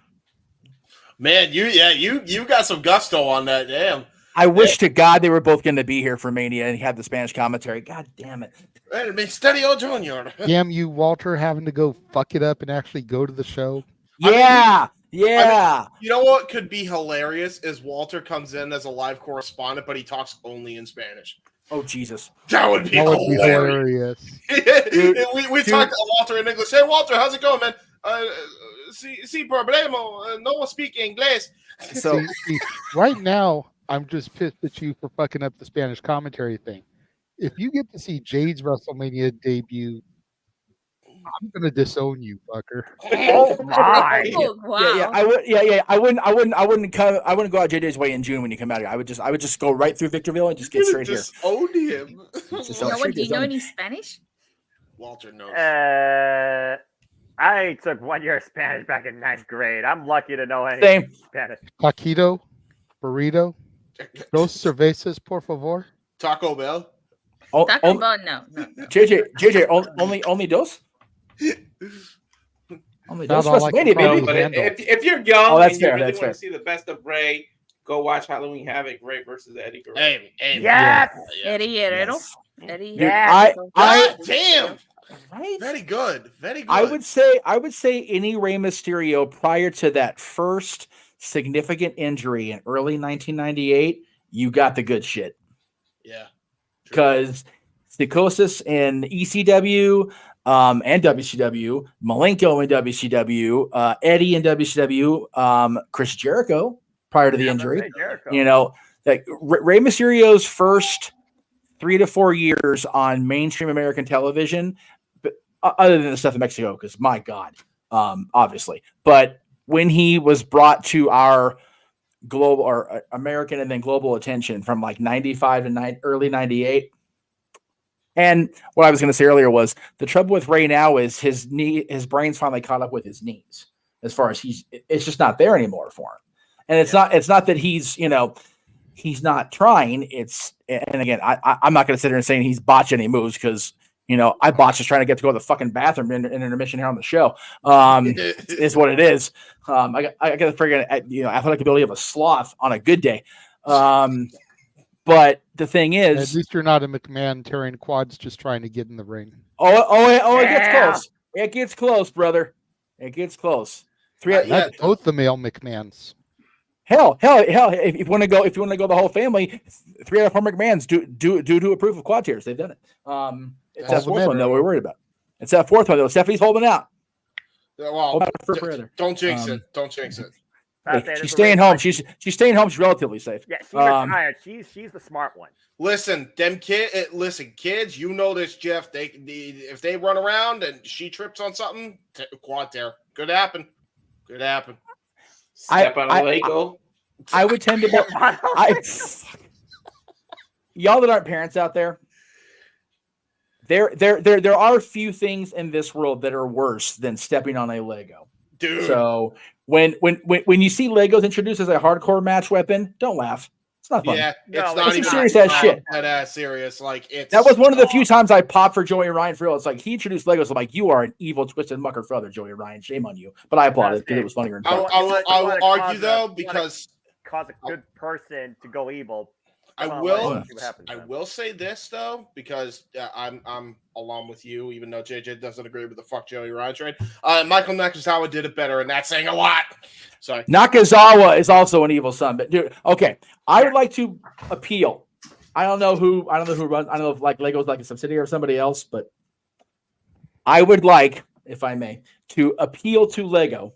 Man, you got some gusto on that. Damn. I wish to God they were both going to be here for Mania and had the Spanish commentary. God damn it. Mysterio Jr. Damn you, Walter, having to go fuck it up and actually go to the show. Yeah. You know what could be hilarious is Walter comes in as a live correspondent, but he talks only in Spanish. Oh, Jesus. That would be hilarious. we talked to Walter in English. Hey, Walter, how's it going, man? Sí, problema. No speak English. So see, right now, I'm just pissed at you for fucking up the Spanish commentary thing. If you get to see Jade's WrestleMania debut, I'm gonna disown you, fucker. Oh my! Wow. I would. Yeah. I wouldn't go out JJ's way in June when you come out here. I would just go right through Victorville and just get straight here. Disown him. Do you know any Spanish? Walter knows. I took 1 year of Spanish back in 9th grade. I'm lucky to know any Same. Spanish. Taquito, burrito, dos cervezas, por favor. Taco Bell. Taco Bell, no. JJ, only dos. Only dos. No, but if you're young and you really want to see the best of Ray, go watch Halloween Havoc, Ray versus Eddie Guerrero. Hey, yes, Eddie Guerrero. Eddie. God damn. Right? Very good. Very good. I would say any Rey Mysterio prior to that first significant injury in early 1998, you got the good shit. Yeah. Because Psychosis in ECW and WCW, Malenko in WCW, Eddie in WCW, Chris Jericho prior to the injury. You know, like Rey Mysterio's first 3 to 4 years on mainstream American television, but other than the stuff in Mexico, because my God, obviously. But when he was brought to our global or American and then global attention from like 95 to early 98. And what I was going to say earlier was the trouble with Ray now is his brain's finally caught up with his knees as far as it's just not there anymore for him. And it's not that he's not trying. And again, I'm not going to sit here and say he's botched any moves because, I botched just trying to get to go to the fucking bathroom in intermission here on the show. Is what it is. I got the friggin' athletic ability of a sloth on a good day. But the thing is, at least you're not a McMahon tearing quads just trying to get in the ring. It gets close. It gets close, brother. It gets close. That's both the male McMahons. Hell! If you want to go the whole family, 3 out of 4 McMahons do approve of quad tears. They've done it. It's that fourth one that we're worried about. It's that fourth one though. Stephanie's holding out. Well, don't jinx it. Don't jinx it. She's staying home. She's staying home. She's relatively safe. Yeah, she's retired. She's the smart one. Listen, kids, you know this, Jeff. If they run around and she trips on something, quad tear. Could happen. Step on a Lego. I would tend to. Y'all that aren't parents out there, there are few things in this world that are worse than stepping on a Lego. Dude. So when you see Legos introduced as a hardcore match weapon, don't laugh. It's not fun. Yeah, it's not some serious ass shit. That serious. Like that was one of the few times I popped for Joey Ryan for real. It's like he introduced Legos. I'm like, you are an evil, twisted mucker brother, Joey Ryan. Shame on you. But I applaud it because it was funnier. I will argue though because cause a good person to go evil. I will say this though, because I'm along with you, even though JJ doesn't agree with the fuck Joey Ryan trade. Michael Nakazawa did it better, and that's saying a lot. Sorry. Nakazawa is also an evil son, but dude, okay. I would like to appeal. I don't know who runs. I don't know if like Lego's like a subsidiary of somebody else, but I would like, if I may, to appeal to Lego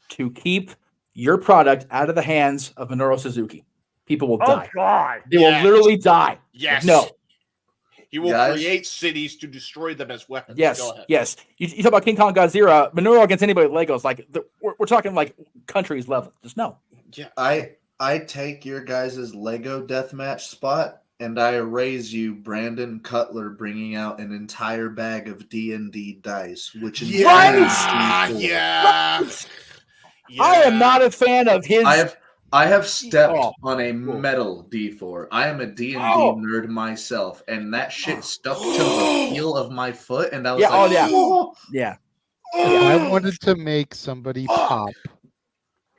to keep your product out of the hands of Minoru Suzuki. People will die. God. They will literally die. Yes. No. He will create cities to destroy them as weapons. Yes. Go ahead. Yes. You talk about King Kong Godzilla, Minoru against anybody with Legos. Like we're talking like countries level. Just no. Yeah. I take your guys' Lego deathmatch spot and I raise you Brandon Cutler bringing out an entire bag of D&D dice, which is yeah. I am not a fan of his. I have stepped on a metal D4. I am a D&D nerd myself, and that shit stuck to the heel of my foot, and I was yeah. If I wanted to make somebody pop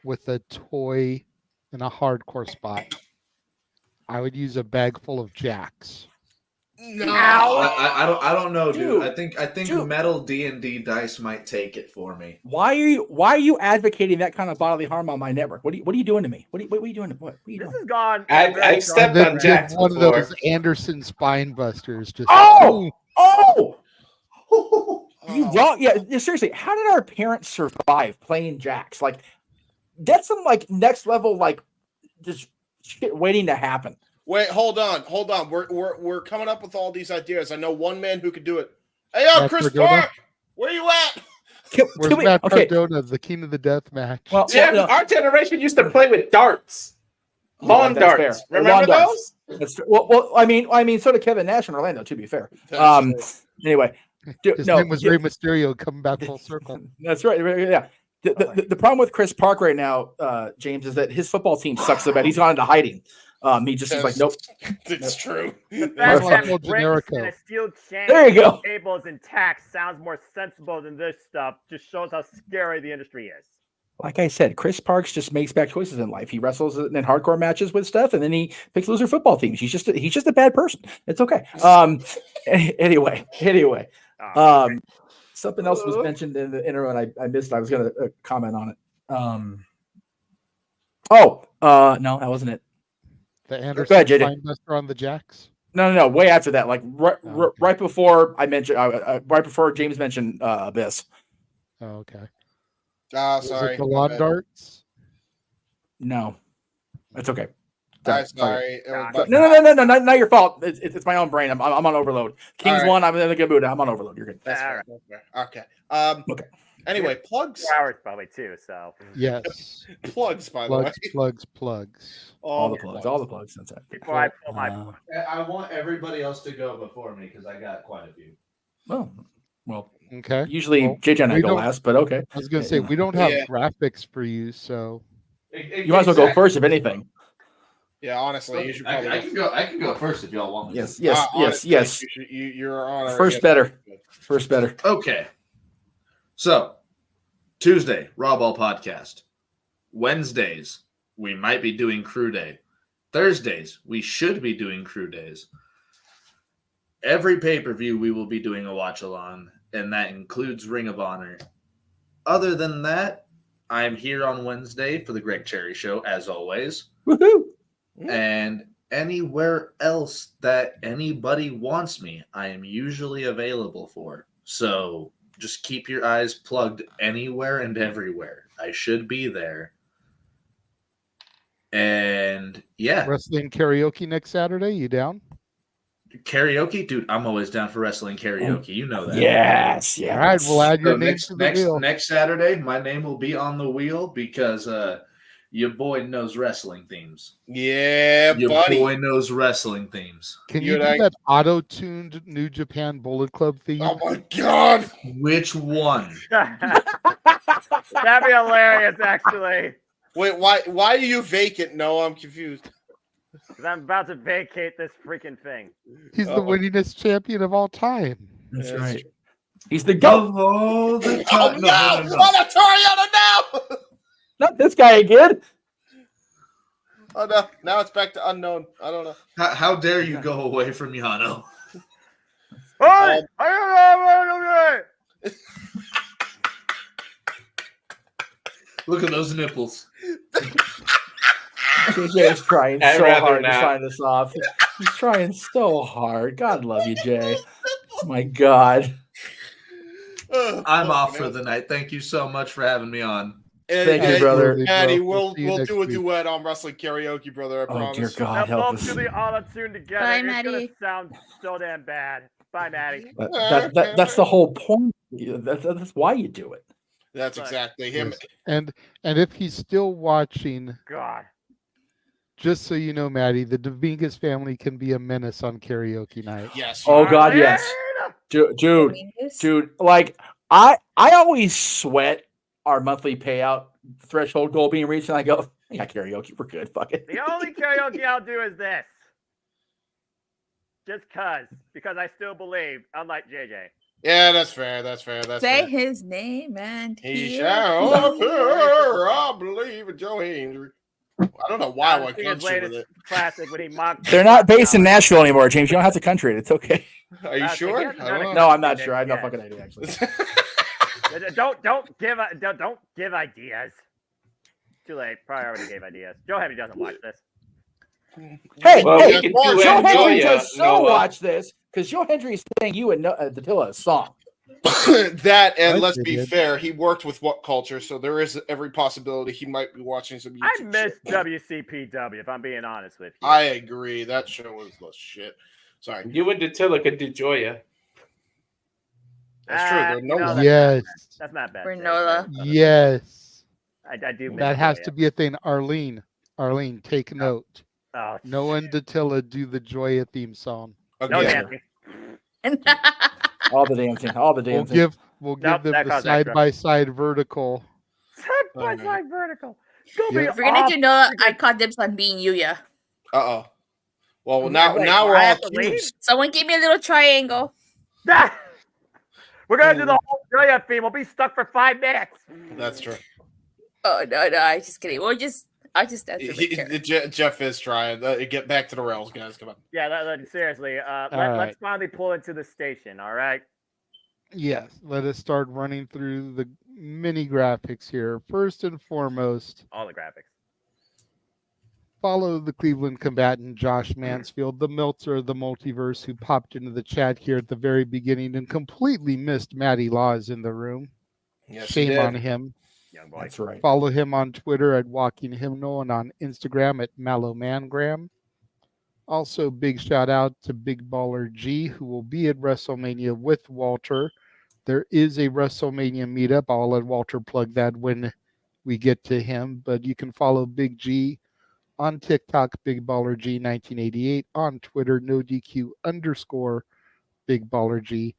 with a toy in a hardcore spot, I would use a bag full of jacks. No, I don't know, dude. I think metal D&D dice might take it for me. Why are you advocating that kind of bodily harm on my network? What are you doing to me? What are you doing to what? This is gone. I stepped on jacks one before. of those Anderson spine busters. Just you wrong. Yeah, seriously. How did our parents survive playing jacks? Like that's some like next level like just shit waiting to happen. Wait, hold on. We're coming up with all these ideas. I know one man who could do it. Hey, Chris Park. Where you at? Where's Matt Cardona, the king of the death match? Well, our generation used to play with darts. Lawn darts. Fair. Remember those? That's fair. Well, I mean, so did Kevin Nash in Orlando. To be fair. Anyway, his name was Rey Mysterio, coming back full circle. That's right. Yeah. The problem with Chris Park right now, James, is that his football team sucks so bad. He's gone into hiding. He just is like, nope. It's true. The fact that bricks and a steel chain there you go. Tables intact sounds more sensible than this stuff. Just shows how scary the industry is. Like I said, Chris Parks just makes bad choices in life. He wrestles in hardcore matches with stuff, and then he picks loser football teams. He's just a bad person. It's okay. Anyway. Something else was mentioned in the intro, and I missed it. I was going to comment on it. No, that wasn't it. The Anderson Spinebuster on the Jacks? No. Way after that, like right before I mentioned, right before James mentioned Abyss. Oh, okay. Sorry. The lawn darts? No, it's okay. I'm sorry. No, not your fault. It's my own brain. I'm on overload. Kings won. I'm in a good mood. I'm on overload. You're good. That's fair. Okay. Okay. Anyway, plugs. 4 hours probably too. So yes, plugs. By the way, plugs. All the plugs. That's it. Before I pull my plug. I want everybody else to go before me because I got quite a few. Oh, well. Okay. Usually JJ and I go last, but okay. I was gonna say we don't have graphics for you, so you might as well go first if anything. Yeah, honestly, you should probably. I can go first if y'all want me. Yes. You're on. First better. Okay. So Tuesday, Raw Ball Podcast. Wednesdays, we might be doing Crew Day. Thursdays, we should be doing Crew Days. Every pay-per-view, we will be doing a watch-along, and that includes Ring of Honor. Other than that, I'm here on Wednesday for the Greg Cherry Show, as always. Woohoo! And anywhere else that anybody wants me, I am usually available for. So just keep your eyes plugged anywhere and everywhere. I should be there. And yeah. Wrestling karaoke next Saturday. You down? Karaoke? Dude, I'm always down for wrestling karaoke. You know that. Yes. All right, we'll add your name to the wheel. Next Saturday, my name will be on the wheel because your boy knows wrestling themes. Yeah, your buddy. Boy knows wrestling themes. Can you do that auto-tuned New Japan Bullet Club theme? Oh my god! Which one? That'd be hilarious, actually. Wait, why are you vacant? No, I'm confused. Because I'm about to vacate this freaking thing. He's the winningest champion of all time. That's right. He's the GOAT. Oh, no! Toriano, no! Not this guy again. Oh no! Now it's back to unknown. I don't know. How dare you go away from Yano? Hey! Look at those nipples. JJ is trying so hard to sign this off. He's trying so hard. God love you, Jay. Oh my God. I'm off for the night. Thank you so much for having me on. Thank you, brother. Maddie, we'll do a duet on wrestling karaoke, brother. I promise. Dear God, help us. Do the auto-tune together. Bye, it's Maddie. gonna sound so damn bad. Bye, Maddie. That's the whole point. That's why you do it. That's exactly him. And if he's still watching, God. Just so you know, Maddie, the Dominguez family can be a menace on karaoke night. Yes. Oh God, yes. Dude. Like I always sweat our monthly payout threshold goal being reached, and I go, yeah, karaoke, we're good. Fuck it. The only karaoke I'll do is this. Just because I still believe, unlike JJ. Yeah, that's fair. Say his name and he shall appear. I believe in Joe Hendry. I don't know why I went country with it. Classic when he mocked. They're not based in Nashville anymore, James. You don't have to country it. It's okay. Are you sure? I don't know. No, I'm not sure. I have no fucking idea, actually. Don't give ideas. Too late. Probably already gave ideas. Joe Henry doesn't watch this. Hey, Joe Hendry does watch this because Joe Hendry is saying you and Dattila a song. That, and let's be fair, he worked with What Culture, so there is every possibility he might be watching some YouTube. I miss WCPW, if I'm being honest with you. I agree. That show was the shit. Sorry. You and Dattila could do Joya. That's true. They're No, Nola. Yes. That's not bad. Granola. Yes. I do miss That has Joya. to be a thing. Arlene, take note. Oh, Noah and Dattila do the Joya theme song. no dancing. All the dancing. All the dancing. We'll Nope, give them that the caused side extra. by side vertical. Side by side vertical. Go Yep. If you're gonna do Noah, I caught dibs on being Yuya. Uh-oh. Well, Wait, now do we're I all have to leave? accused. Someone give me a little triangle. We're gonna do the whole Joya theme. We'll be stuck for 5 minutes. That's true. Oh no, I'm just kidding. I'll just answer my character. Jeff is trying. Get back to the rails, guys. Come on. Yeah, seriously. right. Let's finally pull into the station. All right. Yes, let us start running through the mini graphics here. First and foremost, All the graphics. follow the Cleveland combatant Josh Mansfield, the Meltzer of the multiverse, who popped into the chat here at the very beginning and completely missed Matty Laws in the room. Yes, he Shame did. on him. Young boy. That's right. Follow him on Twitter at Walking Hymnal and on Instagram at Mallowmangram. Also, big shout out to Big Baller G, who will be at WrestleMania with Walter. There is a WrestleMania meetup. I'll let Walter plug that when we get to him. But you can follow Big G on TikTok, Big Baller G 1988, on Twitter, NoDQ_ Big Baller G,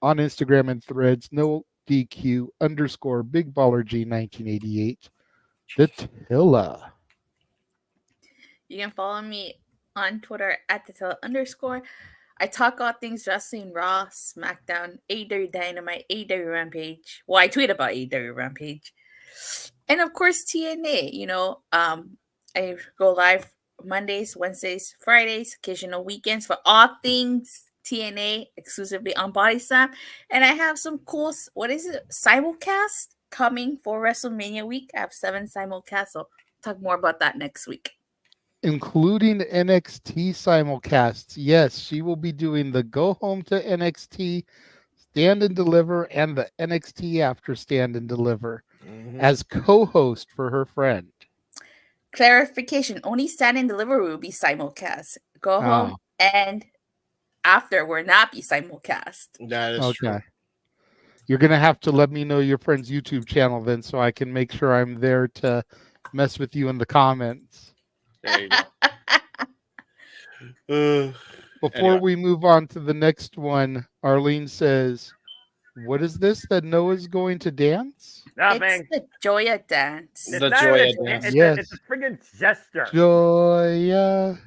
on Instagram and Threads, NoDQ_ Big Baller G 1988. Dattila. You can follow me on Twitter at @Dattila_. I talk all things wrestling, Raw, SmackDown, AEW Dynamite, AEW Rampage. Well, I tweet about AEW Rampage, and of course TNA. I go live Mondays, Wednesdays, Fridays, occasional weekends for all things TNA exclusively on Body Slam, and I have some cool simulcast coming for WrestleMania week. I have 7 simulcasts, so talk more about that next week. Including NXT simulcasts. Yes, she will be doing the Go Home to NXT, Stand and Deliver, and the NXT After Stand and Deliver as co-host for her friend. Clarification, only Stand and Deliver will be simulcast. Go Home and After will not be simulcast. That is true. You're going to have to let me know your friend's YouTube channel then so I can make sure I'm there to mess with you in the comments. There you go. Before we move on to the next one, Arlene says, what is this that Noah's going to dance? Nothing. It's the Joya dance. It's The not Joya even- dance. It's, Yes. it's a friggin' gesture. Joya.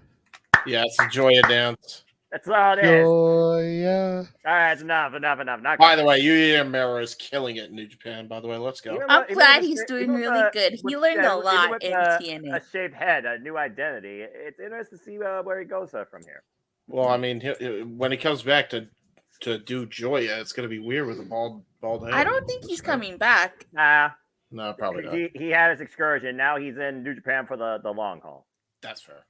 Yeah, it's a Joya dance. That's all it is. Joya. All right, it's enough. Not By the way, Yuya Mera is killing it in New Japan. By the way, let's go. I'm glad he's doing really good. He learned a lot in TNA. A shaved head, a new identity. It's interesting to see where he goes from here. Well, I mean, when he comes back to do Joya, it's going to be weird with a bald head. I don't think he's coming back. Nah. No, probably not. He had his excursion. Now he's in New Japan for the long haul. That's fair.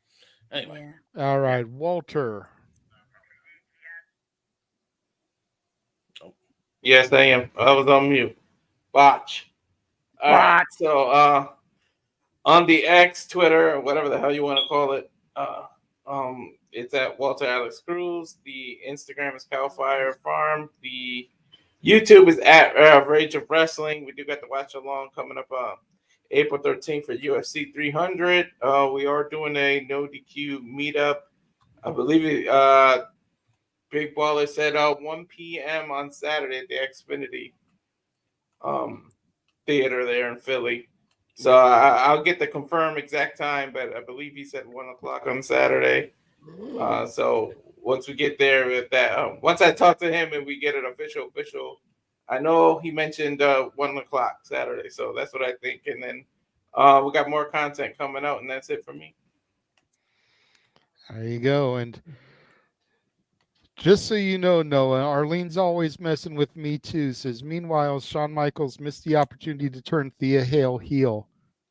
Anyway. All right, Walter. Yes, I am. I was on mute. Botch. All right, so on the X, Twitter, whatever the hell you want to call it, it's at Walter Alex Cruz. The Instagram is Cowfire Farm. The YouTube is at Rage of Wrestling. We do got the watch along coming up April 13th for UFC 300. We are doing a no DQ meetup. I believe Big Baller said 1 p.m. on Saturday at the Xfinity Theater there in Philly. So I'll get the confirmed exact time, but I believe he said 1 o'clock on Saturday. So once we get there with that, once I talk to him and we get it official, I know he mentioned 1 o'clock Saturday. So that's what I think. And then we got more content coming out, and that's it for me. There you go. And just so you know, Noah, Arlene's always messing with me too. Says, meanwhile, Shawn Michaels missed the opportunity to turn Thea Hale heel.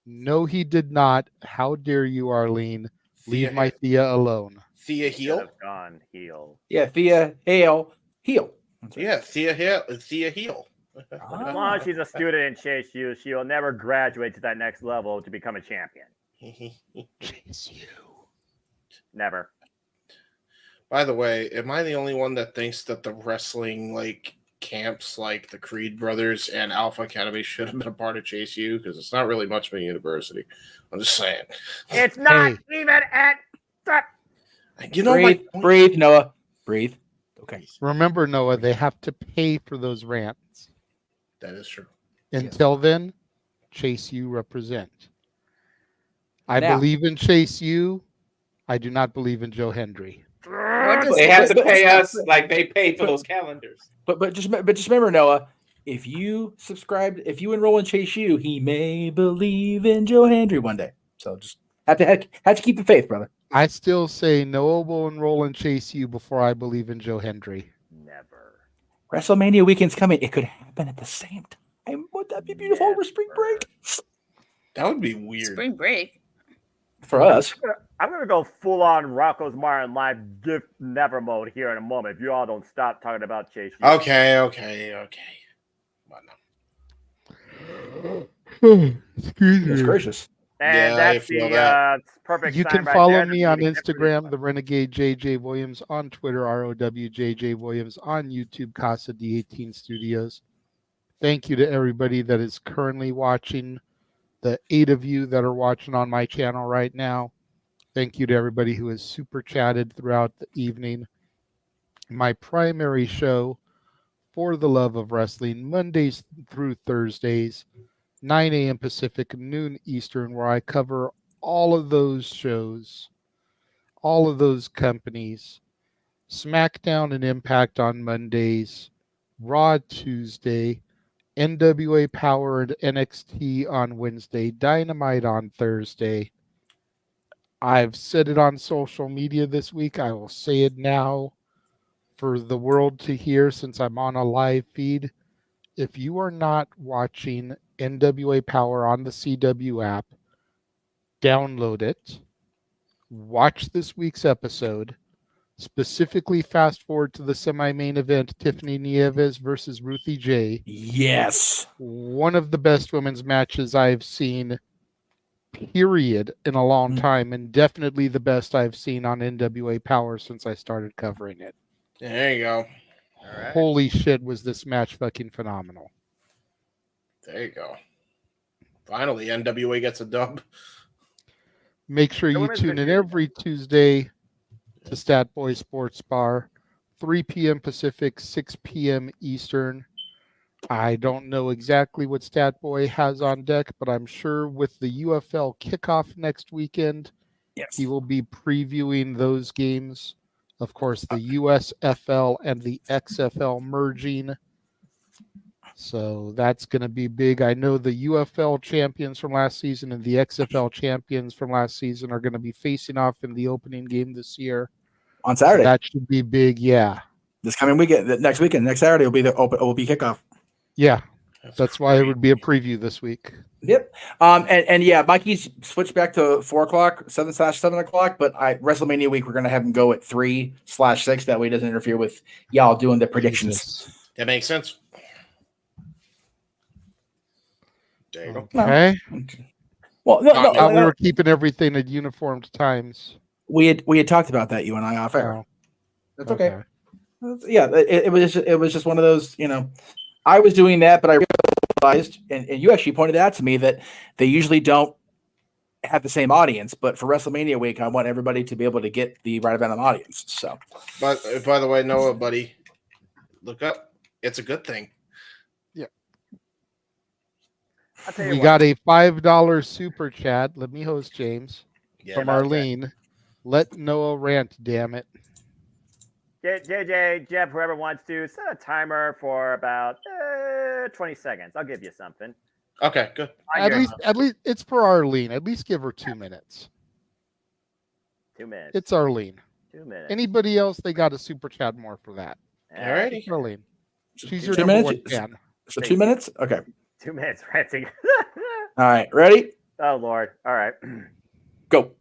No, he did not. How dare you, Arlene? Leave my Thea alone. Thea heel? Gone heel. Yeah, Thea Hale heel. Yeah, Thea heel. As long as she's a student in Chase U, she'll never graduate to that next level to become a champion. Chase U. Never. By the way, am I the only one that thinks that the wrestling camps like the Creed brothers and Alpha Academy should have been a part of Chase U because it's not really much of a university. I'm just saying. It's not even at the. Breathe, Noah. Breathe. Okay. Remember, Noah, they have to pay for those rants. That is true. Until then, Chase U represent. I Now- believe in Chase U. I do not believe in Joe Hendry. They have to pay us like they pay for those calendars. But just remember, Noah, if you enroll in Chase U, he may believe in Joe Hendry one day. So just have to keep the faith, brother. I still say Noah will enroll in Chase U before I believe in Joe Hendry. Never. WrestleMania weekend's coming. It could happen at the same time. Would that be beautiful over spring break? That would be weird. Spring break. For us. I'm gonna go full on Rocco's Martin live gift never mode here in a moment. If you all don't stop talking about Chase U. Okay. Excuse That's me. gracious. And that's the perfect. You sign can right follow there. me on Instagram, the Renegade JJ Williams, on Twitter, ROWJJ Williams, on YouTube, Casa D18 Studios. Thank you to everybody that is currently watching, the 8 of you that are watching on my channel right now. Thank you to everybody who has super chatted throughout the evening. My primary show, For the Love of Wrestling, Mondays through Thursdays, 9 a.m. Pacific, noon Eastern, where I cover all of those shows, all of those companies. SmackDown and Impact on Mondays, Raw Tuesday, NWA Power and NXT on Wednesday, Dynamite on Thursday. I've said it on social media this week. I will say it now for the world to hear since I'm on a live feed. If you are not watching NWA Power on the CW app, download it. Watch this week's episode. Specifically, fast forward to the semi-main event, Tiffany Nieves versus Ruthie J. Yes. One of the best women's matches I've seen, period, in a long time, and definitely the best I've seen on NWA Power since I started covering it. There you go. All right. Holy shit, was this match fucking phenomenal. There you go. Finally, NWA gets a dub. Make sure you tune in every Tuesday to Stat Boy Sports Bar, 3 p.m. Pacific, 6 p.m. Eastern. I don't know exactly what Stat Boy has on deck, but I'm sure with the UFL kickoff next weekend, he will be previewing those games. Of course, the USFL and the XFL merging. So that's going to be big. I know the UFL champions from last season and the XFL champions from last season are going to be facing off in the opening game this year. On Saturday. So that should be big, yeah. This coming weekend, next Saturday will be kickoff. Yeah. That's why it would be a preview this week. Yep. And yeah, Mikey's switched back to 4 o'clock, 7/7 o'clock, but WrestleMania week, we're going to have him go at 3/6. That way it doesn't interfere with y'all doing the predictions. That makes sense. There you go. Okay. Well, no, we were keeping everything at uniformed times. We had talked about that, you and I, off air. Oh, That's okay. Yeah, it was just one of those, I was doing that, but I realized, and you actually pointed out to me that they usually don't have the same audience, but for WrestleMania week, I want everybody to be able to get the right amount of audience. So, but by the way, Noah, buddy, look up. It's a good thing. Yeah. We got a $5 super chat. Let me host James Yeah, from about Arlene. Let Noah rant, damn it. JJ, Jeff, whoever wants to, set a timer for about 20 seconds. I'll give you something. Okay, good. At least it's for Arlene. At least give her 2 minutes. 2 minutes. It's Arlene. 2 minutes. Anybody else, they got a super chat more for that. Alrighty. It's Arlene. She's your 2 number minutes? one fan. So 2 minutes? Okay. 2 minutes ranting. All right. Ready? Oh, Lord. All right. Go.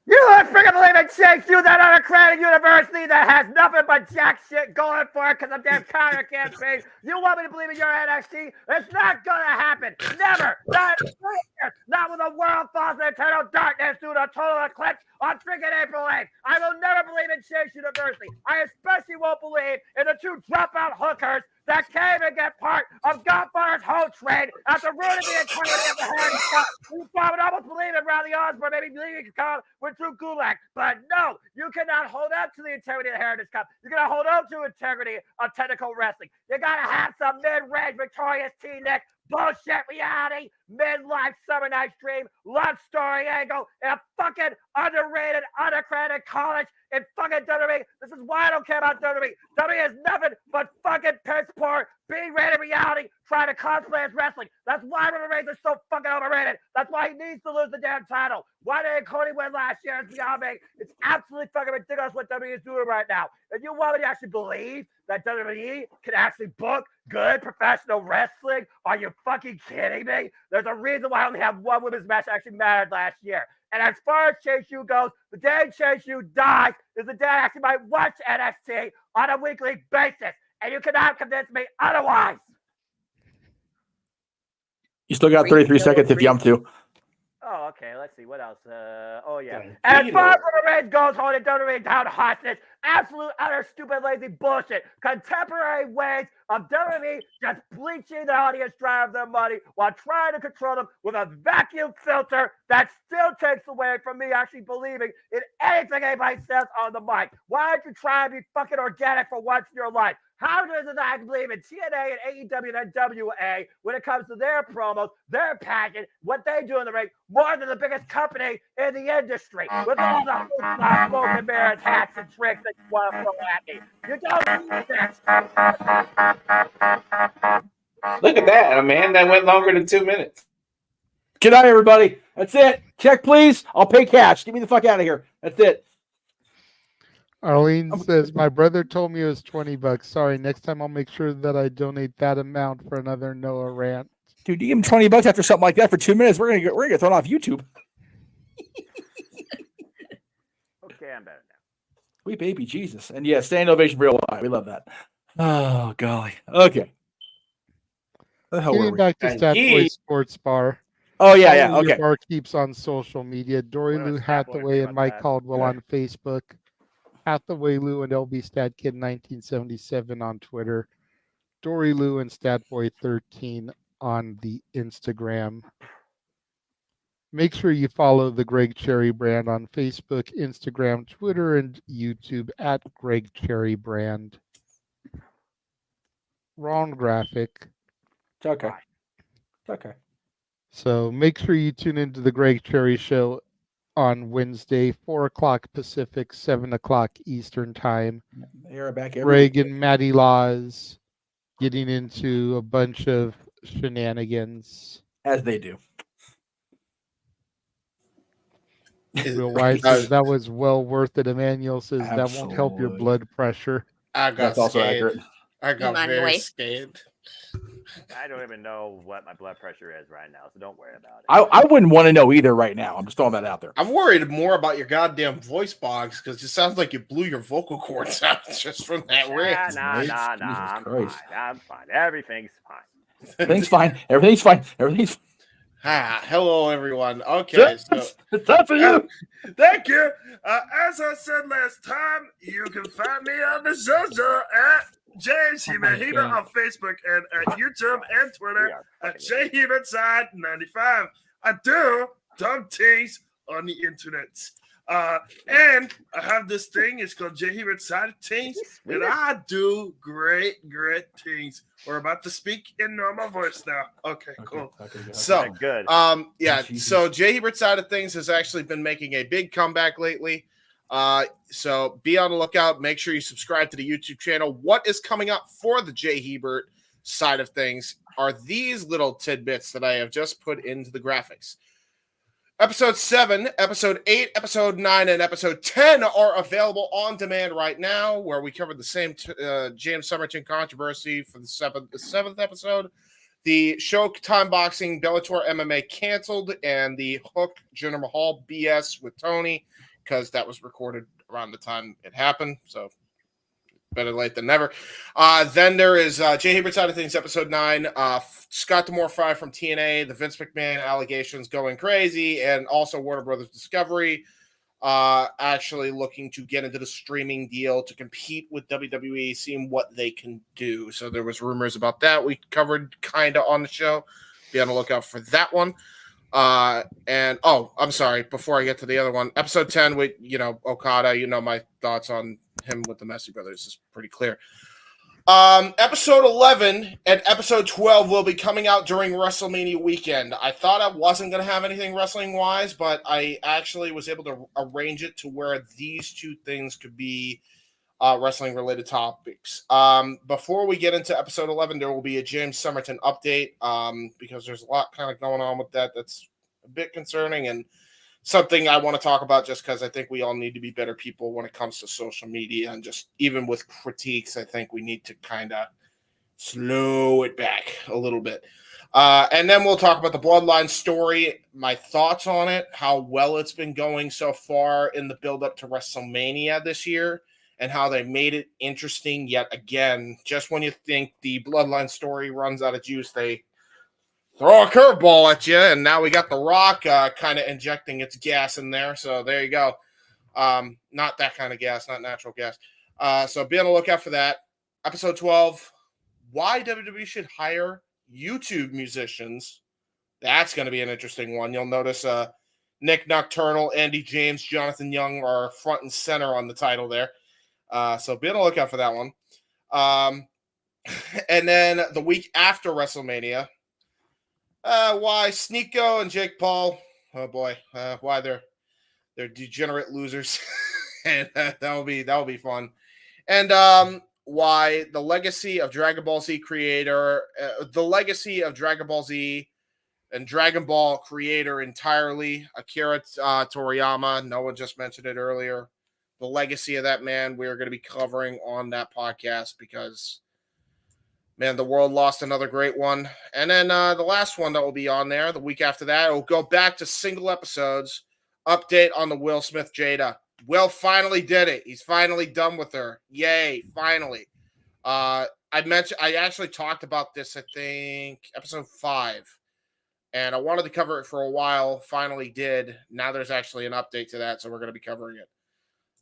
You don't freaking believe in Chase U, that unaccredited university that has nothing but jack shit going for it because of damn counter campaign. You want me to believe in your NXT? It's not going to happen. Never. Not when the world falls in eternal darkness due to a total eclipse on freaking April 8th. I will never believe in Chase University. I especially won't believe in the two dropout hookers that came and get part of Godfather's whole trade after ruining the integrity of the Heritage Cup. We would almost believe in Riley Osborne, maybe leaving Cup with Drew Gulak. But no, you cannot hold up to the integrity of the Heritage Cup. You cannot hold up to integrity of technical wrestling. You gotta have some mid-range victorious T-Neck bullshit reality, midlife summer night's dream, love story angle, and a fucking underrated, unaccredited college in fucking WWE. This is why I don't care about WWE. WWE is nothing but fucking piss poor, B-rated reality, trying to cosplay as wrestling. That's why Roman Reigns is so fucking overrated. That's why he needs to lose the damn title. Why didn't Cody win last year? It's beyond me. It's absolutely fucking ridiculous what WWE is doing right now. If you want me to actually believe that WWE can actually book good professional wrestling, are you fucking kidding me? There's a reason why I only have one women's match actually mattered last year. And as far as Chase U goes, the day Chase U dies is the day I actually might watch NXT on a weekly basis. And you cannot convince me otherwise. You still got 33 seconds if you want to. Oh, okay. Let's see. What else? Oh, yeah. As far as Roman Reigns goes, holding WWE down hostage, absolute, utter, stupid, lazy bullshit. Contemporary ways of WWE just bleaching the audience dry of their money while trying to control them with a vacuum filter that still takes away from me actually believing in anything anybody says on the mic. Why don't you try and be fucking organic for once in your life? How does it I believe in TNA and AEW and NWA when it comes to their promos, their pageant, what they do in the ring, more than the biggest company in the industry with all the smoke and mirrors, hats, and tricks that you want to throw at me? You don't need this. Look at that, a man that went longer than 2 minutes. Good night, everybody. That's it. Check, please. I'll pay cash. Get me the fuck out of here. That's it. Arlene says, my brother told me it was $20. Sorry, next time I'll make sure that I donate that amount for another Noah rant. Dude, you give him $20 after something like that for 2 minutes, we're gonna get thrown off YouTube. Okay, I'm better now. Sweet baby Jesus. And yeah, standing ovation for real life. We love that. Oh golly. Okay. Getting back to Statboy Sports Bar. Oh yeah, okay. Your bar keeps on social media. Dory Lou Hathaway and Mike Caldwell on Facebook. Hathaway Lou and LB Stat Kid 1977 on Twitter. Dory Lou and Statboy 13 on the Instagram. Make sure you follow the Greg Cherry Brand on Facebook, Instagram, Twitter, and YouTube at Greg Cherry Brand. Wrong graphic. It's okay. It's okay. So make sure you tune into the Greg Cherry Show on Wednesday, 4 o'clock Pacific, 7 o'clock Eastern Time. You're back every Greg week. and Maddie Laws getting into a bunch of shenanigans. As they do. Real White says that was well worth it. Emmanuel says that won't help your blood pressure. I got That's also accurate. I got very scared. I don't even know what my blood pressure is right now, so don't worry about it. I wouldn't want to know either right now. I'm just throwing that out there. I'm worried more about your goddamn voice box because it sounds like you blew your vocal cords out just from that rant. Nah. I'm fine. Everything's fine. Everything's fine. Everything's fine. Everything's fine. Hello, everyone. Okay, so it's time for you. Thank you. As I said last time, you can find me on the Zozo at James Heman on Facebook and at YouTube and Twitter at JHemanSide95. I do dumb things on the internet. And I have this thing, it's called J-Heman Side Things, and I do great things. We're about to speak in normal voice now. Okay, cool. So, good. So J-Heman Side of Things has actually been making a big comeback lately. So be on the lookout. Make sure you subscribe to the YouTube channel. What is coming up for the J. Hebert side of things are these little tidbits that I have just put into the graphics. Episode 7, Episode 8, Episode 9, and Episode 10 are available on demand right now, where we covered the same James Summerton controversy for the seventh episode. The show Time Boxing Bellator MMA canceled, and the Hook Jinder Mahal BS with Tony, because that was recorded around the time it happened, so better late than never. Then there is Jay Hebert Side of Things, Episode 9, Scott D'Amore Fry from TNA, the Vince McMahon allegations going crazy, and also Warner Brothers Discovery. actually looking to get into the streaming deal to compete with WWE, seeing what they can do. So there was rumors about that. We covered kind of on the show. Be on the lookout for that one. And I'm sorry. Before I get to the other one, episode 10 with Okada. My thoughts on him with the Messi brothers is pretty clear. Episode 11 and episode 12 will be coming out during WrestleMania weekend. I thought I wasn't going to have anything wrestling wise, but I actually was able to arrange it to where these two things could be wrestling related topics. Before we get into episode 11, there will be a James Somerton update because there's a lot kind of going on with that. That's a bit concerning and something I want to talk about just because I think we all need to be better people when it comes to social media, and just even with critiques, I think we need to kind of slow it back a little bit. And then we'll talk about the Bloodline story, my thoughts on it, how well it's been going so far in the build-up to WrestleMania this year, and how they made it interesting yet again. Just when you think the Bloodline story runs out of juice, they throw a curveball at you, and now we got The Rock kind of injecting its gas in there. So there you go. Not that kind of gas, not natural gas. So be on the lookout for that. Episode 12, why WWE should hire YouTube musicians. That's going to be an interesting one. You'll notice Nick Nocturnal, Andy James, Jonathan Young are front and center on the title there. So be on the lookout for that one. And then the week after WrestleMania, why Sneeko and Jake Paul? Oh boy, why they're degenerate losers, and that'll be fun. And why the legacy of Dragon Ball Z creator, the legacy of Dragon Ball Z and Dragon Ball creator entirely, Akira Toriyama. Noah just mentioned it earlier. The legacy of that man, we're going to be covering on that podcast because, man, the world lost another great one. And then the last one that will be on there, the week after that, will go back to single episodes. Update on the Will Smith Jada. Will finally did it. He's finally done with her. Yay, finally. I actually talked about this, I think, episode 5. And I wanted to cover it for a while. Finally did. Now there's actually an update to that, so we're going to be covering it.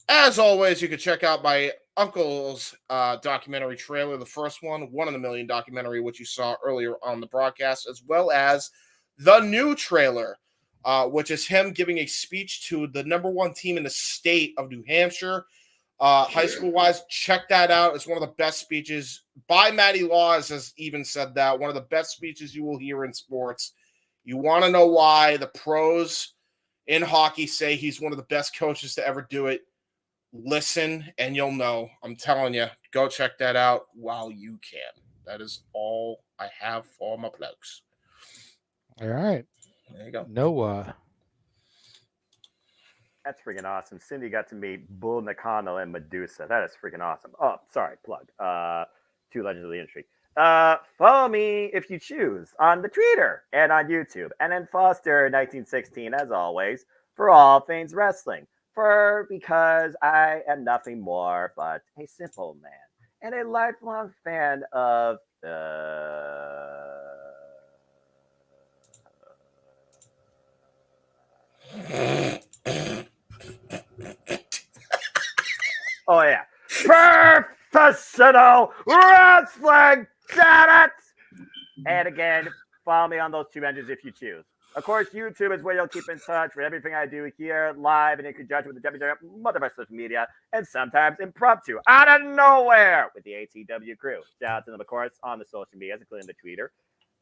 As always, you can check out my uncle's documentary trailer, the first one in a Million documentary, which you saw earlier on the broadcast, as well as the new trailer, which is him giving a speech to the number 1 team in the state of New Hampshire. High school-wise, check that out. It's one of the best speeches. By Matty Laws has even said that. One of the best speeches you will hear in sports. You want to know why the pros in hockey say he's one of the best coaches to ever do it. Listen and you'll know. I'm telling you, go check that out while you can. That is all I have for my plugs. All right. There you go. Noah. That's freaking awesome. Cindy got to meet Bull Nakano and Medusa. That is freaking awesome. Oh, sorry, plug. 2 legends of the industry. Follow me if you choose on the Twitter and on YouTube. And then Foster 1916, as always, for all things wrestling. Because I am nothing more but a simple man and a lifelong fan of oh yeah, professional wrestling, damn it! And again, follow me on those 2 mentions if you choose. Of course, YouTube is where you'll keep in touch with everything I do here, live and in conjunction with the WWF, other social media, and sometimes impromptu, out of nowhere, with the ATW crew. Shout out to them, of course, on the social media, including the Twitter.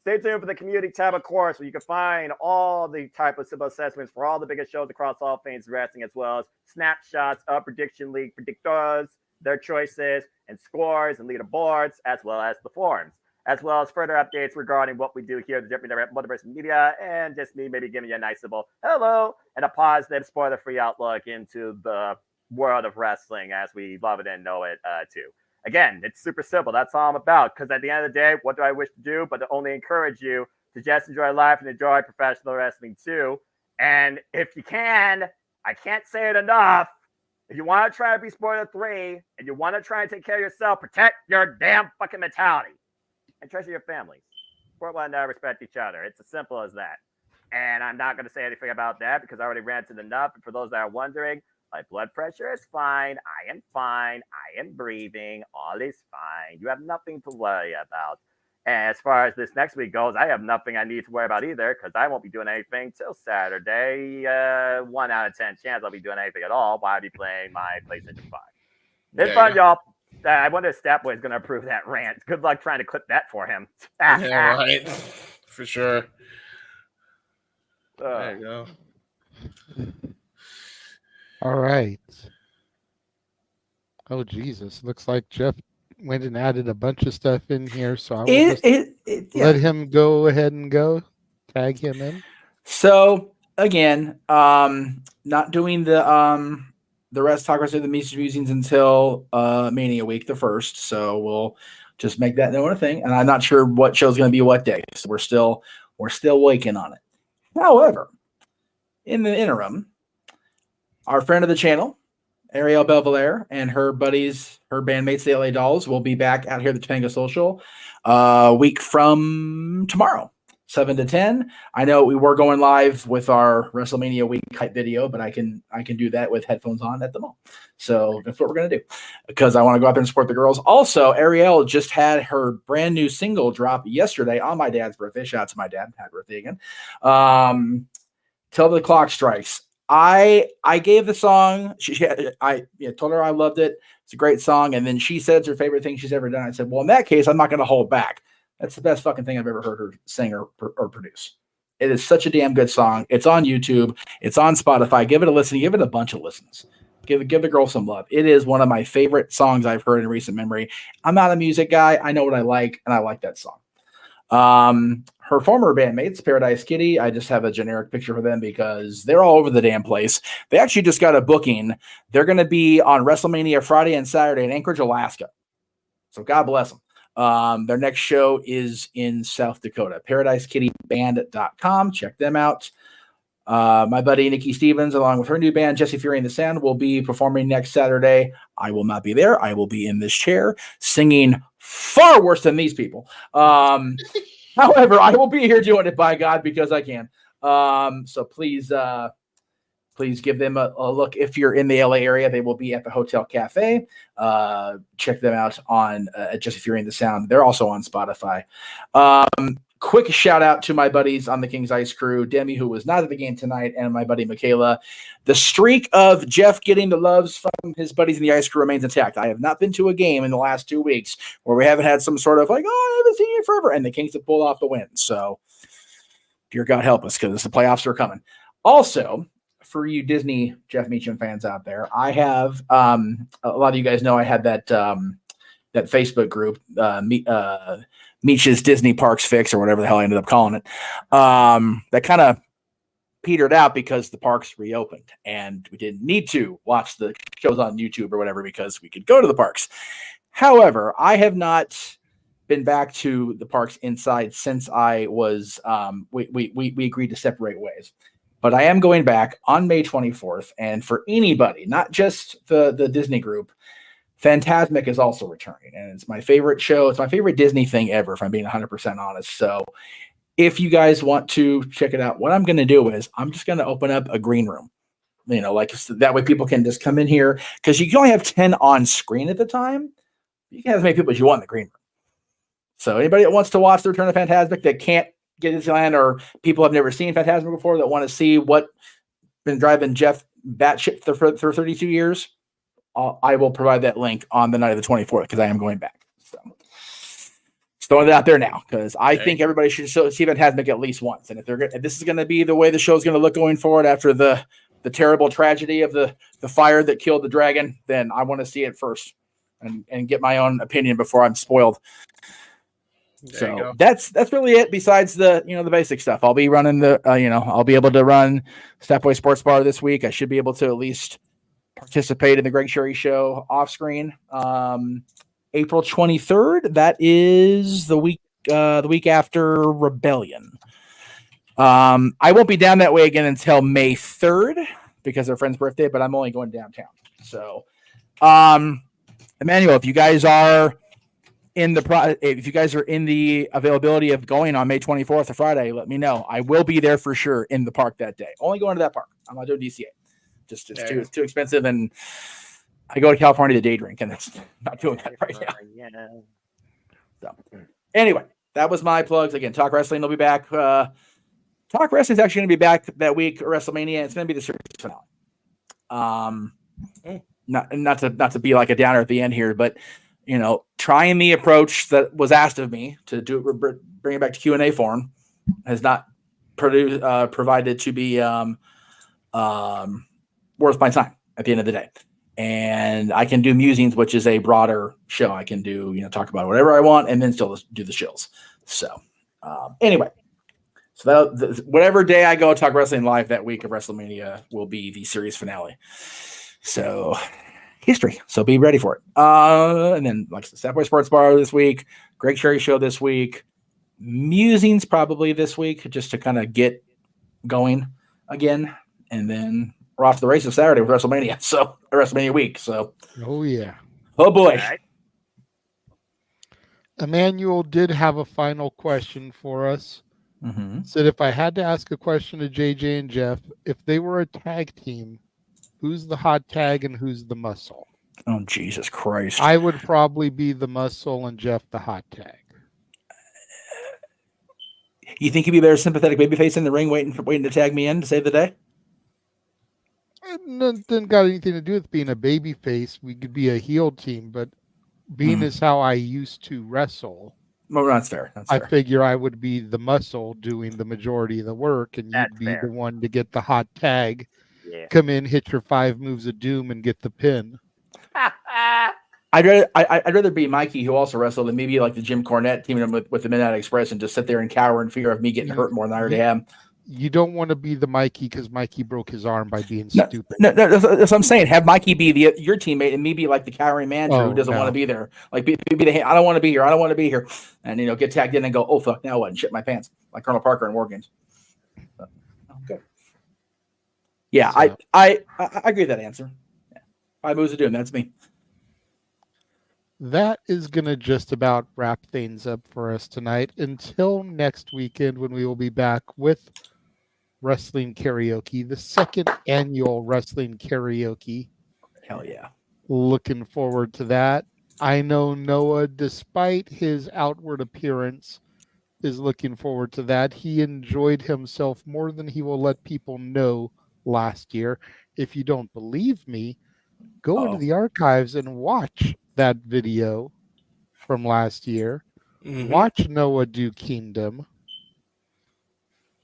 Stay tuned for the community tab, of course, where you can find all the type of simple assessments for all the biggest shows across all things wrestling, as well as snapshots of Prediction League predictors, their choices, and scores and leaderboards, as well as the forums, as well as further updates regarding what we do here at the WWF Multiverse Media, and just me maybe giving you a nice little hello and a positive, spoiler-free outlook into the world of wrestling as we love it and know it too. Again, it's super simple. That's all I'm about, because at the end of the day, what do I wish to do but to only encourage you to just enjoy life and enjoy professional wrestling too. And if you can, I can't say it enough, if you want to try to be spoiler-free and you want to try and take care of yourself, protect your damn fucking mentality. And treasure your families. Support one another, respect each other. It's as simple as that. And I'm not going to say anything about that because I already ranted enough. And for those that are wondering, my blood pressure is fine. I am fine. I am breathing. All is fine. You have nothing to worry about. And as far as this next week goes, I have nothing I need to worry about either because I won't be doing anything till Saturday. 1 out of 10 chance I'll be doing anything at all while I'll be playing my PlayStation 5. It's fun, y'all. I wonder if Statboy is going to approve that rant. Good luck trying to clip that for him. Yeah, right. For sure. There you go. All right. Oh, Jesus. Looks like Jeff went and added a bunch of stuff in here. So I will let him go ahead and go. Tag him in. So, again, not doing the rest talk of the Mises Musings until Mania Week, the 1st. So we'll just make that known a thing. And I'm not sure what show's going to be what day. So we're still working on it. However, in the interim, our friend of the channel, Ariel Belvalere, and her buddies, her bandmates, the LA Dolls, will be back out here at the Topanga Social week from tomorrow, 7 to 10. I know we were going live with our WrestleMania week hype video, but I can do that with headphones on at the mall. So that's what we're going to do because I want to go out there and support the girls. Also, Ariel just had her brand new single drop yesterday on my dad's birthday. Shout out to my dad. Happy birthday again. Till the Clock Strikes. I gave the song. I told her I loved it. It's a great song. And then she said it's her favorite thing she's ever done. I said, well, in that case, I'm not going to hold back. That's the best fucking thing I've ever heard her sing or produce. It is such a damn good song. It's on YouTube. It's on Spotify. Give it a listen. Give it a bunch of listens. Give the girl some love. It is one of my favorite songs I've heard in recent memory. I'm not a music guy. I know what I like, and I like that song. Her former bandmates, Paradise Kitty, I just have a generic picture for them because they're all over the damn place. They actually just got a booking. They're going to be on WrestleMania Friday and Saturday in Anchorage, Alaska. So God bless them. Their next show is in South Dakota. ParadiseKittyBand.com. Check them out. My buddy Nikki Stevens, along with her new band, Jesse Fury and the Sand, will be performing next Saturday. I will not be there. I will be in this chair singing far worse than these people. However, I will be here doing it by God because I can. So please give them a look. If you're in the LA area, they will be at the Hotel Cafe. Check them out on Jesse Fury and the Sound. They're also on Spotify. Quick shout out to my buddies on the King's Ice crew, Demi, who was not at the game tonight, and my buddy Michaela. The streak of Jeff getting the loves from his buddies in the Ice crew remains intact. I have not been to a game in the last 2 weeks where we haven't had some sort of like, oh, I haven't seen you forever, and the Kings have pulled off the win. So, dear God help us, because the playoffs are coming. Also, for you Disney Jeff Meacham fans out there, I have a lot of you guys know I had that that Facebook group, Meech's Disney Parks Fix, or whatever the hell I ended up calling it. That kind of petered out because the parks reopened and we didn't need to watch the shows on YouTube or whatever because we could go to the parks. However, I have not been back to the parks inside since I was we agreed to separate ways. But I am going back on May 24th, and for anybody, not just the Disney group, Fantasmic is also returning, and it's my favorite show. It's my favorite Disney thing ever, if I'm being 100% honest. So if you guys want to check it out, what I'm going to do is I'm just going to open up a green room, like that way people can just come in here, because you can only have 10 on screen at the time. You can have as many people as you want in the green room. So anybody that wants to watch the Return of Fantasmic that can't get Disneyland, or people have never seen Fantasmic before that want to see what been driving Jeff batshit for 32 years, I will provide that link on the night of the 24th because I am going back. So just throwing it out there now because I think everybody should see Fantasmic at least once. And if this is going to be the way the show is going to look going forward after the terrible tragedy of the fire that killed the dragon, then I want to see it first and get my own opinion before I'm spoiled. So that's really it. Besides the the basic stuff, I'll be running I'll be able to run Statboy Sports Bar this week. I should be able to at least participate in the Greg Sherry show off screen. April 23rd. That is the week after Rebellion. I won't be down that way again until May 3rd because of a friend's birthday, but I'm only going downtown. So, Emmanuel, if you guys are if you guys are in the availability of going on May 24th or Friday, let me know. I will be there for sure in the park that day. Only going to that park. I'm not doing DCA. Just too expensive, and I go to California to day drink, and it's not doing that right now. So anyway, that was my plugs. Again, Talk Wrestling will be back. Talk Wrestling is actually going to be back that week at WrestleMania. It's going to be the series finale. Not to be like a downer at the end here, but trying the approach that was asked of me to do it, bring it back to Q&A form, has not provided to be worth my time at the end of the day. And I can do Musings, which is a broader show. I can do, talk about whatever I want and then still do the shills. So anyway, so whatever day I go Talk Wrestling Live that week of WrestleMania will be the series finale. So history. So be ready for it. And then like the Sat Boy Sports Bar this week, Greg Sherry Show this week, Musings probably this week, just to kind of get going again. And then we're off to the races Saturday with WrestleMania. So WrestleMania week. So oh yeah. Oh boy. Right. Emmanuel did have a final question for us. Mm-hmm. Said if I had to ask a question to JJ and Jeff, if they were a tag team, who's the hot tag and who's the muscle? Oh, Jesus Christ. I would probably be the muscle and Jeff the hot tag. You think he'd be a better sympathetic babyface in the ring waiting to tag me in to save the day? Nothing got anything to do with being a babyface. We could be a heel team, but being is how I used to wrestle. Well, that's fair. I figure I would be the muscle doing the majority of the work, and you'd be the one to get the hot tag. Yeah. Come in, hit your 5 moves of doom, and get the pin. I'd rather be Mikey, who also wrestled, than maybe like the Jim Cornette teaming up with the Midnight Express and just sit there and cower in fear of me getting hurt more than I already am. You don't want to be the Mikey because Mikey broke his arm by being stupid. No, that's what I'm saying. Have Mikey be your teammate and me be like the cowering manager who doesn't want to be there. Like be the I don't want to be here. I don't want to be here. And get tagged in and go, oh fuck, now what? And shit my pants like Colonel Parker in War Games. Okay. Yeah, so. I agree with that answer. Yeah. 5 moves of doom. That's me. That is going to just about wrap things up for us tonight. Until next weekend when we will be back with Wrestling Karaoke, the 2nd annual Wrestling Karaoke. Hell yeah. Looking forward to that. I know Noah, despite his outward appearance, is looking forward to that. He enjoyed himself more than he will let people know last year. If you don't believe me, go into the archives and watch that video from last year. Mm-hmm. Watch Noah do Kingdom.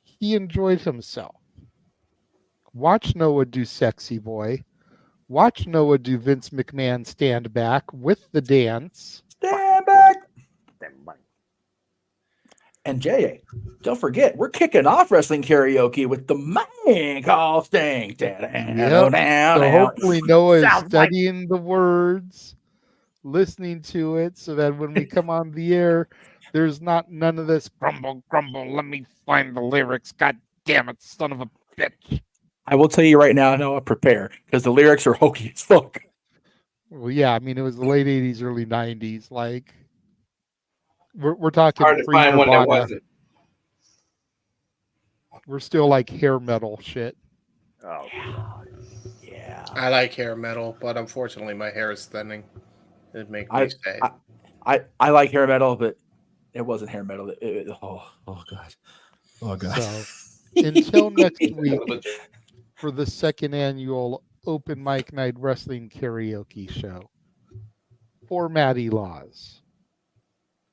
He enjoyed himself. Watch Noah do Sexy Boy. Watch Noah do Vince McMahon Stand Back with the dance. Stand back. And Jay, don't forget, we're kicking off Wrestling Karaoke with the man called Sting. So hopefully Noah is studying the words, listening to it, so that when we come on the air, there's none of this grumble, let me find the lyrics. God damn it, son of a bitch. I will tell you right now, Noah, prepare, because the lyrics are hokey as fuck. Well, yeah, I mean, it was the late 80s, early 90s. Like, we're talking hard to find one that wasn't. We're still like hair metal shit. Oh, yeah. I like hair metal, but unfortunately, my hair is thinning. It makes me sad. I like hair metal, but it wasn't hair metal. Oh god. Oh god. So, until next week for the 2nd annual Open Mic Night Wrestling Karaoke Show. For Matty Laws.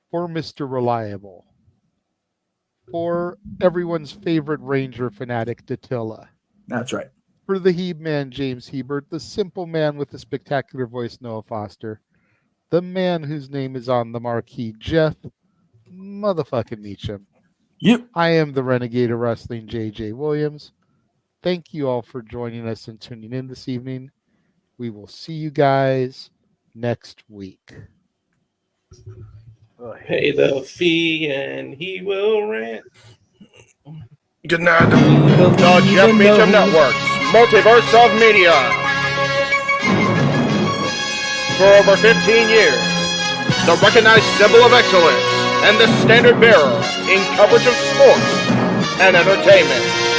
For Mr. Reliable. For everyone's favorite Ranger fanatic, Datilla. That's right. For the Heeb man, James Hebert. The simple man with the spectacular voice, Noah Foster. The man whose name is on the marquee, Jeff motherfucking Meacham. Yep. I am the Renegade of Wrestling, JJ Williams. Thank you all for joining us and tuning in this evening. We will see you guys next week. Pay the fee and he will rant. Good night. The Jeff Meacham Networks, Multiverse of Media. For over 15 years, the recognized symbol of excellence, and the standard bearer in coverage of sports and entertainment.